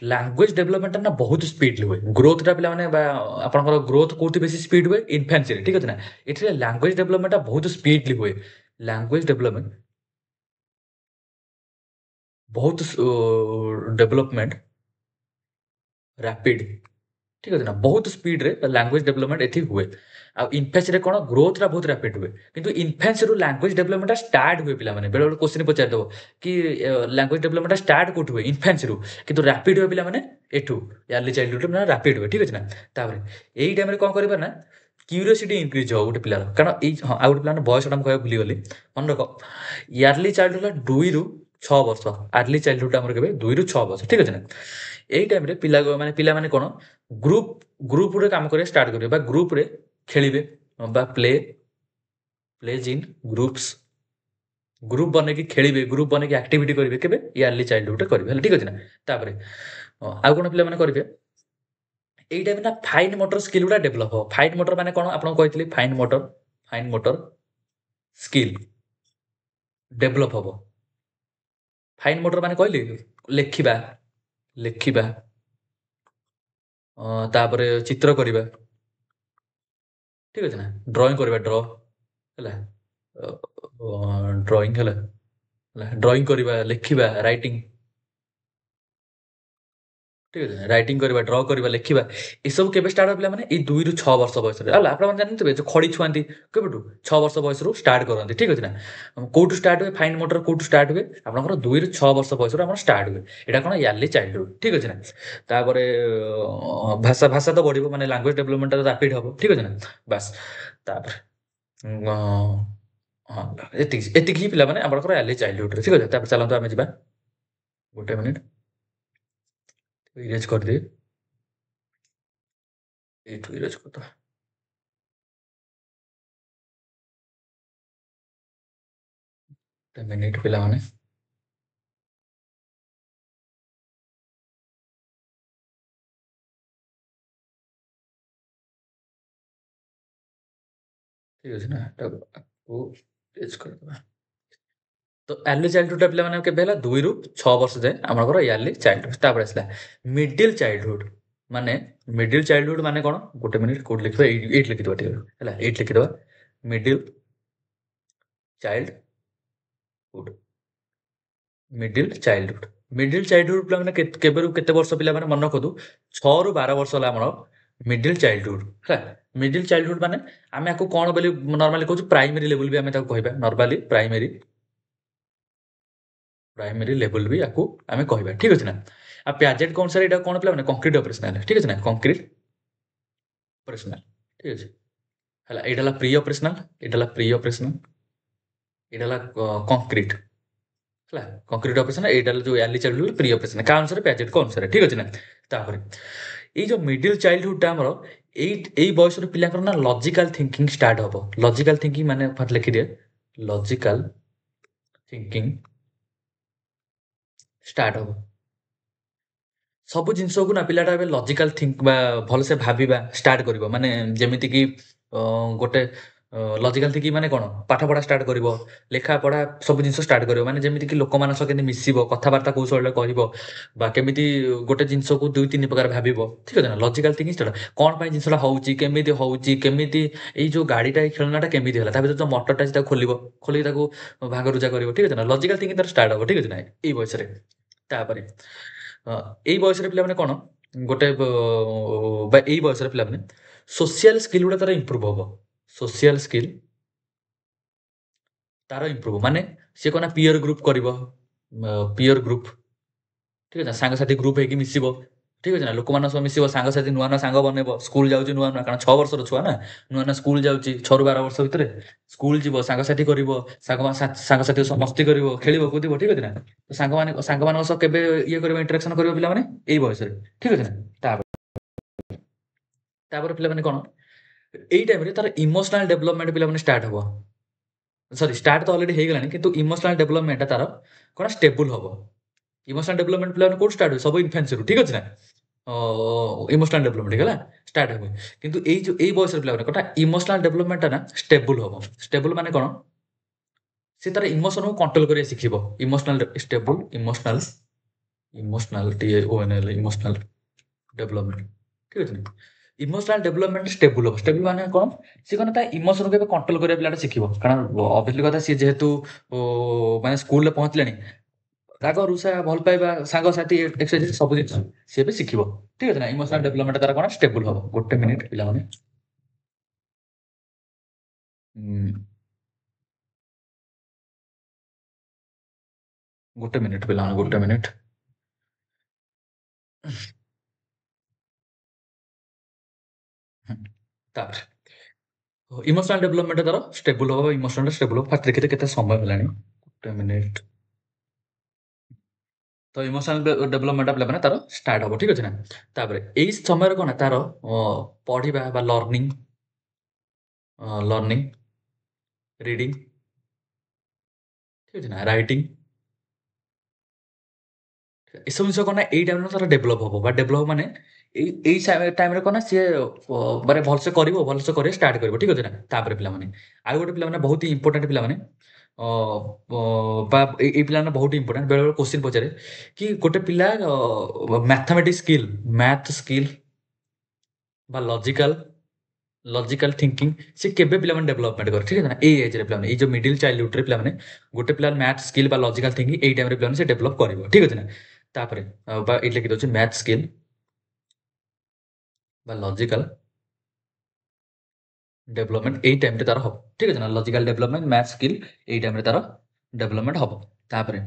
ଲାଙ୍ଗୁଏଜ ଡେଭଲପମେଣ୍ଟଟା ନା ବହୁତ ସ୍ପିଡଲି ହୁଏ ଗ୍ରୋଥଟା ପିଲାମାନେ ବା ଆପଣଙ୍କର ଗ୍ରୋଥ କୋଉଠି ବେଶୀ ସ୍ପିଡ ହୁଏ ଇନଫାନ୍ସିରେ ଠିକ ଅଛି ନା ଏଥିରେ ଲାଙ୍ଗୁଏଜ ଡେଭଲପମେଣ୍ଟଟା ବହୁତ ସ୍ପିଡଲି ହୁଏ ଲାଙ୍ଗୁଏଜ ଡେଭଲପମେଣ୍ଟ ବହୁତ ଡେଭଲପମେଣ୍ଟ ରାପିଡ ଠିକ ଅଛି ନା ବହୁତ ସ୍ପିଡରେ ଲାଙ୍ଗୁଏଜ ଡେଭଲପମେଣ୍ଟ ଏଠି ହୁଏ ଆଉ ଇନଫାନ୍ସିରେ କ'ଣ ଗ୍ରୋଥଟା ବହୁତ ରାପିଡ ହୁଏ କିନ୍ତୁ ଇନଫାନ୍ସିରୁ ଲାଙ୍ଗୁଏଜ ଡେଭଲପମେଣ୍ଟଟା ଷ୍ଟାର୍ଟ ହୁଏ ପିଲାମାନେ ବେଳେବେଳେ କୋଶ୍ଚିନ୍ ପଚାରିଦେବ କି ଲାଙ୍ଗୁଏଜ ଡେଭଲପମେଣ୍ଟଟା ଷ୍ଟାର୍ଟ କୋଉଠି ହୁଏ ଇନଫାନ୍ସିରୁ କିନ୍ତୁ ରାପିଡ ହୁଏ ପିଲାମାନେ ଏଠୁ ୟାର୍ଲି ଚାଇଲ୍ଡହୁଡ୍ ମାନେ ରାପିଡ ହୁଏ ଠିକ ଅଛି ନା ତାପରେ ଏଇ ଟାଇମ୍ରେ କ'ଣ କରିବ ନା କ୍ୟୁରିଓସିଟି ଇନକ୍ରିଜ୍ ହେବ ଗୋଟେ ପିଲାର କାରଣ ହଁ ଆଉ ଗୋଟେ ପିଲାମାନେ ବୟସଟା ମୁଁ କହିବାକୁ ଭୁଲିଗଲି ମନେ ରଖ ୟାର୍ଲି ଚାଇଲ୍ଡହୁଡ୍ ହେଲା 2 ରୁ 6 ବର୍ଷ ଆର୍ଲି ଚାଇଲ୍ଡହୁଡ୍ ଆମର କେବେ 2 ରୁ 6 ବର୍ଷ ଠିକ ଅଛି ନା ଏଇ ଟାଇମ୍ରେ ପିଲାମାନେ କ'ଣ ଗ୍ରୁପରେ କାମ କରିବା ଷ୍ଟାର୍ଟ କରିବେ ବା ଗ୍ରୁପରେ ଖେଳିବେ ବା ପ୍ଲେଜ୍ ଇନ୍ ଗ୍ରୁପ୍ ବନେଇକି ଖେଳିବେ ଗ୍ରୁପ୍ ବନେଇକି ଆକ୍ଟିଭିଟି କରିବେ କେବେ ୟାର୍ଲି ଚାଇଲ୍ଡହୁଡ୍ରେ କରିବେ ହେଲା ଠିକ ଅଛି ନା ତାପରେ ଆଉ କ'ଣ ପିଲାମାନେ କରିବେ ଏଇ ଟାଇମ୍ରେ ନା ଫାଇନ୍ ମୋଟର ସ୍କିଲ୍ ଗୁଡ଼ା ଡେଭଲପ୍ ହେବ ଫାଇନ୍ ମୋଟର ମାନେ କ'ଣ ଆପଣଙ୍କୁ କହିଥିଲି fine motor fine motor skill develop hub. Fine motor माने कहली लेखिबा लेखिबा तापर चित्र करिबा ठीक अछि ना ड्राइंग करिबा ହେଲା ड्राइंग ହେଲା ड्राइंग करिबा लेखिबा राइटिंग ঠিক আছে রাইটিং କରିବା ଡ୍ର କରିବା ଲେଖିବା ଏସବୁ କେବେ ଷ୍ଟାର୍ଟ ହେବ ପିଲାମାନେ ଏଇ 2 ରୁ 6 ବର୍ଷ ବୟସରେ ହେଲା ଆପଣମାନେ ଜାଣିଥିବେ ଯୋଉ ଖଡ଼ି ଛୁଆନ୍ତି କେବେଠୁ 6 ବର୍ଷ ବୟସରୁ ଷ୍ଟାର୍ଟ କରନ୍ତି ଠିକ୍ ଅଛି ନା କୋଉଠୁ ଷ୍ଟାର୍ଟ ହୁଏ ଫାଇନ୍ ମୋଟର କୋଉଠୁ ଷ୍ଟାର୍ଟ ହୁଏ ଆପଣଙ୍କର 2 ରୁ 6 ବର୍ଷ ବୟସରୁ ଆମର ଷ୍ଟାର୍ଟ ହୁଏ ଏଇଟା କ'ଣ ୟାର୍ଲି ଚାଇଲ୍ଡହୁଡ୍ ଠିକ୍ ଅଛି ନା ତାପରେ ଭାଷା ଭାଷା ତ ବଢ଼ିବ ମାନେ ଲାଙ୍ଗୁଏଜ ଡେଭଲପମେଣ୍ଟଟା ରାପିଡ୍ ହେବ ଠିକ୍ ଅଛି ନା ବାସ୍ ତାପରେ ହଁ ଏତିକି ଏତିକି ହିଁ ପିଲାମାନେ ଆପଣଙ୍କର ୟାର୍ଲି ଚାଇଲ୍ଡହୁଡ୍ରେ ଠିକ୍ ଅଛି ତାପରେ ଚାଲନ୍ତୁ ଆମେ ଯିବା ଗୋଟେ ମିନିଟ୍ ଇରେଜ୍ କରିଦିଏ ଏଇଠୁ ଇରେଜ୍ କରିଦେବା ମିନିଟ୍ ପିଲାମାନେ ଠିକ୍ ଅଛି ନା ଏଟାକୁ ଇରେଜ୍ କରିଦେବା ତ ୟାର୍ଲି ଚାଇଲ୍ଡହୁଡ୍ଟା ପିଲାମାନେ କେବେ ହେଲା 2 ରୁ 6 ବର୍ଷ ଯାଏ ଆପଣଙ୍କର ୟାର୍ଲି ଚାଇଲ୍ଡହୁଡ୍ ତାପରେ ଆସିଲା ମିଡିଲ୍ ଚାଇଲ୍ଡହୁଡ୍ ମାନେ ମିଡିଲ୍ ଚାଇଲ୍ଡହୁଡ୍ ମାନେ କ'ଣ ଗୋଟେ ମିନିଟ୍ କୋଉଠି ଲେଖିବା ଏଇଠି ଲେଖିଦେବା ଟିକେ ହେଲା ଏଇଠି ଲେଖିଦେବା middle childhood middle childhood middle childhood ପିଲାମାନେ କେବେରୁ କେତେ ବର୍ଷ ପିଲାମାନେ ମନେ ରଖନ୍ତୁ 6 ରୁ 12 ବର୍ଷ ହେଲା ଆମର ମିଡିଲ୍ ଚାଇଲ୍ଡହୁଡ୍ ହେଲା ମିଡିଲ୍ ଚାଇଲ୍ଡହୁଡ୍ ମାନେ ଆମେ ଆକୁ କ'ଣ ବୋଲି ନର୍ମାଲି କହୁଛୁ ପ୍ରାଇମେରୀ ଲେଭେଲ୍ ବି ଆମେ ତାକୁ କହିବା ନର୍ମାଲି ପ୍ରାଇମେରୀ ଲେଭେଲ୍ ବି ଆକୁ ଆମେ କହିବା ଠିକ୍ ଅଛି ନା ଆଉ ପ୍ୟାଜେଣ୍ଟ ଅନୁସାରେ ଏଇଟା କ'ଣ ପିଲାମାନେ କଂକ୍ରିଟ୍ ଅପରେସନାଲ୍ ଠିକ୍ ଅଛି ନା କଂକ୍ରିଟ୍ ଅପରେସନାଲ୍ ଠିକ୍ ଅଛି ହେଲା ଏଇଟା ହେଲା ପ୍ରି ଅପରେସନାଲ୍ ଏଇଟା ହେଲା ପ୍ରି ଅପରେସନାଲ୍ ଏଇଟା ହେଲା କଂକ୍ରିଟ୍ ହେଲା କଂକ୍ରିଟ୍ ଅପରେସନ୍ ଏଇଟା ହେଲା ଯୋଉ ୟାର୍ଲି ଚାଇଲ୍ଡହୁଡ୍ ପ୍ରି ଅପରେସନ୍ କାହା ଅନୁସାରେ ପ୍ୟାଜେଣ୍ଟଙ୍କ ଅନୁସାରେ ଠିକ୍ ଅଛି ନା ତାପରେ ଏଇ ଯୋଉ ମିଡିଲ୍ ଚାଇଲ୍ଡହୁଡ୍ଟା ଆମର ଏଇ ବୟସରୁ ପିଲାଙ୍କର ନା ଲଜିକାଲ୍ ଥିଙ୍କିଂ ଷ୍ଟାର୍ଟ ହବ ଲଜିକାଲ୍ ଥିଙ୍କିଂ ମାନେ ଲେଖିଦିଏ ଲଜିକାଲ୍ ଥିଙ୍କିଂ ଷ୍ଟାର୍ଟ ହବ ସବୁ ଜିନିଷକୁ ନା ପିଲାଟା ଏବେ ଲଜିକାଲ୍ ଥିଙ୍କ ବା ଭଲସେ ଭାବିବା ଷ୍ଟାର୍ଟ କରିବ ମାନେ ଯେମିତିକି ଗୋଟେ ଲଜିକାଲ୍ ଥିଙ୍କିଂ ମାନେ କ'ଣ ପାଠପଢ଼ା ଷ୍ଟାର୍ଟ କରିବ ଲେଖାପଢ଼ା ସବୁ ଜିନିଷ ଷ୍ଟାର୍ଟ କରିବ ମାନେ ଯେମିତିକି ଲୋକମାନଙ୍କ ସହ କେମିତି ମିଶିବ କଥାବାର୍ତ୍ତା କୋଉ ଶୈଳୀରେ କହିବ ବା କେମିତି ଗୋଟେ ଜିନିଷକୁ 2-3 ପ୍ରକାର ଭାବିବ ଠିକ୍ ଅଛି ନା ଲଜିକାଲ୍ ଥିଙ୍କିଂ ଷ୍ଟାର୍ଟ କ'ଣ ପାଇଁ ଜିନିଷଟା ହଉଛି କେମିତି ଏଇ ଯୋଉ ଗାଡ଼ିଟା ଏଇ ଖେଳନାଟା କେମିତି ହେଲା ତା ଭିତରେ ଯୋଉ ମଟରଟା ଅଛି ତାକୁ ଖୋଲିବ ଖୋଲିକି ତାକୁ ଭାଙ୍ଗରୁଜା କରିବ ଠିକ୍ ଅଛି ନା ଲଜିକାଲ୍ ଥିଙ୍କିଂ ତାର ଷ୍ଟାର୍ଟ ହବ ଠିକ୍ ଅଛି ନା ଏଇ ବୟସରେ ତାପରେ ଏଇ ବୟସରେ ପିଲାମାନେ କ'ଣ ଗୋଟେ ବା ଏଇ ବୟସରେ ପିଲାମାନେ ସୋସିଆଲ୍ ସ୍କିଲ୍ ଗୁଡ଼ା ତାର ଇମ୍ପ୍ରୁଭ୍ ହବ ସୋସିଆଲ୍ ସ୍କିଲ୍ ତାର ଇମ୍ପ୍ରୁଭ୍ ମାନେ ସିଏ କ'ଣ ନା ପିୟର ଗ୍ରୁପ୍ କରିବ ପିୟର ଗ୍ରୁପ୍ ଠିକ୍ ଅଛି ନା ସାଙ୍ଗସାଥି ଗ୍ରୁପ୍ ହେଇକି ମିଶିବ ଠିକ୍ ଅଛି ନା ଲୋକମାନଙ୍କ ସହ ମିଶିବ ସାଙ୍ଗସାଥି ନୂଆ ନୂଆ ସାଙ୍ଗ ବନେଇବ ସ୍କୁଲ୍ ଯାଉଛି ନୂଆ ନୂଆ କାରଣ 6 ବର୍ଷର ଛୁଆ ନା ନୂଆ ନୂଆ ସ୍କୁଲ୍ ଯାଉଛି 6 ରୁ 12 ବର୍ଷ ଭିତରେ ସ୍କୁଲ୍ ଯିବ ସାଙ୍ଗସାଥି କରିବ ସାଙ୍ଗସାଥି ସହ ମସ୍ତି କରିବ ଖେଳିବ କୁଦିବ ଠିକ୍ ଅଛି ନା ତ ସାଙ୍ଗମାନଙ୍କ ସହ କେବେ ଇଏ କରିବ ଇଣ୍ଟରାକ୍ସନ୍ କରିବ ପିଲାମାନେ ଏଇ ବୟସରେ ଠିକ୍ ଅଛି ନା ତାପରେ ପିଲାମାନେ କ'ଣ ଏଇ ଟାଇମ୍‌ରେ ତାର ଇମୋସନାଲ୍ ଡେଭଲପମେଣ୍ଟ ପିଲାମାନେ ଷ୍ଟାର୍ଟ ହବ ସରି ଷ୍ଟାର୍ଟ ତ ଅଲରେଡି ହେଇଗଲାଣି କିନ୍ତୁ ଇମୋସନାଲ୍ ଡେଭଲପମେଣ୍ଟଟା ତାର କ'ଣ ଷ୍ଟେବୁଲ୍ ହବ ଇମୋସନାଲ୍ ଡେଭଲପମେଣ୍ଟ ପିଲାମାନେ କୋଉଠୁ ଷ୍ଟାର୍ଟ ହୁଏ ସବୁ ଇନଫାନ୍ସିରୁ ଠିକ୍ ଅଛି ନା ଇମୋସନାଲ୍ ଡେଭଲପମେଣ୍ଟ ହେଇଗଲା ଷ୍ଟାର୍ଟ ହୁଏ କିନ୍ତୁ ଏଇ ବୟସର ପିଲାମାନେ କ'ଣ ଇମୋସନାଲ୍ ଡେଭଲପମେଣ୍ଟଟା ନା ଷ୍ଟେବୁଲ୍ ହବ ଷ୍ଟେବୁଲ୍ ମାନେ କ'ଣ ସେ ତାର ଇମୋସନକୁ କଣ୍ଟ୍ରୋଲ କରିବା ଶିଖିବ emotional stable emotional TAONL emotional development ଠିକ୍ ଅଛି ନା ଇମୋସନାଲ୍ ଡେଭଲପମେଣ୍ଟ ଷ୍ଟେବୁଲ୍ ହବ ଷ୍ଟେବୁଲ୍ ମାନେ କ'ଣ ସିଏ କ'ଣ ତା ଇମୋସନକୁ ଏବେ କଣ୍ଟ୍ରୋଲ କରିବା ପିଲାଟା ଶିଖିବ କାରଣ ଅବଭିୟସଲି କଥା ସିଏ ଯେହେତୁ ମାନେ ସ୍କୁଲରେ ପହଞ୍ଚିଲାଣି ରାଗ ରୁଷା ଭଲ ପାଇବା ସାଙ୍ଗସାଥି ଏକ୍ସରସାଇଜ ସବୁ ଜିନିଷ ସିଏ ବି ଶିଖିବ ଠିକ୍ ଅଛି ନା ଇମୋସନାଲ୍ ଡେଭଲପମେଣ୍ଟ ତାର କ'ଣ ଷ୍ଟେବୁଲ୍ ହବ ଗୋଟେ ମିନିଟ୍ ପିଲାମାନେ ଗୋଟେ ମିନିଟ୍ ପିଲାମାନେ ଗୋଟେ ମିନିଟ୍ ତାପରେ ଇମୋସନାଲ୍ ଡେଭଲପମେଣ୍ଟ ତାର ଷ୍ଟେବୁଲ୍ ହବ ଇମୋସନାଲ୍ ଷ୍ଟେବୁଲ୍ ହବ ଫାଷ୍ଟ ଦେଖିତେ କେତେ ସମୟ ହେଲାଣି ଗୋଟେ ମିନିଟ୍ ତ ଇମୋସନାଲ୍ ଡେଭଲପମେଣ୍ଟ ପିଲାମାନେ ତାର ଷ୍ଟାର୍ଟ ହବ ଠିକ୍ ଅଛି ନା ତାପରେ ଏଇ ସମୟରେ କ'ଣ ତାର ପଢ଼ିବା ବା ଲର୍ଣ୍ଣିଂ ରିଡ଼ିଂ ଠିକ୍ ଅଛି ନା ରାଇଟିଂ ଏସବୁ ଜିନିଷ କ'ଣ ନା ଏଇ ଟାଇମ୍‌ରେ ତାର ଡେଭଲପ୍ ହବ ବା ଡେଭଲପ୍ ମାନେ ଏଇ ଟାଇମ୍ରେ କ'ଣ ନା ସିଏ ମାନେ ଭଲସେ କରିବା ଷ୍ଟାର୍ଟ କରିବ। ଠିକ୍ ଅଛି ନା? ତାପରେ ପିଲାମାନେ ଆଉ ଗୋଟେ ପିଲାମାନେ ବହୁତ ହି ଇମ୍ପୋର୍ଟାଣ୍ଟ ପିଲାମାନେ ଅ, ଅ, ବା ଏଇ ପିଲାମାନେ ବହୁତ ଇମ୍ପୋର୍ଟାଣ୍ଟ। ବେଳେବେଳେ କୋଶ୍ଚିନ୍ ପଚାରେ କି ଗୋଟେ ପିଲା ମ୍ୟାଥମେଟିକ୍ସ ସ୍କିଲ୍, ମ୍ୟାଥ ସ୍କିଲ୍ বা ଲଜିକାଲ ଥିଙ୍କିଂ ସେ କେବେ ପିଲାମାନେ ଡେଭଲପମେଣ୍ଟ କରେ। ଠିକ୍ ଅଛି ନା? ଏଇ ଏଜ୍ରେ ପିଲାମାନେ, ଏଇ ଯେଉଁ ମିଡିଲ୍ ଚାଇଲ୍ଡହୁଡ୍ରେ ପିଲାମାନେ ଗୋଟେ ପିଲା ମ୍ୟାଥ ସ୍କିଲ୍ ବା ଲଜିକାଲ ଥିଙ୍କିଂ ଏଇ ଟାଇମ୍ରେ ପିଲାମାନେ ସେ ଡେଭଲପ କରିବ। ଠିକ୍ ଅଛି ନା? ତାପରେ ବା ଏଇଠି ଲେଖି ଦେଉଛି ମ୍ୟାଥ ସ୍କିଲ୍ বা ଲଜିକାଲ ଡେଭଲପମେଣ୍ଟ ଏଇ ଟାଇମ୍ରେ ତାର ହବ। ଠିକ୍ ଅଛି ନା? ଲଜିକାଲ ଡେଭଲପମେଣ୍ଟ ମ୍ୟାଥ ସ୍କିଲ୍ ଏଇ ଟାଇମ୍ରେ ତାର ଡେଭଲପମେଣ୍ଟ ହବ। ତାପରେ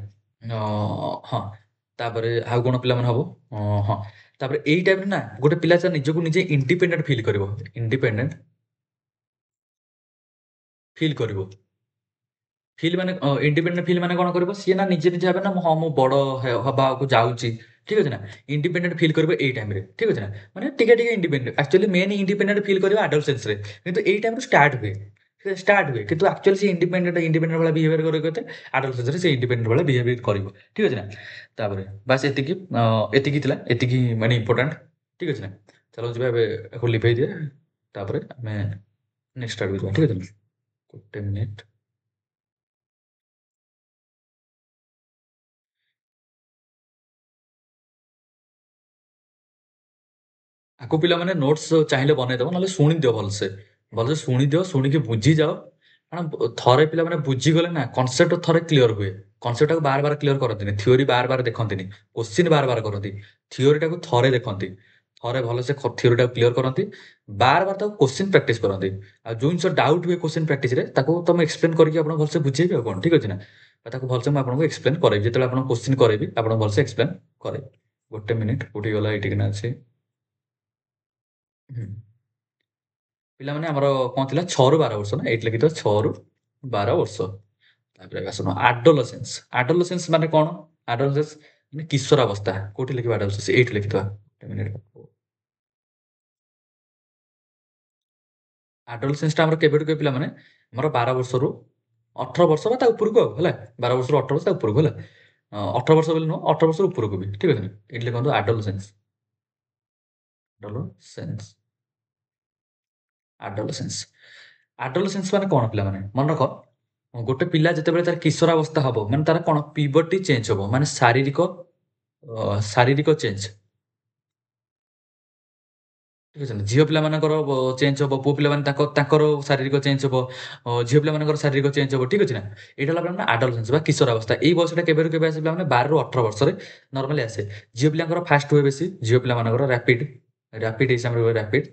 ହଁ, ତାପରେ ଆଉ କ'ଣ ପିଲାମାନେ ହବ? ହଁ, ତାପରେ ଏଇ ଟାଇମ୍ରେ ନା ଗୋଟେ ପିଲା ତା ନିଜକୁ ନିଜେ ଇଣ୍ଡିପେଣ୍ଡେଣ୍ଟ ଫିଲ୍ କରିବ। ଇଣ୍ଡିପେଣ୍ଡେଣ୍ଟ ଫିଲ୍ କରିବ। ଫିଲ୍ ମାନେ ଇଣ୍ଡିପେଣ୍ଡେଣ୍ଟ ଫିଲ୍ ମାନେ କ'ଣ କରିବ? ସିଏ ନା ନିଜେ ନିଜେ ଭାବେ ନା ହଁ ମୁଁ ବଡ଼ ହବାକୁ ଯାଉଛି। ଠିକ୍ ଅଛି ନା? ଇଣ୍ଡିପେଣ୍ଡେଣ୍ଟ ଫିଲ୍ କରିବ ଏଇ ଟାଇମ୍ରେ। ଠିକ୍ ଅଛି ନା? ମାନେ ଟିକେ ଟିକେ ଇଣ୍ଡିପେଣ୍ଡେଣ୍ଟ। ଆକ୍ଚୁଆଲି ମେନ୍ ଇଣ୍ଡିପେଣ୍ଡେଣ୍ଟ ଫିଲ୍ କରିବ ଆଡolescence କିନ୍ତୁ ଏଇ ଟାଇମ୍ରୁ ଷ୍ଟାର୍ଟ ହୁଏ। କିନ୍ତୁ ଆକ୍ଚୁଆଲି ସେ ଇଣ୍ଡିପେଣ୍ଡେଣ୍ଟ ଭଳିଆ ବିହେଭିୟର କରିବ କେତେ? ଆଡolescenceରେ ସେ ଇଣ୍ଡିପେଣ୍ଡେଣ୍ଟ ଭଳିଆ ବିହେଭିୟର କରିବ। ଠିକ୍ ଅଛି ନା? ତାପରେ ବାସ୍ ଏତିକି ଏତିକି ଥିଲା। ଏତିକି ମାନେ ଇମ୍ପୋର୍ଟାଣ୍ଟ। ଠିକ୍ ଅଛି ନା? ଚାଲ ଯିବା ଏବେ ଏହାକୁ ଲିଭେଇ ଦିଏ। ତାପରେ ଆମେ ନେକ୍ସଟ ଆଡ଼କୁ ଯିବା। ଠିକ୍ ଅଛି ନା? ଗୋଟେ ମିନିଟ୍। ଆକୁ ପିଲାମାନେ ନୋଟ୍ସ ଚାହିଁଲେ ବନେଇଦବ, ନହେଲେ ଶୁଣିଦିଅ ଭଲସେ। ଭଲସେ ଶୁଣିଦିଅ, ଶୁଣିକି ବୁଝିଯାଅ। କାରଣ ଥରେ ପିଲାମାନେ ବୁଝିଗଲେ ନା କନସେପ୍ଟ ଥରେ କ୍ଲିୟର ହୁଏ। କନସେପ୍ଟଟାକୁ ବାର ବାର କ୍ଲିୟର କରନ୍ତିନି। ଥିଓରି ବାର ବାର ଦେଖନ୍ତିନି। କୋଶ୍ଚିନ୍ ବାର ବାର କରନ୍ତି। ଥିଓରିଟାକୁ ଥରେ ଦେଖନ୍ତି। ଥରେ ଭଲସେ ଥିଓରିଟାକୁ କ୍ଲିୟର କରନ୍ତି। ବାର ବାର ତାକୁ କୋଶ୍ଚିନ୍ ପ୍ରାକ୍ଟିସ୍ କରନ୍ତି। ଆଉ ଯେଉଁ ଜିନିଷ ଡାଉଟ୍ ହୁଏ କୋଶ୍ଚିନ୍ ପ୍ରାକ୍ଟିସ୍ରେ ତାକୁ ତମେ ଏକ୍ସପ୍ଲେନ୍ କରିକି ଆପଣ ଭଲସେ ବୁଝେଇବି ଆଉ କ'ଣ। ଠିକ୍ ଅଛି ନା? ତାକୁ ଭଲସେ ମୁଁ ଆପଣଙ୍କୁ ଏକ୍ସପ୍ଲେନ୍ କରେଇବି। ଯେତେବେଳେ ଆପଣ କୋଶ୍ଚିନ୍ କରେଇବି ଆପଣଙ୍କୁ ଭଲସେ ଏକ୍ସପ୍ଲେନ୍ କରେଇବି। ଗୋଟେ ମିନିଟ୍ କୋଉଠି ଗଲା? ଏଇଠିକିନା ଅଛି। ହୁଁ। ପିଲାମାନେ ଆମର କ'ଣ ଥିଲା? 6ରୁ 12 ବର୍ଷ ନା? ଏଇଠି ଲେଖିଥିବ 6ରୁ 12 ବର୍ଷ। ତାପରେ ଶୁଣ ଆଡୋଲସେନ୍ସ। ଆଡୋଲସେନ୍ସ ମାନେ କ'ଣ? ଆଡୋଲସେନ୍ସ ମାନେ କିଶୋରାବସ୍ଥା। କୋଉଠି ଲେଖିବା ଆଡୋଲସେନ୍ସ? ଏଇଠି ଲେଖିଥିବା। ଗୋଟେ ମିନିଟ୍। ଆଡୋଲସେନ୍ସଟା ଆମର କେବେଠୁ କେବେ ପିଲାମାନେ? ଆମର 12 ବର୍ଷରୁ 18 ବର୍ଷ ବା ତା ଉପରକୁ ଆଉ ହେଲା। 12 ବର୍ଷରୁ 18 ବର୍ଷ ତା ଉପରକୁ ହେଲା। 18 ବର୍ଷ ବୋଲି ନୁହଁ, 18 ବର୍ଷରୁ ଉପରକୁ ବି। ଠିକ୍ ଅଛି ନା? ଏଇଠି ଲେଖନ୍ତୁ ଆଡୋଲସେନ୍ସ। ଆଡୋଲସେନ୍ସ। ଆଡୋଲସେନ୍ସ। ଆଡୋଲସେନ୍ସ ମାନେ କ'ଣ ପିଲାମାନେ? ମନେ ରଖ, ଗୋଟେ ପିଲା ଯେତେବେଳେ ତାର କିଶୋରାବସ୍ଥା ହବ ମାନେ ତାର କ'ଣ ପିବର୍ଟି ଚେଞ୍ଜ ହବ ମାନେ ଶାରୀରିକ ଚେଞ୍ଜ। ଠିକ୍ ଅଛି ନା? ଝିଅ ପିଲାମାନଙ୍କର ଚେଞ୍ଜ ହବ, ପୁଅ ପିଲାମାନେ ତାଙ୍କର ଶାରୀରିକ ଚେଞ୍ଜ ହବ, ଝିଅ ପିଲାମାନଙ୍କର ଶାରୀରିକ ଚେଞ୍ଜ ହବ। ଠିକ୍ ଅଛି ନା? ଏଇଟା ହେଲା ପିଲାମାନେ ଆଡୋଲସେନ୍ସ ବା କିଶୋରାବସ୍ଥା। ଏଇ ବୟସଟା କେବେରୁ କେବେ ଆସେ ପିଲାମାନେ? 12ରୁ 18 ବର୍ଷରେ ନର୍ମାଲି ଆସେ। ଝିଅ ପିଲାଙ୍କର ଫାଷ୍ଟ ହୁଏ ବେଶୀ। ଝିଅ ପିଲାମାନଙ୍କର ରାପିଡ ହିସାବରେ ହୁଏ ରାପିଡ।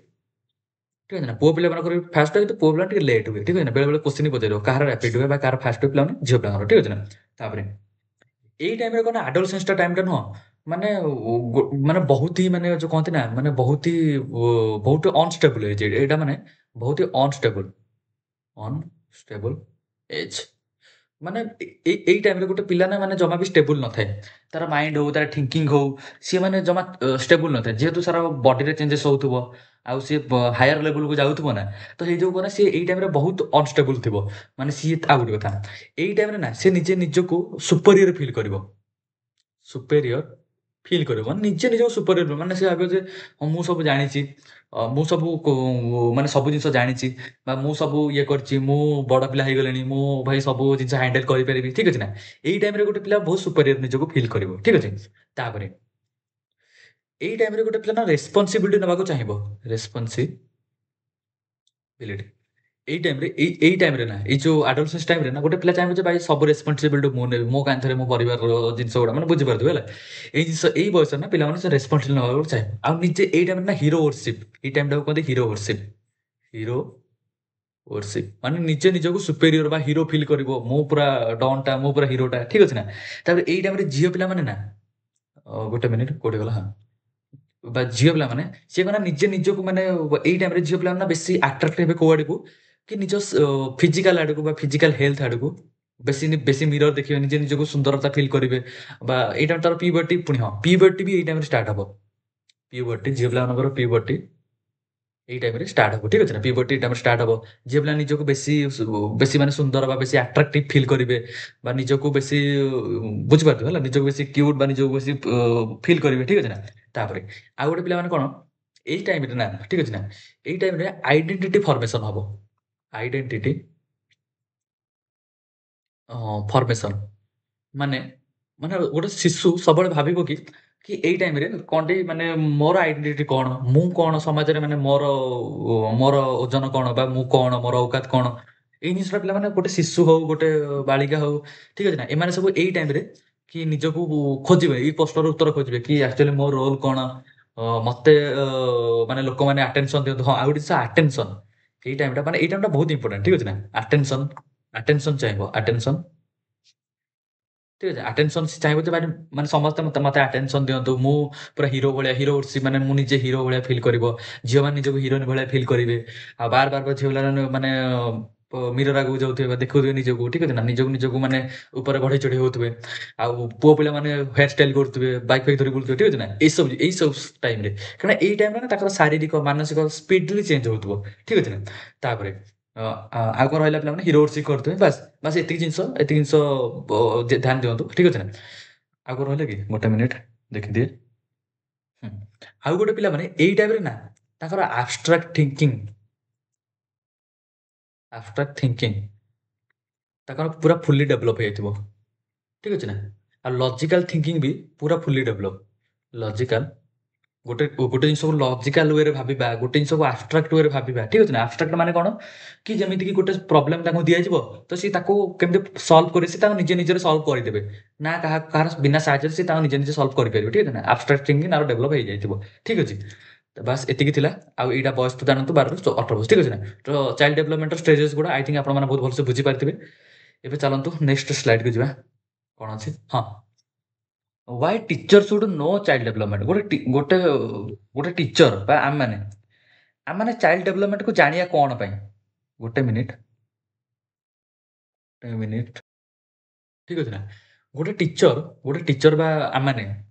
ଠିକ୍ ଅଛି ନା? ପୁଅ ପିଲାମାନଙ୍କର ବି ଫାଷ୍ଟ ହୁଏ କିନ୍ତୁ ପୁଅ ପିଲାଙ୍କର ଟିକେ ଲେଟ୍ ହୁଏ। ଠିକ୍ ଅଛି ନା? ବେଳେବେଳେ କୋଶ୍ଚିନ୍ ପଚାରିବ କାହାର ରାପିଡ ହୁଏ ବା କାହାର ଫାଷ୍ଟ ହୁଏ ପିଲାମାନେ? ଝିଅ ପିଲାଙ୍କର। ଠିକ୍ ଅଛି ନା? ତାପରେ ଏଇ ଟାଇମ୍‌ରେ କ'ଣ ନା ଆଡୋଲସେନ୍ସଟା ଟାଇମ୍‌ଟା ନୁହଁ, ମାନେ ମାନେ ବହୁତ ହି ମାନେ ଯୋଉ କହନ୍ତି ନା ମାନେ ବହୁତ ଅନଷ୍ଟେବଲ୍ ଏଜ୍ ଏଇଟା ମାନେ ବହୁତ ହି ଅନଷ୍ଟେବଲ୍ ଏଜ୍। ମାନେ ଏଇ ଟାଇମ୍‌ରେ ଗୋଟେ ପିଲା ନା ମାନେ ଜମା ବି ଷ୍ଟେବୁଲ୍ ନଥାଏ। ତାର ମାଇଣ୍ଡ ହଉ, ତାର ଥିଙ୍କିଙ୍ଗ ହଉ, ସିଏ ମାନେ ଜମା ଷ୍ଟେବୁଲ୍ ନଥାଏ। ଯେହେତୁ ସାରା ବଡିରେ ଚେଞ୍ଜେସ୍ ହଉଥିବ, ଆଉ ସିଏ ହାୟର ଲେଭେଲକୁ ଯାଉଥିବ ନା, ତ ହେଇଯୋଗୁ କ'ଣ ନା ସିଏ ଏଇ ଟାଇମ୍‌ରେ ବହୁତ ଅନଷ୍ଟେବଲ୍ ଥିବ। ମାନେ ସିଏ ଆଉ ଗୋଟେ କଥା, ଏଇ ଟାଇମ୍‌ରେ ନା ସେ ନିଜକୁ ସୁପରିୟର ଫିଲ୍ କରିବ। ସୁପେରିୟର ଫିଲ୍ କରିବ। ମାନେ ନିଜେ ନିଜକୁ ସୁପରିୟର ମାନେ ସେ ଭାବିବ ଯେ ମୁଁ ସବୁ ଜାଣିଛି। ମୁଁ ସବୁ ମାନେ ସବୁ ଜିନିଷ ଜାଣିଛି ବା ମୁଁ ସବୁ ଇଏ କରିଛି। ମୁଁ ବଡ଼ ପିଲା ହେଇଗଲିଣି। ମୁଁ ଭାଇ ସବୁ ଜିନିଷ ହ୍ୟାଣ୍ଡେଲ କରିପାରିବି। ଠିକ୍ ଅଛି ନା? ଏଇ ଟାଇମ୍‌ରେ ଗୋଟେ ପିଲା ବହୁତ ସୁପେରିୟର ନିଜକୁ ଫିଲ୍ କରିବ। ଠିକ୍ ଅଛି? ତାପରେ ଏଇ ଟାଇମ୍‌ରେ ଗୋଟେ ପିଲା ନା ରେସପନ୍ସିବିଲିଟି ନେବାକୁ ଚାହିଁବ। ରେସପନ୍ସିବିଲିଟି। ଏଇ ଟାଇମ୍‌ରେ ନା ଏଇ ଯୋଉ ଆଡୋଲସେନ୍ସ ଟାଇମ୍‌ରେ ନା ଗୋଟେ ପିଲା ଚାହିଁବ ଯେ ଭାଇ ସବୁ ରେସପନ୍ସିବିଲିଟି ମୁଁ ନେବି। ମୋ କାନ୍ଧରେ ମୋ ପରିବାରର ଜିନିଷ ଗୁଡ଼ା ମାନେ ବୁଝିପାରୁଥିବ ହେଲା। ଏଇ ଜିନିଷ ଏଇ ବୟସରେ ନା ପିଲାମାନେ ସେ ରେସପନ୍ସିବିଲିଟି ନେବାକୁ ଚାହିଁବ। ଆଉ ନିଜେ ଏଇ ଟାଇମ୍‌ରେ ନା ହିରୋ ୱର୍ସିପ୍। ଏଇ ଟାଇମ୍‌ଟାକୁ କୁହନ୍ତି ହିରୋ ୱର୍ସିପ୍। ହିରୋ ୱର୍ସିପ୍ ମାନେ ନିଜେ ନିଜକୁ ସୁପେରିୟର ବା ହିରୋ ଫିଲ୍ କରିବ। ମୁଁ ପୁରା ଡନ୍‌ଟା, ମୁଁ ପୁରା ହିରୋଟା। ଠିକ୍ ଅଛି ନା? ତାପରେ ଏଇ ଟାଇମ୍‌ରେ ଝିଅ ପିଲାମାନେ ନା ଗୋଟେ ମିନିଟ୍ କୋଉଠି ଗଲା? ହଁ। ବା ଝିଅ ପିଲାମାନେ ସିଏ କ'ଣ ନା ନିଜେ ନିଜକୁ ମାନେ ଏଇ ଟାଇମ୍‌ରେ ଝିଅ ପିଲାମାନେ ନା ବେଶୀ ଆଟ୍ରାକ୍ଟ ହେବେ କୋଉ ଆଡ଼କୁ? କି ନିଜ ଫିଜିକାଲ ଆଡକୁ ବା ଫିଜିକାଲ ହେଲ୍ଥ ଆଡକୁ ବେଶୀ ମିରର ଦେଖିବେ, ନିଜେ ନିଜକୁ ସୁନ୍ଦରତା ଫିଲ୍ କରିବେ ବା ଏଇଟା ତାର ପିବର୍ଟି। ପୁଣି ହଁ, ପିବର୍ଟି ବି ଏଇ ଟାଇମ୍‌ରେ ଷ୍ଟାର୍ଟ ହବ। ପିବର୍ଟି ଝିଅ ପିଲାମାନଙ୍କର ପିବର୍ଟି ଏଇ ଟାଇମ୍‌ରେ ଷ୍ଟାର୍ଟ ହବ। ଠିକ୍ ଅଛି ନା? ପିବର୍ଟି ଏଇ ଟାଇମ୍‌ରେ ଷ୍ଟାର୍ଟ ହବ। ଝିଅ ପିଲା ନିଜକୁ ବେଶୀ ମାନେ ସୁନ୍ଦର ବା ବେଶୀ ଆଟ୍ରାକ୍ଟିଭ ଫିଲ୍ କରିବେ ବା ନିଜକୁ ବେଶୀ ବୁଝିପାରୁଥିବ ହେଲା। ନିଜକୁ ବେଶୀ କ୍ୟୁଟ୍ ବା ନିଜକୁ ବେଶୀ ଫିଲ୍ କରିବେ। ଠିକ୍ ଅଛି ନା? ତାପରେ ଆଉ ଗୋଟେ ପିଲାମାନେ କଣ ଏଇ ଟାଇମରେ ନା ଠିକ ଅଛି ନା ଏଇ ଟାଇମରେ ଆଇଡେଣ୍ଟିଟି ଫର୍ମେସନ ହବ। ଆଇଡେଣ୍ଟିଟି ଫର୍ମେସନ ମାନେ ମାନେ ଗୋଟେ ଶିଶୁ ସବୁବେଳେ ଭାବିବ କି କି ଏଇ ଟାଇମରେ କଣଟି ମାନେ ମୋର ଆଇଡେଣ୍ଟିଟି କଣ ମୁଁ କଣ ସମାଜରେ ମାନେ ମୋର ଓଜନ କଣ ବା ମୁଁ କଣ ମୋର ଔକାତ କଣ ଏଇ ଜିନିଷଟା ପିଲାମାନେ ଗୋଟେ ଶିଶୁ ହଉ ଗୋଟେ ବାଳିକା ହଉ ଠିକ ଅଛି ନା ଏମାନେ ସବୁ ଏଇ ଟାଇମରେ କି ନିଜକୁ ଖୋଜିବେ ଏଇ ପ୍ରଶ୍ନର ଉତ୍ତର ଖୋଜିବେ କି ଆକ୍ଚୁଆଲି ମୋ ରୋଲ କଣ ମତେ ମାନେ ଲୋକମାନେ ଆଟେନସନ ଦିଅନ୍ତୁ ହଁ ଆଉ ଗୋଟେ ଜିନିଷ ଆଟେନସନ ଏଇ ଟାଇମଟା ମାନେ ଏଇ ଟାଇମଟା ବହୁତ ଇମ୍ପୋର୍ଟାଣ୍ଟ ଠିକ ଅଛି ନା ଆଟେନସନ ଆଟେନସନ ଚାହିଁବ ଆଟେନସନ ଠିକ ଅଛି ଆଟେନସନ ଚାହିଁବ ଯେ ମାନେ ମାନେ ସମସ୍ତେ ମତେ ମତେ ଆଟେନସନ ଦିଅନ୍ତୁ ମୁଁ ପୁରା ହିରୋ ଭଳିଆ ହିରୋ ମାନେ ମୁଁ ନିଜେ ହିରୋ ଭଳିଆ ଫିଲ୍ କରିବ ଝିଅମାନେ ନିଜକୁ ହିରୋଇନ ଭଳିଆ ଫିଲ୍ କରିବେ ଆଉ ବାର ଝିଅ ପିଲାମାନେ ମାନେ ମିରର ଆଗକୁ ଯାଉଥିବେ ବା ଦେଖୁଥିବେ ନିଜକୁ ଠିକ ଅଛି ନା ନିଜକୁ ମାନେ ଉପରେ ବଢେଇ ଚଢେଇ ହଉଥିବେ ଆଉ ପୁଅ ପିଲାମାନେ ହେୟାର ଷ୍ଟାଇଲ କରୁଥିବେ ବାଇକ୍ ଫାଇକ୍ ଧରି ବୁଲୁଥିବେ ଠିକ ଅଛି ନା ଏଇ ସବୁ ଟାଇମରେ କାରଣ ଏଇ ଟାଇମରେ ନା ତାଙ୍କର ଶାରୀରିକ ମାନସିକ ସ୍ପିଡଲି ଚେଞ୍ଜ ହଉଥିବ ଠିକ ଅଛି ନା ତାପରେ ଆଉ କଣ ରହିଲା ପିଲାମାନେ ହିରୋ କରୁଥିବେ ବାସ୍ ବାସ୍ ଏତିକି ଜିନିଷ ଧ୍ୟାନ ଦିଅନ୍ତୁ ଠିକ ଅଛି ନା ଆଉ କଣ ରହିଲା କି ଗୋଟେ ମିନିଟ ଦେଖିଦିଏ ହୁଁ। ଆଉ ଗୋଟେ ପିଲାମାନେ ଏଇ ଟାଇମରେ ନା ତାଙ୍କର ଆବଷ୍ଟ୍ରାକ୍ଟ ଥିଙ୍କିଂ ତାଙ୍କର ପୁରା ଫୁଲି ଡେଭଲପ ହେଇଯାଇଥିବ ଠିକ ଅଛି ନା ଆଉ ଲଜିକାଲ ଥିଙ୍କିଂ ବି ପୁରା ଫୁଲି ଡେଭଲପ ଲଜିକାଲ ଗୋଟେ ଜିନିଷକୁ ଲଜିକାଲ ୱେରେ ଭାବିବା ଗୋଟେ ଜିନିଷକୁ ଆବଷ୍ଟ୍ରାକ୍ଟ ୱେରେ ଭାବିବା ଠିକ ଅଛି ନା ଆବଷ୍ଟ୍ରାକ୍ଟ ମାନେ କଣ କି ଯେମିତି କି ଗୋଟେ ପ୍ରୋବ୍ଲେମ ତାଙ୍କୁ ଦିଆଯିବ ତ ସିଏ ତାକୁ କେମିତି ସଲ୍ଭ କରି ସେ ତାଙ୍କୁ ନିଜେ ସଲ୍ଭ କରିଦେବେ ନା କାହାର ବିନା ସାହାଯ୍ୟରେ ସେ ତାଙ୍କୁ ନିଜେ ସଲ୍ଭ କରିପାରିବେ ଠିକ ଅଛି ନା ଆବଷ୍ଟ୍ରାକ୍ଟ ଥିଙ୍କିଂ ତାର ଡେଭଲପ ହେଇଯାଇଥିବ ଠିକ ଅଛି ତ ବାସ୍ ଏତିକି ଥିଲା ଆଉ ଏଇଟା ବୟସ ତ ଜାଣନ୍ତୁ 12 ରୁ 18 ବର୍ଷ ଠିକ ଅଛି ନା ତ ଚାଇଲ୍ଡ ଡେଭଲପମେଣ୍ଟର ଷ୍ଟେଜେସ୍ ଗୁଡ଼ା ଆଇ ଥିଙ୍କ ଆପଣମାନେ ବହୁତ ଭଲସେ ବୁଝିପାରିଥିବେ ଏବେ ଚାଲନ୍ତୁ ନେକ୍ସଟ ସ୍ଲାଇଡକୁ ଯିବା କଣ ଅଛି ହଁ Y teacher should no child development ଗୋଟେ ଟିଚର ବା ଆମମାନେ ଚାଇଲ୍ଡ ଡେଭଲପମେଣ୍ଟକୁ ଜାଣିବା କଣ ପାଇଁ ଗୋଟେ ମିନିଟ ଠିକ ଅଛି ନା ଗୋଟେ ଟିଚର ବା ଆମମାନେ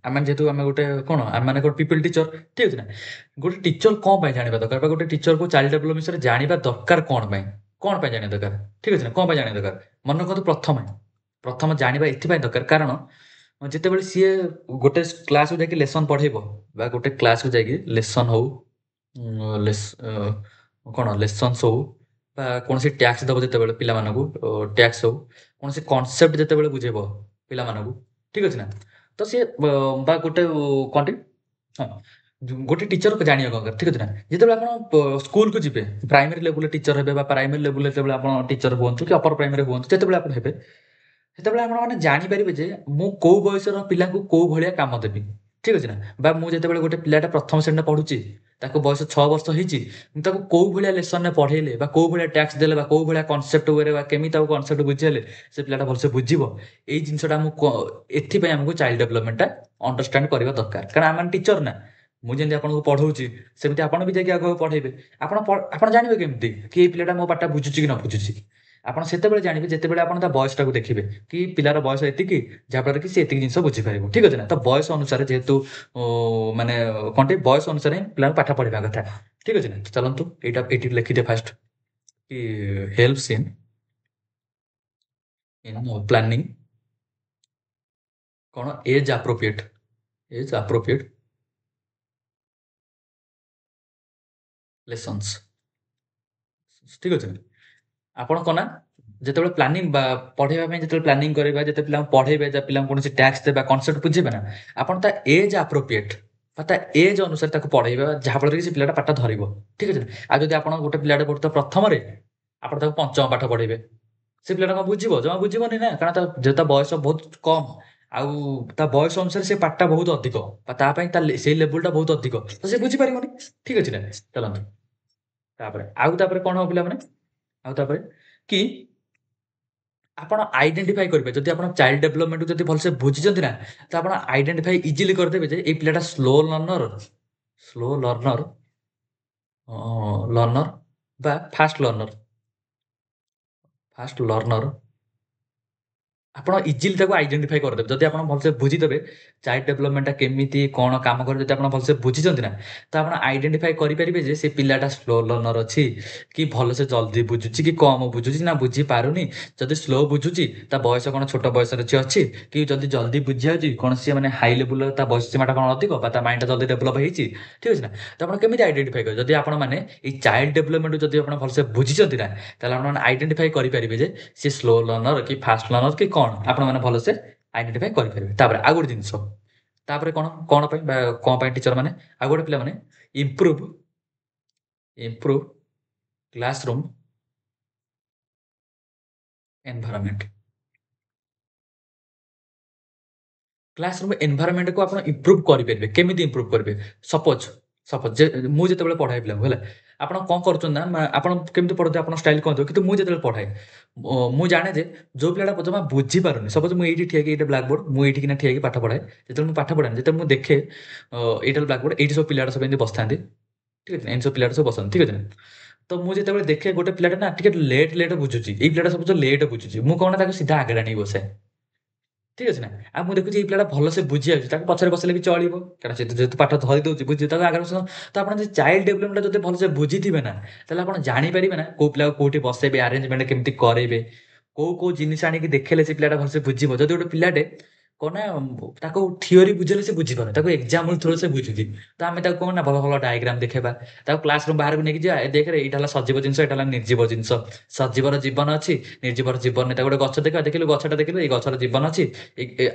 ଯେହେତୁ ଆମେ ଗୋଟେ କଣ ଆମମାନେ ଗୋଟେ ପିପଲ ଟିଚର ଠିକ ଅଛି ନା ଗୋଟେ ଟିଚର କଣ ପାଇଁ ଜାଣିବା ଦରକାର ବା ଗୋଟେ ଟିଚରକୁ ଚାଇଲ୍ଡ ଡେଭଲପମେଣ୍ଟ ବିଷୟରେ ଜାଣିବା ଦରକାର କଣ ପାଇଁ ଜାଣିବା ଦରକାର ଠିକ ଅଛି ନା କଣ ପାଇଁ ଜାଣିବା ଦରକାର ମନେ ରଖନ୍ତୁ ପ୍ରଥମେ ଜାଣିବା ଏଥିପାଇଁ ଦରକାର କାରଣ ଯେତେବେଳେ ସିଏ ଗୋଟେ କ୍ଲାସକୁ ଯାଇକି ଲେସନ ପଢେଇବ ବା ଗୋଟେ କ୍ଲାସକୁ ଯାଇକି ଲେସନ ହଉ କଣ ଲେସନ୍ସ ହଉ ବା କୌଣସି ଟ୍ୟାକ୍ସ ଦବ ଯେତେବେଳେ ପିଲାମାନଙ୍କୁ ଟ୍ୟାକ୍ସ ହଉ କୌଣସି କନସେପ୍ଟ ଯେତେବେଳେ ବୁଝେଇବ ପିଲାମାନଙ୍କୁ ଠିକ ଅଛି ନା ତ ସିଏ ବା ଗୋଟେ କଣଟି ହଁ ଗୋଟେ ଟିଚର ଜାଣିବା ଦରକାର ଠିକ ଅଛି ନା ଯେତେବେଳେ ଆପଣ ସ୍କୁଲକୁ ଯିବେ ପ୍ରାଇମେରୀ ଲେଭେଲରେ ଟିଚର ହେବେ ବା ପ୍ରାଇମେରୀ ଲେଭେଲରେ ଯେତେବେଳେ ଆପଣ ଟିଚର ହୁଅନ୍ତୁ କି ଅପର ପ୍ରାଇମେରୀ ହୁଅନ୍ତୁ ଯେତେବେଳେ ଆପଣ ହେବେ ସେତେବେଳେ ଆପଣମାନେ ଜାଣିପାରିବେ ଯେ ମୁଁ କୋଉ ବୟସର ପିଲାଙ୍କୁ କୋଉ ଭଳିଆ କାମ ଦେବି ଠିକ ଅଛି ନା ବା ମୁଁ ଯେତେବେଳେ ଗୋଟେ ପିଲାଟା ପ୍ରଥମ ଶ୍ରେଣୀରେ ପଢୁଛି ତାକୁ ବୟସ 6 ବର୍ଷ ହେଇଛି ମୁଁ ତାକୁ କୋଉ ଭଳିଆ ଲେସନରେ ପଢେଇଲେ ବା କୋଉ ଭଳିଆ ଟ୍ୟାକ୍ସ ଦେଲେ ବା କୋଉ ଭଳିଆ କନସେପ୍ଟ ୱେରେ ବା କେମିତି ତାକୁ କନସେପ୍ଟ ବୁଝେଇଲେ ସେ ପିଲାଟା ଭଲସେ ବୁଝିବ ଏଇ ଜିନିଷଟା ଏଥିପାଇଁ ଆମକୁ ଚାଇଲ୍ଡ ଡେଭଲପମେଣ୍ଟଟା ଅଣ୍ଡରଷ୍ଟାଣ୍ଡ କରିବା ଦରକାର କାରଣ ଆମେ ଟିଚର ନା ମୁଁ ଯେମିତି ଆପଣଙ୍କୁ ପଢଉଛି ସେମିତି ଆପଣ ବି ଯାଇକି ଆଗକୁ ପଢେଇବେ ଆପଣ ଜାଣିବେ କେମିତି କି ଏଇ ପିଲାଟା ମୋ ପାଠଟା ବୁଝୁଛି କି ନ ବୁଝୁଛି ଆପଣ ସେତେବେଳେ ଜାଣିବେ ଯେତେବେଳେ ଆପଣ ତା ବୟସଟାକୁ ଦେଖିବେ କି ପିଲାର ବୟସ ଏତିକି ଯାହାଫଳରେ କି ସେ ଏତିକି ଜିନିଷ ବୁଝିପାରିବ ଠିକ ଅଛି ନା ତ ବୟସ ଅନୁସାରେ ଯେହେତୁ ମାନେ କଣଟି ବୟସ ଅନୁସାରେ ହିଁ ପିଲାଙ୍କୁ ପାଠ ପଢିବା କଥା ଠିକ ଅଛି ନା ଚାଲନ୍ତୁ ଏଇଠି ଲେଖିଦିଏ ଫାଷ୍ଟ କି ହେଲ୍ପସ ଇନ୍ ପ୍ଲାନିଂ କଣ ଏଜ୍ ଆପ୍ରୋପ୍ରିଏଟ ଲେସନ୍ସ ଠିକ ଅଛି ନା ଆପଣ କଣ ନା ଯେତେବେଳେ ପ୍ଲାନିଂ ବା ପଢେଇବା ପାଇଁ ଯେତେବେଳେ ପ୍ଲାନିଂ କରିବା ଯେତେବେଳେ ପିଲାଙ୍କୁ ପଢେଇବେ ପିଲାଙ୍କୁ କୌଣସି ଟ୍ୟାକ୍ସ ଦେବା କନସେପ୍ଟ ବୁଝିବେ ନା ଆପଣ ତା ଏଜ୍ ଆପ୍ରୋପ୍ରିଏଟ ବା ତା ଏଜ୍ ଅନୁସାରେ ତାକୁ ପଢେଇବା ଯାହାଫଳରେ କି ସେ ପିଲାଟା ପାଠ ଧରିବ ଠିକ ଅଛି ନା ଆଉ ଯଦି ଆପଣ ଗୋଟେ ପିଲାଟେ ପଢୁଥିବ ପ୍ରଥମରେ ଆପଣ ତାକୁ ପଞ୍ଚମ ପାଠ ପଢେଇବେ ସେ ପିଲାଟା କଣ ବୁଝିବ ଜମା ବୁଝିବନି ନା କାରଣ ଯେହେତୁ ତା ବୟସ ବହୁତ କମ ଆଉ ତା ବୟସ ଅନୁସାରେ ସେ ପାଠଟା ବହୁତ ଅଧିକ ବା ତା ପାଇଁ ସେଇ ଲେବୁଲଟା ବହୁତ ଅଧିକ ତ ସେ ବୁଝିପାରିବନି ଠିକ ଅଛି ନା ଚାଲନ୍ତୁ ତାପରେ କଣ ହବ ପିଲାମାନେ ଆଉ ତାପରେ କି ଆପଣ ଆଇଡେଣ୍ଟିଫାଇ କରିବେ ଯଦି ଆପଣ ଚାଇଲ୍ଡ ଡେଭଲପମେଣ୍ଟକୁ ଯଦି ଭଲସେ ବୁଝିଛନ୍ତି ନା ତ ଆପଣ ଆଇଡେଣ୍ଟିଫାଇ ଇଜିଲି କରିଦେବେ ଯେ ଏଇ ପିଲାଟା ସ୍ଲୋ ଲର୍ଣ୍ଣର ବା ଫାଷ୍ଟ ଲର୍ଣ୍ଣର ଆପଣ ଇଜିଲି ତାକୁ ଆଇଡେଣ୍ଟିଫାଇ କରିଦେବେ ଯଦି ଆପଣ ଭଲସେ ବୁଝିଦେବେ ଚାଇଲ୍ଡ ଡେଭଲପମେଣ୍ଟଟା କେମିତି କ'ଣ କାମ କରେ ଯଦି ଆପଣ ଭଲସେ ବୁଝିଛନ୍ତି ନା ତ ଆପଣ ଆଇଡେଣ୍ଟିଫାଇ କରିପାରିବେ ଯେ ସେ ପିଲାଟା ସ୍ଲୋ ଲର୍ଣ୍ଣର ଅଛି କି ଭଲସେ ଜଲ୍ଦି ବୁଝୁଛି କି କମ୍ ବୁଝୁଛି ନା ବୁଝିପାରୁନି ଯଦି ସ୍ଲୋ ବୁଝୁଛି ତା ବୟସ କ'ଣ ଛୋଟ ବୟସରେ ସେ ଅଛି କି ଯଦି ଜଲ୍ଦି ବୁଝିଯାଉଛି କ'ଣ ସିଏ ମାନେ ହାଇ ଲେବୁଲର ତା ବୟସ ସୀମାଟା କ'ଣ ଅଧିକ ବା ତା ମାଇଣ୍ଡଟା ଜଲ୍ଦି ଡେଭଲପ ହେଇଛି ଠିକ୍ ଅଛି ନା ତ ଆପଣ କେମିତି ଆଇଡେଣ୍ଟିଫାଇ କରିବେ ଯଦି ଆପଣ ମାନେ ଏଇ ଚାଇଲ୍ଡ ଡେଭଲପମେଣ୍ଟ ଯଦି ଆପଣ ଭଲସେ ବୁଝିଛନ୍ତି ନା ତାହେଲେ ଆପଣ ଆଇଡେଣ୍ଟିଫାଇ କରିପାରିବେ ଯେ ସିଏ ସ୍ଲୋ ଲର୍ଣ୍ଣର କି ଫାଷ୍ଟ ଲର୍ଣ୍ଣର କି କ'ଣ ଆପଣମାନେ ଭଲସେ ଆଇଡେଣ୍ଟିଫାଇ କରିପାରିବେ ତାପରେ ଆଉ ଗୋଟେ ଜିନିଷ ତାପରେ କ'ଣ ପାଇଁ ବା କ'ଣ ପାଇଁ ଟିଚର ମାନେ ଆଉ ଗୋଟେ ପିଲାମାନେ improve improve classroom environment classroom ଏନଭାରମେଣ୍ଟକୁ ଆପଣ ଇମ୍ପ୍ରୁଭ କରିପାରିବେ କେମିତି ଇମ୍ପ୍ରୁଭ କରିବେ ସପୋଜ ସପୋଜ ମୁଁ ଯେତେବେଳେ ପଢ଼ାଏ ପିଲାଙ୍କୁ ହେଲା ଆପଣ କ'ଣ କରୁଛନ୍ତି ନା ଆପଣ କେମିତି ପଢ଼ନ୍ତି ଆପଣ ଷ୍ଟାଇଲ କୁହନ୍ତୁ କିନ୍ତୁ ମୁଁ ଯେତେବେଳେ ପଢ଼ାଏ ମୁଁ ଜାଣେ ଯେ ଯେଉଁ ପିଲାଟା ଜମା ବୁଝିପାରୁନି ସପୋଜ ମୁଁ ଏଇଠି ଠିଆ ହେଇକି ଏଇଟା ବ୍ଲାକ୍ ବୋର୍ଡ଼ ମୁଁ ଏଇଠିକିନା ଠିଆ ହେଇକି ପାଠ ପଢ଼ାଏ ଯେତେବେଳେ ମୁଁ ପାଠ ପଢ଼ାଏ ଯେତେବେଳେ ମୁଁ ଦେଖେ ଏଇଟା ବ୍ଲାକ୍ ବୋର୍ଡ଼ ଏଇଠି ସବୁ ପିଲାଟା ସବୁ ଏମିତି ବସିଥାନ୍ତି ଠିକ୍ ଅଛି ନା ଏମିତି ସବୁ ପିଲାଟା ସବୁ ବସନ୍ତି ଠିକ୍ ଅଛି ନା ତ ମୁଁ ଯେତେବେଳେ ଦେଖେ ଗୋଟେ ପିଲାଟା ନା ଟିକେ ଲେଟ୍ ବୁଝୁଛି ଏଇ ପିଲାଟା ସବୁ ଲେଟ୍ ବୁଝୁଛି ମୁଁ କ'ଣ ନା ତାକୁ ସିଧା ଆଗରେ ଆଣିକି ବସାଏ ଠିକ୍ ଅଛି ନା ଆଉ ମୁଁ ଦେଖୁଛି ଏଇ ପିଲାଟା ଭଲସେ ବୁଝି ଯାଉଛି ତାକୁ ପଛରେ ବସିଲେ ବି ଚଳିବ କାରଣ ସେ ଯେହେତୁ ପାଠ ଧରି ଦଉଛି ବୁଝି ତାକୁ ଆଗରେ ବସ ତ ଆପଣ ଯଦି ଚାଇଲ୍ଡ ଡେଭଲପମେଣ୍ଟ ଯଦି ଭଲସେ ବୁଝିଥିବେ ନା ତାହେଲେ ଆପଣ ଜାଣିପାରିବେ ନା କୋଉ ପିଲାକୁ କୋଉଠି ବସେଇବେ ଆରେଞ୍ଜମେଣ୍ଟ କେମିତି କରେଇବେ କୋଉ କୋଉ ଜିନିଷ ଆଣିକି ଦେଖେଇଲେ ସେ ପିଲାଟା ଭଲସେ ବୁଝିବ ଯଦି ଗୋଟେ ପିଲାଟେ କ'ଣ ନା ତାକୁ ଥିଓରି ବୁଝେଇଲେ ସେ ବୁଝିପାରୁନି ତାକୁ ଏକ୍ଜାମ୍ପଲ ଥ୍ରୋରେ ସେ ବୁଝୁଛି ତ ଆମେ ତାକୁ କ'ଣ ନା ଭଲ ଭଲ ଡାଇଗ୍ରାମ ଦେଖେଇବା ତାକୁ କ୍ଲାସ ରୁମ୍ ବାହାରକୁ ନେଇକି ଯିବା ଦେଖରେ ଏଇଟା ହେଲା ସଜୀବ ଜିନିଷ ଏଇଟା ହେଲା ନିର୍ଜୀବ ଜିନିଷ ସଜୀବର ଜୀବନ ଅଛି ନିର୍ଜୀବର ଜୀବନ ନାହିଁ ତାକୁ ଗୋଟେ ଗଛ ଦେଖିବା ଦେଖିଲୁ ଗଛଟା ଦେଖିଲୁ ଏଇ ଗଛର ଜୀବନ ଅଛି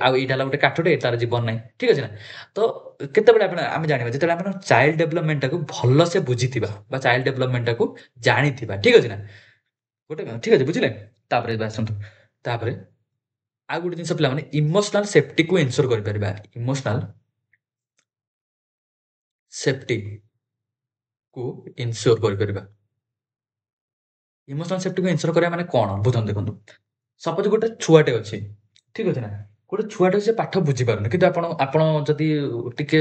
ଆଉ ଏଇଟା ହେଲା ଗୋଟେ କାଠଟେ ତାର ଜୀବନ ନାହିଁ ଠିକ୍ ଅଛି ନା ତ କେତେବେଳେ ଆମେ ଜାଣିବା ଯେତେବେଳେ ଆମେ ଚାଇଲ୍ଡ ଡେଭଲପମେଣ୍ଟଟାକୁ ଭଲସେ ବୁଝିଥିବା ବା ଚାଇଲ୍ଡ ଡେଭଲପମେଣ୍ଟଟାକୁ ଜାଣିଥିବା ଠିକ୍ ଅଛି ନା ଗୋଟେ ଠିକ୍ ଅଛି ବୁଝିଲେ ତାପରେ ଏବେ ଆସନ୍ତୁ ତାପରେ ଆଉ ଗୋଟେ ଜିନିଷ ପିଲାମାନେ ଇମୋସନାଲ ସେଫ୍ଟିକୁ ଏନ୍ସୋର କରିପାରିବା ଇମୋସନାଲ ସେଫ୍ଟିକୁ ଏନ୍ସୋର କରିପାରିବା ଇମୋସନାଲ ସେଫ୍ଟିକୁ ଏନ୍ସୋର କରିବା ମାନେ କ'ଣ ବୁଝନ୍ତୁ ଦେଖନ୍ତୁ ସପୋଜ ଗୋଟେ ଛୁଆଟେ ଅଛି ଠିକ୍ ଅଛି ନା ଗୋଟେ ଛୁଆଟେ ସେ ପାଠ ବୁଝିପାରୁନି କିନ୍ତୁ ଆପଣ ଆପଣ ଯଦି ଟିକେ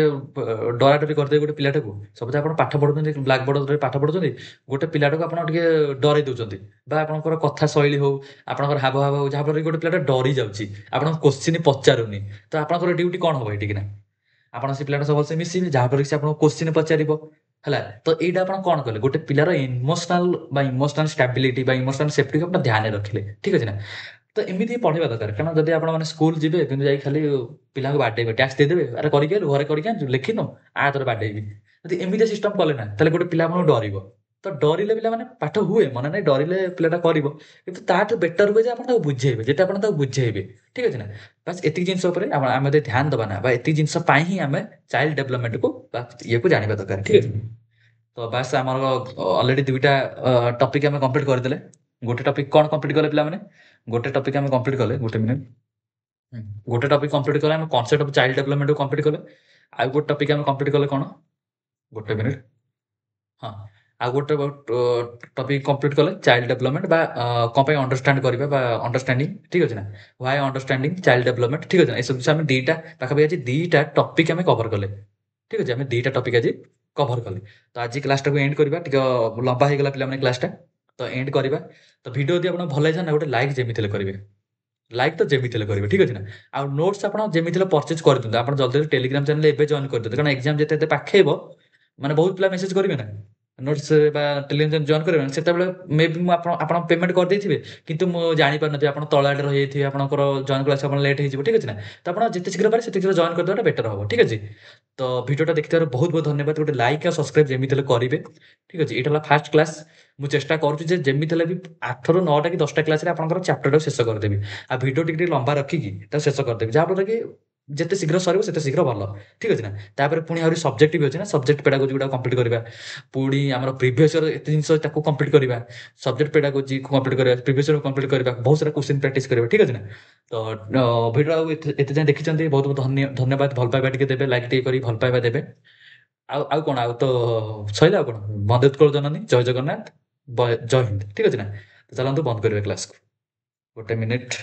ଡରାଡରି କରିଦେବେ ଗୋଟେ ପିଲାଟାକୁ ସପୋଜ ଆପଣ ପାଠ ପଢୁଛନ୍ତି ବ୍ଲାକ୍ ବୋର୍ଡରେ ପାଠ ପଢୁଛନ୍ତି ଗୋଟେ ପିଲାଟାକୁ ଆପଣ ଟିକେ ଡରେଇ ଦଉଛନ୍ତି ବା ଆପଣଙ୍କର କଥା ଶୈଳୀ ହଉ ଆପଣଙ୍କର ହାବଭାବ ହଉ ଯାହାଫଳରେ କି ଗୋଟେ ପିଲାଟା ଡରି ଯାଉଛି ଆପଣଙ୍କ କୋଶ୍ଚିନ୍ ପଚାରୁନି ତ ଆପଣଙ୍କର ଡ୍ୟୁଟି କ'ଣ ହବ ଏଇଠି କିନା ଆପଣ ସେ ପିଲାଟା ସହ ଭଲସେ ମିଶିବେ ଯାହାଫଳରେ କି ସେ ଆପଣଙ୍କୁ କୋଶ୍ଚିନ୍ ପଚାରିବ ହେଲା ତ ଏଇଟା ଆପଣ କ'ଣ କଲେ ଗୋଟେ ପିଲାର ଇମୋସନାଲ ଷ୍ଟାବିଲିଟି ବା ଇମୋସନାଲ ସେଫ୍ଟିକୁ ଆପଣ ଧ୍ୟାନରେ ରଖିଲେ ଠିକ୍ ଅଛି ନା ତ ଏମିତି ପଢ଼େଇବା ଦରକାର କାରଣ ଯଦି ଆପଣମାନେ ସ୍କୁଲ ଯିବେ କିନ୍ତୁ ଯାଇ ଖାଲି ପିଲାଙ୍କୁ ବାଡ଼େଇବେ ଟ୍ୟାକ୍ସ ଦେଇଦେବେ ଆରେ କରିକି ଆଣିଲୁ ଘରେ କରିକି ଆଣିଛୁ ଲେଖିନୁ ତୋର ବାଡ଼େଇବି ଯଦି ଏମିତିଆ ସିଷ୍ଟମ କଲେ ନା ତାହେଲେ ଗୋଟେ ପିଲା ଆପଣଙ୍କୁ ଡରିବ ତ ଡରିଲେ ପିଲାମାନେ ପାଠ ହୁଏ ମନେ ନାହିଁ ଡରିଲେ ପିଲାଟା କରିବ କିନ୍ତୁ ତାଠୁ ବେଟର ହୁଏ ଯେ ଆପଣ ତାକୁ ବୁଝେଇବେ ଯେତେ ଆପଣ ତାକୁ ବୁଝେଇବେ ଠିକ୍ ଅଛି ନା ବାସ୍ ଏତିକି ଜିନିଷ ଉପରେ ଆମେ ଯଦି ଧ୍ୟାନ ଦେବା ନା ବା ଏତିକି ଜିନିଷ ପାଇଁ ହିଁ ଆମେ ଚାଇଲ୍ଡ ଡେଭଲପମେଣ୍ଟକୁ ବା ଇଏକୁ ଜାଣିବା ଦରକାର ଠିକ୍ ଅଛି ତ ବାସ୍ ଆମର ଅଲରେଡି ଦୁଇଟା ଟପିକ୍ ଆମେ କମ୍ପ୍ଲିଟ୍ କରିଦେଲେ ଗୋଟେ ଟପିକ୍ କ'ଣ କମ୍ପ୍ଲିଟ୍ କଲେ ପିଲାମାନେ ଗୋଟେ ଟପିକ୍ ଆମେ କମ୍ପ୍ଲିଟ୍ କଲେ ଗୋଟେ ମିନିଟ୍ ଗୋଟେ ଟପିକ୍ କମ୍ପ୍ଲିଟ୍ କଲେ ଆମେ କନସେପ୍ଟ ଅଫ୍ ଚାଇଲ୍ଡ ଡେଭଲପମେଣ୍ଟକୁ କମ୍ପ୍ଲିଟ୍ କଲେ ଆଉ ଗୋଟେ ଟପିକ୍ ଆମେ କମ୍ପ୍ଲିଟ୍ କଲେ କ'ଣ ଗୋଟେ ମିନିଟ୍ ହଁ ଆଉ ଗୋଟେ ଟପିକ୍ କମ୍ପ୍ଲିଟ୍ କଲେ ଚାଇଲ୍ଡ ଡେଭଲପମେଣ୍ଟ ବା କ'ଣ ପାଇଁ ଅଣ୍ଡରଷ୍ଟାଣ୍ଡ କରିବା ବା ଅଣ୍ଡରଷ୍ଟାଣ୍ଡିଂ ଠିକ୍ ଅଛି ନା ହ୍ୱାଇ ଅଣ୍ଡରଷ୍ଟାଣ୍ଡିଂ ଚାଇଲ୍ଡ ଡେଭଲପମେଣ୍ଟ ଠିକ୍ ଅଛି ନା ଏସବୁ ଜିନିଷ ଆମେ ଦୁଇଟା ପାଖାପାଖି ଆଜି ଦୁଇଟା ଟପିକ୍ ଆମେ କଭର କଲେ ଠିକ୍ ଅଛି ଆମେ ଦୁଇଟା ଟପିକ୍ ଆଜି କଭର କଲେ ତ ଆଜି କ୍ଲାସ୍ଟାକୁ ଏଣ୍ଡ କରିବା ଟିକେ ଲମ୍ବା ହେଇଗଲା ପିଲାମାନେ କ୍ଲାସ୍ଟା ତ ଏଣ୍ଡ କରିବା ତ ଭିଡ଼ିଓ ଯଦି ଆପଣଙ୍କୁ ଭଲ ଲାଗିଲା ନା ଗୋଟେ ଲାଇକ୍ ଯେମିତି ହେଲେ କରିବେ ଲାଇକ୍ ତ ଯେମିତି ହେଲେ କରିବେ ଠିକ୍ ଅଛି ନା ଆଉ ନୋଟ୍ସ ଆପଣ ଯେମିତି ହେଲେ ପରଚେଜ୍ କରିଦିଅନ୍ତୁ ଆପଣ ଜଲ୍ଦି ଜଲ୍ଦି ଟେଲିଗ୍ରାମ ଚ୍ୟାନେଲ ଏବେ ଜଏନ୍ କରିଦିଅନ୍ତୁ କାରଣ ଏକ୍ଜାମ ଯେତେ ଯେତେ ପାଖେଇବ ମାନେ ବହୁତ ପିଲା ମେସେଜ କରିବେ ନା ନୋଟ୍ସ ବା ଟେଲିଗ୍ରାମ ଜଏନ୍ କରିବେ ନା ସେତେବେଳେ ମେ ବି ମୁଁ ଆପଣ ପେମେଣ୍ଟ କରିଦେଇଥିବେ କିନ୍ତୁ ମୁଁ ଜାଣିପାରୁନଥିବି ଆପଣ ତଳ ଆଡ଼େ ରହିଯାଇଥିବେ ଆପଣଙ୍କର ଜଏନ୍ କ୍ଲାସ୍ ଆପଣ ଲେଟ୍ ହେଇଯିବ ଠିକ୍ ଅଛି ନା ତ ଆପଣ ଯେତେ ଶୀଘ୍ର ପାରେ ସେତେ ଶୀଘ୍ର ଜଏନ୍ କରିଦେବାଟା ବେଟର ହେବ ଠିକ୍ ଅଛି ତ ଭିଡ଼ିଓଟା ଦେଖିଥିବାରୁ ବହୁତ ବହୁତ ଧନ୍ୟବାଦ ଗୋଟେ ଲାଇକ୍ ଆଉ ସବସ୍କ୍ରାଇବ୍ ଯେମିତି ହେଲେ କରିବେ ଠିକ୍ ଅଛି ଏଇଟା ହେଲା ଫାଷ୍ଟ କ୍ଲାସ୍ ମୁଁ ଚେଷ୍ଟା କରୁଛି ଯେ ଯେମିତି ହେଲେ ବି 8ରୁ 9ଟା କି 10ଟା କ୍ଲାସ୍ରେ ଆପଣଙ୍କର ଚାପ୍ଟରଟାକୁ ଶେଷ କରିଦେବି ଆଉ ଭିଡ଼ିଓ ଟିକେ ଟିକେ ଲମ୍ବା ରଖିକି ତାକୁ ଶେଷ କରିଦେବି ଯାହାଫଳରେ କି ଯେତେ ଶୀଘ୍ର ସରିବ ସେତେ ଶୀଘ୍ର ଭଲ ଠିକ୍ ଅଛି ନା ତାପରେ ପୁଣି ଆହୁରି ସବଜେକ୍ଟ ବି ଅଛି ନା ସବଜେକ୍ଟ ପେଡାଗୋଜି ଗୁଡ଼ା କମ୍ପ୍ଲିଟ୍ କରିବା ପୁଣି ଆମର ପ୍ରିଭିୟସ୍ ଇୟର ଏତେ ଜିନିଷ ତାକୁ କମ୍ପ୍ଲିଟ୍ କରିବା ସବଜେକ୍ଟ ପେଡାଗୋଜି କମ୍ପ୍ଲିଟ୍ କରିବା ପ୍ରିଭିୟସ୍ ଇୟର କମ୍ପ୍ଲିଟ୍ କରିବା ବହୁତ ସାରା କ୍ୱେଶ୍ଚିନ୍ ପ୍ରାକ୍ଟିସ୍ କରିବା ଠିକ୍ ଅଛି ନା ତ ଭିଡ଼ିଓ ଆଉ ଏତେ ଯାଏଁ ଦେଖିଛନ୍ତି ବହୁତ ବହୁତ ଧନ୍ୟବାଦ ଭଲ ପାଇବା ଟିକେ ଦେବେ ଲାଇକ୍ ଟିକେ କରି ଭଲ ପାଇବା ଦେବେ ଆଉ ଆଉ କ'ଣ ଆଉ ତ ସଇଲା ଆଉ କ'ଣ ବନ୍ଦେ ଉତ୍କଳ ଜନନୀ ଜୟ ଜଗନ୍ନାଥ ଜୟ ହିନ୍ଦ ଠିକ୍ ଅଛି ନା ତ ଚାଲନ୍ତୁ ବନ୍ଦ କରିବା କ୍ଲାସ୍କୁ ଗୋଟେ ମିନିଟ୍